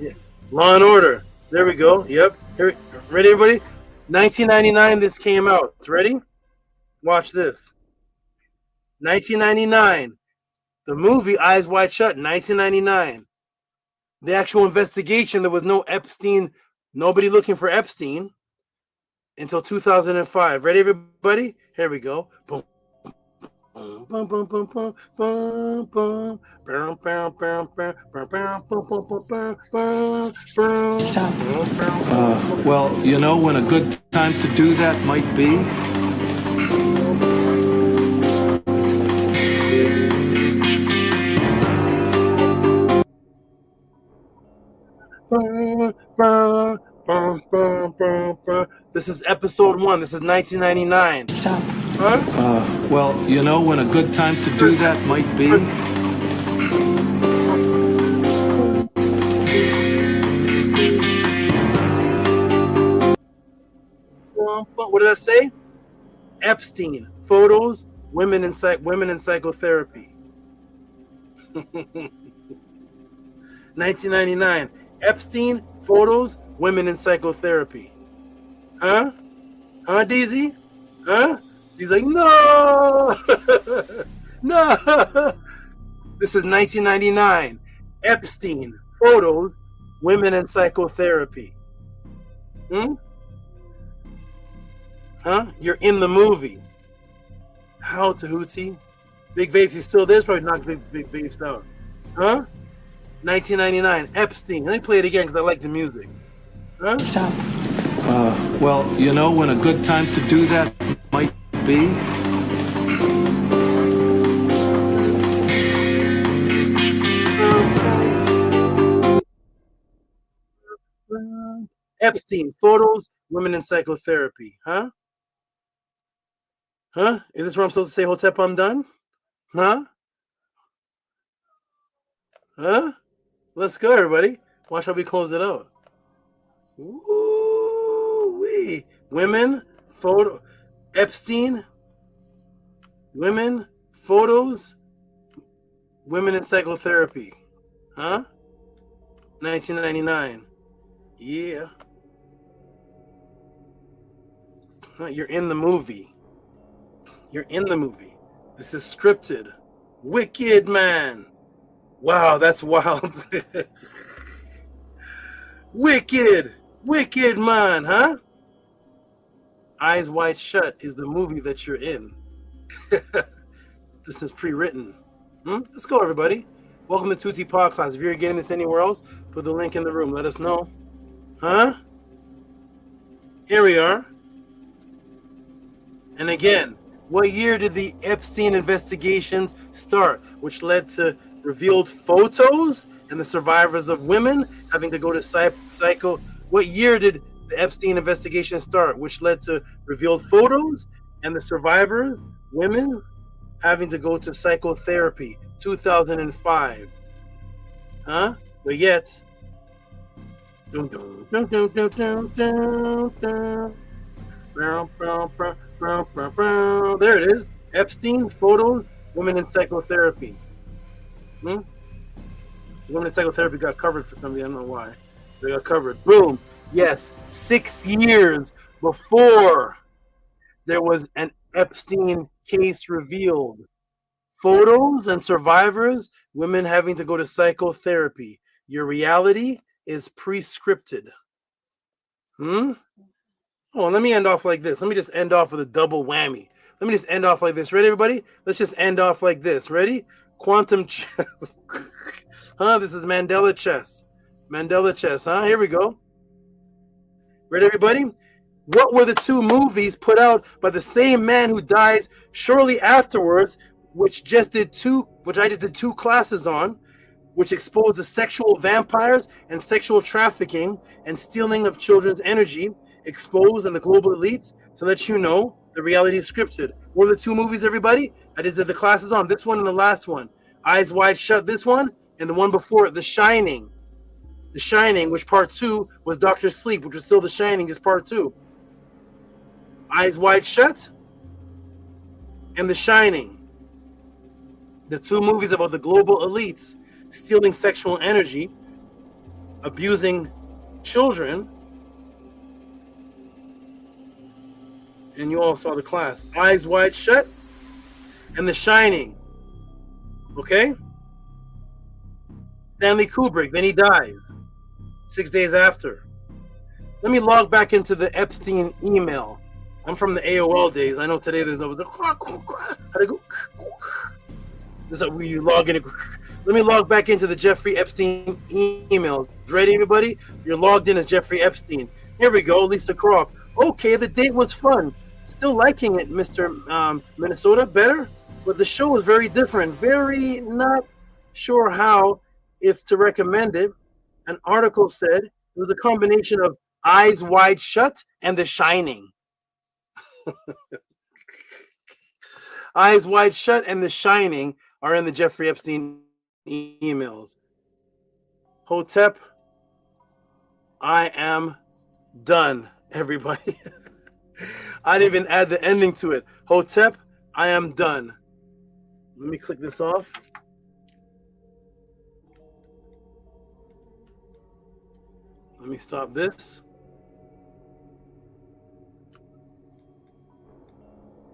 Speaker 14: Yeah. Law and Order. There we go. Yep. Here, ready, everybody? 1999, this came out. Ready? Watch this. 1999. The movie Eyes Wide Shut, 1999. The actual investigation, there was no Epstein, nobody looking for Epstein until 2005. Ready, everybody? Here we go. Boom. Boom, boom, boom, boom, boom, boom, boom. Boom, boom, boom, boom, boom, boom, boom, boom, boom, boom, boom.
Speaker 11: Stop. Well, you know when a good time to do that might be?
Speaker 14: This is episode 1. This is 1999.
Speaker 11: Stop.
Speaker 14: Huh?
Speaker 11: Well, you know when a good time to do that might be?
Speaker 14: What did that say? Epstein photos, women in psychotherapy. 1999. Epstein photos, women in psychotherapy. Huh? Huh, DZ? Huh? He's like, no! No! This is 1999. Epstein photos, women in psychotherapy. Huh? You're in the movie. How, Tehuti? Big Vapes, he's still there. It's probably knocked Big Vapes out. Huh? 1999. Epstein. Let me play it again because I like the music. Huh?
Speaker 11: Stop. Well, you know when a good time to do that might be?
Speaker 14: Epstein photos, women in psychotherapy. Huh? Huh? Is this where I'm supposed to say Hotep, I'm done? Huh? Huh? Let's go, everybody. Watch how we close it out. Woo-wee. Women, photo, Epstein, women, photos, women in psychotherapy. Huh? 1999. Yeah. Huh, you're in the movie. You're in the movie. This is scripted. Wicked, man. Wow, that's wild. Wicked. Wicked, man, huh? Eyes Wide Shut is the movie that you're in. This is pre-written. Let's go, everybody. Welcome to Tehuti Podcast. If you're getting this anywhere else, put the link in the room. Let us know. Huh? Here we are. And again, what year did the Epstein investigations start, which led to revealed photos and the survivors of women having to go to psycho? What year did the Epstein investigation start, which led to revealed photos and the survivors, women, having to go to psychotherapy? 2005. Huh? But yet, there it is. Epstein photos, women in psychotherapy. Women in psychotherapy got covered for something. I don't know why. They got covered. Boom. Yes. 6 years
Speaker 17: before there was an Epstein case revealed. Photos and survivors, women having to go to psychotherapy. Your reality is pre-scripted. Oh, let me end off like this. Let me just end off with a double whammy. Let me just end off like this. Ready, everybody? Let's just end off like this. Ready? Quantum chess. This is Mandela chess. Mandela chess, Here we go. Ready, everybody? What were the two movies put out by the same man who dies shortly afterwards, which I just did two classes on, which exposed the sexual vampires and sexual trafficking and stealing of children's energy, exposed in the global elites to let you know the reality is scripted. What were the two movies, everybody? I just did the classes on this one and the last one. Eyes Wide Shut, this one, and the one before it, The Shining. The Shining, which part 2 was Dr. Sleep, which was still The Shining, is part 2. Eyes Wide Shut and The Shining. The two movies about the global elites stealing sexual energy, abusing children. And you all saw the class. Eyes Wide Shut and The Shining. Okay? Stanley Kubrick, then he dies 6 days after. Let me log back into the Epstein email. I'm from the AOL days. I know today there's no. How'd I go? This is where you log in. Let me log back into the Jeffrey Epstein emails. Ready, everybody? You're logged in as Jeffrey Epstein. Here we go, Lisa Croft. Okay, the date was fun. Still liking it, Mr. Minnesota. Better, but the show was very different. Very not sure how, if to recommend it. An article said it was a combination of Eyes Wide Shut and The Shining. Eyes Wide Shut and The Shining are in the Jeffrey Epstein emails. Hotep, I am done, everybody. I didn't even add the ending to it. Hotep, I am done. Let me click this off. Let me stop this.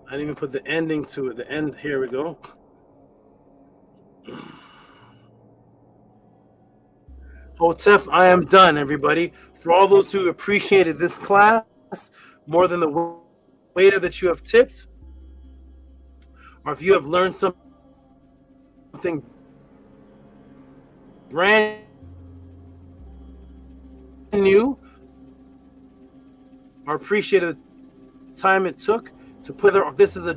Speaker 17: I didn't even put the ending to it. The end, here we go. Hotep, I am done, everybody. For all those who appreciated this class more than the waiter that you have tipped, or if you have learned something brand new, or appreciated the time it took to put this is a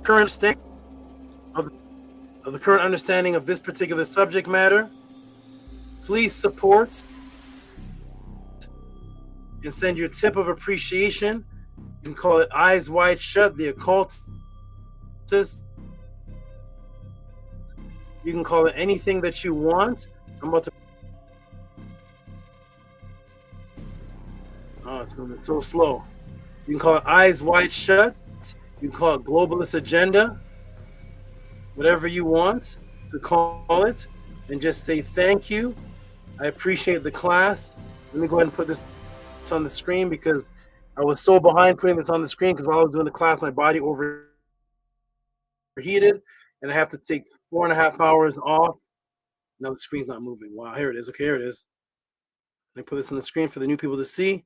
Speaker 17: current state of the current understanding of this particular subject matter, please support and send your tip of appreciation. You can call it Eyes Wide Shut, the occultist. You can call it anything that you want. I'm about to. Oh, it's moving so slow. You can call it Eyes Wide Shut. You can call it Globalist Agenda. Whatever you want to call it. And just say thank you. I appreciate the class. Let me go ahead and put this on the screen because I was so behind putting this on the screen because while I was doing the class, my body overheated. And I have to take 4.5 hours off. Now the screen's not moving. Wow, here it is. Okay, here it is. Let me put this on the screen for the new people to see.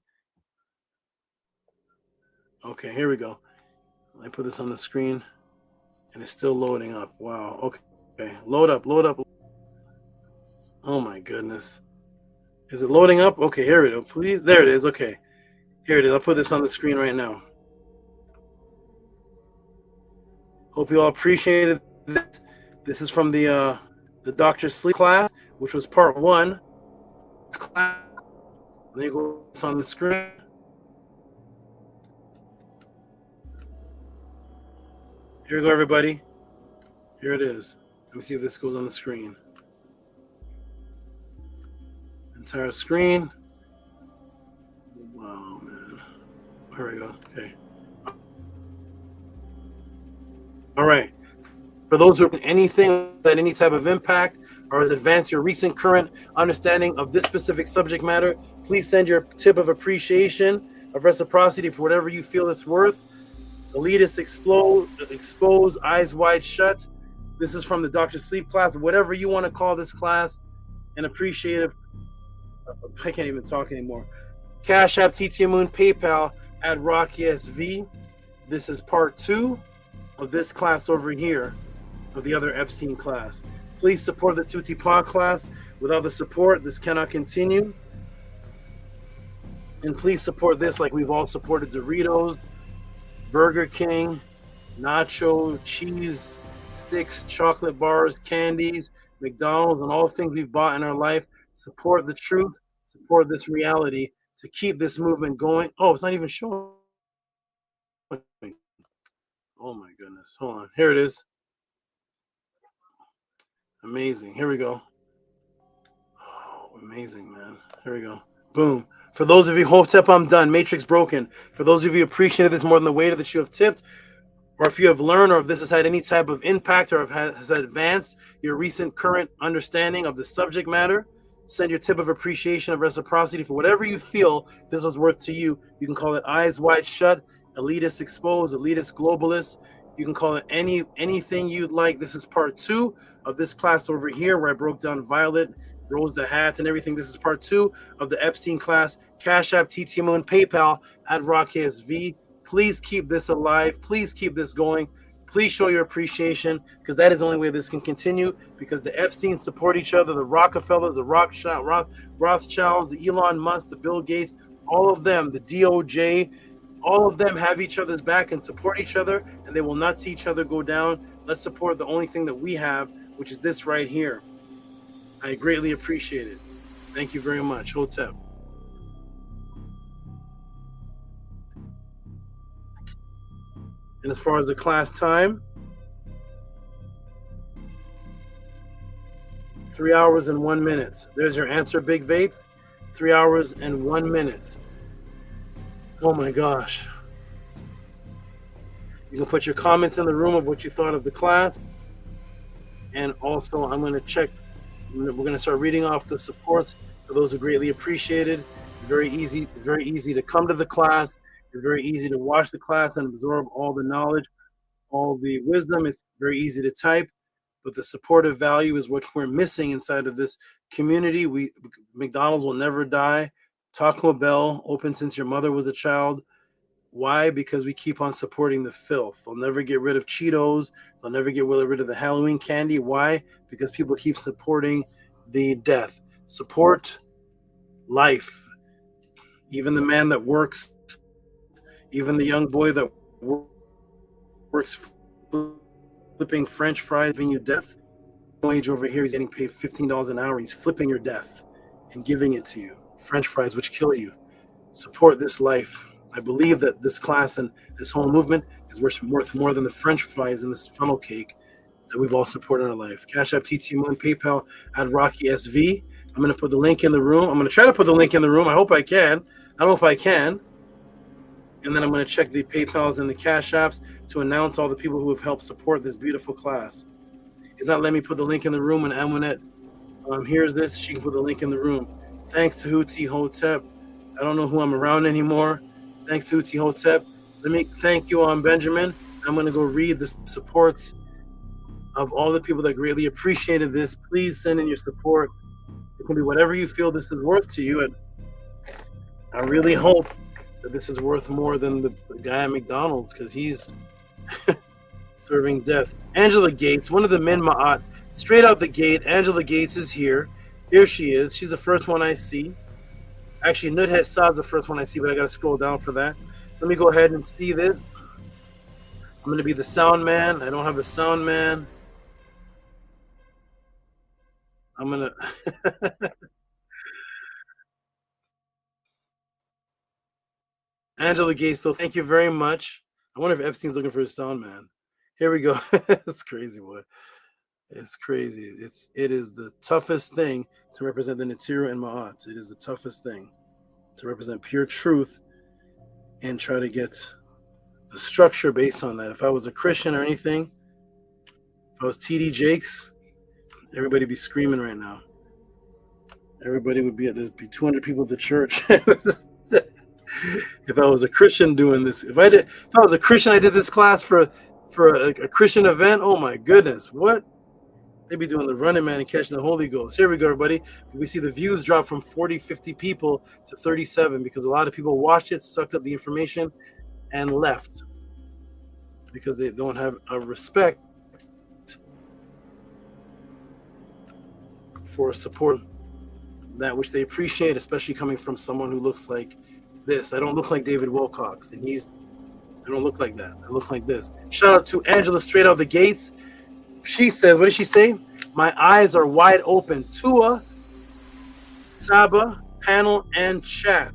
Speaker 17: Okay, here we go. I put this on the screen, and it's still loading up. Wow. Okay, load up, load up. Oh my goodness. Is it loading up? Okay, here it is. Please, there it is. Okay, here it is. I'll put this on the screen right now. Hope you all appreciated this. This is from the Dr. Sleep class, which was part 1. There you go. It's on the screen. Here we go, everybody. Here it is. Let me see if this goes on the screen. Entire screen. Wow, man. Here we go. Okay. All right. For those who anything that any type of impact or has advanced your recent current understanding of this specific subject matter, please send your tip of appreciation
Speaker 14: of reciprocity for whatever you feel it's worth. Elitists expose, eyes wide shut. This is from the Dr. Sleep class, whatever you want to call this class. An appreciative, I can't even talk anymore. Cash App, TT Moon, PayPal at RockSV. This is part 2 of this class over here, of the other Epstein class. Please support the Tehuti Pod class. Without the support, this cannot continue. And please support this like we've all supported Doritos, Burger King, nacho, cheese sticks, chocolate bars, candies, McDonald's, and all the things we've bought in our life. Support the truth, support this reality to keep this movement going. Oh, it's not even showing. Oh my goodness. Hold on. Here it is. Amazing. Here we go. Oh, amazing, man. Here we go. Boom. For those of you, Hotep, I'm done. Matrix broken. For those of you who appreciated this more than the waiter that you have tipped, or if you have learned, or if this has had any type of impact, or has advanced your recent current understanding of the subject matter, send your tip of appreciation, of reciprocity for whatever you feel this is worth to you. You can call it eyes wide shut, elitist exposed, elitist globalist. You can call it anything you'd like. This is part 2 of this class over here where I broke down Violet, Rose the Hat, and everything. This is part 2 of the Epstein class. Cash App, TT Moon, PayPal at RockSV. Please keep this alive. Please keep this going. Please show your appreciation, because that is the only way this can continue, because the Epsteins support each other, the Rockefellers, the Rothschilds, the Elon Musk, the Bill Gates, all of them, the DOJ, all of them have each other's back and support each other, and they will not see each other go down. Let's support the only thing that we have, which is this right here. I greatly appreciate it. Thank you very much. Hotep. And as far as the class time, 3 hours and 1 minute. There's your answer, Big Vapes. 3 hours and 1 minute. Oh my gosh. You can put your comments in the room of what you thought of the class. And also, I'm going to check. We're going to start reading off the supports for those who greatly appreciated. It's very easy to come to the class. It's very easy to watch the class and absorb all the knowledge, all the wisdom. It's very easy to type, but the supportive value is what we're missing inside of this community. McDonald's will never die. Taco Bell, open since your mother was a child. Why? Because we keep on supporting the filth. They'll never get rid of Cheetos. They'll never get rid of the Halloween candy. Why? Because people keep supporting the death. Support life. Even the man that works, even the young boy that works flipping French fries, giving you death. Wage over here, he's getting paid $15 an hour. He's flipping your death and giving it to you. French fries, which kill you. Support this life. I believe that this class and this whole movement is worth more than the French fries and this funnel cake that we've all supported in our life. Cash App, TT Moon, PayPal at RockySV. I'm going to put the link in the room. I'm going to try to put the link in the room. I hope I can. I don't know if I can. And then I'm going to check the PayPals and the Cash Apps to announce all the people who have helped support this beautiful class. It's not letting me put the link in the room, and Amunet hears this. She can put the link in the room. Thanks to Tehuti Hotep. I don't know who I'm around anymore. Thanks to Tehuti Hotep. Let me thank you, Benjamin. I'm going to go read the supports of all the people that greatly appreciated this. Please send in your support. It can be whatever you feel this is worth to you. And I really hope that this is worth more than the guy at McDonald's, because he's serving death. Angela Gates, one of the men Ma'at, straight out the gate. Angela Gates is here. Here she is. She's the first one I see. Actually, Nudhet Saad's the first one I see, but I got to scroll down for that. So let me go ahead and see this. I'm going to be the sound man. I don't have a sound man. I'm going to... Angela Gates, though, thank you very much. I wonder if Epstein's looking for his sound man. Here we go. It's crazy, boy. It's crazy. It is the toughest thing to represent the Natiru and Ma'at. It is the toughest thing to represent pure truth and try to get a structure based on that. If I was a Christian or anything, if I was TD Jakes, everybody would be screaming right now. Everybody would be there'd be 200 people at the church.
Speaker 17: If I was a Christian doing this, if I was a Christian, I did this class for a Christian event. Oh my goodness, what? They be doing the Running Man and catching the Holy Ghost. Here we go, everybody. We see the views drop from 40, 50 people to 37 because a lot of people watched it, sucked up the information, and left because they don't have a respect for support that which they appreciate, especially coming from someone who looks like this. I don't look like David Wilcox, and I don't look like that. I look like this. Shout out to Angela straight out the gates. She says, what did she say? My eyes are wide open. Tua, Saba, panel, and chat.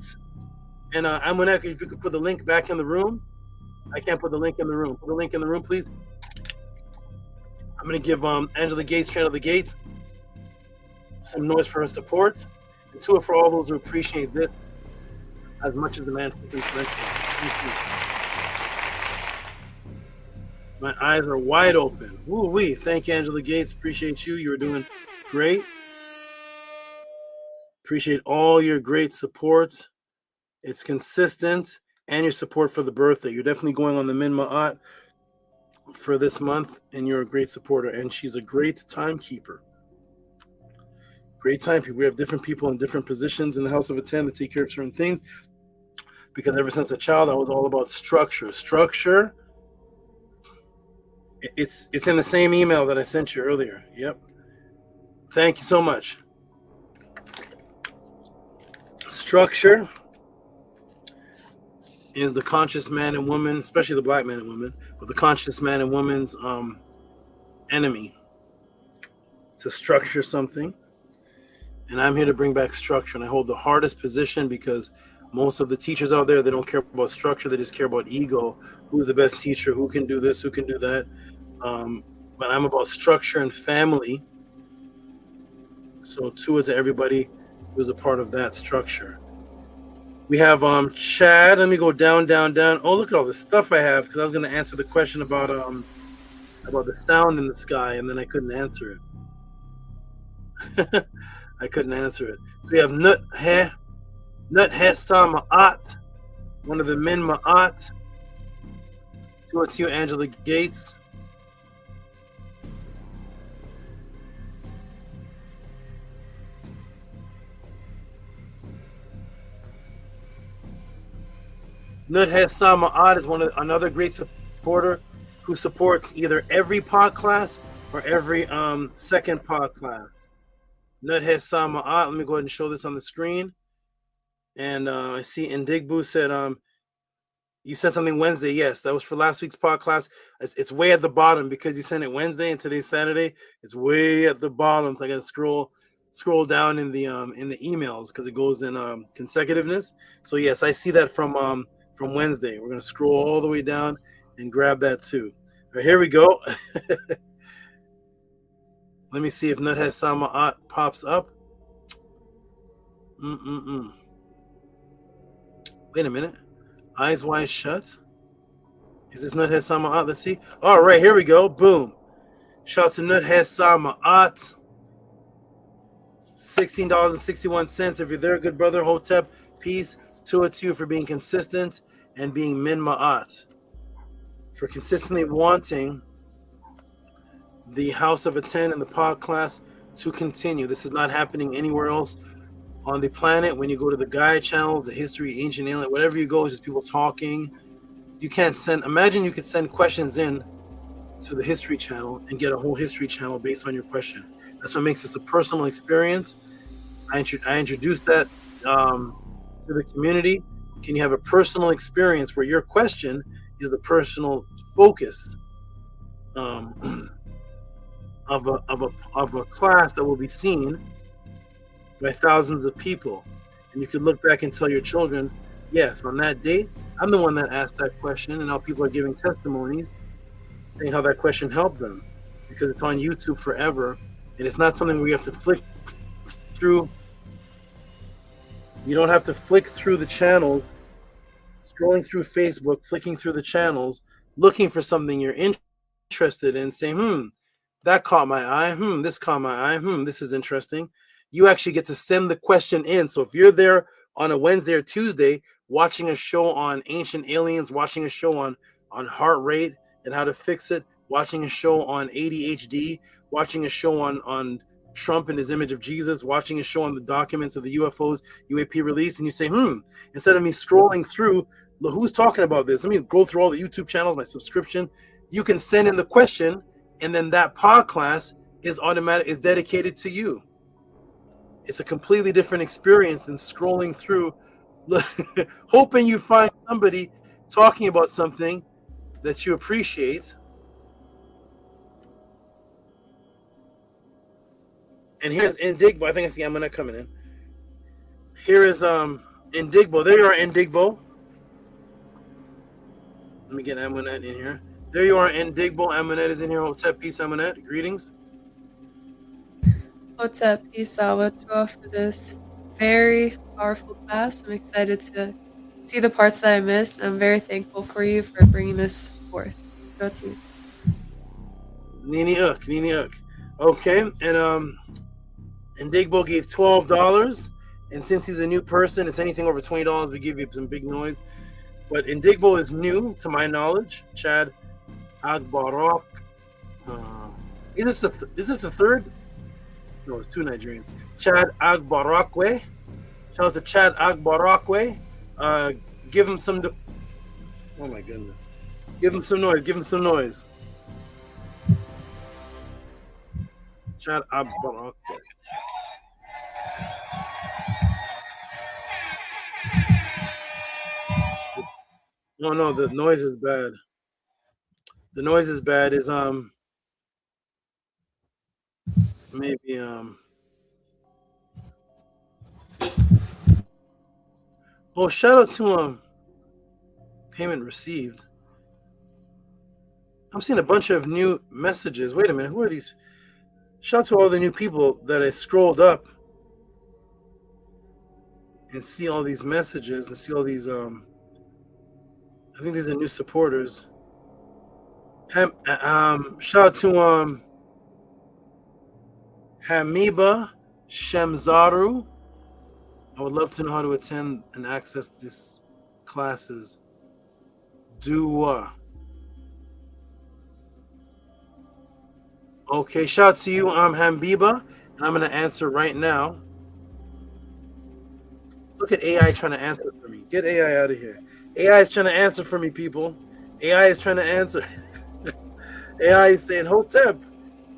Speaker 17: And I'm gonna, if you could put the link back in the room. I can't put the link in the room. Put the link in the room, please. I'm gonna give Angela Gates straight out the gate some noise for her support, and Tua for all those who appreciate this as much as the man who thank you. My eyes are wide open. Woo-wee. Thank you, Angela Gates. Appreciate you. You're doing great. Appreciate all your great support. It's consistent, and your support for the birthday. You're definitely going on the Min Ma'at for this month, and you're a great supporter. And she's a great timekeeper. Great timekeeper. We have different people in different positions in the House of Attend that take care of certain things. Because ever since a child, I was all about structure. Structure. It's in the same email that I sent you earlier. Yep. Thank you so much. Structure is the conscious man and woman, especially the black man and woman, but the conscious man and woman's enemy. To structure something. And I'm here to bring back structure. And I hold the hardest position because most of the teachers out there, they don't care about structure. They just care about ego. Who's the best teacher? Who can do this? Who can do that? But I'm about structure and family. So to everybody who's a part of that structure. We have Chad. Let me go down. Oh, look at all the stuff I have, because I was going to answer the question about the sound in the sky, and then I couldn't answer it. I couldn't answer it. So we have Nut Hesta Ma'at, one of the Min Ma'at. To you, Angela Gates. Nut Hesta Ma'at is another great supporter who supports either every pod class or every second pod class. Nut Hesta Ma'at. Let me go ahead and show this on the screen. And I see Indigbu said, you said something Wednesday. Yes, that was for last week's pod class. It's way at the bottom because you sent it Wednesday and today's Saturday. It's way at the bottom. So I got to scroll down in the emails because it goes in consecutiveness. So yes, I see that from Wednesday. We're gonna scroll all the way down and grab that too. All right, here we go. Let me see if Nut Hesta Ma'at pops up. Wait a minute. Eyes wide shut. Is this Nut Hesta Ma'at? Let's see. All right, here we go. Boom. Shout out to Nut Hesta Ma'at. $16.61. If you're there, good brother. Hotep, peace. To you for being consistent and being Min Ma'at. For consistently wanting the House of Attend and the pod class to continue. This is not happening anywhere else on the planet. When you go to the guide channels, the history, ancient alien, whatever you go, it's just people talking. You can't imagine you could send questions in to the history channel and get a whole history channel based on your question. That's what makes this a personal experience. I introduced that to the community. Can you have a personal experience where your question is the personal focus of a class that will be seen by thousands of people? And you could look back and tell your children, yes, on that date, I'm the one that asked that question, and now people are giving testimonies saying how that question helped them, because it's on YouTube forever, and it's not something where you have to flick through. You don't have to flick through the channels, scrolling through Facebook, flicking through the channels, looking for something you're interested in, saying, that caught my eye, this caught my eye, this is interesting. You actually get to send the question in. So if you're there on a Wednesday or Tuesday
Speaker 14: watching a show on ancient aliens, watching a show on heart rate and how to fix it, watching a show on ADHD, watching a show on Trump and his image of Jesus, watching a show on the documents of the UFOs UAP release, and you say, instead of me scrolling through, look, who's talking about this? Let me go through all the YouTube channels, my subscription. You can send in the question, and then that pod class is dedicated to you. It's a completely different experience than scrolling through, hoping you find somebody talking about something that you appreciate. And here's Indigbo. I think I see Amunet coming in. Here is Indigbo. There you are, Indigbo. Let me get Amunet in here. There you are, Indigbo. Amunet is in here. Hotep, peace, Amunet. Greetings.
Speaker 10: Hotep, peace, Awatua, for this very powerful class. I'm excited to see the parts that I missed. I'm very thankful for you for bringing this forth. Go to you.
Speaker 14: Nini Uk. Okay, and Indigbo gave $12, and since he's a new person, it's anything over $20, we give you some big noise. But Indigbo is new, to my knowledge. Chad Agbarok. Is this the third? No, it's two Nigerians. Chad Agbarakwe. Shout out to Chad Agbarakwe. Give him some. Oh my goodness. Give him some noise. Chad Agbarakwe. No, the noise is bad. The noise is bad. Is maybe oh, shout out to payment received. I'm seeing a bunch of new messages. Wait a minute, who are these? Shout out to all the new people that I scrolled up and see all these messages and see all these I think these are new supporters. Shout out to Hamiba Shemzaru. I would love to know how to attend and access these classes. Okay, shout out to you, Hamiba, and I'm going to answer right now. Look at AI trying to answer for me. Get AI out of here. AI is trying to answer for me, people. AI is trying to answer. AI is saying, Hotep.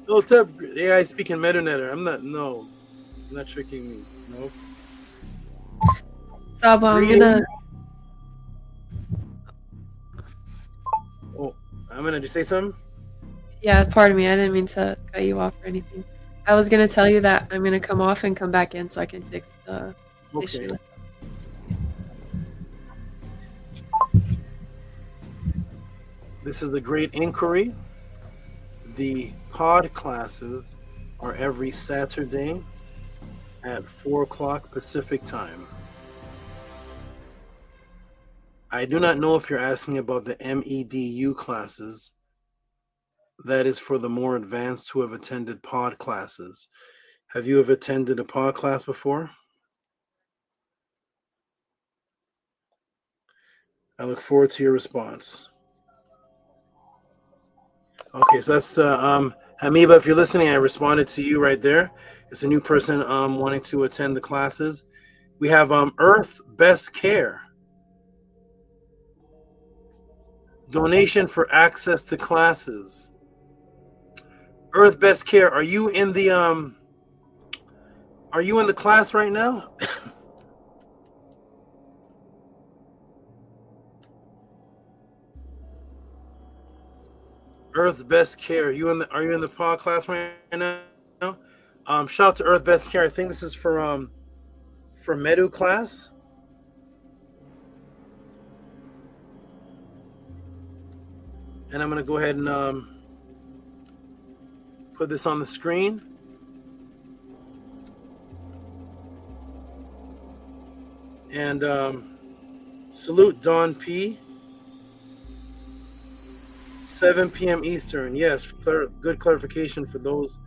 Speaker 14: AI is speaking Medunetter. I'm not tricking me. No.
Speaker 10: Saba, I'm gonna.
Speaker 14: Oh, did you say something?
Speaker 10: Yeah, pardon me. I didn't mean to cut you off or anything. I was gonna tell you that I'm gonna come off and come back in so I can fix the issue.
Speaker 14: This is a great inquiry. The pod classes are every Saturday at 4 o'clock Pacific time. I do not know if you're asking about the MEDU classes. That is for the more advanced who have attended pod classes. Have you ever attended a pod class before? I look forward to your response. Okay, so that's Hamiba. If you're listening, I responded to you right there. It's a new person wanting to attend the classes. We have Earth Best Care. Donation for access to classes. Earth Best Care. Are you in the class right now? Earth Best Care. Are you in the pod class right now? Shout out to Earth Best Care. I think this is for Medu class. And I'm gonna go ahead and put this on the screen. And salute Don P. 7 p.m. Eastern. Yes, good clarification for those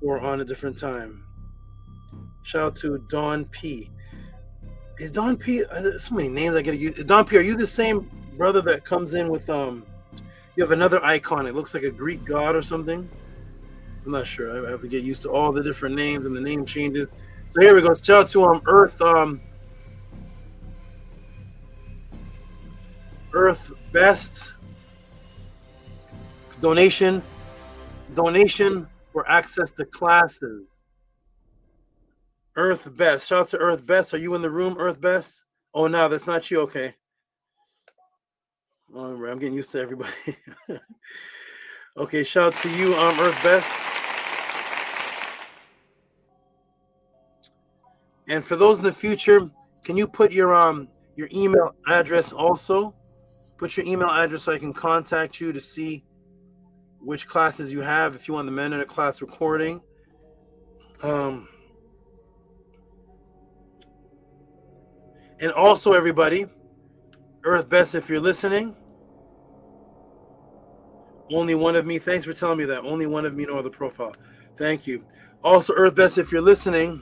Speaker 14: who are on a different time. Shout out to Don P.
Speaker 17: Is Don P? So many names I gotta use. Don P, are you the same brother that comes in with You have another icon. It looks like a Greek god or something. I'm not sure. I have to get used to all the different names and the name changes. So here we go. Shout out to Earth Best donation for access to classes. Earth Best. Shout out to Earth Best. Are you in the room, Earth Best? Oh no, that's not you. Okay. All right, I'm getting used to everybody. Okay, shout out to you, Earth Best. And for those in the future, can you put your email address also? Put your email address so I can contact you to see which classes you have if you want the men in a class recording. And also everybody, Earth Best, if you're listening, only one of me. Thanks for telling me that. Only one of me, no other profile. Thank you. Also, Earth Best, if you're listening,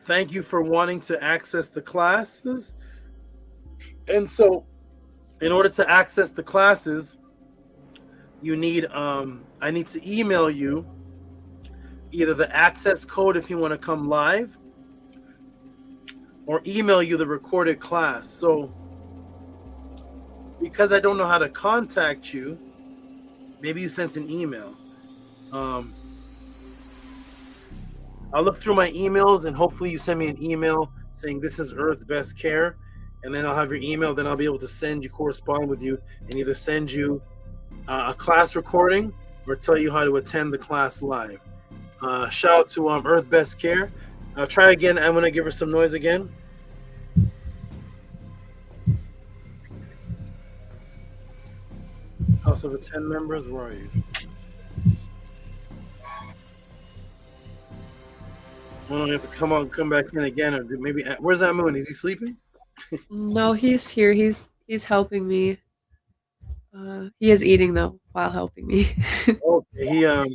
Speaker 17: thank you for wanting to access the classes. And so, in order to access the classes, you need I need to email you either the access code if you want to come live, or email you the recorded class. So because I don't know how to contact you, maybe you sent an email. I'll look through my emails and hopefully you send me an email saying this is Earth Best Care, and then I'll have your email. Then I'll be able to correspond with you and either send you a class recording or tell you how to attend the class live. Shout out to Earth Best Care. I'll try again. I'm going to give her some noise again. House of 10 members, where are you? Well, I have to come back in again, or maybe where's that moon? Is he sleeping?
Speaker 10: No, he's here. He's helping me. He is eating though while helping me.
Speaker 17: Okay, yeah,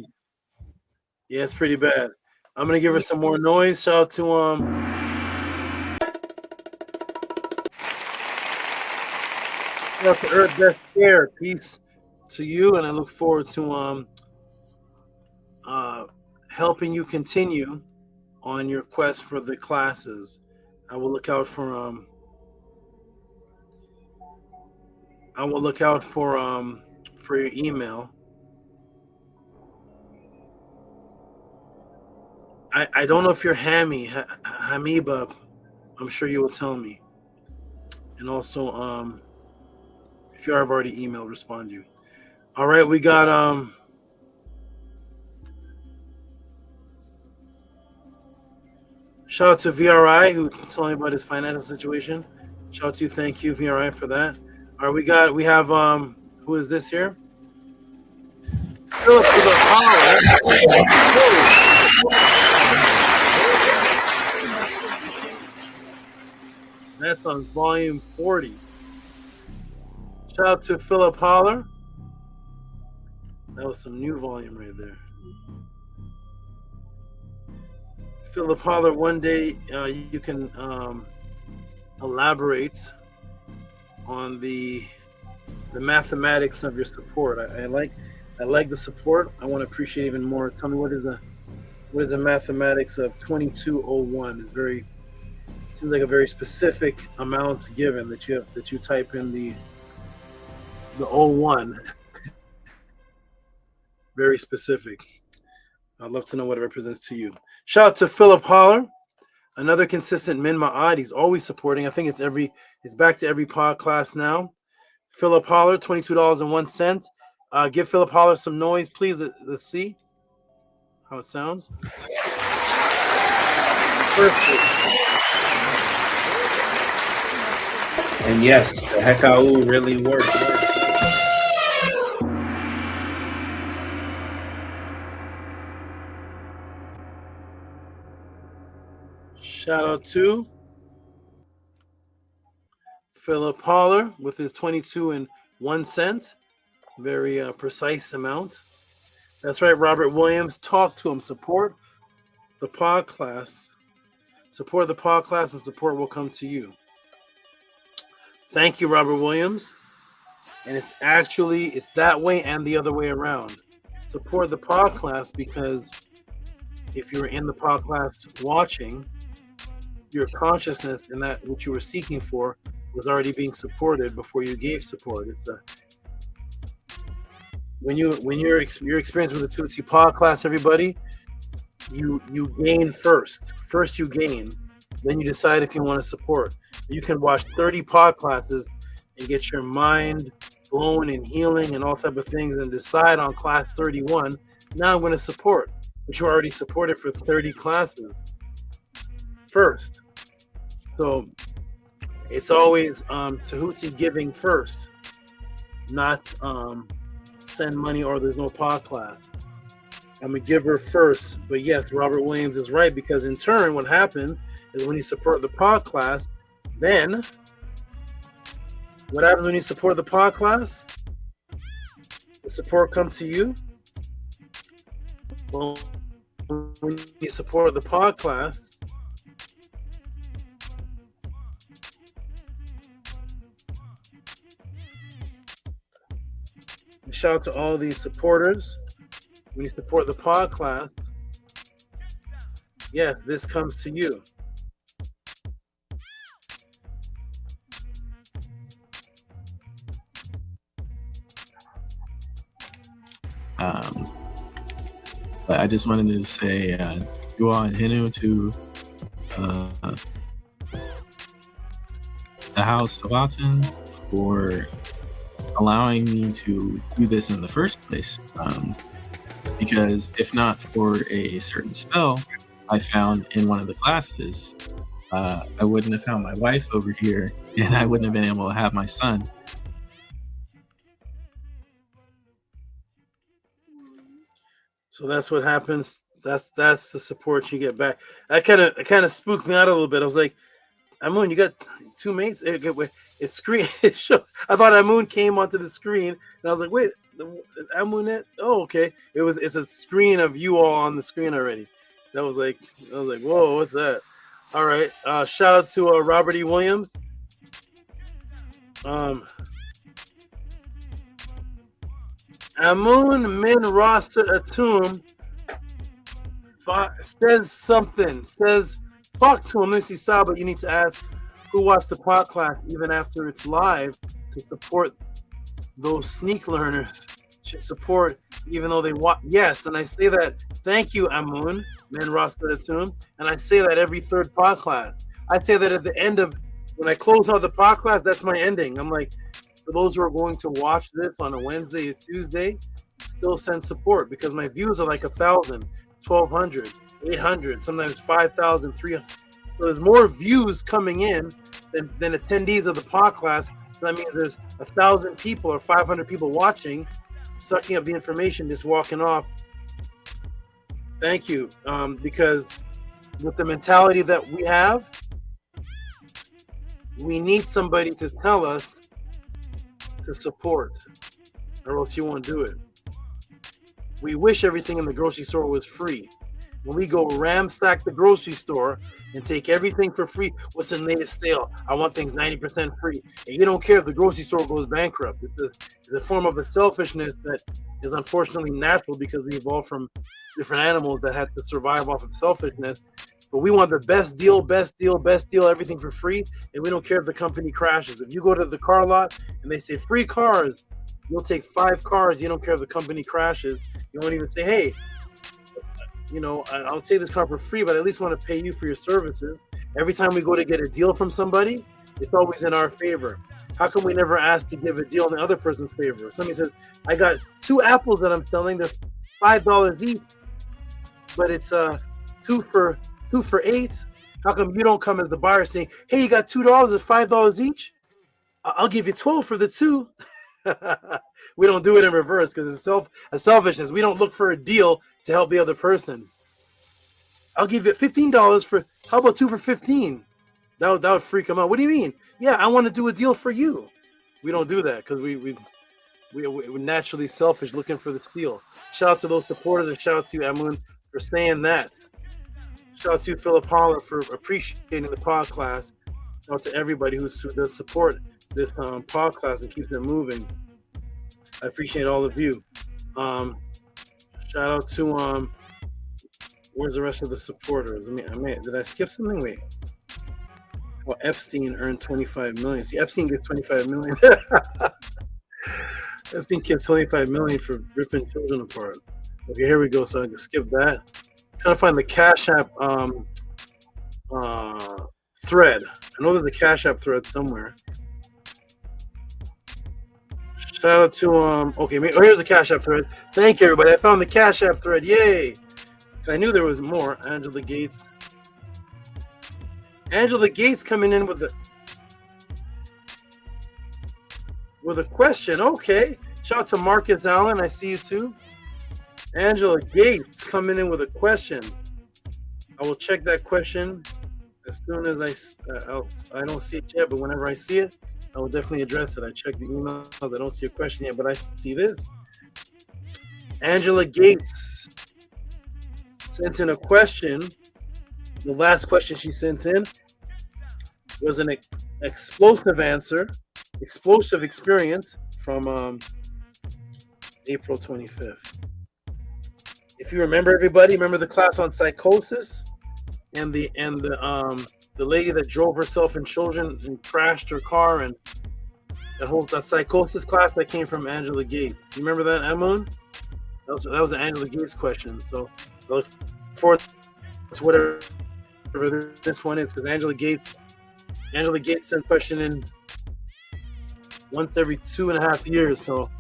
Speaker 17: it's pretty bad. I'm gonna give her some more noise. Shout out to shout out to Earth Best Care. Peace to you, and I look forward to helping you continue on your quest for the classes. I will look out for your email. I don't know if you're Hamiba. I'm sure you will tell me. And also, if you have already emailed, respond you. All right, we got shout out to VRI who told me about his financial situation. Shout out to you, thank you, VRI, for that. All right, we have who is this here? Philip with a That's on volume 40. Shout out to Philip Holler. That was some new volume right there. Philip Holler, one day you can elaborate on the mathematics of your support. I like the support. I want to appreciate even more. Tell me what is the mathematics of 2201? It's seems like a very specific amount given that you type in the 01. Very specific. I'd love to know what it represents to you. Shout out to Philip Holler, another consistent Min Ma'ad. He's always supporting. I think it's back to every pod class now. Philip Holler, $22.01. Give Philip Holler some noise, please. Let's see how it sounds. Perfect.
Speaker 21: And yes, the Hekau really worked.
Speaker 17: Shout out to Philip Holler with his 22.01. Very precise amount. That's right, Robert Williams. Talk to him. Support the pod class Support the podcast and support will come to you. Thank you, Robert Williams. And it's that way and the other way around. Support the podcast because if you're in the podcast watching, your consciousness and that which you were seeking for was already being supported before you gave support. It's when your experience with the Tutsi podcast, everybody, you gain first. First you gain, then you decide if you want to support. You can watch 30 podcasts and get your mind blown and healing and all type of things and decide on class 31, now I'm going to support. But you already supported for 30 classes first. So it's always Tehuti giving first, not send money or there's no pod class. I'm a giver first. But yes, Robert Williams is right, because in turn what happens is when you support the pod class, then what happens when you support the pod class? The support comes to you. Well, when you support the pod class, shout out to all these supporters. When you support the pod class, yes, this comes to you.
Speaker 8: But I just wanted to say, you all Hinu to the HOUSEOFATTON for allowing me to do this in the first place. Because if not for a certain spell I found in one of the classes, I wouldn't have found my wife over here, and I wouldn't have been able to have my son.
Speaker 17: So that's what happens. That's the support you get back. That kind of spooked me out a little bit. I was like, Amun, you got two mates? It's screen. I thought Amun came onto the screen, and I was like, wait, Amunet? Oh, okay. It's a screen of you all on the screen already. I was like, whoa, what's that? All right. Shout out to Robert E. Williams. Amun Min Rasa Atum says something. Says, talk to him. Missy Saba, you need to ask who watched the podcast even after it's live to support those sneak learners. Should support even though they watch. Yes, and I say that. Thank you, Amun Min Rasa Atum. And I say that every third podcast. I say that at the end of when I close out the podcast, that's my ending. I'm like, for those who are going to watch this on a Wednesday or Tuesday, still send support because my views are like 1,000, 1,200, 800, sometimes 5,000, 300. So there's more views coming in than attendees of the podcast. So that means there's 1,000 people or 500 people watching, sucking up the information, just walking off. Thank you. Because with the mentality that we have, we need somebody to tell us to support, or else you won't do it. We wish everything in the grocery store was free. When we go ransack the grocery store and take everything for free, what's the latest sale? I want things 90% free. And you don't care if the grocery store goes bankrupt. It's a form of a selfishness that is unfortunately natural because we evolved from different animals that had to survive off of selfishness. But we want the best deal, everything for free, and we don't care if the company crashes. If you go to the car lot and they say free cars, you'll take 5 cars. You don't care if the company crashes. You won't even say, hey, I'll take this car for free, but I at least want to pay you for your services. Every time we go to get a deal from somebody, it's always in our favor. How come we never ask to give a deal in the other person's favor? Somebody says, I got 2 apples that I'm selling. They're $5 each, but it's 2 for $8. How come you don't come as the buyer saying, hey, you got $2, it's $5 each? I'll give you 12 for the 2. We don't do it in reverse because it's a selfishness. We don't look for a deal to help the other person. I'll give you $15 for, how about 2 for 15? That would freak them out. What do you mean? Yeah, I want to do a deal for you. We don't do that because we're naturally selfish, looking for the steal. Shout out to those supporters and shout out to you, Amun, for saying that. Shout out to Philip Holler for appreciating the pod class. Shout out to everybody who does support this pod class and keeps it moving. I appreciate all of you. Shout out to where's the rest of the supporters? Did I skip something? Wait. Well, Epstein earned 25 million. See, Epstein gets 25 million. Epstein gets 25 million for ripping children apart. Okay, here we go. So I can skip that. Trying to find the Cash App thread. I know there's a Cash App thread somewhere. Shout out to okay, here's the Cash App thread. Thank you, everybody. I found the Cash App thread. Yay! I knew there was more. Angela Gates coming in with a question. Okay. Shout out to Marcus Allen. I see you too. Angela Gates coming in with a question. I will check that question as soon as I don't see it yet, but whenever I see it, I will definitely address it. I checked the emails. I don't see a question yet, but I see this. Angela Gates sent in a question. The last question she sent in was an explosive experience from April 25th. If you remember, everybody, remember the class on psychosis and the lady that drove herself and children and crashed her car, and that psychosis class that came from Angela Gates. You remember that, Amun? That was an Angela Gates question. So I look forward to whatever this one is, because Angela Gates sent question in once every 2.5 years. So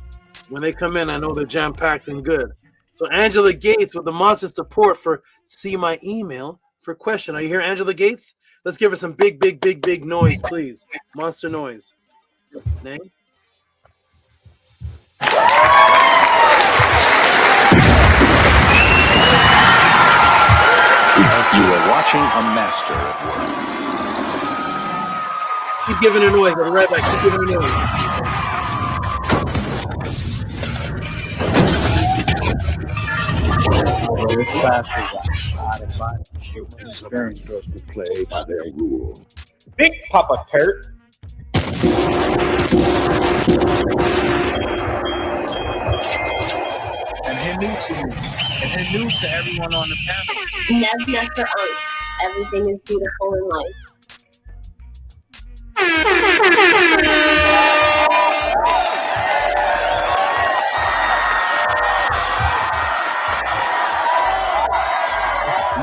Speaker 17: when they come in, I know they're jam-packed and good. So Angela Gates with the monster support for see my email for question. Are you here, Angela Gates? Let's give her some big, big, big, big noise, please. Monster noise. Name?
Speaker 13: You are watching a master at work.
Speaker 17: Keep giving her noise. I'll be right back. Keep giving her noise.
Speaker 13: This class is a human experience to play by their rules. Big Papa Kurt.
Speaker 22: And here new to everyone on the panel.
Speaker 23: Never for Earth. Everything is beautiful in life.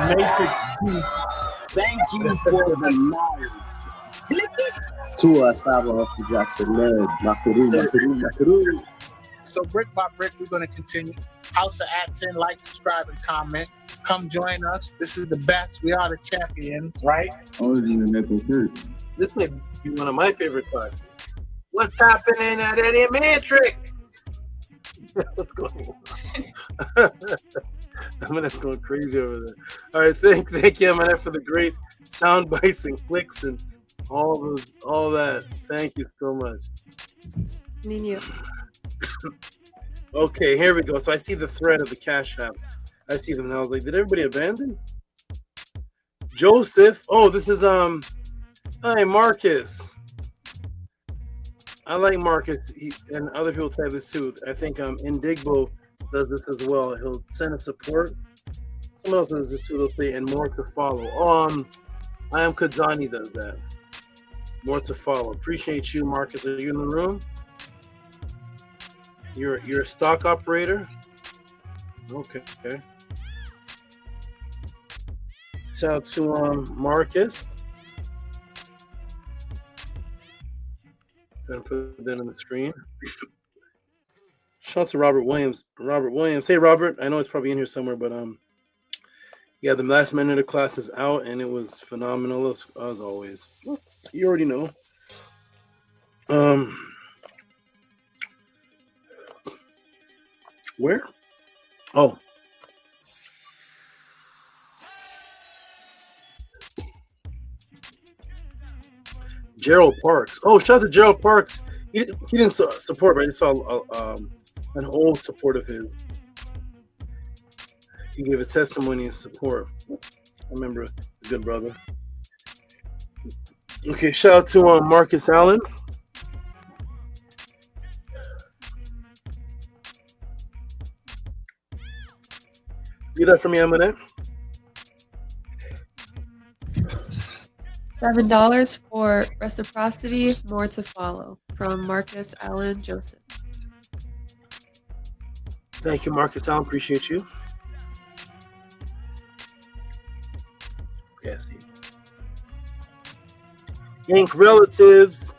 Speaker 22: Matrix Beast, thank you for the knowledge.
Speaker 24: Tua Saba Jackson Led, Makuru.
Speaker 22: So brick by brick, we're going to continue. House of Action, like, subscribe, and comment. Come join us. This is the best. We are the champions, right?
Speaker 17: This may be one of my favorite classes. What's happening at Eddie Matrix? What's going on? That's going crazy over there. All right, thank you, Eminem, for the great sound bites and clicks and all that. Thank you so much.
Speaker 10: Nino.
Speaker 17: Okay, here we go. So I see the thread of the Cash App. I see them, and I was like, did everybody abandon? Joseph. Oh, this is hi, Marcus. I like Marcus, and other people type this too. I think Indigbo does this as well. He'll send a support. Someone else does this too. They'll say, and more to follow. I am Kadzani does that. More to follow. Appreciate you, Marcus. Are you in the room? You're a stock operator? Okay. Shout out to Marcus. Gonna put that on the screen. Shout out to Robert Williams. Hey, Robert. I know it's probably in here somewhere, but yeah, the last minute of class is out, and it was phenomenal as always. You already know. Where? Oh. Gerald Parks. Oh, shout out to Gerald Parks. He didn't support, but I just saw an old support of his. He gave a testimony of support. remember the good brother. Okay, shout out to Marcus Allen. Read that for me, Eminent.
Speaker 10: $7 for reciprocity, more to follow. From Marcus Allen Joseph.
Speaker 17: Thank you, Marcus Allen. Appreciate you. Yeah, see. Yank relatives.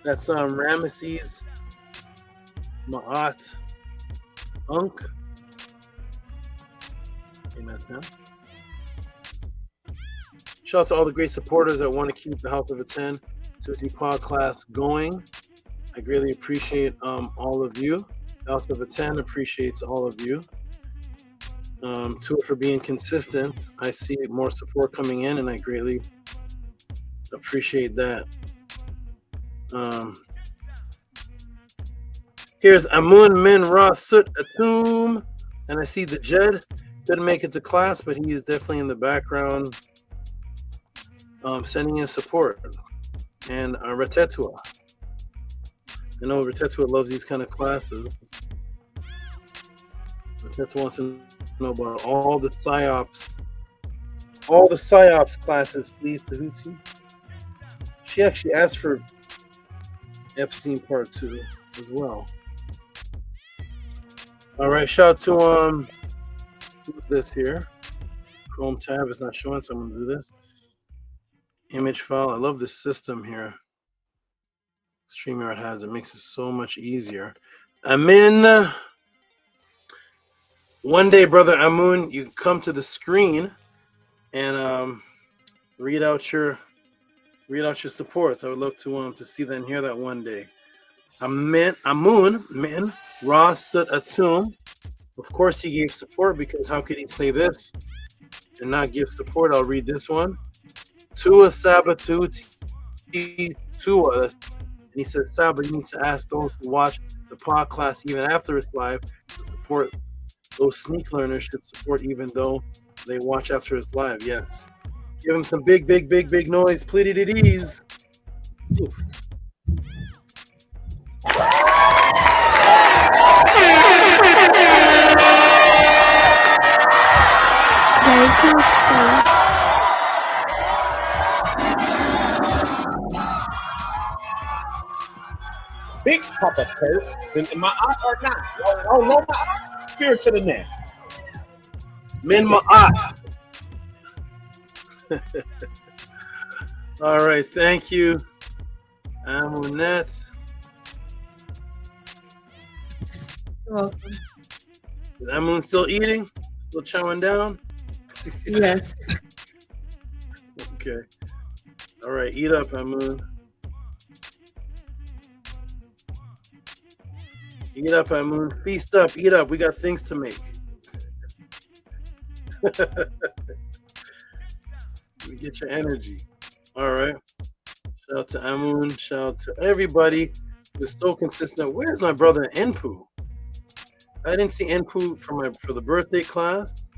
Speaker 17: That's Ramesses, Ma'at, Unk. And that's him. Shout out to all the great supporters that want to keep the House of a 10 Tehuti podcast going. I greatly appreciate all of you. The House of a 10 appreciates all of you. To it for being consistent. I see more support coming in, and I greatly appreciate that. Here's Amun Min Ra Sut Atum, and I see the Jed didn't make it to class, but he is definitely in the background, sending in support. And Retetua. I know Retetua loves these kind of classes. Retetua wants to know about all the PSYOPs classes, please, Tehuti. She actually asked for Epstein Part 2 as well. All right, shout out to who's this here? Chrome tab is not showing, so I'm gonna do this. Image file. I love this system here. StreamYard has it, makes it so much easier. Amin. One day, brother Amun, you come to the screen and read out your supports. I would love to see that and hear that one day. Amun Min Ra Sut Atum. Of course, he gave support, because how could he say this and not give support? I'll read this one. Tua Saba Tehuti Tua. And he said, Saba, you need to ask those who watch the podcast even after it's live to support. Those sneak learners should support even though they watch after it's live. Yes. Give them some big noise. Please.
Speaker 23: There's no school.
Speaker 13: Big Papa Kurt, and my aunt or not. Oh, no, my aunt. Spirit to the neck.
Speaker 17: Min Ma'at. All right, thank you, Amunet.
Speaker 10: You're welcome.
Speaker 17: Is Amun still eating? Still chowing down?
Speaker 10: Yes.
Speaker 17: Okay. All right, eat up, Amun. Eat up, Amun. Feast up, eat up. We got things to make. We get your energy. All right. Shout out to Amun. Shout out to everybody who's so consistent. Where's my brother Enpu? I didn't see Enpu for the birthday class.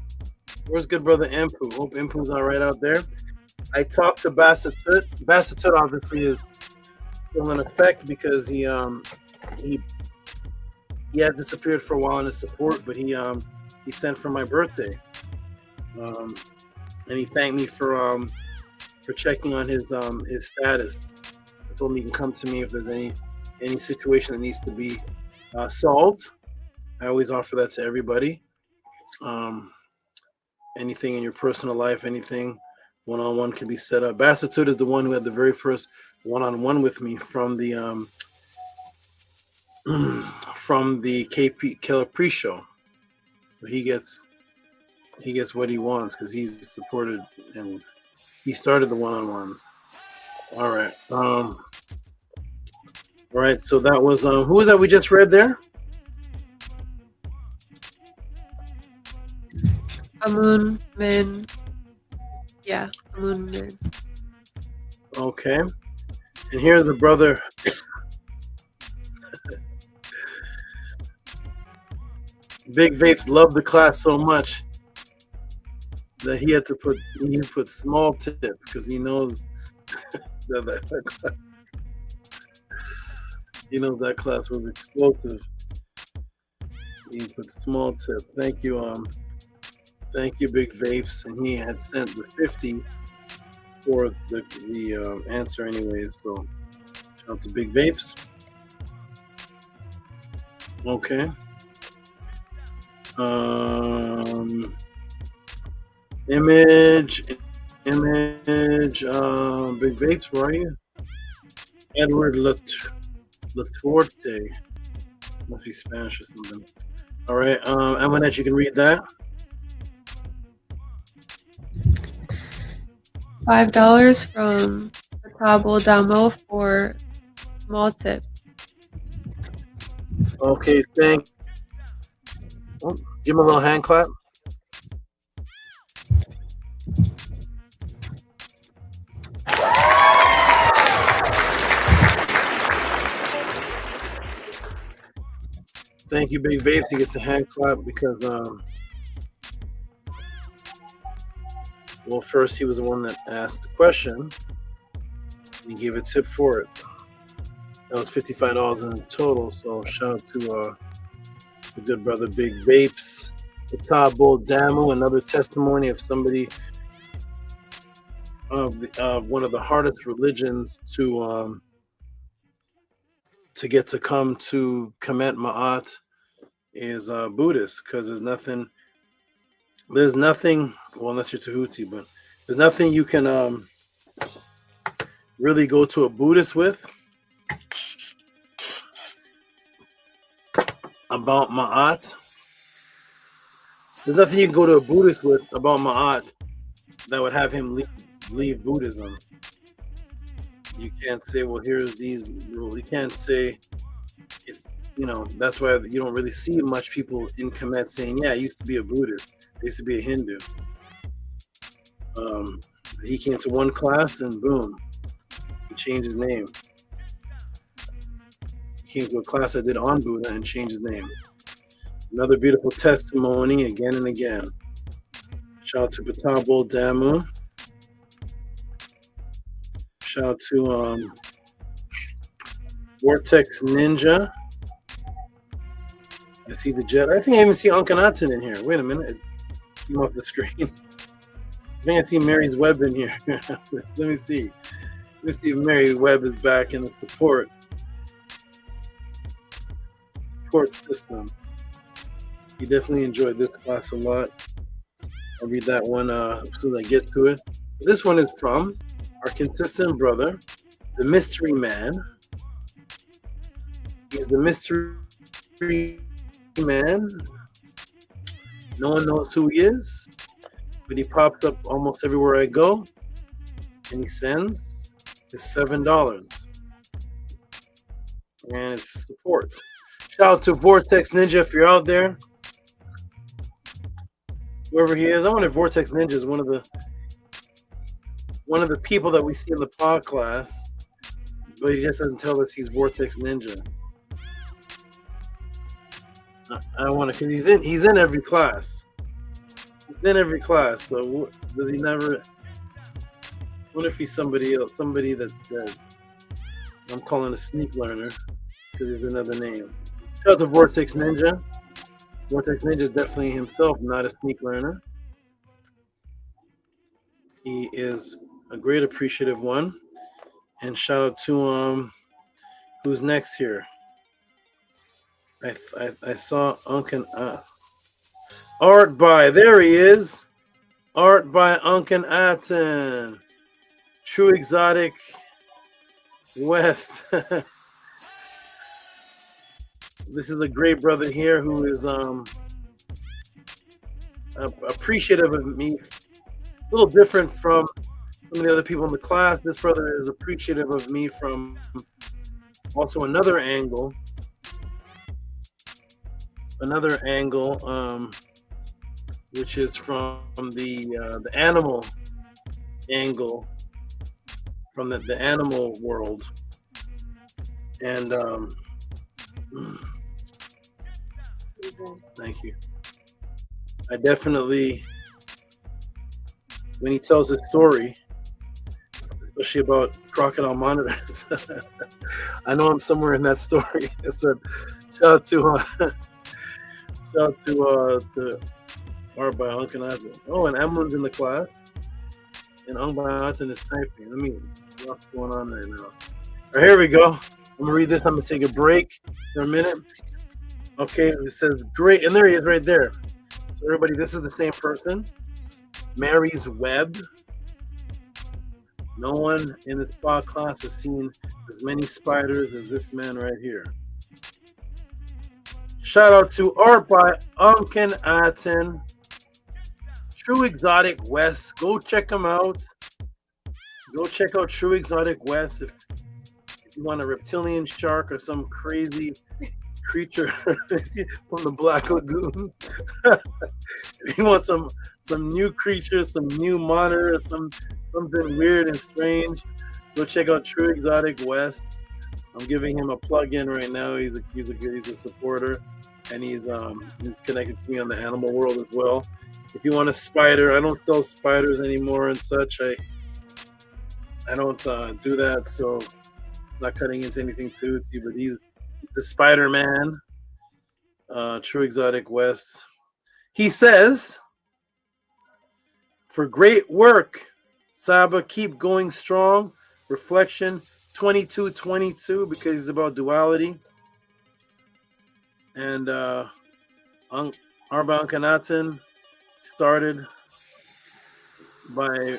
Speaker 17: Where's good brother Enpu? Hope Enpu's all right out there. I talked to Bassatut. Bassatut obviously is still in effect because he had disappeared for a while in his support, but he sent for my birthday, and he thanked me for checking on his status. He told me he can come to me if there's any situation that needs to be solved. I always offer that to everybody. Anything in your personal life, anything one-on-one can be set up. Bassatut is the one who had the very first one-on-one with me from the KP Killer pre-show. So he gets what he wants because he's supported and he started the one-on-ones. All right. All right. So that was who was that we just read there?
Speaker 10: Amun Min. Yeah, Amun Min.
Speaker 17: Okay. And here's a brother. Big Vapes love the class so much. that he put small tip because he knows that that class was explosive. He put small tip. Thank you, Big Vapes, and he had sent the 50 for the answer anyways. So shout out to Big Vapes. Okay. Image, Big Vapes, where are you? Edward Latorte. Must be Spanish or something. All right, Eminette, you can read that.
Speaker 10: $5 from Tabo Damo for small tip.
Speaker 17: Okay, thank. Oh, give him a little hand clap. Thank you, Big Vapes. He gets a hand clap because, well, first he was the one that asked the question. And he gave a tip for it. That was $55 in total. So shout out to the good brother Big Vapes. The Tabo Damu, another testimony of somebody of one of the hardest religions to get to come to Kemet Ma'at is Buddhist, because there's nothing, well, unless you're Tehuti, but there's nothing you can really go to a Buddhist with about Ma'at. There's nothing you can go to a Buddhist with about Ma'at that would have him leave Buddhism. You can't say, well, here's these rules. You can't say it's, that's why you don't really see much people in Kemet saying, yeah, I used to be a Buddhist. I used to be a Hindu. He came to one class and boom, he changed his name. He came to a class I did on Buddha and changed his name. Another beautiful testimony again and again. Shout out to Patabo Damu. Shout out to Vortex Ninja. I see the jet. I think I even see Ankhenaten in here. Wait a minute. It came off the screen. I think I see Mary's Web in here. Let me see. Let me see if Mary's Web is back in the support system. He definitely enjoyed this class a lot. I'll read that one as soon as I get to it. This one is from our consistent brother, the mystery man. He's the mystery man. No one knows who he is, but he pops up almost everywhere I go, and he sends his $7 and it's support. Shout out to Vortex Ninja if you're out there. Whoever he is, I wonder if Vortex Ninja is one of the people that we see in the pod class, but he just doesn't tell us he's Vortex Ninja. I wonder, because he's in every class. He's in every class, but does he never? I wonder if he's somebody else, somebody that I'm calling a sneak learner, because he's another name. Shout out to Vortex Ninja. Vortex Ninja is definitely himself not a sneak learner. He is a great appreciative one. And shout out to who's next here? I saw Unken Art by, there he is. Art by Ankhenaten. True Exotic West. This is a great brother here who is appreciative of me. A little different from some of the other people in the class. This brother is appreciative of me from also another angle, which is from the animal angle, from the animal world. And thank you. I definitely when he tells his story, especially about crocodile monitors. I know I'm somewhere in that story. So shout out to Art by Unc and Atin. Oh, and Emlin's in the class. And Unc by Atin is typing. Let me see what's going on right now. All right, here we go. I'm gonna read this. I'm gonna take a break for a minute. Okay, it says great, and there he is right there. So everybody, this is the same person. Mary's Web. No one in this pod class has seen as many spiders as this man right here. Shout out to Art by Unc and Atin. True Exotic West. Go check them out. Go check out True Exotic West if you want a reptilian shark or some crazy creature from the Black Lagoon. If you want some new creatures, some new monitor, something weird and strange, go check out True Exotic West. I'm giving him a plug-in right now. He's a supporter, and he's connected to me on the Animal World as well. If you want a spider, I don't sell spiders anymore and such. I don't do that, so not cutting into anything Tehuti, but he's the Spider-Man. True Exotic West. He says, for great work, Saba, keep going strong. Reflection 2222, because he's about duality. And Arba Ankanaten started by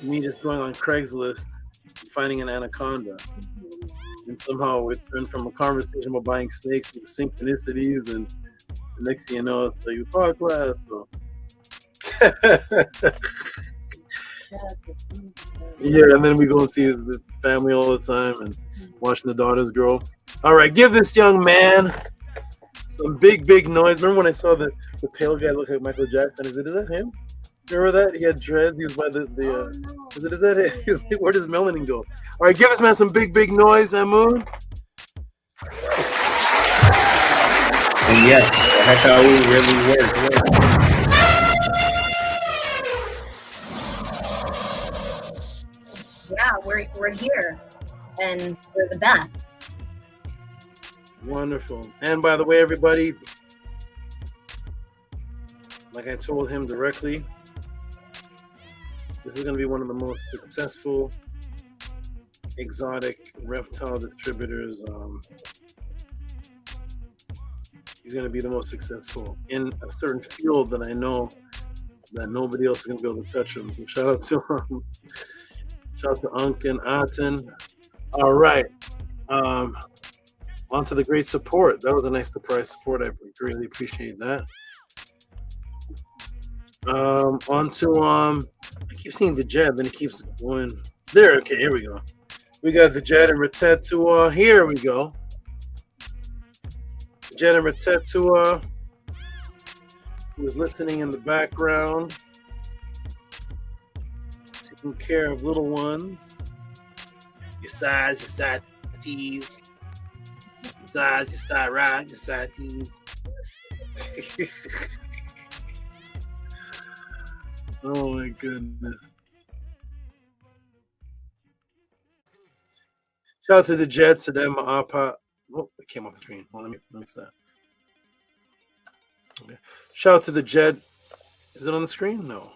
Speaker 17: me just going on Craigslist and finding an anaconda. And somehow it turned from a conversation about buying snakes with synchronicities, and the next thing you know, it's like a podcast. So yeah, and then we go and see the family all the time and watching the daughters grow. All right, give this young man some big noise. Remember when I saw the pale guy look like Michael Jackson? Is that him? Remember that? He had dreads. He was by the is that it? He was like, where does melanin go? All right, give this man some big noise, Amun.
Speaker 3: And yes, that's how we really work.
Speaker 23: Yeah, we're here, and we're the best.
Speaker 17: Wonderful. And by the way, everybody, like I told him directly, this is going to be one of the most successful exotic reptile distributors. He's going to be the most successful in a certain field that I know that nobody else is going to be able to touch him. So shout out to him. Shout out to Unc and Atin. All right. On to the great support. That was a nice surprise support. I really appreciate that. On to I keep seeing the Jed, then it keeps going there. Okay, here we go. We got the Jed and Ratetua. Here we go. Jed and Ratetua, who is listening in the background, taking care of little ones. Your size tees. Your side ride, your side tees. Oh my goodness. Shout out to the Jets, to them, Apa. Oh, it came off the screen. Well, let me mix that. Okay. Shout out to the Jet. Is it on the screen? No.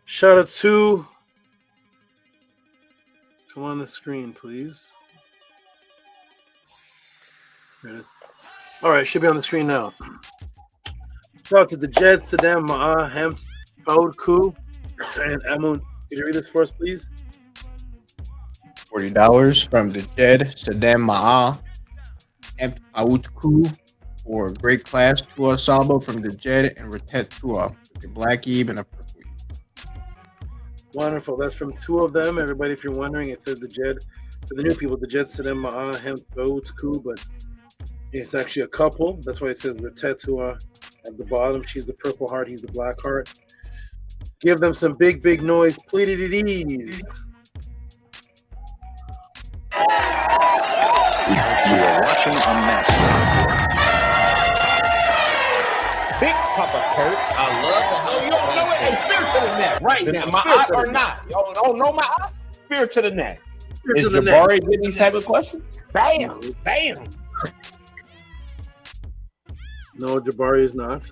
Speaker 17: Shout out to. Come on the screen, please. All right, should be on the screen now. Shout out to the Jed, Saddam, Ma'a, Hemt, Paud Ku, and Amun. Could you read this for us, please?
Speaker 3: $40 from the Jed, Saddam Ma'a, Hemt, Paud Ku, for great class Tua Saba from the Jed and Ratet Tua, the Black Eve and a Purple Eve.
Speaker 17: Wonderful. That's from two of them. Everybody, if you're wondering, it says the Jed. For the new people, the Jed, Saddam, Ma'a, Hemt, Paud Ku, but it's actually a couple. That's why it says Ratetua at the bottom. She's the purple heart. He's the black heart. Give them some big noise. Please.
Speaker 13: You are watching a master. Big
Speaker 12: Papa Kurt. I love the house. You don't know it? Hey, spear to the neck right now. My eye or not? Y'all don't know my eye? Spear to the neck. Is Jabari getting these type of questions? Bam! Bam!
Speaker 17: No, Jabari is not.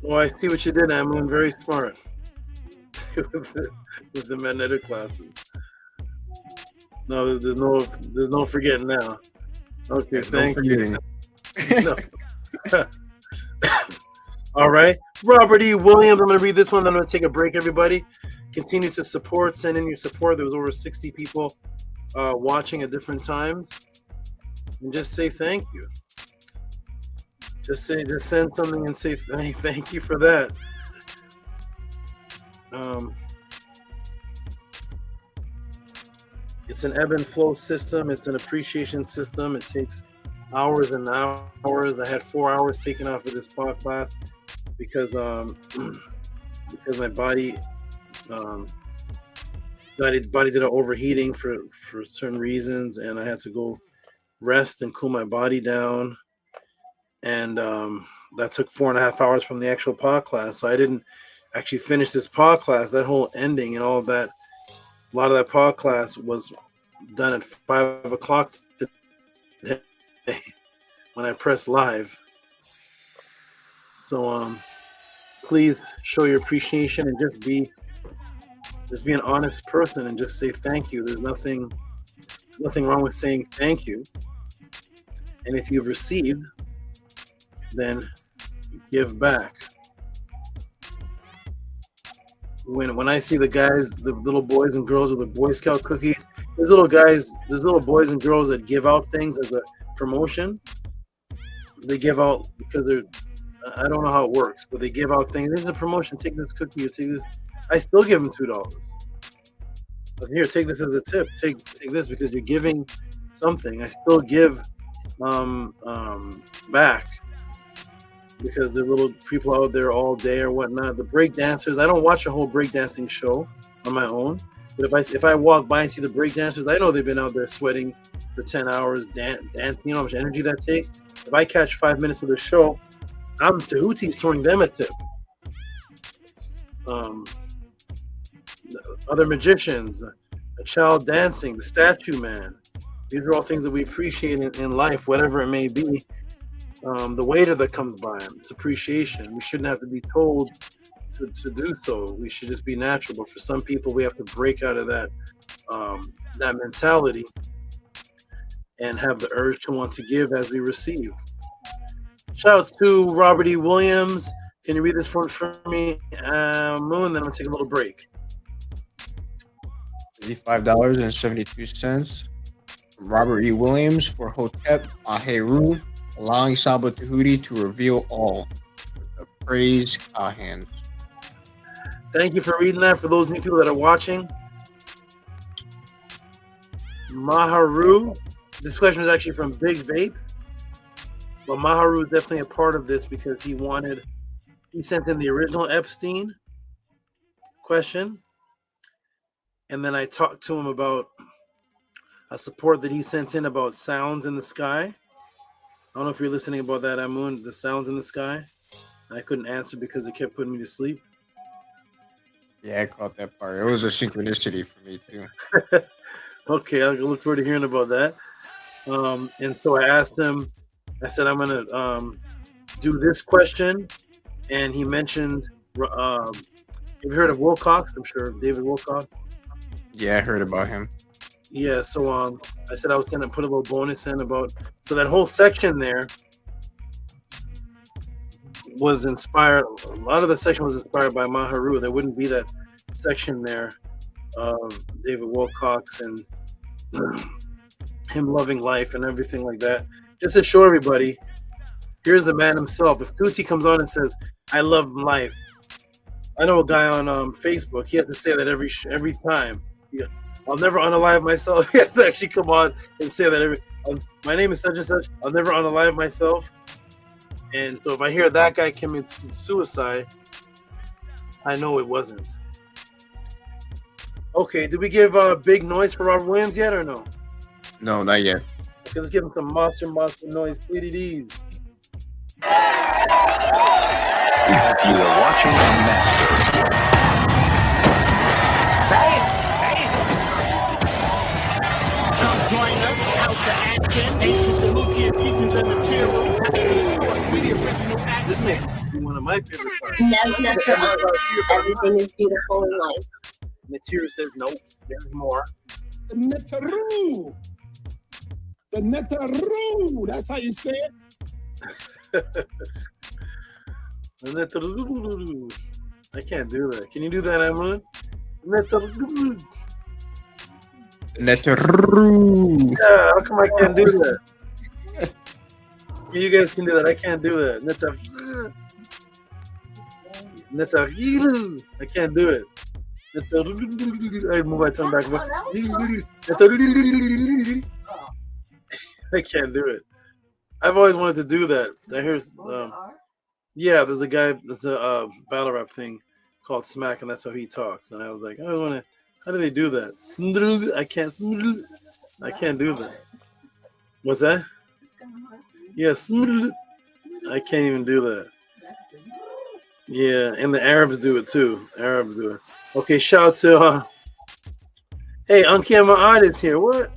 Speaker 17: Oh, I see what you did, Amun. Very smart. with the magnetic classes. No, there's no forgetting now. Okay, thank you. No. All right, Robert E. Williams. I'm going to read this one. Then I'm going to take a break. Everybody, continue to support. Send in your support. There was over 60 people watching at different times, and just say thank you. Just send something and say thank you for that. It's an ebb and flow system. It's an appreciation system. It takes hours and hours. I had 4 hours taken off of this pod class because my body did an overheating for certain reasons, and I had to go rest and cool my body down. And that took 4.5 hours from the actual pod class. So I didn't actually finish this pod class. That whole ending and all of that, a lot of that pod class was done at 5 o'clock today when I pressed live. So please show your appreciation and just be an honest person and just say thank you. There's nothing wrong with saying thank you. And if you've received, then give back. When I see the guys, the little boys and girls with the Boy Scout cookies, there's little boys and girls that give out things as a promotion. They give out because I don't know how it works, but they give out things. There's a promotion. Take this cookie or take this. I still give them $2. Here, take this as a tip. Take this because you're giving something. I still give back. Because there are little people out there all day or whatnot. The break dancers, I don't watch a whole breakdancing show on my own. But if I walk by and see the break dancers, I know they've been out there sweating for 10 hours, dancing. You know how much energy that takes? If I catch 5 minutes of the show, I'm Tehuti's throwing them a tip. Other magicians, a child dancing, the statue man. These are all things that we appreciate in life, whatever it may be. The waiter that comes by, it's appreciation. We shouldn't have to be told to do so. We should just be natural. But for some people, we have to break out of that mentality and have the urge to want to give as we receive. Shout out to Robert E. Williams. Can you read this for me, Moon? Then I'm gonna take a little break.
Speaker 3: $55.72 from Robert E. Williams for Hotep Aheru, allowing Saba Tehuti to reveal all with the praise hands.
Speaker 17: Thank you for reading that. For those new people that are watching, Maharu, this question was actually from Big Vape, but Maharu is definitely a part of this because he sent in the original Epstein question, and then I talked to him about a support that he sent in about sounds in the sky. I don't know if you're listening about that, Amun, the sounds in the sky. I couldn't answer because it kept putting me to sleep.
Speaker 3: Yeah, I caught that part. It was a synchronicity for me too.
Speaker 17: Okay, I'll look forward to hearing about that. And so I asked him, I said, I'm going to do this question. And he mentioned, have you heard of Wilcox? I'm sure David Wilcox.
Speaker 3: Yeah, I heard about him.
Speaker 17: Yeah, so I said I was going to put a little bonus in about, so that whole section there was inspired, a lot of the section was inspired by Maharu. There wouldn't be that section there of David Wilcox and him loving life and everything like that. Just to show everybody, here's the man himself. If Tehuti comes on and says, I love life, I know a guy on Facebook, he has to say that every time. Yeah, I'll never unalive myself. He has to actually come on and say that my name is such and such. I'll never unalive myself. And so if I hear that guy commit suicide, I know it wasn't. Okay, did we give a big noise for Robert Williams yet or no?
Speaker 3: No, not yet.
Speaker 17: Okay, let's give him some monster noise. PDDs.
Speaker 13: You are watching a master.
Speaker 22: Come join us, House of Action, ancient Tehuti teachings and material. Back to the source, we the original
Speaker 17: This
Speaker 22: accent.
Speaker 17: may be one of my favorite parts.
Speaker 23: Everything is beautiful in life.
Speaker 17: Material says nope. There's more.
Speaker 15: The Netaru. The Netaru. That's how you say it.
Speaker 17: I can't do that. Can you do that, Amun? Netaru.
Speaker 3: Netaru.
Speaker 17: Yeah, how come I can't do that? You guys can do that. I can't do that. Netaru. I can't do it. I move my tongue back. I can't do it. I've always wanted to do that. I hear, yeah, there's a guy that's a battle rap thing called Smack, and that's how he talks. And I was like, I want to. How do they do that? I can't do that. What's that? Yes, I can't even do that. Yeah, and the Arabs do it too. Arabs do it. Okay, shout out to hey, Anki Ma'ad is here. What?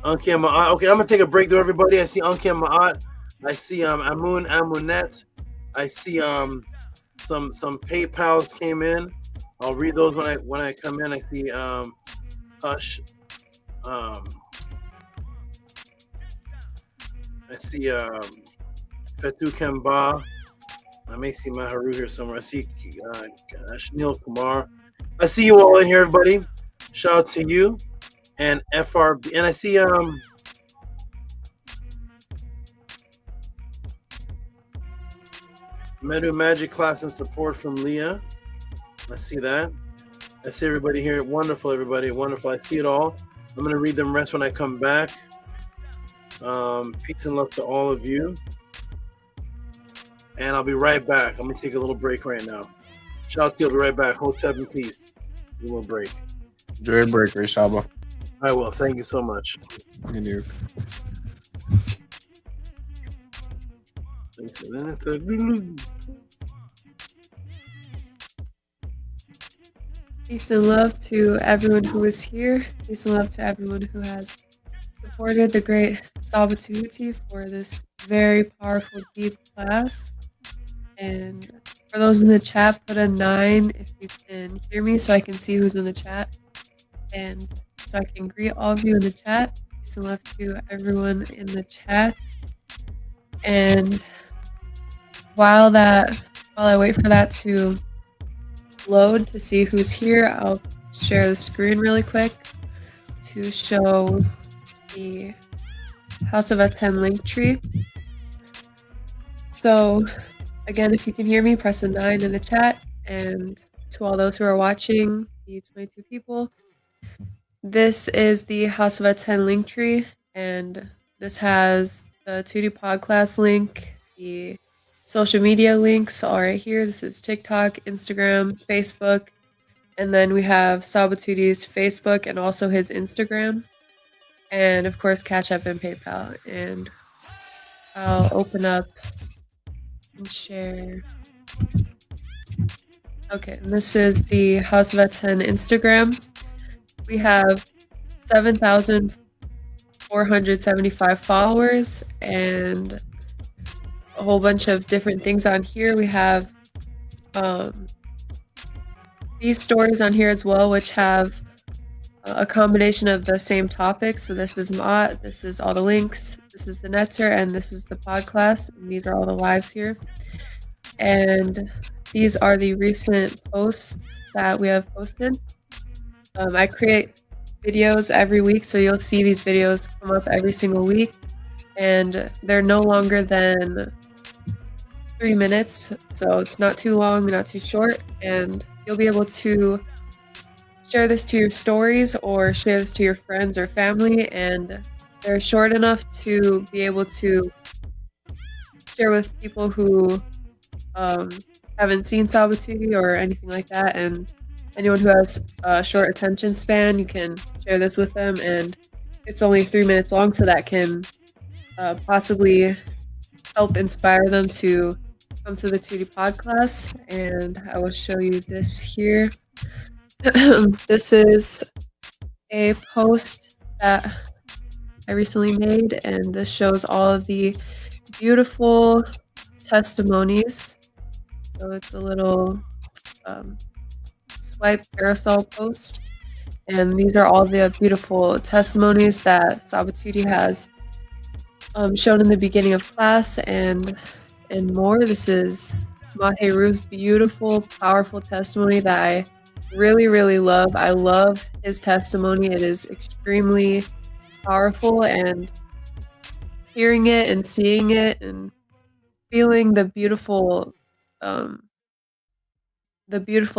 Speaker 17: Anki Ma'ad. Okay, I'm gonna take a break there, everybody. I see Anki Ma'ad. I see Amunet. I see some PayPals came in. I'll read those when I come in. I see Hush. I see Fetu Kemba. I may see Maharu here somewhere. I see Shnil Kumar. I see you all in here, everybody. Shout out to you and FRB. And I see Medu Magic class and support from Leah. I see that. I see everybody here. Wonderful, everybody. Wonderful. I see it all. I'm going to read them rest when I come back. Peace and love to all of you. And I'll be right back. I'm going to take a little break right now. Shout out to you. I'll be right back. Hotep and peace. A little break.
Speaker 3: Enjoy your break, Ray Saba.
Speaker 17: I will. Thank you so much.
Speaker 3: You do.
Speaker 10: Peace and love to everyone who is here. Peace and love to everyone who has supported the great Saba Tehuti for this very powerful, deep class. And for those in the chat, put a 9 if you can hear me so I can see who's in the chat. And so I can greet all of you in the chat. Peace and love to everyone in the chat. And while I wait for that to load to see who's here, I'll share the screen really quick to show the House of Aten link tree. So again, if you can hear me, press a 9 in the chat. And to all those who are watching, the 22 people, this is the House of Aten link tree, and this has the 2D podcast link. The social media links are right here. This is TikTok, Instagram, Facebook, and then we have Sabatudi's Facebook and also his Instagram, and of course Cash App and PayPal. And I'll open up and share. Okay, and this is the House of Aten Instagram. We have 7,475 followers and a whole bunch of different things on here. We have these stories on here as well, which have a combination of the same topics. So this is Mott, this is all the links, this is the Netter, and this is the pod class. And these are all the lives here. And these are the recent posts that we have posted. I create videos every week, so you'll see these videos come up every single week, and they're no longer than 3 minutes, so it's not too long, not too short, and you'll be able to share this to your stories or share this to your friends or family, and they're short enough to be able to share with people who haven't seen Sabatuti or anything like that. And anyone who has a short attention span, you can share this with them, and it's only 3 minutes long, so that can possibly help inspire them to come to the Tehuti pod class. And I will show you this here. This is a post that I recently made, and this shows all of the beautiful testimonies. So it's a little swipe carousel post, and these are all the beautiful testimonies that Sabatuti has shown in the beginning of class and more. This is Maheru's beautiful, powerful testimony that I really love. I love his testimony. It is extremely powerful, and hearing it and seeing it and feeling the beautiful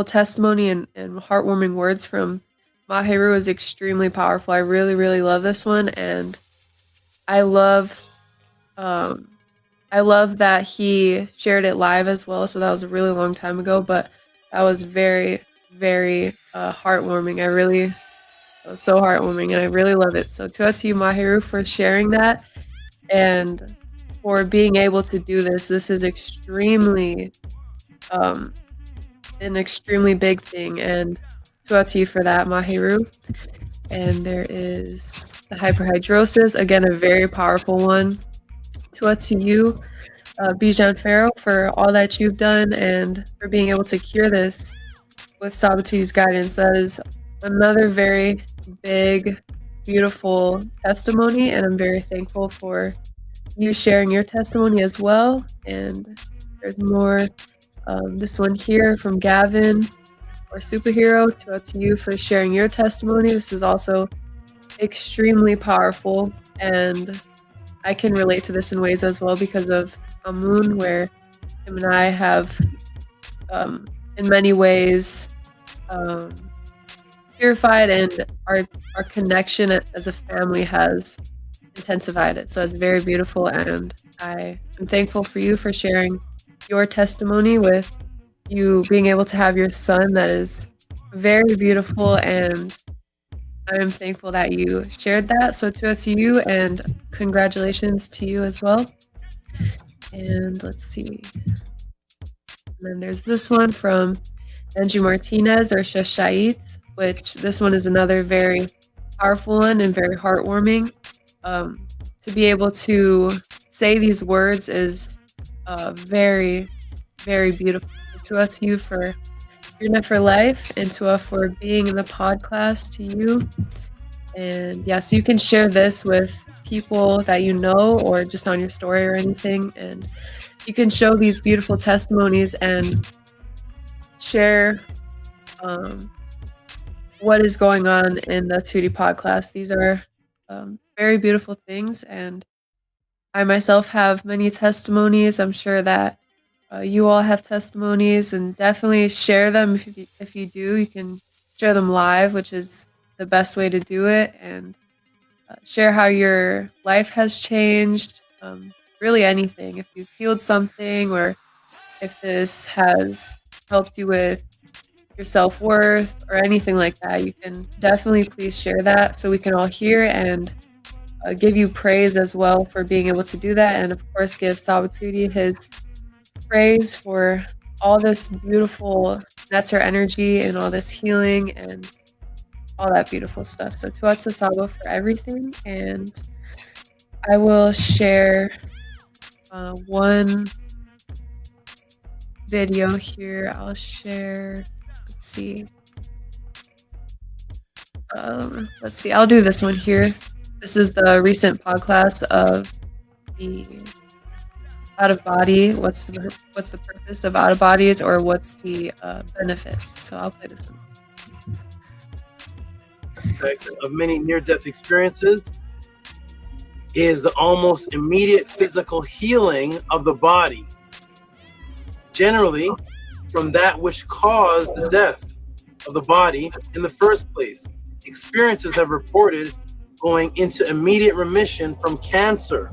Speaker 10: testimony and heartwarming words from Maheru is extremely powerful. I really love this one, and I love that he shared it live as well. So that was a really long time ago, but that was very heartwarming. So heartwarming, and I really love it. So to you, Maheru, for sharing that and for being able to do this. This is extremely an extremely big thing, and to you for that, Maheru. And there is the hyperhidrosis, again, a very powerful one. To you, Bijan Pharaoh, for all that you've done and for being able to cure this with Sabatuti's guidance. That is another very big, beautiful testimony, and I'm very thankful for you sharing your testimony as well. And there's more. This one here from Gavin, or Superhero, to you for sharing your testimony. This is also extremely powerful, and I can relate to this in ways as well because of Amun, where him and I have in many ways purified, and our connection as a family has intensified it. So it's very beautiful, and I am thankful for you for sharing your testimony, with you being able to have your son. That is very beautiful, and I am thankful that you shared that. So to you, and congratulations to you as well. And let's see. And then there's this one from Angie Martinez, or Shashait, which this one is another very powerful one and very heartwarming. To be able to say these words is very beautiful. So to you for your net for life, and to for being in the pod class, to you. And yes, you can share this with people that you know, or just on your story or anything, and you can show these beautiful testimonies and share what is going on in the Tehuti pod class. These are very beautiful things, and I myself have many testimonies. I'm sure that you all have testimonies, and definitely share them. If you do, you can share them live, which is the best way to do it, and share how your life has changed. Really anything. If you've healed something, or if this has helped you with your self-worth or anything like that, you can definitely please share that so we can all hear, and give you praise as well for being able to do that. And of course, give Sabatuti his praise for all this beautiful Netter energy and all this healing and all that beautiful stuff. So Tuatsa Sabo for everything. And I will share one video here. I'll share, let's see, I'll do this one here. This is the recent podcast of the out of body. What's the purpose of out of bodies, or what's the benefit? So I'll play this one.
Speaker 17: Aspects of many near-death experiences is the almost immediate physical healing of the body, generally from that which caused the death of the body in the first place. Experiences have reported going into immediate remission from cancer.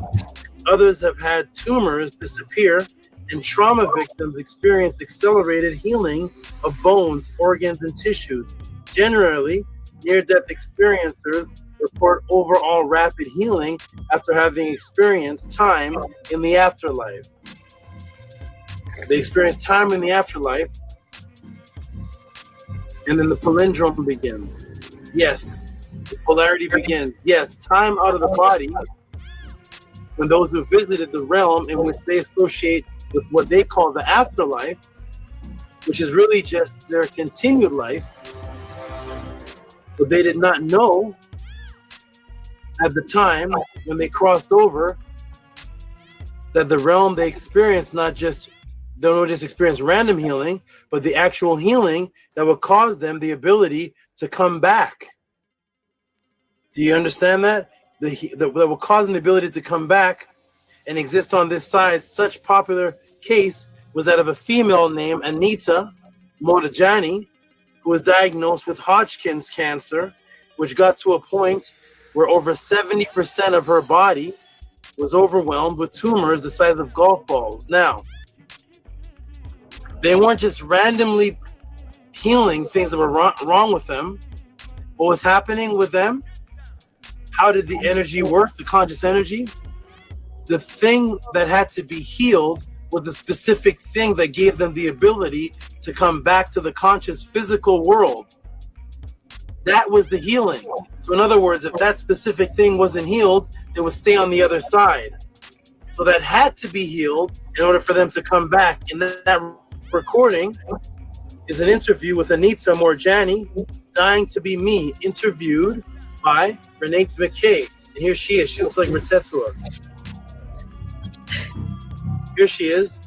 Speaker 17: Others have had tumors disappear, and trauma victims experience accelerated healing of bones, organs, and tissues. Generally, Near-death experiencers report overall rapid healing after having experienced time in the afterlife. They experience time in the afterlife, and then the palindrome begins. Yes, the polarity begins. Yes, time out of the body, when those who visited the realm in which they associate with what they call the afterlife, which is really just their continued life, but they did not know at the time when they crossed over that the realm they experienced they don't just experience random healing, but the actual healing that would cause them the ability to come back. Do you understand that? That will cause them the ability to come back and exist on this side. Such popular case was that of a female named Anita Motajani, who was diagnosed with Hodgkin's cancer, which got to a point where over 70% of her body was overwhelmed with tumors the size of golf balls. Now, they weren't just randomly healing things that were wrong with them. What was happening with them? How did the energy work, the conscious energy? The thing that had to be healed was the specific thing that gave them the ability to come back to the conscious physical world. That was the healing. So in other words, if that specific thing wasn't healed, it would stay on the other side. So that had to be healed in order for them to come back. And that recording is an interview with Anita Morjani, Dying to Be Me, interviewed by Renee McKay. And here she is. She looks like Retetua. Here she is.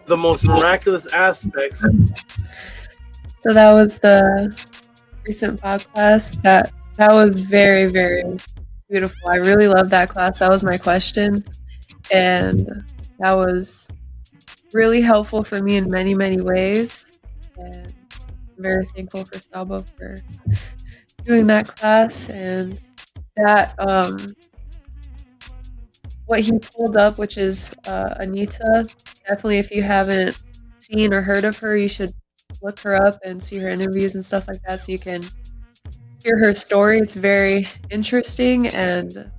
Speaker 17: The most miraculous aspects.
Speaker 10: So that was the recent podcast. That was very, very beautiful. I really loved that class. That was my question. And that was really helpful for me in many, many ways. And I'm very thankful for Sabo for doing that class. And that what he pulled up, which is Anita, definitely if you haven't seen or heard of her, you should look her up and see her interviews and stuff like that so you can hear her story. It's very interesting and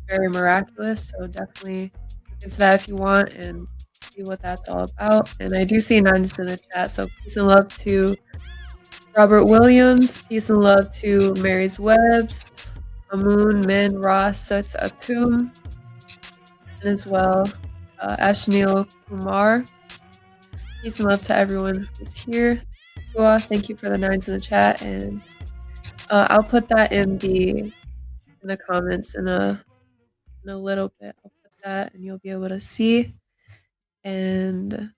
Speaker 10: very miraculous, so definitely look into that if you want and see what that's all about. And I do see Nines in the chat, so peace and love to Robert Williams, peace and love to Mary's Webbs, Amun, Min, Ross, Suts Atum, and as well Ashnil Kumar. Peace and love to everyone who's here. Tua, thank you for the nines in the chat, and I'll put that in the comments in a little bit. I'll put that, and you'll be able to see. And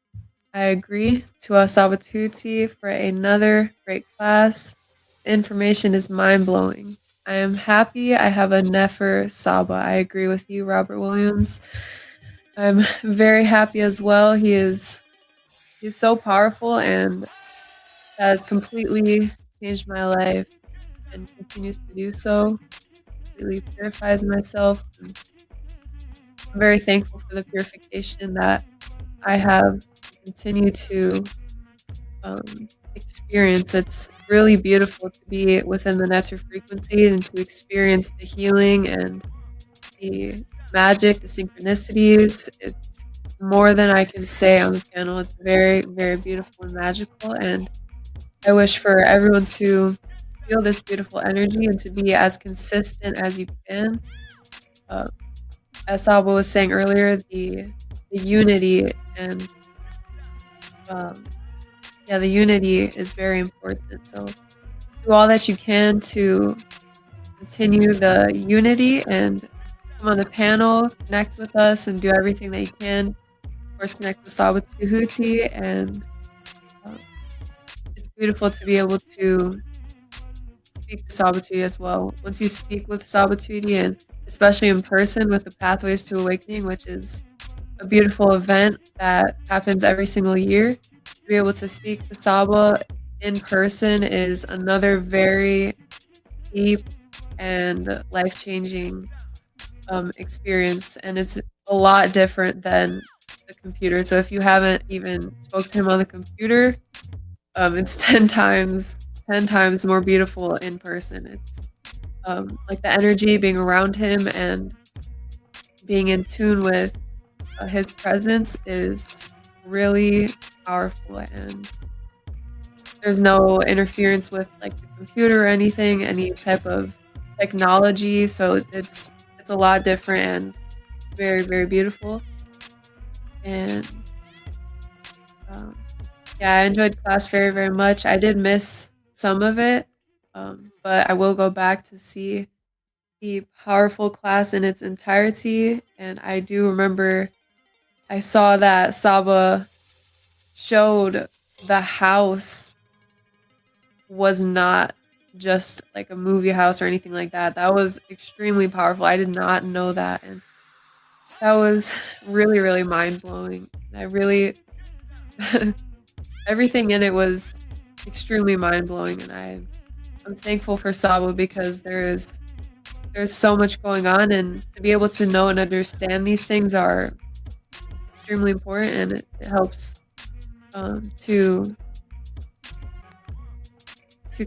Speaker 10: I agree. Tua Sabatuti for another great class. The information is mind blowing. I am happy I have a Nefer Saba. I agree with you, Robert Williams. I'm very happy as well. He's so powerful and has completely changed my life and continues to do so. Completely purifies myself. And I'm very thankful for the purification that I have continued to experience. It's really beautiful to be within the Netter frequency and to experience the healing and the magic, the synchronicities. It's more than I can say on the panel. It's very, very beautiful and magical, and I wish for everyone to feel this beautiful energy and to be as consistent as you can. As Sabo was saying earlier, the unity and the unity is very important. So do all that you can to continue the unity and come on the panel, connect with us, and do everything that you can. Of course, connect with Sabo Tehuti, and it's beautiful to be able to speak to Sabatuti as well. Once you speak with Sabatuti, and especially in person with the Pathways to Awakening, which is a beautiful event that happens every single year, to be able to speak to Saba in person is another very deep and life-changing experience, and it's a lot different than the computer. So if you haven't even spoke to him on the computer, it's 10 times 10 times more beautiful in person. It's like the energy being around him and being in tune with his presence is really powerful, and there's no interference with like the computer or anything, any type of technology, so it's a lot different and very, very beautiful. And yeah, I enjoyed class very, very much. I did miss some of it, but I will go back to see the powerful class in its entirety. And I do remember I saw that Saba showed the house was not just like a movie house or anything like that. That was extremely powerful. I did not know that, and that was really, really mind-blowing. I really everything in it was extremely mind-blowing, and I'm thankful for Saba because there's so much going on, and to be able to know and understand these things are extremely important, and it helps to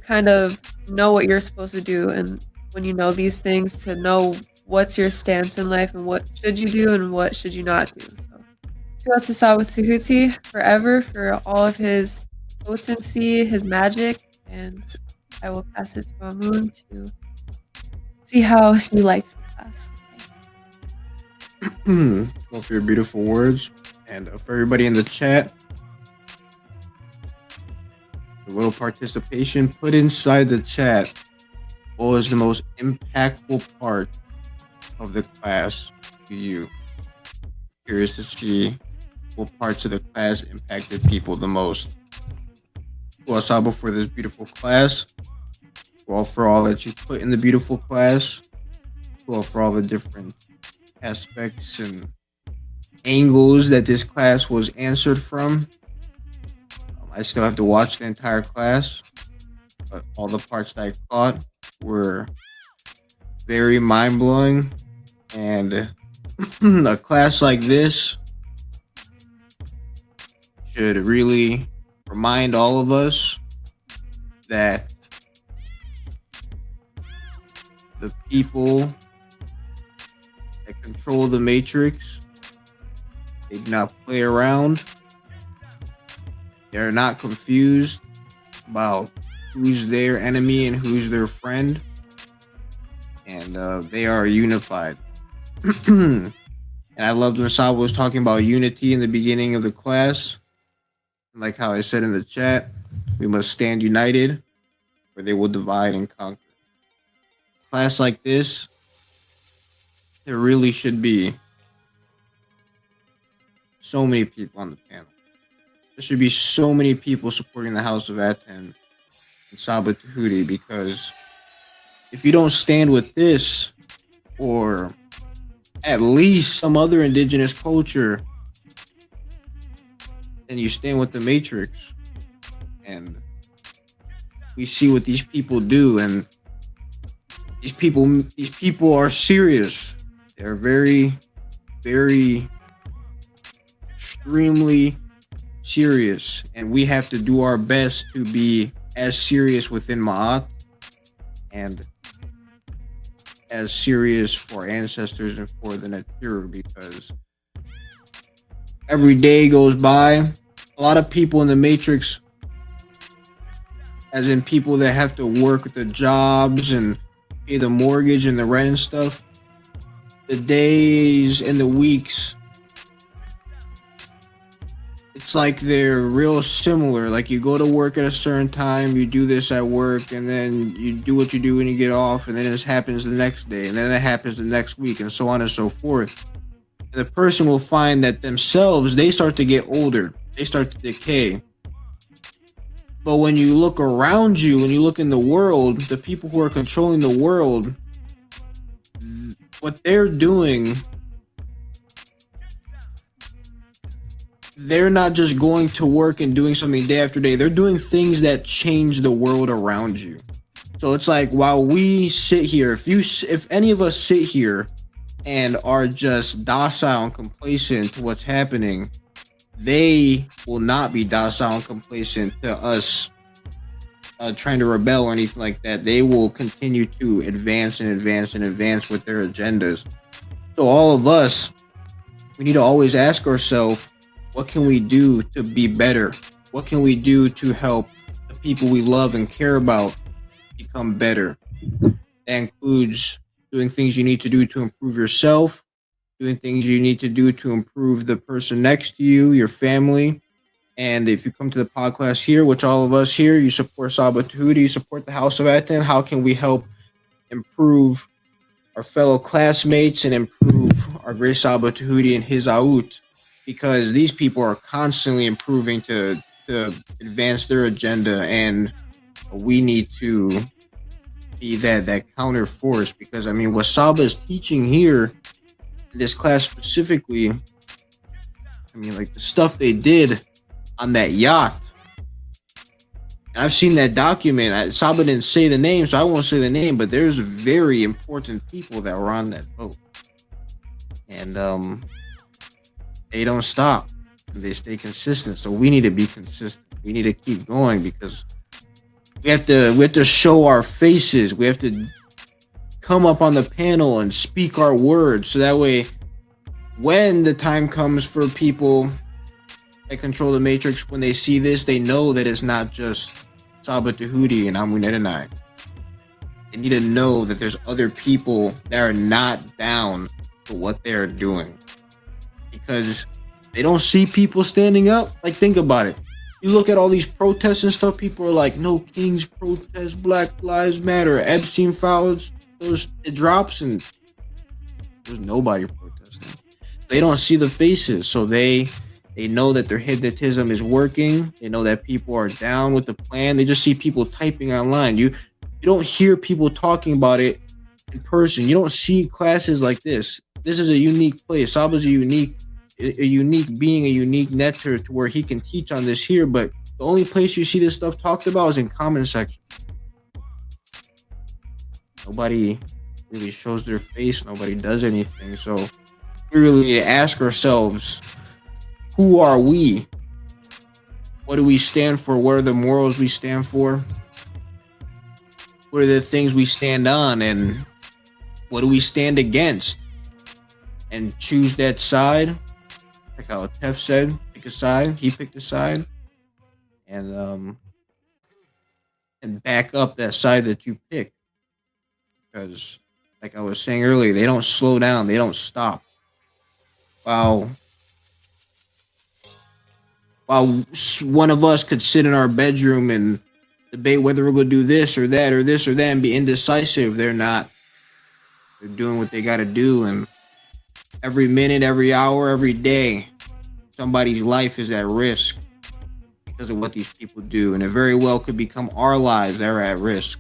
Speaker 10: kind of know what you're supposed to do, and when you know these things, to know what's your stance in life and what should you do and what should you not do. So shout out to Saba Tehuti forever for all of his potency, his magic, and I will pass it to Amun to see how he likes the class.
Speaker 3: Well, for your beautiful words, and for everybody in the chat, a little participation, put inside the chat what was the most impactful part of the class to you. Curious to see what parts of the class impacted people the most. Well, Saba, for this beautiful class, well, for all that you put in the beautiful class, well, for all the different aspects and angles that this class was answered from. I still have to watch the entire class, but all the parts that I caught were very mind-blowing, and a class like this should really remind all of us that the people that control the Matrix, they do not play around. They're not confused about who's their enemy and who's their friend. And they are unified. And I loved when Saba was talking about unity in the beginning of the class. Like how I said in the chat, we must stand united or they will divide and conquer. Class like this, there really should be so many people on the panel. There should be so many people supporting the House of Aten and Saba Tehuti, because if you don't stand with this or at least some other indigenous culture, then you stand with the Matrix. And we see what these people do, and these people are serious. They're very, very extremely serious, and we have to do our best to be as serious within Ma'at and as serious for ancestors and for the Natiru, because every day goes by, a lot of people in the Matrix, as in people that have to work the jobs and pay the mortgage and the rent and stuff, the days and the weeks, it's like they're real similar. Like you go to work at a certain time, you do this at work, and then you do what you do when you get off, and then this happens the next day, and then it happens the next week, and so on and so forth. And the person will find that themselves, they start to get older, they start to decay. But when you look around you, when you look in the world, the people who are controlling the world, what they're doing, they're not just going to work and doing something day after day. They're doing things that change the world around you. So it's like, while we sit here, if any of us sit here and are just docile and complacent to what's happening, they will not be docile and complacent to us trying to rebel or anything like that. They will continue to advance and advance and advance with their agendas. So all of us, we need to always ask ourselves, what can we do to be better? What can we do to help the people we love and care about become better? That includes doing things you need to do to improve yourself, doing things you need to do to improve the person next to you, your family. And if you come to the podcast here, which all of us here, you support Saba Tehuti, you support the House of Aten, how can we help improve our fellow classmates and improve our great Saba Tehuti and his Aout? Because these people are constantly improving to advance their agenda, and we need to be that counter force. Because I mean, what Saba is teaching here in this class specifically, I mean, like the stuff they did on that yacht. And I've seen that document. Saba didn't say the name, so I won't say the name, but there's very important people that were on that boat. And they don't stop. They stay consistent. So we need to be consistent. We need to keep going, because we have to show our faces. We have to come up on the panel and speak our words, so that way when the time comes for people that control the matrix, when they see this, they know that it's not just Saba Tehuti and Amunet and I. They need to know that there's other people that are not down for what they're doing, because they don't see people standing up. Like, think about it. You look at all these protests and stuff, people are like, no kings protest, Black Lives Matter, Epstein files, it drops, and there's nobody protesting. They don't see the faces, so they know that their hypnotism is working. They know that people are down with the plan. They just see people typing online. You don't hear people talking about it in person. You don't see classes like this. This is a unique place. Saba's a unique being, a unique netter to where he can teach on this here, but the only place you see this stuff talked about is in comment section. Nobody really shows their face. Nobody does anything. So we really need to ask ourselves, who are we? What do we stand for? What are the morals we stand for? What are the things we stand on? And what do we stand against? And choose that side. Like how Tef said, pick a side. He picked a side. And back up that side that you pick. Because, like I was saying earlier, they don't slow down. They don't stop. While one of us could sit in our bedroom and debate whether we're going to do this or that or this or that and be indecisive, they're not. They're doing what they got to do. And every minute, every hour, every day, somebody's life is at risk because of what these people do. And it very well could become our lives that are at risk.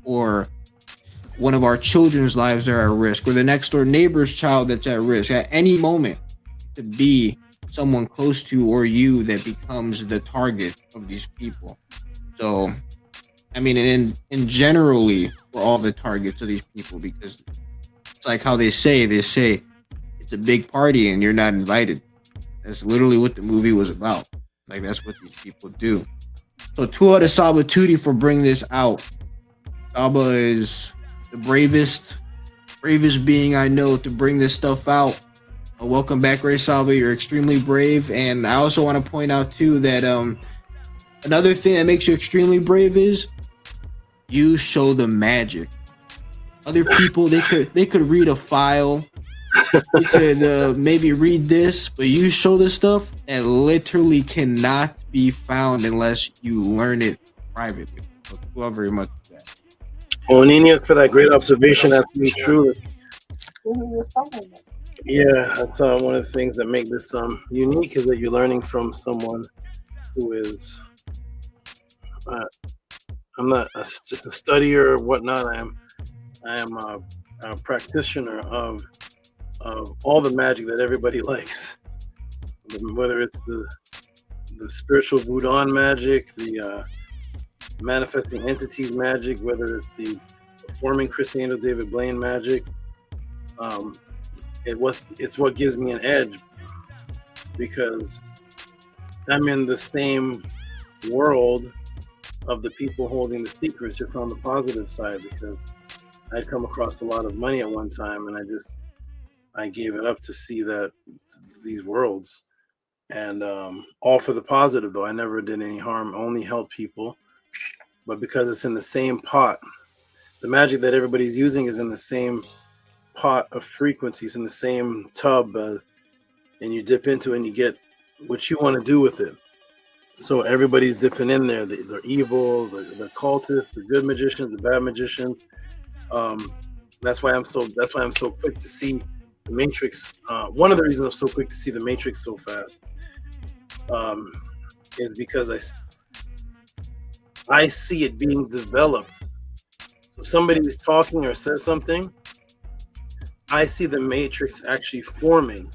Speaker 3: Or one of our children's lives that are at risk. Or the next door neighbor's child that's at risk. At any moment, to be someone close to or you that becomes the target of these people. So, I mean, in generally, we're all the targets of these people, because it's like how they say it's a big party and you're not invited. That's literally what the movie was about. Like, that's what these people do. So, 2 out of Saba Tehuti for bringing this out. Saba is the bravest being I know to bring this stuff out. Welcome back, Ray Saba. You're extremely brave. And I also want to point out too that another thing that makes you extremely brave is you show the magic. Other people, they could read a file, they could maybe read this, but you show the stuff that literally cannot be found unless you learn it privately. So thank you all very much for that.
Speaker 17: Well, Nina, for that great observation, that's true. Yeah, that's one of the things that make this unique, is that you're learning from someone who is I'm not just a studier or whatnot. I am a practitioner of all the magic that everybody likes, whether it's the spiritual Voodoo magic, the manifesting entities magic, whether it's the performing Chris Angel, David Blaine magic. It's what gives me an edge, because I'm in the same world of the people holding the secrets, just on the positive side, because I'd come across a lot of money at one time, and I gave it up to see that these worlds, and all for the positive though. I never did any harm, only helped people, but because it's in the same pot, the magic that everybody's using is in the same pot of frequencies, in the same tub, and you dip into it and you get what you want to do with it. So everybody's dipping in there. The evil, the cultists, the good magicians, the bad magicians. That's why I'm so quick to see the Matrix. One of the reasons I'm so quick to see the Matrix so fast is because I see it being developed. So if somebody is talking or says something, I see the Matrix actually forming.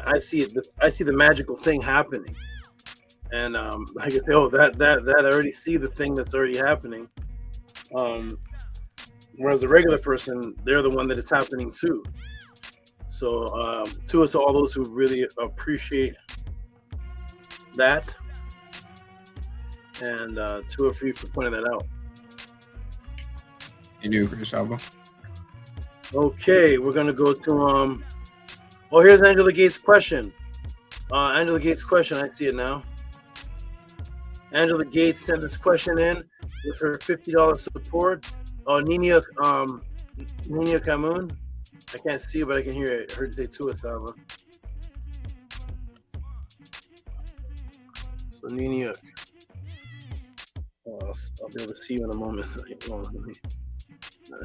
Speaker 17: I see it. I see the magical thing happening, and I can say, "Oh, that I already see the thing that's already happening." Whereas the regular person, they're the one that it's happening to. So, to all those who really appreciate that, and to for you for pointing that out.
Speaker 3: You do, Chris Alba.
Speaker 17: Okay, we're gonna go to oh, here's Angela Gates' question. Angela Gates' question, I see it now. Angela Gates sent this question in with her $50 support. Oh, Nina Kamoon. I can't see it, but I can hear it. I heard they too, Asava. So Nina, I'll be able to see you in a moment.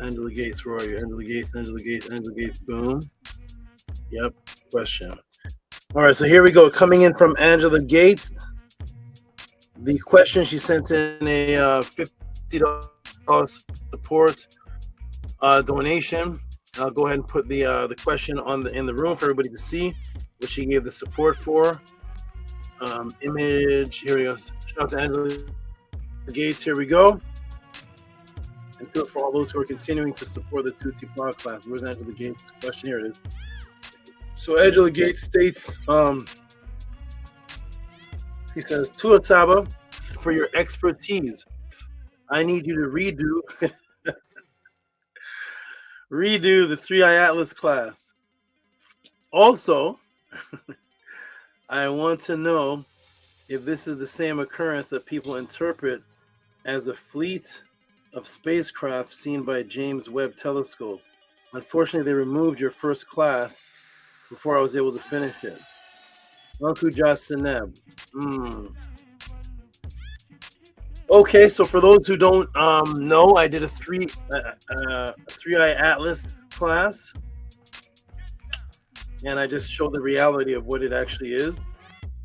Speaker 17: Angela Gates, where are you? Angela Gates, Angela Gates, Angela Gates, boom. Yep, question. All right, so here we go. Coming in from Angela Gates. The question, she sent in a $50 support donation. I'll go ahead and put the question in the room for everybody to see what she gave the support for. Image, here we go. Shout out to Angela Gates, here we go. And for all those who are continuing to support the Tehuti podcast, where's Angela Gates' question? Here it is. So Angela Gates states, he says, Tua Saba, for your expertise, I need you to redo the 3i Atlas class. Also, I want to know if this is the same occurrence that people interpret as a fleet of spacecraft seen by James Webb Telescope. Unfortunately, they removed your first class before I was able to finish it. Uncle Jasineb. Okay, so for those who don't know, I did a 3i Atlas class, and I just showed the reality of what it actually is.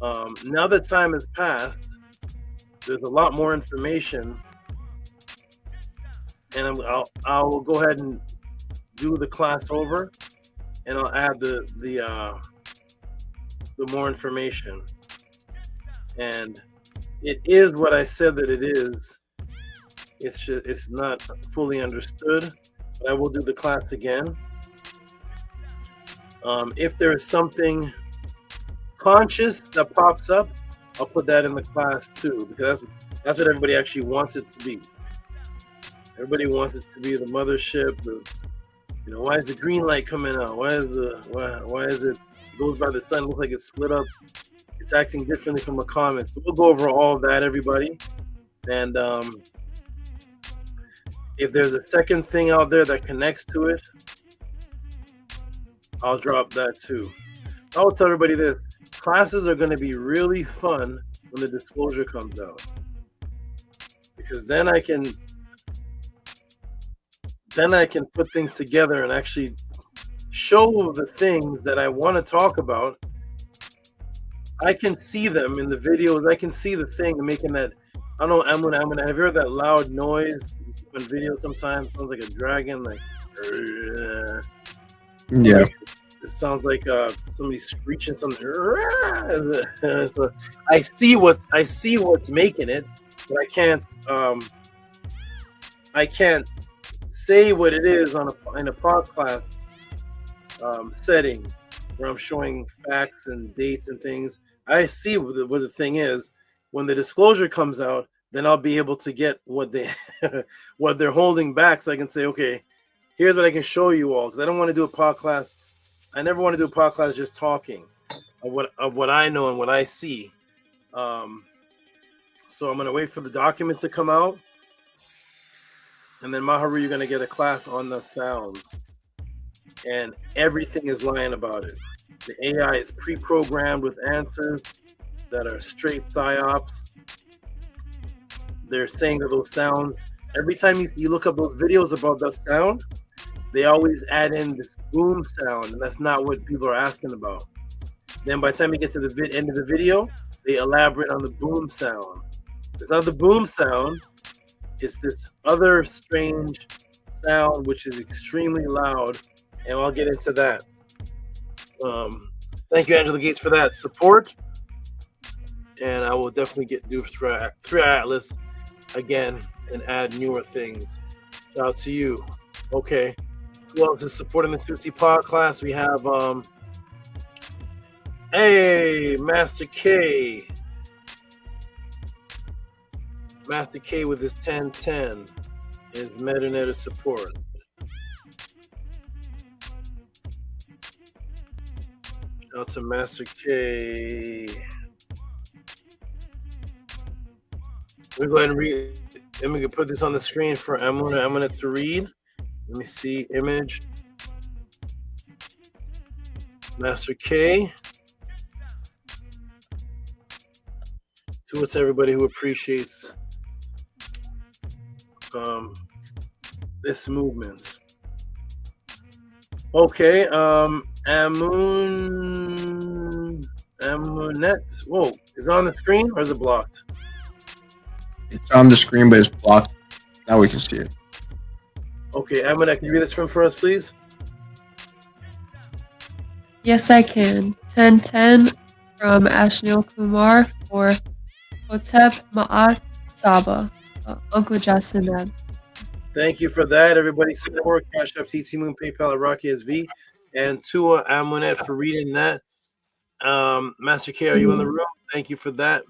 Speaker 17: Now that time has passed, there's a lot more information, and I'll go ahead and do the class over, and I'll add the more information. And it is what I said that it is. It's not fully understood, but I will do the class again. If there is something conscious that pops up, I'll put that in the class too, because that's what everybody actually wants it to be. Everybody wants it to be the mothership. Why is the green light coming out? Why is it goes by the sun, looks like it's split up? It's acting differently from a comet. So we'll go over all of that, everybody. And if there's a second thing out there that connects to it, I'll drop that too. I will tell everybody this. Classes are going to be really fun when the disclosure comes out. Because then I can put things together and actually show the things that I want to talk about. I can see them in the videos. I can see the thing making that. I don't know. I'm gonna. Have you heard that loud noise on video? Sometimes it sounds like a dragon. Like,
Speaker 3: yeah.
Speaker 17: It sounds like somebody screeching something. So I see what's making it, but I can't say what it is in a podcast setting where I'm showing facts and dates and things. I see what the thing is. When the disclosure comes out,
Speaker 14: then I'll be able to get what what they're holding back, so I can say, okay, here's what I can show you all. Because I don't want to do a podcast. I never want to do a podcast just talking of what I know and what I see. So I'm gonna wait for the documents to come out, and then Maharu, you're gonna get a class on the sounds, and everything is lying about it. The AI is pre-programmed with answers that are straight psyops. They're saying that those sounds, every time you look up those videos about the sound, they always add in this boom sound, and that's not what people are asking about. Then by the time you get to the end of the video, they elaborate on the boom sound. It's not the boom sound, it's this other strange sound which is extremely loud, and I'll get into that. Thank you, Angela Gates, for that support, and I will definitely do 3 Atlas again and add newer things. Shout out to you. Okay, who else is supporting the Tutsi Pod class? We have hey, Master K with his 1010 is Metanetter support. Shout out to Master K. Let me go ahead and read. Let me put this on the screen for Amuna to read. Let me see. Image. Master K. To everybody who appreciates this movement. Okay. Amunet. Whoa. Is it on the screen or is it blocked?
Speaker 3: It's on the screen, but it's blocked. Now we can see it.
Speaker 14: Okay, Amina, can you read this from for us, please?
Speaker 10: Yes, I can. 1010 from Ashnil Kumar for Hotep Ma'at Saba, Uncle Jasinab.
Speaker 14: Thank you for that, everybody. Support Cash App, TT Moon, PayPal, at Rocky SV, and Tua Amunet for reading that. Master K, are you in the room? Thank you for that.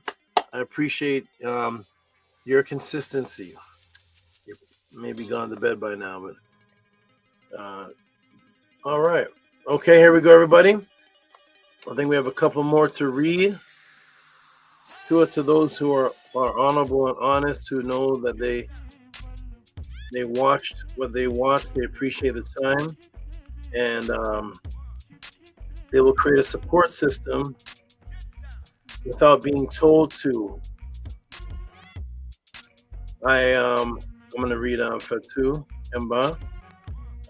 Speaker 14: I appreciate your consistency. You may be gone to bed by now, but all right. Okay, here we go, everybody. I think we have a couple more to read. To those who are honorable and honest, who know that they watched what they watched, they appreciate the time, and they will create a support system without being told to. I'm going to read Fatu Mba.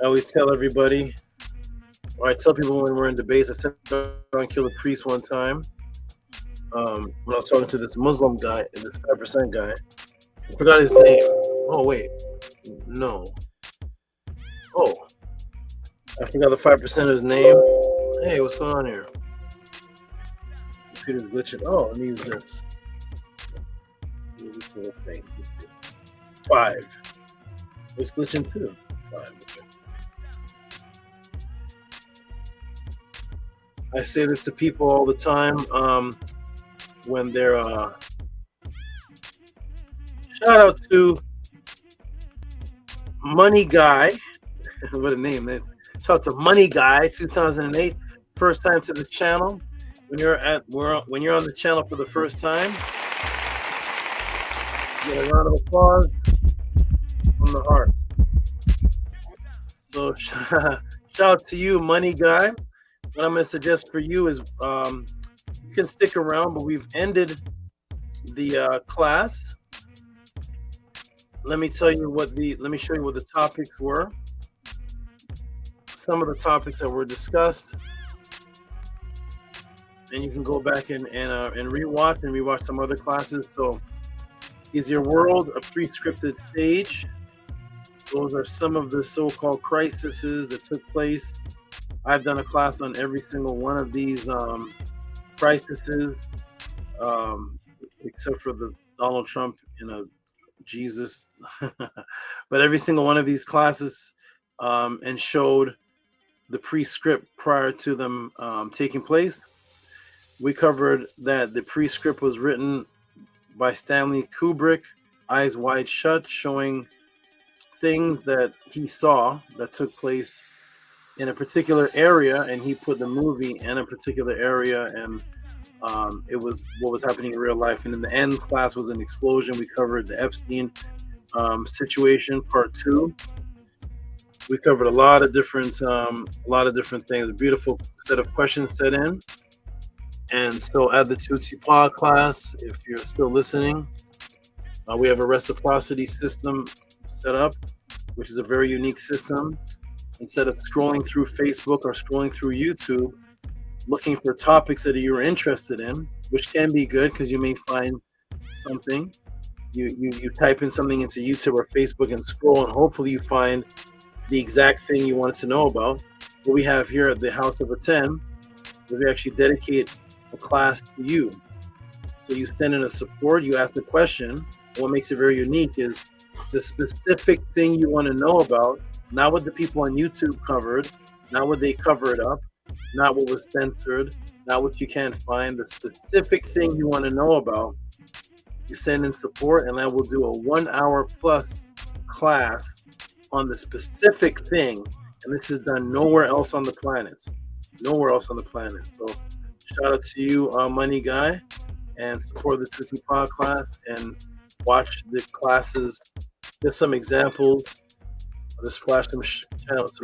Speaker 14: I always tell everybody, or I tell people when we're in debates, I said on Kill the Priest one time, when I was talking to this Muslim guy, this 5% guy. I forgot his name. Oh, wait. No. Oh. I forgot the 5%er's name. Hey, what's going on here? Computer's glitching. Oh, let me use this. Use this little thing. Let's see. 5. It's glitching too. 5. Okay. I say this to people all the time when they're shout out to Money Guy. What a name. Shout out to Money Guy 2008. First time to the channel. When you're on the channel for the first time, get a round of applause from the heart. So shout out to you, Money Guy. What I'm going to suggest for you is you can stick around, but we've ended the class. Let me show you what the topics were. Some of the topics that were discussed, and you can go back and rewatch some other classes. So, is your world a pre-scripted stage? Those are some of the so-called crises that took place. I've done a class on every single one of these crises, except for the Donald Trump, Jesus. But every single one of these classes and showed the pre-script prior to them taking place. We covered that the pre-script was written by Stanley Kubrick
Speaker 17: Eyes Wide Shut, showing things that he saw that took place in a particular area, and he put the movie in a particular area, and it was what was happening in real life. And in the end class was an explosion. We covered the Epstein situation, part 2. We covered a lot of different things. A beautiful set of questions set in. And so at the Tehuti Pod class, if you're still listening, we have a reciprocity system set up, which is a very unique system. Instead of scrolling through Facebook or scrolling through YouTube, looking for topics that you're interested in, which can be good because you may find something. You type in something into YouTube or Facebook and scroll, and hopefully you find the exact thing you wanted to know about. What we have here at the House of a 10, where we actually dedicate a class to you. So you send in a support, you ask the question, and what makes it very unique is the specific thing you want to know about, not what the people on YouTube covered, not what they covered up, not what was censored, not what you can't find, the specific thing you want to know about. You send in support, and I will do a 1 hour plus class on the specific thing, and this is done nowhere else on the planet. Nowhere else on the planet. So shout out to you, Money Guy, and support the Tehuti Pod class and watch the classes. Just some examples. I'll just flash some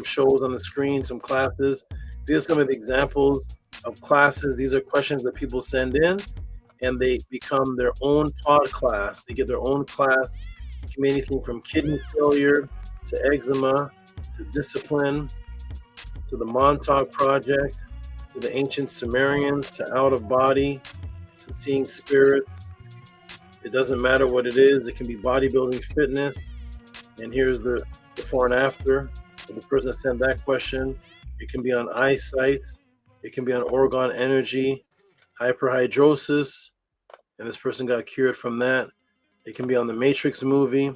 Speaker 17: shows on the screen, some classes. These are some of the examples of classes. These are questions that people send in, and they become their own pod class. They get their own class. It can be anything from kidney failure to eczema to discipline to the Montauk Project to the ancient Sumerians to out of body to seeing spirits. It doesn't matter what it is. It can be bodybuilding, fitness. And here's the before and after for the person that sent that question. It can be on eyesight. It can be on organ energy, hyperhidrosis, and this person got cured from that. It can be on the Matrix movie.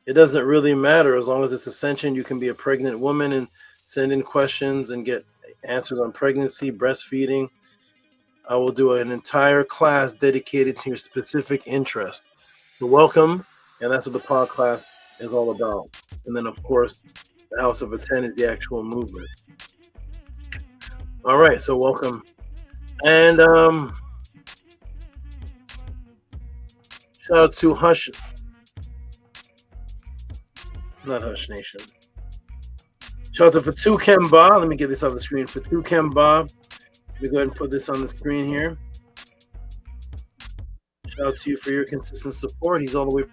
Speaker 17: It doesn't really matter as long as it's ascension. You can be a pregnant woman and send in questions and get answers on pregnancy, breastfeeding. I will do an entire class dedicated to your specific interest. So welcome, and that's what the pod class is all about. And then, of course, the House of a 10 is the actual movement. All right, so welcome. And shout out to Hush. Not Hush Nation. Shout out to Fatu Kemba. Let me get this off the screen. Fatu Kemba. Let me go ahead and put this on the screen here. Shout out to you for your consistent support. He's all the way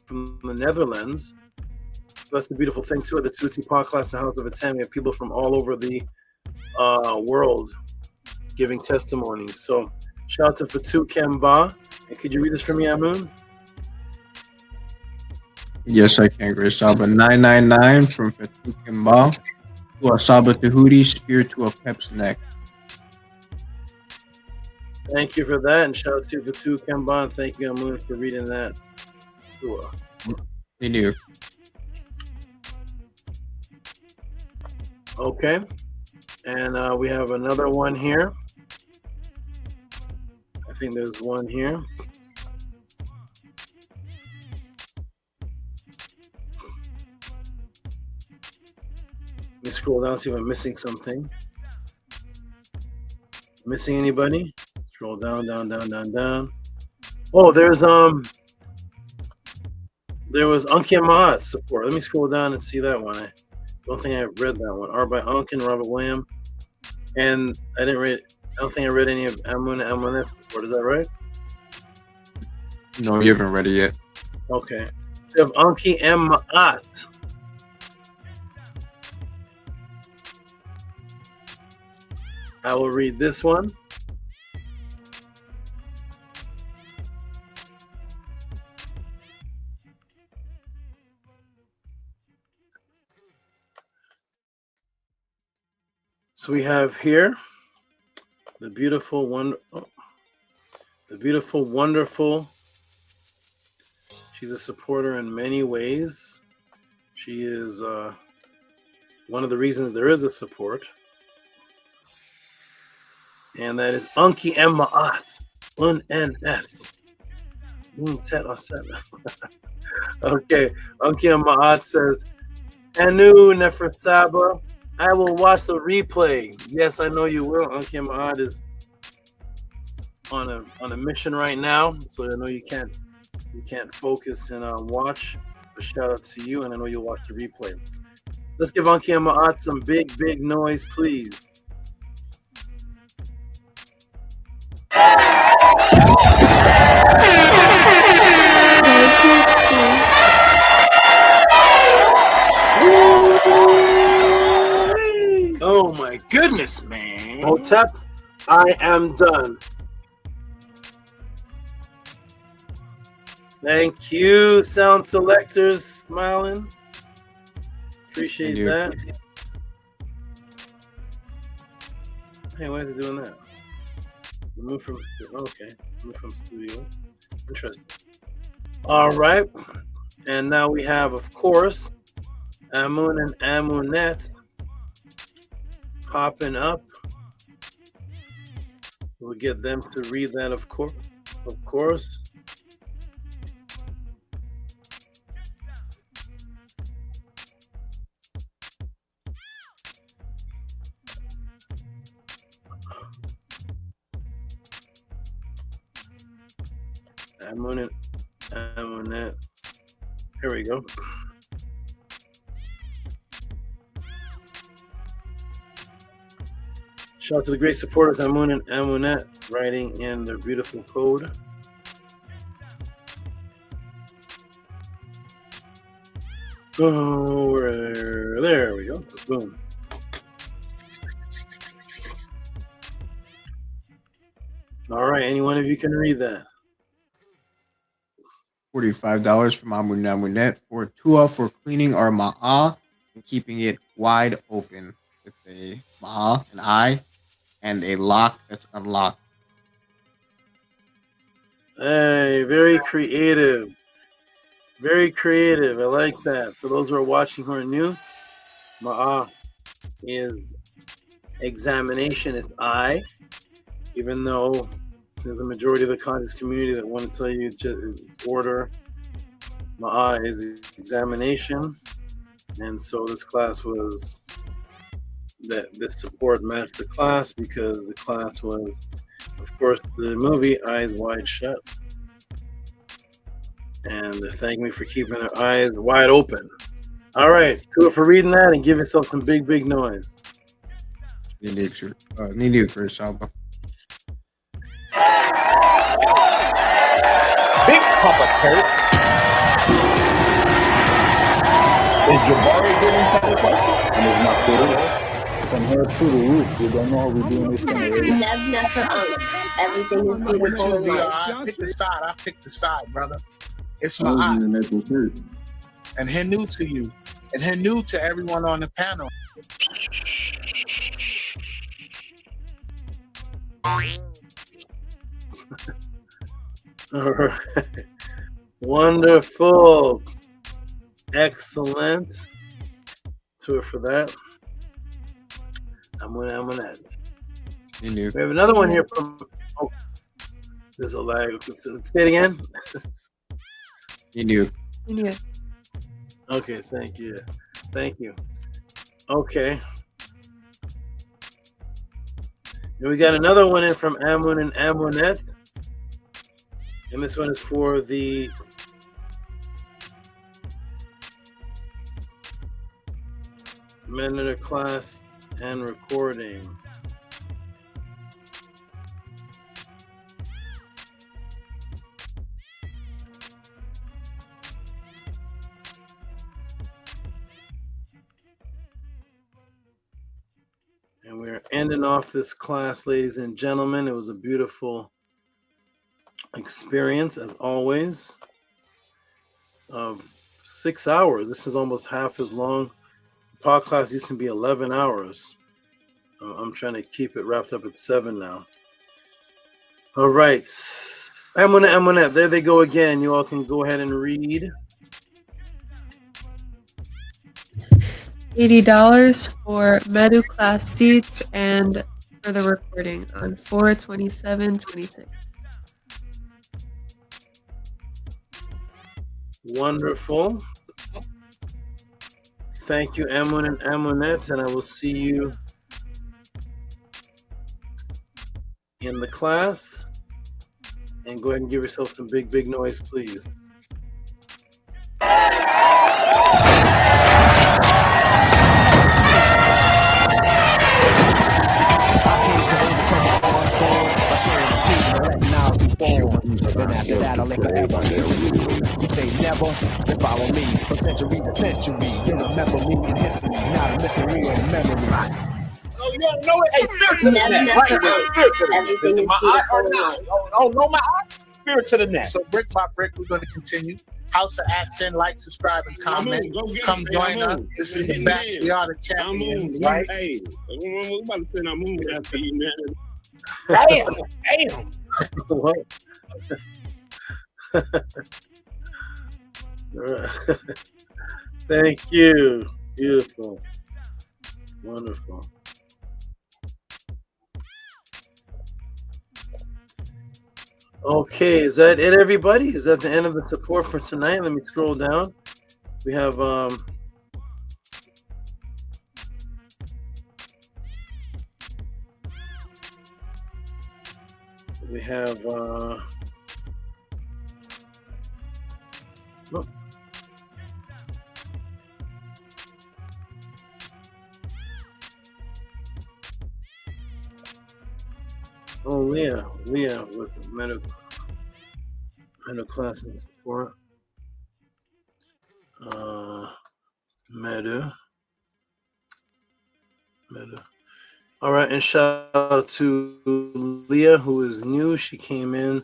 Speaker 17: from the Netherlands. So that's the beautiful thing, too, at the Tehuti Podcast, the House of a 10. We have people from all over the world giving testimonies. So shout out to Fatu Kemba. And could you read this for me, Amun?
Speaker 3: Yes, I can. Great Saba 999 from Fatu Kemba to Asaba Tehuti, spear to a pep's neck.
Speaker 17: Thank you for that, and shout out to Fatu Kemba, and thank you, Amun, for reading that to us.
Speaker 3: Thank you.
Speaker 17: Okay, and we have another one here. I think there's one here. Let me scroll down, see if I'm missing something. Missing anybody? Scroll down. Oh, there was Unki Mahat support. Let me scroll down and see that one. I don't think I read that one. Art by Unkin, Robert William. And I don't think I read any of Amunet's support. Is that right?
Speaker 3: No, you haven't read it yet.
Speaker 17: Okay. So you have Unki Mahat. I will read this one. So we have here the beautiful, wonderful. She's a supporter in many ways. She is one of the reasons there is a support. And that is Unki M. Maat, UN-S. Tet Aset. Okay. Uncle Ma'at says, Anu Nefresaba, I will watch the replay. Yes, I know you will. Uncle Ma'at is on a mission right now, so I know you can't focus and watch. But shout out to you, and I know you'll watch the replay. Let's give Uncle Ma'at some big noise, please. Oh my goodness, man. Hotep, I am done. Thank you, sound selectors, smiling. Appreciate that. Hey, why is it doing that? Remove from studio. Interesting. All right, and now we have, of course, Amun and Amunet popping up. We'll get them to read that, of course. Amun and Amunet. Here we go. Shout out to the great supporters, Amun and Amunet, writing in their beautiful code. Oh, there we go. Boom. All right, any one of you can read that.
Speaker 3: $45 from Amunet for Tua for cleaning our ma'a and keeping it wide open with a ma'a, an eye, and a lock that's unlocked.
Speaker 17: Hey, very creative. Very creative. I like that. For those who are watching who are new, ma'a is examination, is eye, even though there's a majority of the conscious community that want to tell you it's order. Ma'a is examination. And so this class was, this support matched the class because the class was, of course, the movie Eyes Wide Shut. And they thank me for keeping their eyes wide open. All right, do it for reading that and give yourself some big noise.
Speaker 3: Need you for Saba.
Speaker 12: Big Papa Kurt. Is Jabari getting some question?
Speaker 13: And it's not good. From here to the roof, you don't know how we're doing this thing already.
Speaker 23: Everything is beautiful in life.
Speaker 22: I pick the side, brother. It's my eye. And Hindu to you. And Hindu to everyone on the panel.
Speaker 17: All right. Wonderful. Excellent. To it for that. I'm gonna. We have another one here from. Oh, there's a lag. Say it again.
Speaker 3: You knew.
Speaker 17: Okay, thank you. Okay. And we got another one in from Amun and Amunet. And this one is for the Mentor class and recording. And we're ending off this class, ladies and gentlemen. It was a beautiful experience, as always, of 6 hours. This is almost half as long. The podcast used to be 11 hours. I'm trying to keep it wrapped up at 7 now. All right. Amunet, there they go again. You all can go ahead and read.
Speaker 10: $80 for Medu class seats and for the recording on 4/27/26.
Speaker 17: Wonderful. Thank you, Amun and Amunet, and I will see you in the class. And go ahead and give yourself some big, big noise, please.
Speaker 16: Then after that, I'll lick ever. You say never, then follow me. From century to century, you remember me in history, not a mystery or a memory.
Speaker 12: Oh, you don't know it? Hey, spirit to the net. Right there. Spirit to the net.
Speaker 23: Everything is
Speaker 12: My eye or
Speaker 23: beautiful.
Speaker 12: not? You don't know my eye? Spirit to the net.
Speaker 22: So brick by brick, we're going to continue. House of Action, like, subscribe, and comment. Come join us. This is the best. We are the champions, right?
Speaker 13: Hey, I'm about to send our moon after you, man.
Speaker 12: Damn, damn.
Speaker 17: What? Thank you. Beautiful. Wonderful. Okay, is that it, everybody? Is that the end of the support for tonight? Let me scroll down. We have Leah with medical class and support. Meta. All right, and shout out to Leah, who is new. She came in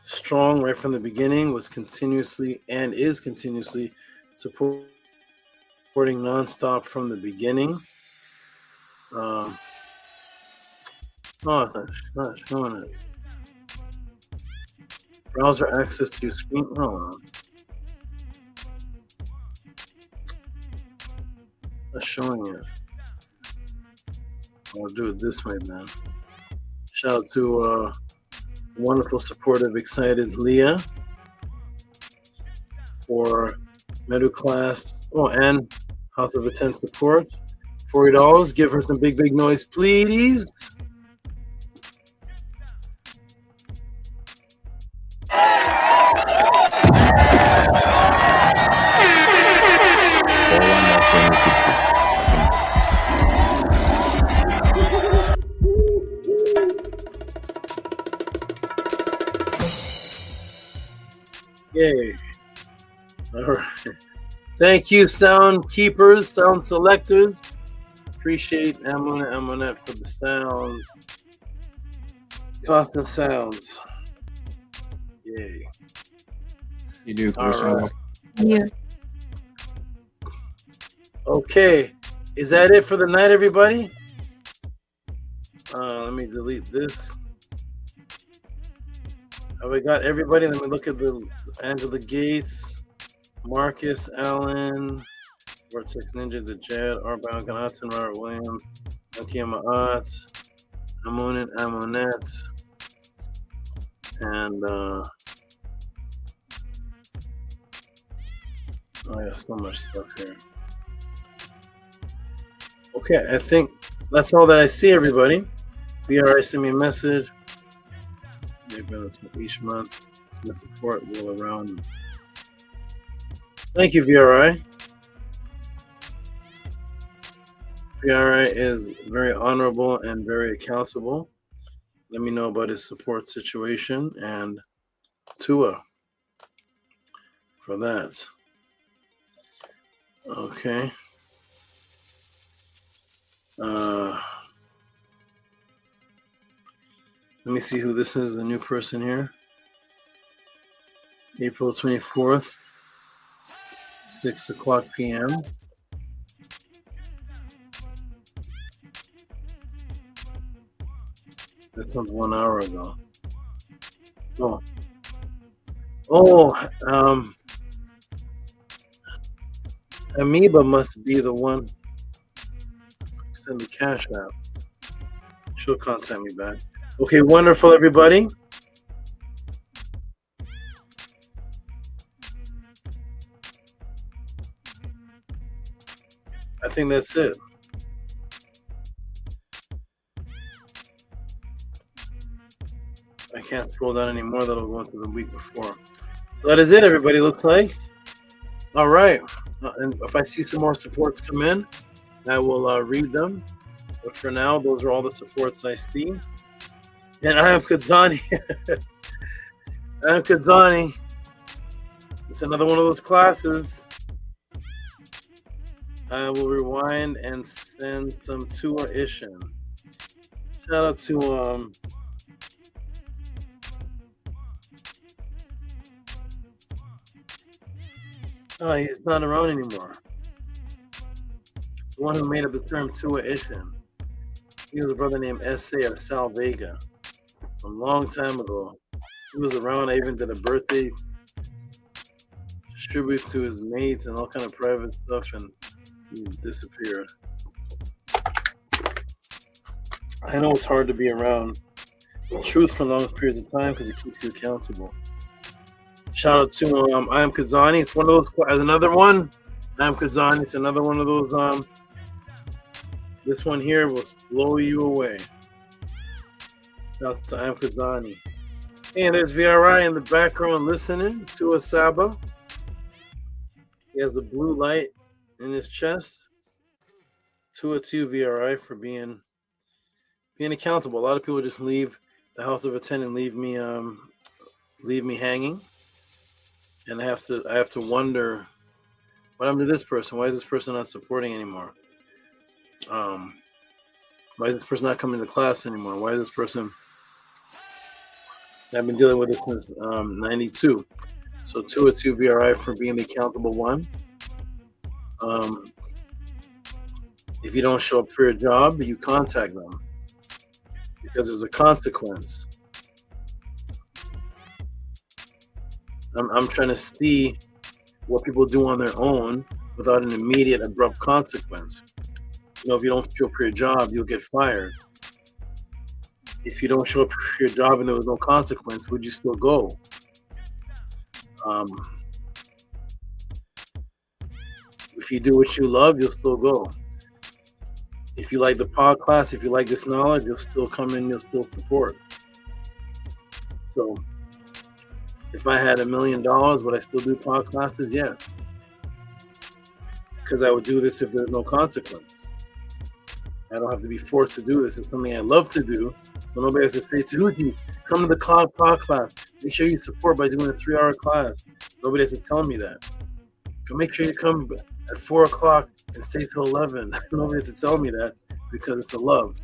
Speaker 17: strong right from the beginning, was continuously and is continuously supporting nonstop from the beginning. It's not showing it. Browser access to your screen. Hold on. Not showing it. I'll do it this way then. Shout out to wonderful, supportive, excited Leah for middle class. Oh, and House of Atten support. $40. Give her some big, big noise, please. Yay. All right. Thank you, sound keepers, sound selectors. Appreciate Amunet for the sounds. Constant sounds. Yay.
Speaker 3: You do,
Speaker 17: All right.
Speaker 10: Yeah.
Speaker 17: Okay. Is that it for the night, everybody? Let me delete this. Have I got everybody? Let me look at the Angela Gates, Marcus Allen, Vortex Ninja, the Jad, Arbal Ganatan, Robert Williams, Nakia Ma'at, Amunet, and I got so much stuff here. Okay, I think that's all that I see, everybody. BRI send me a message. Each month, some support will around. Thank you, VRI. VRI is very honorable and very accountable. Let me know about his support situation and Tua for that. Okay. Let me see who this is, the new person here. April 24th, 6 o'clock p.m. This one's 1 hour ago. Amoeba must be the one. Send the cash app. She'll contact me back. Okay, wonderful, everybody. I think that's it. I can't scroll down anymore. That'll go into the week before. So that is it, everybody. Looks like. All right. And if I see some more supports come in, I will read them. But for now, those are all the supports I see. And I am Kazani. I am Kazani. It's another one of those classes. I will rewind and send some Tua Ishin. Shout out to oh, he's not around anymore. The one who made up the term Tua Ishin. He was a brother named S.A. of Sal Vega from a long time ago. He was around. I even did a birthday tribute to his mates and all kind of private stuff, and he disappeared. I know it's hard to be around the truth for long periods of time because it keeps you accountable. Shout out to I am Kazani. It's one of those. As another one, I am Kazani. It's another one of those. This one here will blow you away. Shout out to I am Kazani. And there's VRI in the background listening to a Saba. He has the blue light in his chest. 202 VRI for being accountable. A lot of people just leave the House of Attend and leave me hanging. And I have to wonder what happened to this person. Why is this person not supporting anymore? Why is this person not coming to class anymore? Why is this person? I've been dealing with this since 92. So 202 VRI for being the accountable one. If you don't show up for your job, you contact them because there's a consequence. I'm trying to see what people do on their own without an immediate abrupt consequence. You know, if you don't show up for your job, you'll get fired. If you don't show up for your job and there was no consequence, would you still go? If you do what you love, you'll still go. If you like the pod class, if you like this knowledge, you'll still come in, you'll still support. So if I had $1 million, would I still do pod classes? Yes. Because I would do this if there's no consequence. I don't have to be forced to do this. It's something I love to do. So nobody has to say, Tehuti, come to the cloud pod class. Make sure you support by doing a 3-hour class. Nobody has to tell me that. Make sure you come at 4 o'clock and stay till 11. Nobody has to tell me that because it's a love.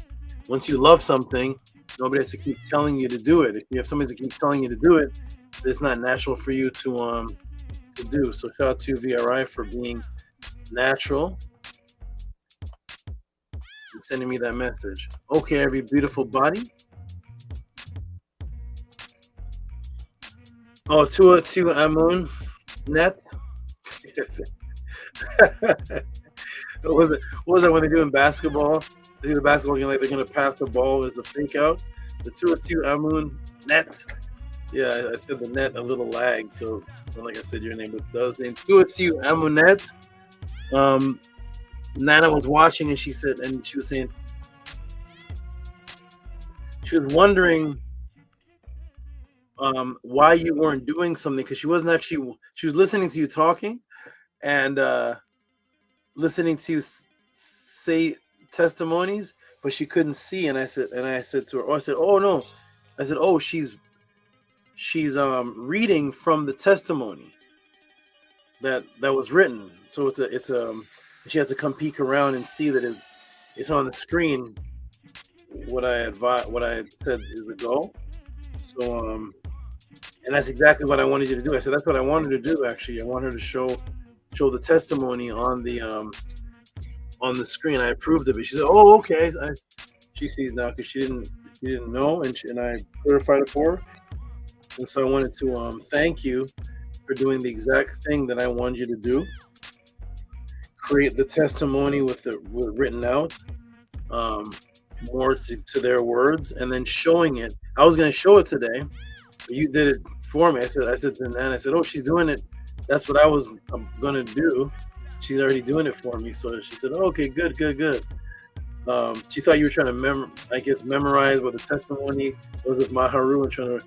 Speaker 17: Once you love something, nobody has to keep telling you to do it. If you have somebody to keep telling you to do it, it's not natural for you to do. So shout out to VRI for being natural and sending me that message. Okay, every beautiful body. Oh, 202 Amun net. What was that when they do in basketball? They do the basketball game like they're gonna pass the ball as a fake out. The 202 Amun net. Yeah, I said the net a little lag, so like I said your name, but does name 202 Amun net. Nana was watching and she was saying she was wondering why you weren't doing something because she was listening to you talking and listening to you say testimonies, but she couldn't see. And I said to her, she's reading from the testimony that was written. So it's she had to come peek around and see that it's on the screen. What I said is a go. So and that's exactly what I wanted you to do. I said that's what I wanted to do. Actually, I want her to show the testimony on the screen. I approved of it. She said, "Oh, okay." She sees now because she didn't know, and I clarified it for her. And so I wanted to thank you for doing the exact thing that I wanted you to do. Create the testimony with written out, more to their words, and then showing it. I was going to show it today, but you did it for me. I said to Nan, I said, "Oh, she's doing it. That's what I was going to do." she's already doing it for me. So she said, oh, okay, good. She thought you were trying to memorize what the testimony was of Maharu and trying to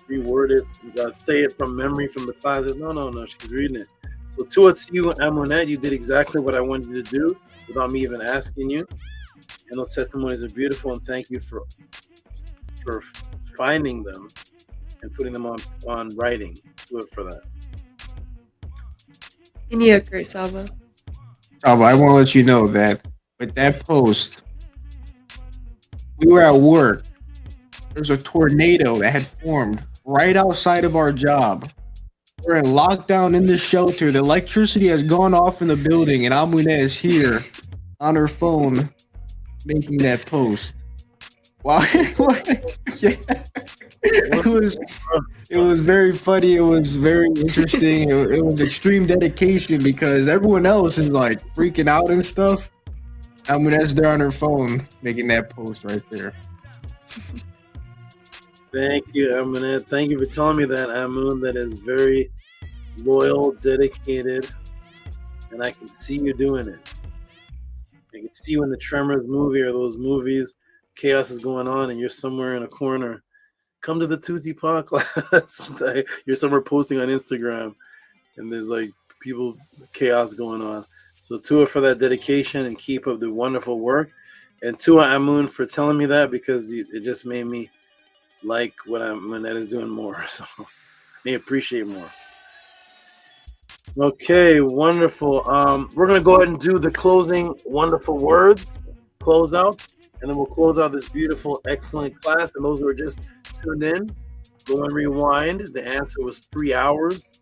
Speaker 17: reword it. You got to say it from memory from the class. No, she's reading it. So to you, Amunet, you did exactly what I wanted you to do without me even asking you. And those testimonies are beautiful, and thank you for finding them and putting them on writing. Do it for that.
Speaker 10: And yeah, great, Saba.
Speaker 3: Saba, I want to let you know that with that post, we were at work. There's a tornado that had formed right outside of our job. We're in lockdown in the shelter. The electricity has gone off in the building, and Amune is here on her phone making that post. Wow. Yeah. It was very funny. It was very interesting. It was extreme dedication because everyone else is like freaking out and stuff. Amune's there on her phone making that post right there.
Speaker 17: Thank you, Amunet. Thank you for telling me that, Amun. That is very loyal, dedicated, and I can see you doing it. I can see you in the Tremors movie or those movies. Chaos is going on, and you're somewhere in a corner. Come to the Tehuti Pod class. You're somewhere posting on Instagram, and there's like people, chaos going on. So Tua for that dedication and keep up the wonderful work, and Tua Amun for telling me that because it just made me like what Amunet is doing more. So may appreciate more. Okay, wonderful. We're gonna go ahead and do the closing wonderful words, close out, and then we'll close out this beautiful, excellent class. And those who are just tuned in, go and rewind. The answer was 3 hours.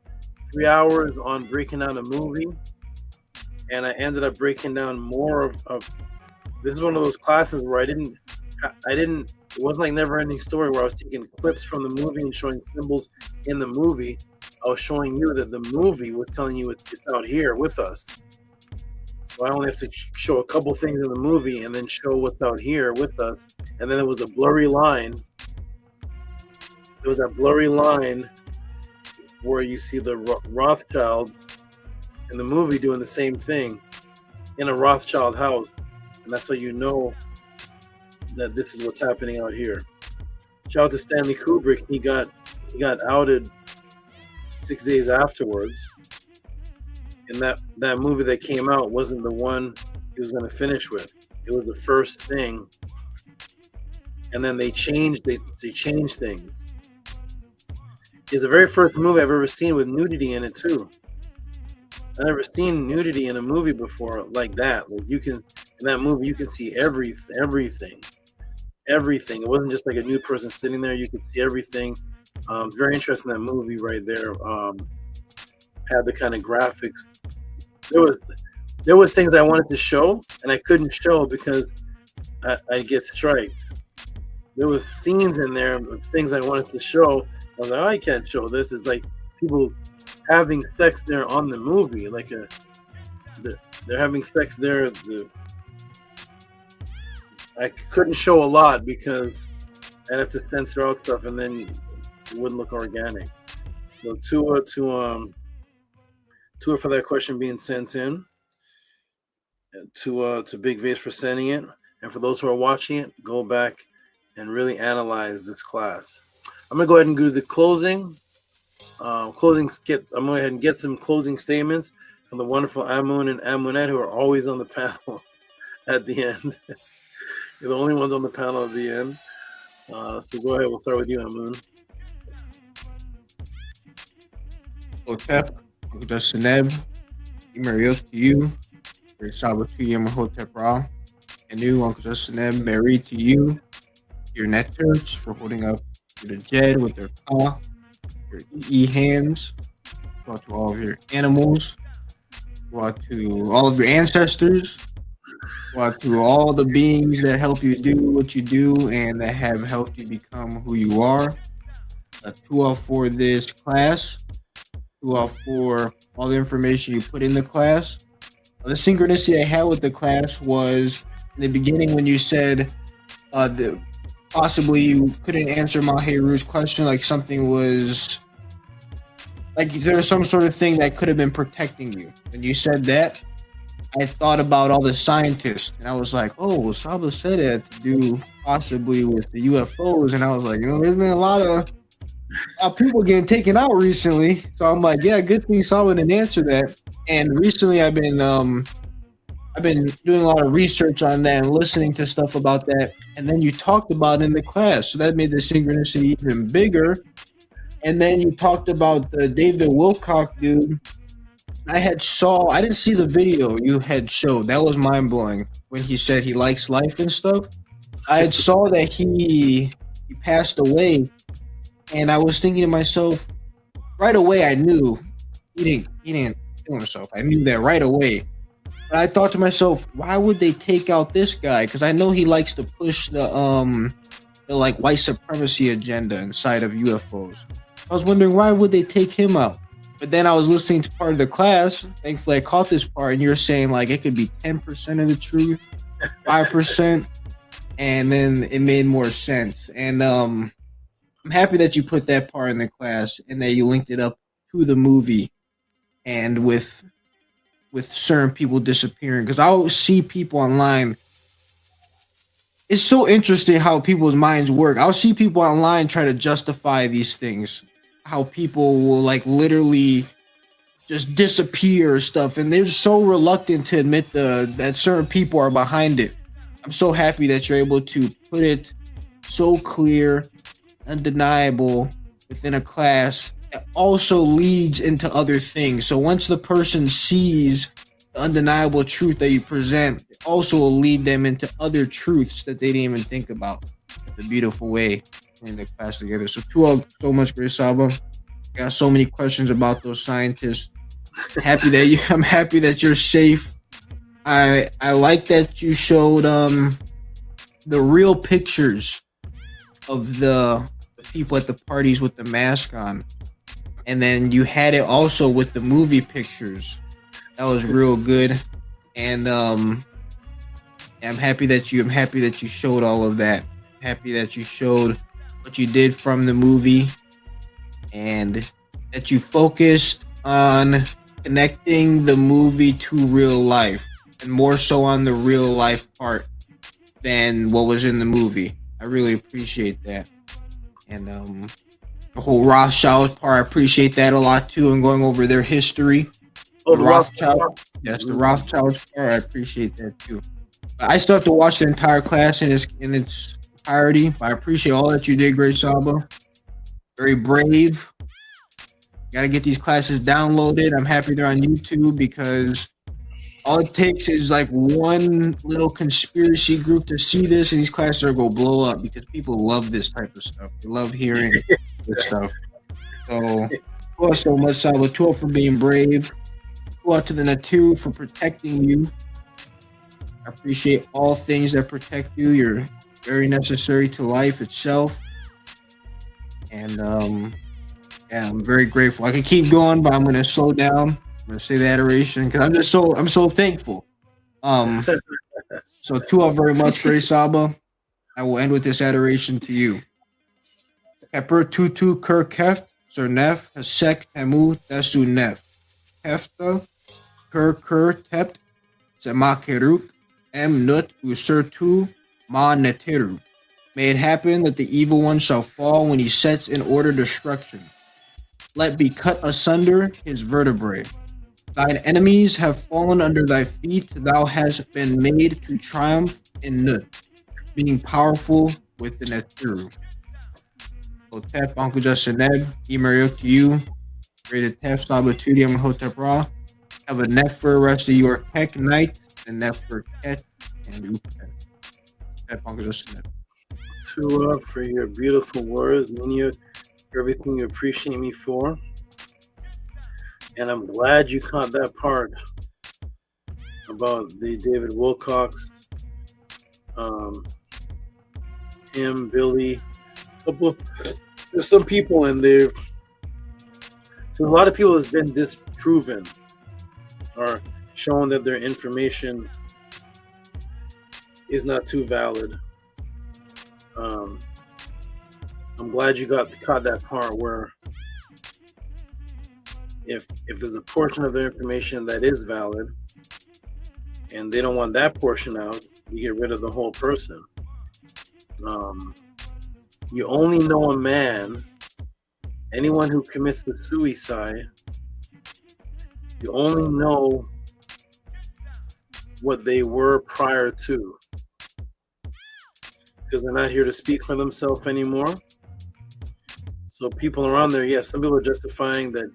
Speaker 17: 3 hours on breaking down a movie. And I ended up breaking down more of this is one of those classes where I didn't it wasn't like Never Ending Story where I was taking clips from the movie and showing symbols in the movie. I was showing you that the movie was telling you it's out here with us. So I only have to show a couple things in the movie and then show what's out here with us. And then there was a blurry line. There was that blurry line where you see the Rothschilds in the movie doing the same thing in a Rothschild house. And that's how you know that this is what's happening out here. Shout out to Stanley Kubrick. He got outed 6 days afterwards. And that movie that came out wasn't the one he was going to finish with. It was the first thing. And then they changed things. It's the very first movie I've ever seen with nudity in it too. I've never seen nudity in a movie before like that. Like in that movie you can see everything. It wasn't just like a nude person sitting there. You could see everything. Very interesting, that movie right there. Had the kind of graphics. There was things I wanted to show and I couldn't show because I get striked. There was scenes in there of things I wanted to show. I was like, oh, I can't show this. It's like people having sex there on the movie. Like they're having sex there. I couldn't show a lot because I'd have to censor out stuff and then it wouldn't look organic. So Tua for that question being sent in. To Big Vase for sending it. And for those who are watching it, go back and really analyze this class. I'm gonna go ahead and do the closing. I'm gonna go ahead and get some closing statements from the wonderful Amun and Amunet, who are always on the panel at the end. You're the only ones on the panel at the end. So go ahead. We'll start with you, Amun.
Speaker 3: Hotep, Uncle Sineb, Mariel to you. Shaba to you, Hotep Ra. And you, Uncle Sineb, Mary to you. Your net turks for holding up to the Jed with their paw. Your EE hands. Go out to all of your animals. Go out to all of your ancestors. Go out to all the beings that help you do what you do and that have helped you become who you are. 2 out for this class. 2 out for all the information you put in the class. The synchronicity I had with the class was in the beginning when you said possibly you couldn't answer Mahiru's question, like something was like there's some sort of thing that could have been protecting you. When you said that, I thought about all the scientists, and I was like, oh, Saba said it to do possibly with the UFOs, and I was like, there's been a lot of people getting taken out recently, so I'm like, yeah, good thing Saba didn't answer that. And recently, I've been doing a lot of research on that and listening to stuff about that, and then you talked about it in the class, so that made the synchronicity even bigger. And then you talked about the David Wilcock dude. I didn't see the video you had showed. That was mind blowing when he said he likes life and stuff. I had saw that he passed away, and I was thinking to myself, right away I knew he didn't kill himself. I knew that right away. But I thought to myself, why would they take out this guy? Because I know he likes to push the like white supremacy agenda inside of UFOs. I was wondering, why would they take him out? But then I was listening to part of the class. Thankfully, I caught this part, and you're saying like it could be 10% of the truth, 5%, and then it made more sense. And I'm happy that you put that part in the class and that you linked it up to the movie, and with certain people disappearing. Because I always see people online. It's so interesting how people's minds work. I'll see people online try to justify these things. How people will like literally just disappear or stuff, and they're so reluctant to admit that certain people are behind it. I'm so happy that you're able to put it so clear, undeniable within a class that also leads into other things. So once the person sees the undeniable truth that you present, it also will lead them into other truths that they didn't even think about. It's a beautiful way in the class together. So so much, Grace Saba. Got so many questions about those scientists. I'm happy that you're safe. I like that you showed the real pictures of the people at the parties with the mask on, and then you had it also with the movie pictures. That was real good, and I'm happy that you showed all of that. Happy that you showed what you did from the movie, and that you focused on connecting the movie to real life, and more so on the real life part than what was in the movie. I really appreciate that. And the whole Rothschild part, I appreciate that a lot too, and going over their history.
Speaker 17: Oh,
Speaker 3: the Rothschild. Yes, the Rothschilds part, I appreciate that too. I still have to watch the entire class in its entirety, but I appreciate all that you did, Great Saba. Very brave. Got to get these classes downloaded. I'm happy they're on YouTube, because all it takes is like one little conspiracy group to see this, and these classes are going to blow up, because people love this type of stuff. They love hearing this stuff. So, thank so much, Saba. Tua for being brave. Tua to the Natu for protecting you. I appreciate all things that protect you. You're very necessary to life itself. And yeah, I'm very grateful. I could keep going, but I'm gonna slow down. I'm gonna say the adoration because I'm so thankful. So Tua very much, Grace Saba. I will end with this adoration to you. Pepper tutu kur keft sir nef hasek temu tasu nef hefta kur tept semakeruk em nut usurtu ma neteru. May it happen that the evil one shall fall when he sets in order destruction. Let be cut asunder his vertebrae. Thine enemies have fallen under thy feet. Thou hast been made to triumph in Nut, being powerful with the Neteru. Hotep, Uncle Justin Neb, Emariok to you. Rated Tef, Sabatudium, Hotep Ra. Have a net for the rest of your Kek night, and net for Ket and Upet. Hotep, Uncle Justin Neb.
Speaker 17: Tua, for your beautiful words, Minya, for everything you appreciate me for. And I'm glad you caught that part about the David Wilcox, him, Billy. There's some people in there. So a lot of people has been disproven or shown that their information is not too valid. I'm glad you caught that part where if there's a portion of the information that is valid, and they don't want that portion out, you get rid of the whole person. You only know a man, anyone who commits the suicide, you only know what they were prior to, because they're not here to speak for themselves anymore. So people around there, yes, some people are justifying that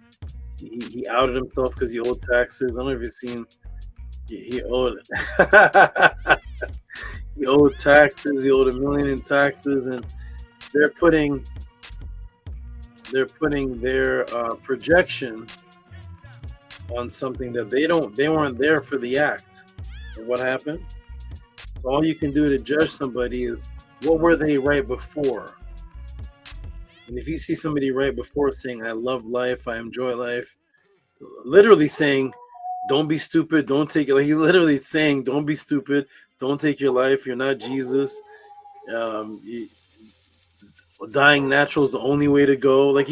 Speaker 17: he outed himself because he owed taxes. I don't know if you've seen, he owed he owed taxes, he owed $1 million in taxes, and they're putting their projection on something that they weren't there for the act of what happened. So all you can do to judge somebody is what were they right before. And if you see somebody right before saying, I love life, I enjoy life, literally saying, don't be stupid, don't take it. Like he's literally saying, don't be stupid, don't take your life, you're not Jesus. Dying natural is the only way to go. Like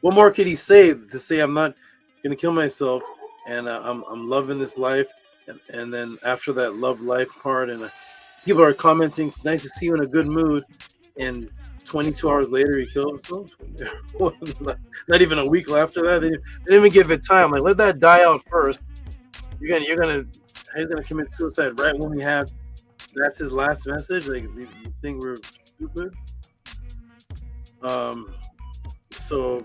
Speaker 17: what more could he say to say I'm not gonna kill myself and I'm loving this life, and then after that love life part, and people are commenting, it's nice to see you in a good mood, and 22 hours later he killed himself. Not even a week after that. They didn't even give it time. Like, let that die out first. He's gonna commit suicide right when we have that's his last message. Like, you think we're stupid? So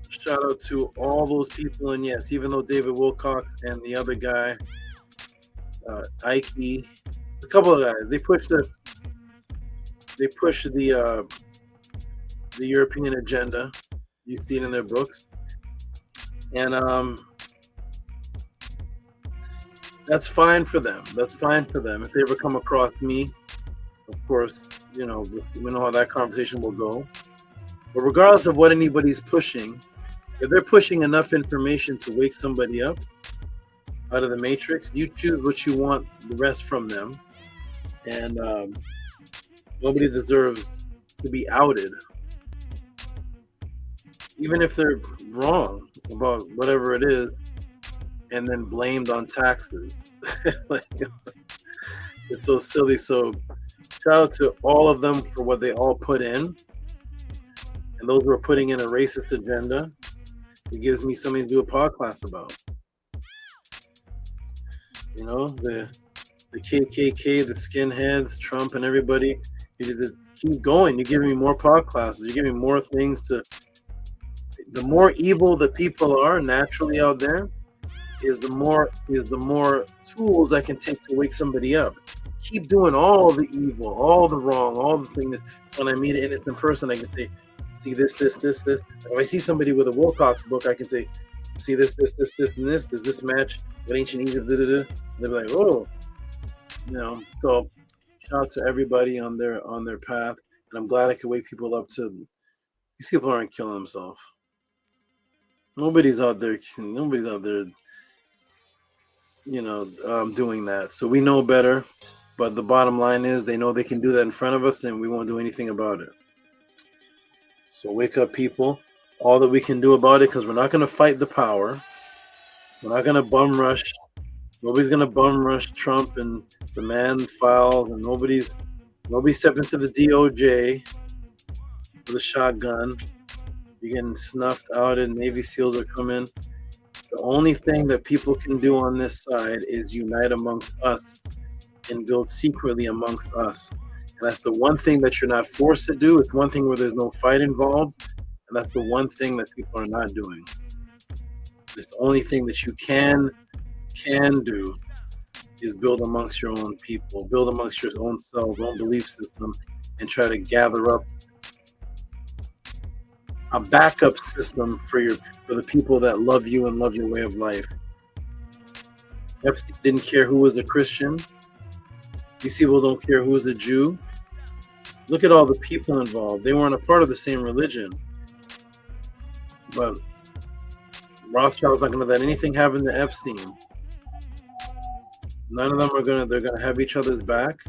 Speaker 17: shout out to all those people, and yes, even though David Wilcox and the other guy, Ike, a couple of guys, they push the European agenda. You see it in their books, and that's fine for them. That's fine for them. If they ever come across me, of course, we know how that conversation will go. But regardless of what anybody's pushing, if they're pushing enough information to wake somebody up out of the matrix, you choose what you want the rest from them. And nobody deserves to be outed, even if they're wrong about whatever it is, and then blamed on taxes. Like, it's so silly. So shout out to all of them for what they all put in. And those who are putting in a racist agenda, it gives me something to do a podcast about. The KKK, the skinheads, Trump, and everybody. You keep going. You're giving me more podcasts. You're giving me more things to. The more evil the people are naturally out there, is the more tools I can take to wake somebody up. Keep doing all the evil, all the wrong, all the things. When I meet an innocent person, I can say, see this. If I see somebody with a Wilcox book, I can say, see this, and this. Does this match with ancient Egypt? They'll be like, oh, So shout out to everybody on their path, and I'm glad I could wake people up to. These people aren't killing themselves. Nobody's out there. Doing that. So we know better, but the bottom line is they know they can do that in front of us, and we won't do anything about it. So wake up, people. All that we can do about it, because we're not going to fight the power. We're not going to bum rush. Nobody's going to bum rush Trump and the man files, and nobody stepped into the DOJ with a shotgun. You're getting snuffed out, and Navy SEALs are coming. The only thing that people can do on this side is unite amongst us and build secretly amongst us. And that's the one thing that you're not forced to do. It's one thing where there's no fight involved. And that's the one thing that people are not doing. It's the only thing that you can do is build amongst your own people, build amongst your own selves, own belief system, and try to gather up a backup system for the people that love you and love your way of life. Epstein didn't care who was a Christian. These people don't care who is a Jew. Look at all the people involved. They weren't a part of the same religion. But Rothschild's not going to let anything happen to Epstein. None of them they're going to have each other's back.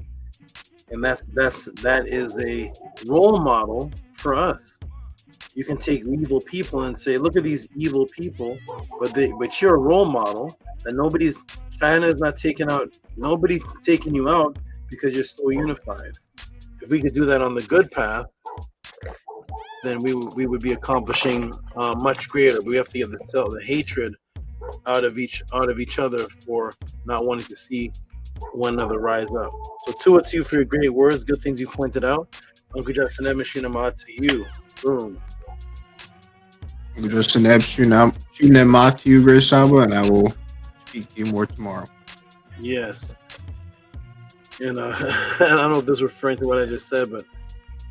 Speaker 17: And that is a role model for us. You can take evil people and say, look at these evil people, but you're a role model that nobody's China is not taking out. Nobody's taking you out because you're so unified. If we could do that on the good path, then we would be accomplishing much greater. We have to get the hatred out of each other for not wanting to see one another rise up. So Tua to you for your great words, good things you pointed out. Uncle Justin Emishina to you. Boom.
Speaker 3: Uncle Justin Emishina to you, Great Saba, and I will speak to you more tomorrow.
Speaker 17: Yes. And I don't know if this is referring to what I just said, but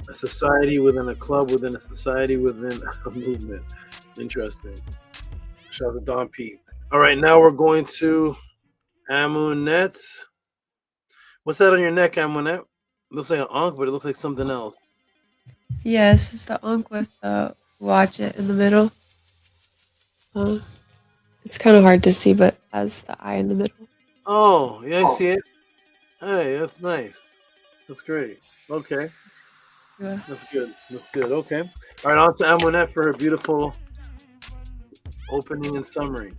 Speaker 17: a society within a club, within a society, within a movement. Interesting. Shout out to Don P. All right, now we're going to Amunet. What's that on your neck, Amunet? Looks like an ankh, but it looks like something else.
Speaker 10: Yes, it's the ankh with the watch it in the middle. It's kind of hard to see, but has the eye in the middle.
Speaker 17: Oh, yeah, I see it. Hey, that's nice. That's great. Okay.
Speaker 10: Yeah.
Speaker 17: That's good. That's good. Okay. All right, on to Amunet for her beautiful opening and summary.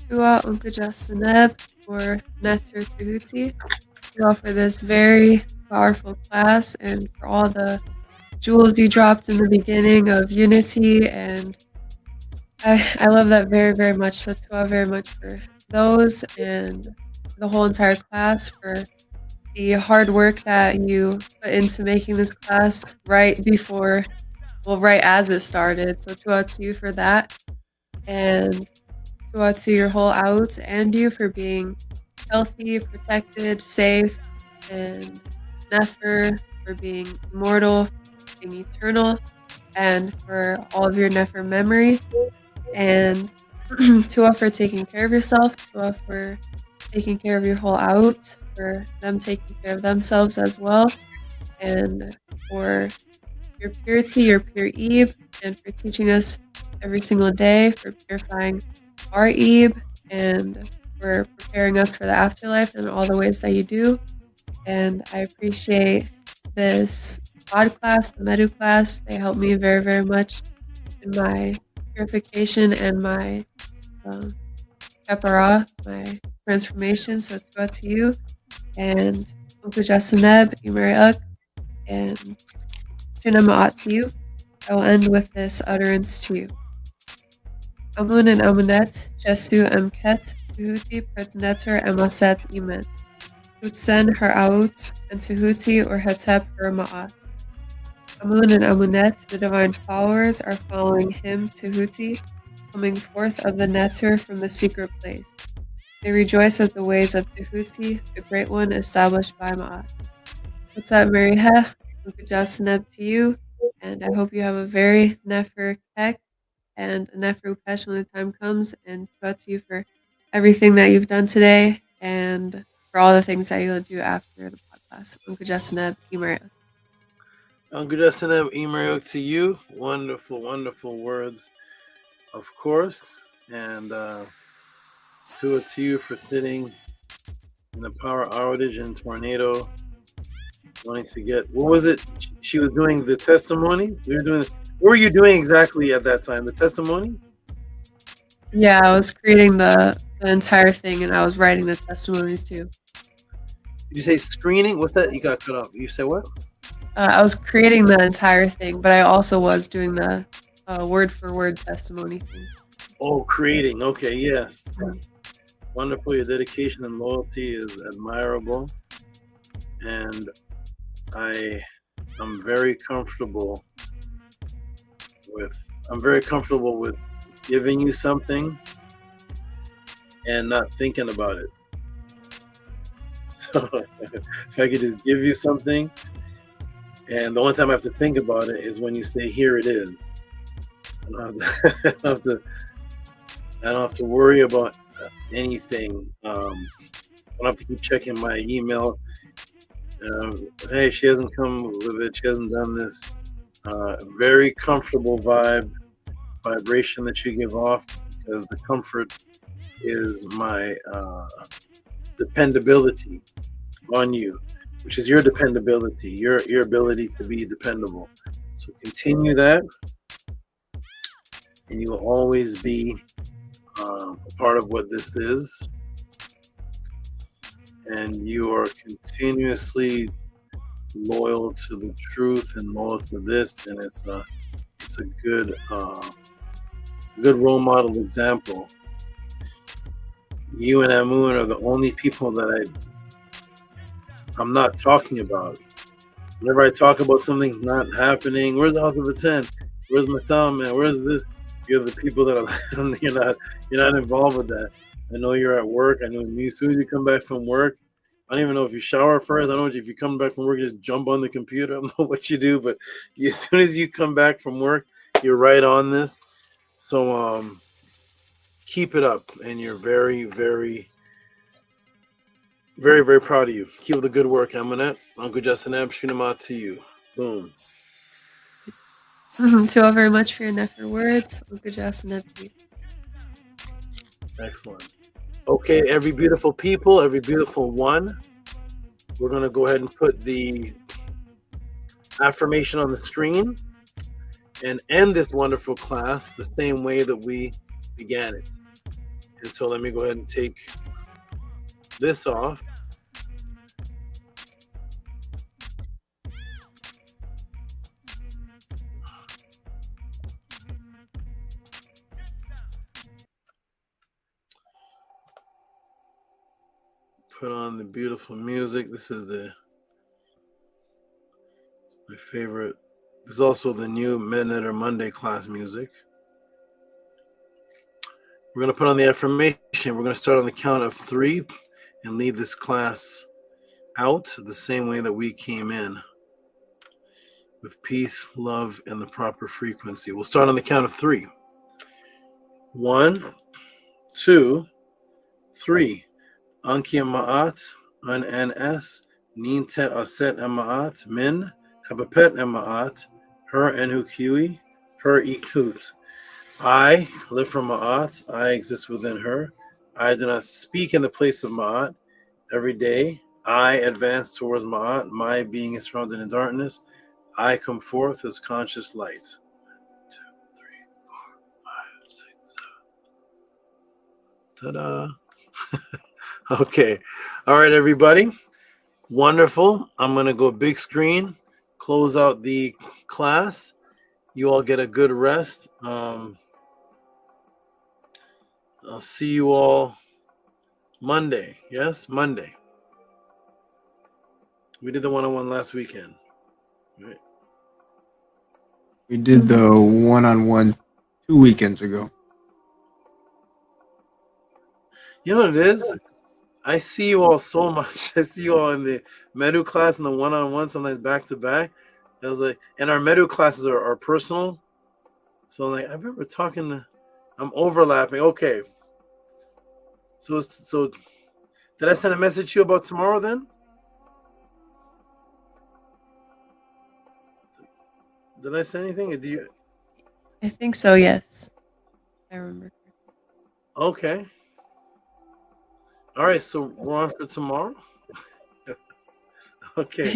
Speaker 10: Tua Uncle Jasaneb or Netter Tehuti. You offer this very powerful class and for all the jewels you dropped in the beginning of unity, and I love that very, very much. So Tua very much for those and the whole entire class for the hard work that you put into making this class right as it started. So Tua to you for that. And to your whole out and you for being healthy, protected, safe, and Nefer for being immortal, for being eternal, and for all of your Nefer memory. And Tua for taking care of yourself, Tua for taking care of your whole out, for them taking care of themselves as well, and for your purity, your pure Eve, and for teaching us every single day, for purifying our Eve, and for preparing us for the afterlife in all the ways that you do. And I appreciate this pod class, the Medu class. They help me very, very much in my purification and my Kepara, my transformation. So it's brought to you and Uncle Jasaneb, Imari and Shinama'at to you. I will end with this utterance to you. Amun and Amunet, Jesu Emket, Tehuti, Pretneter, Emaset, Imen. Utsen, Haraut, and Tehuti or Hetep, her Ma'at. Amun and Amunet, the divine followers, are following him, Tehuti, coming forth of the Neter from the secret place. They rejoice at the ways of Tehuti, the great one established by Ma'at. What's up, Mary Heh? Jasaneb to you, and I hope you have a very Nefer Kek and a Nefer Upesh when the time comes, and to you for everything that you've done today and for all the things that you'll do after the podcast. Uncle Jasaneb, Imariok.
Speaker 17: Uncle Jasaneb, Imariok to you. Wonderful, wonderful words, of course. And to you for sitting in the power outage and tornado, wanting to get, what was it? She was doing the testimonies. What were you doing exactly at that time? The testimonies?
Speaker 10: Yeah, I was creating the entire thing, and I was writing the testimonies too.
Speaker 17: Did you say screening? What's that? You got cut off. You said what?
Speaker 10: I was creating the entire thing, but I also was doing the word for word testimony thing.
Speaker 17: Oh, creating. Okay, yes. Wonderful. Your dedication and loyalty is admirable. And I'm very comfortable with giving you something and not thinking about it. So if I could just give you something, and the only time I have to think about it is when you say, "Here it is." I don't have to worry about anything. I don't have to keep checking my email. Hey, she hasn't come with it. She hasn't done this. Very comfortable vibration that you give off, because the comfort is my dependability on you, which is your dependability, your ability to be dependable. So continue that, and you will always be a part of what this is, and you are continuously loyal to the truth and loyal to this, and it's a good role model example. You and Amun are the only people that I'm not talking about. Whenever I talk about something not happening, where's the House of Attend? Where's my sound man? Where's this? You're the people that are you're not involved with that. I know you're at work. I know as soon as you come back from work, I don't even know if you shower first. I don't know if you come back from work, you just jump on the computer. I don't know what you do, but as soon as you come back from work, you're right on this. So keep it up, and you're very, very, very, very proud of you. Keep up the good work, Amanette. Uncle Justin Ab, shoot him out to you. Boom.
Speaker 10: Thank you all very much for your nefer words. Uncle Justin Ab to you.
Speaker 17: Excellent. Okay, every beautiful people, every beautiful one. We're going to go ahead and put the affirmation on the screen and end this wonderful class the same way that we began it. And so let me go ahead and take this off. Put on the beautiful music. This is my favorite. This is also the new Midnight or Monday class music. We're going to put on the affirmation. We're going to start on the count of 3 and lead this class out the same way that we came in, with peace, love, and the proper frequency. We'll start on the count of 3. 1, 2, 3. Anki Ma'at, An NS, Nintet Aset Ma'at, Min, Habapet Ma'at, Her Enhukiwi, Her Ikut. I live from Ma'at, I exist within her. I do not speak in the place of Ma'at. Every day, I advance towards Ma'at. My being is surrounded in darkness. I come forth as conscious light. 1, 2, 3, 4, 5, 6, 7. Ta-da. Okay. All right, everybody. Wonderful. I'm going to go big screen, close out the class. You all get a good rest. I'll see you all Monday. Yes, Monday. We did the one-on-one last weekend. Right?
Speaker 3: We did the one-on-one 2 weekends ago.
Speaker 17: You know what it is? I see you all so much. I see you all in the Medu class and the one-on-one, sometimes back-to-back. I was like, and our Medu classes are personal. So like, I remember I'm overlapping. Okay. So did I send a message to you about tomorrow then? Did I say anything? Or did you?
Speaker 10: I think so, yes. I remember.
Speaker 17: Okay. All right, so we're on for tomorrow. Okay.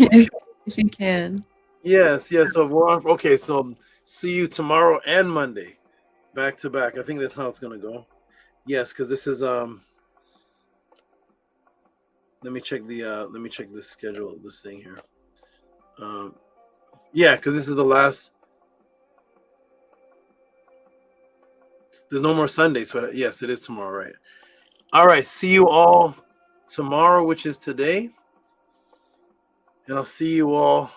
Speaker 10: If you can.
Speaker 17: Yes. So we're on. Okay, so see you tomorrow and Monday, back to back. I think that's how it's gonna go. Yes, because this is Let me check the schedule of this thing here. Yeah, because this is the last. There's no more Sunday, so yes, it is tomorrow, right? All right, see you all tomorrow, which is today, and I'll see you all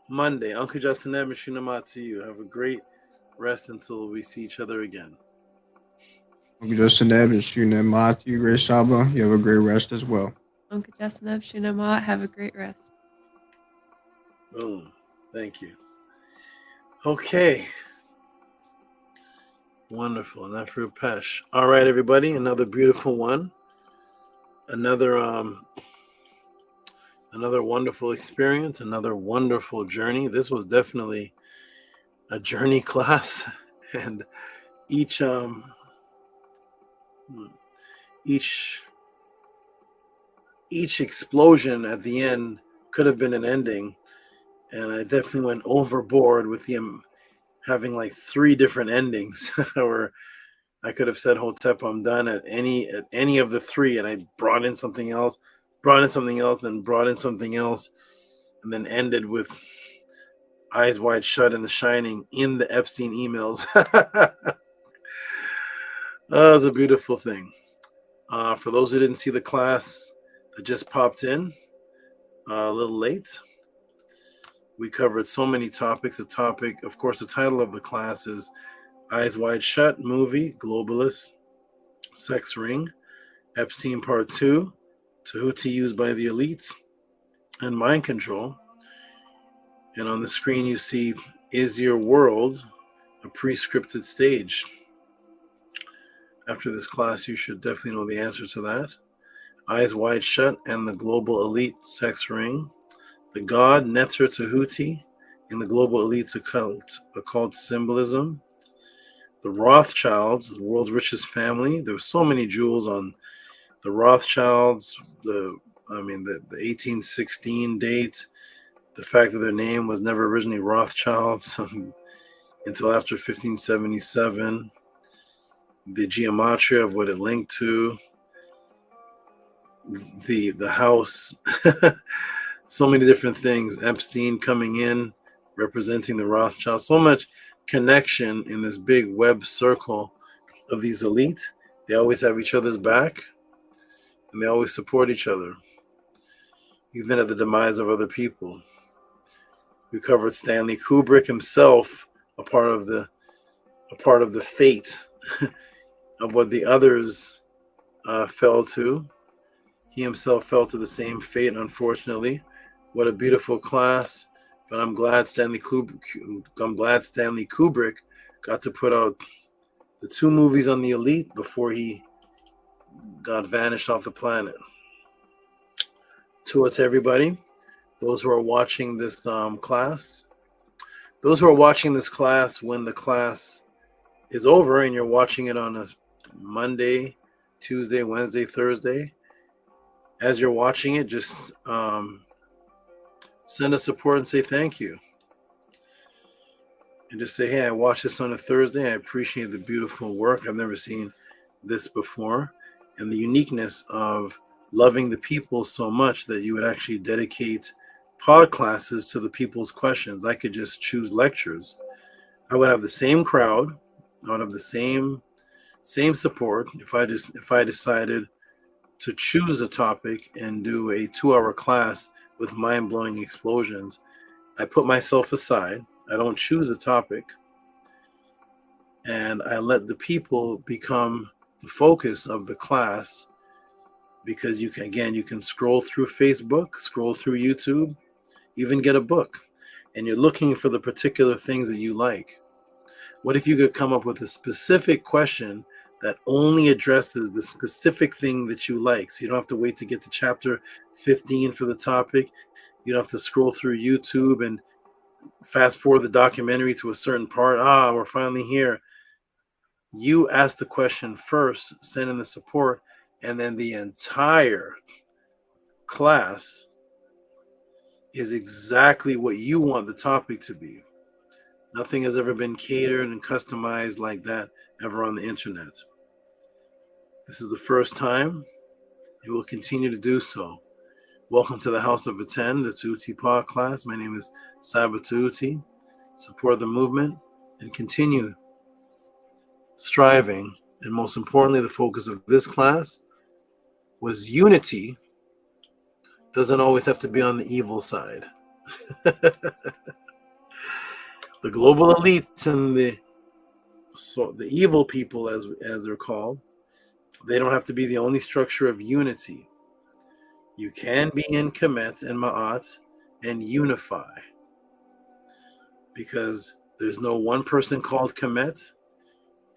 Speaker 17: Monday. Uncle Justin and Mishunama to you. Have a great rest until we see each other again.
Speaker 3: Uncle Justin and Shunema to you, Great Saba. You have a great rest as well.
Speaker 10: Uncle Justin, Shunama, have a great rest.
Speaker 17: Boom. Thank you. Okay. Wonderful. And that for Pesh. All right, everybody. Another beautiful one. Another wonderful experience. Another wonderful journey. This was definitely a journey class, and each explosion at the end could have been an ending, and I definitely went overboard with him having like 3 different endings or I could have said Hotep, I'm done at any of the three, and I brought in something else, brought in something else, then brought in something else, and then ended with Eyes Wide Shut in The Shining in the Epstein emails. That was a beautiful thing. For those who didn't see the class that just popped in a little late, we covered so many topics. The topic, of course, the title of the class is Eyes Wide Shut movie, Globalist, Sex Ring, Epstein Part 2, Tehuti used by the elites, and mind control. And on the screen you see, is your world a pre-scripted stage? After this class, you should definitely know the answer to that. Eyes Wide Shut and the Global Elite Sex Ring, the God Neter Tehuti in the Global Elite's occult symbolism, the Rothschilds, the world's richest family. There were so many jewels on the Rothschilds, the 1816 date, the fact that their name was never originally Rothschilds until after 1577, the geometry of what it linked to, the house, so many different things. Epstein coming in, representing the Rothschilds, so much connection in this big web circle of these elite. They always have each other's back, and they always support each other, even at the demise of other people. We covered Stanley Kubrick himself, a part of the fate of what the others fell to. He himself fell to the same fate, unfortunately. What a beautiful class! But I'm glad Stanley Kubrick got to put out the 2 movies on the elite before he got vanished off the planet. To everybody, those who are watching this class, those who are watching this class when the class is over and you're watching it on a Monday, Tuesday, Wednesday, Thursday, as you're watching it, just send us support and say thank you. And just say, hey, I watched this on a Thursday. I appreciate the beautiful work. I've never seen this before. And the uniqueness of loving the people so much that you would actually dedicate pod classes to the people's questions. I could just choose lectures. I would have the same crowd. I would have the same support if I decided to choose a topic and do a 2-hour class with mind-blowing explosions. I put myself aside. I don't choose a topic, and I let the people become the focus of the class, because you can scroll through Facebook, scroll through YouTube, even get a book, and you're looking for the particular things that you like. What if you could come up with a specific question that only addresses the specific thing that you like? So you don't have to wait to get to chapter 15 for the topic. You don't have to scroll through YouTube and fast forward the documentary to a certain part. We're finally here. You ask the question first, send in the support, and then the entire class is exactly what you want the topic to be. Nothing has ever been catered and customized like that ever on the internet. This is the first time. It will continue to do so. Welcome to the House of Attend, the Tehuti Pod class. My name is Saba Tehuti. Support the movement and continue striving. And most importantly, the focus of this class was unity. Doesn't always have to be on the evil side. The global elites and the evil people, as they're called, they don't have to be the only structure of unity. You can be in Kemet and Ma'at and unify, because there's no one person called Kemet,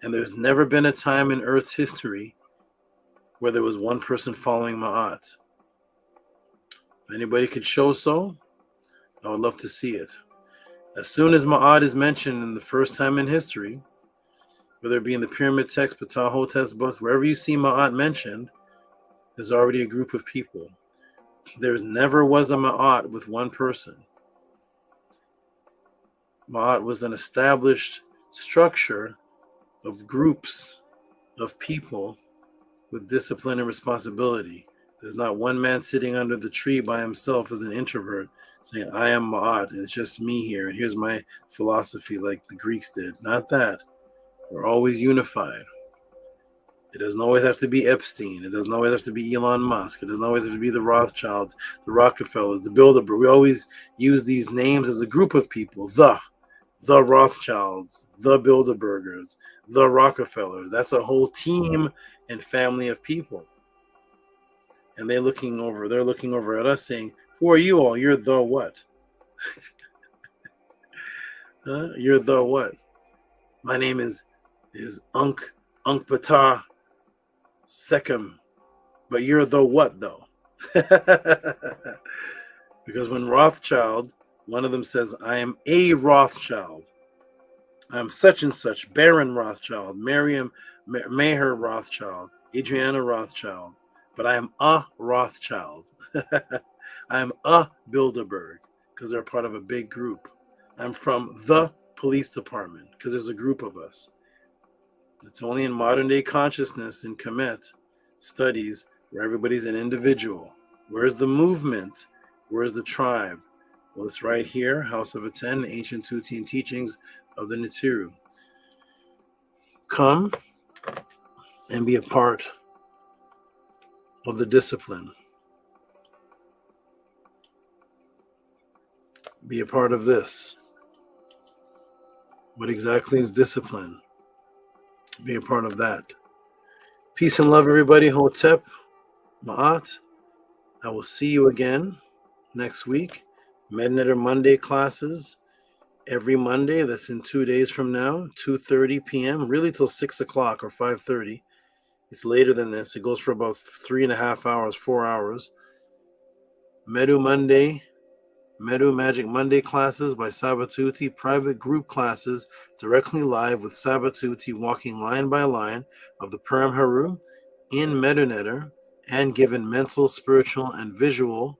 Speaker 17: and there's never been a time in Earth's history where there was one person following Ma'at. If anybody could show so, I would love to see it. As soon as Ma'at is mentioned in the first time in history, whether it be in the pyramid text, Ptah Hotep's book, wherever you see Ma'at mentioned, there's already a group of people. There never was a Ma'at with one person. Ma'at was an established structure of groups of people with discipline and responsibility. There's not one man sitting under the tree by himself as an introvert saying, I am Ma'at, and it's just me here, and here's my philosophy like the Greeks did. Not that. We're always unified. It doesn't always have to be Epstein. It doesn't always have to be Elon Musk. It doesn't always have to be the Rothschilds, the Rockefellers, the Bilderberg. We always use these names as a group of people. The Rothschilds, the Bilderbergers, the Rockefellers. That's a whole team and family of people. And they're looking over at us saying, who are you all? You're the what? You're the what? My name is Unk Patah Sechem. But you're the what though? Because when Rothschild, one of them says, I am a Rothschild. I'm such and such, Baron Rothschild, Maher Rothschild, Adriana Rothschild. But I am a Rothschild. I am a Bilderberg because they're part of a big group. I'm from the police department because there's a group of us. It's only in modern day consciousness in Kemet studies where everybody's an individual. Where's the movement? Where's the tribe? Well, it's right here, HOUSEOFATTON, Ancient Tehuti Teachings of the Nitiru. Come and be a part of the discipline. Be a part of this. What exactly is discipline? Be a part of that. Peace and love, everybody. Hotep, Ma'at. I will see you again next week. Mednetter Monday classes every Monday. That's in 2 days from now, 2:30 p.m., really till 6 o'clock or 5:30. It's later than this. It goes for about 3.5 hours, 4 hours. Medu Magic Monday classes by Sabatuti, private group classes directly live with Sabatuti walking line by line of the Purim Haru in Medunetter and given mental, spiritual, and visual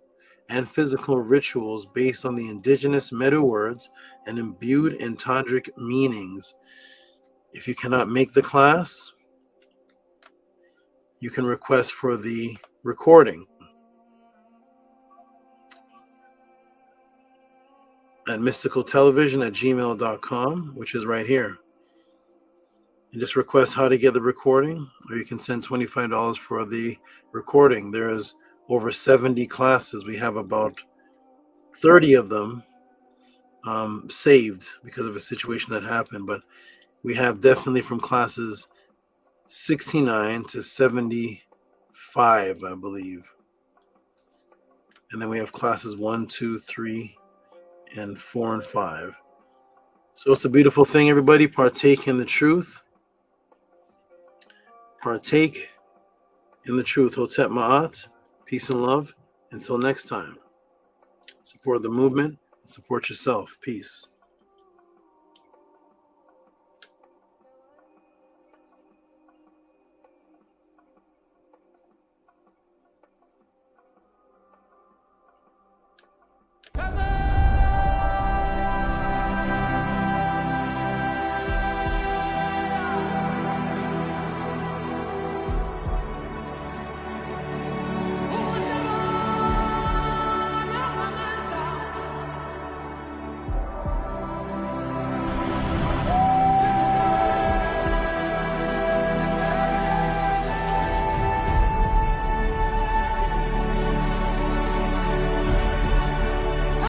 Speaker 17: and physical rituals based on the indigenous Medu words and imbued in tantric meanings. If you cannot make the class, you can request for the recording at mysticaltelevision@gmail.com, which is right here. You just request how to get the recording, or you can send $25 for the recording. There's over 70 classes. We have about 30 of them saved because of a situation that happened, but we have definitely from classes 69 to 75, I believe. And then we have classes 1, 2, 3, and 4 and 5. So it's a beautiful thing, everybody. Partake in the truth. Partake in the truth. Hotep Ma'at. Peace and love. Until next time. Support the movement and support yourself. Peace.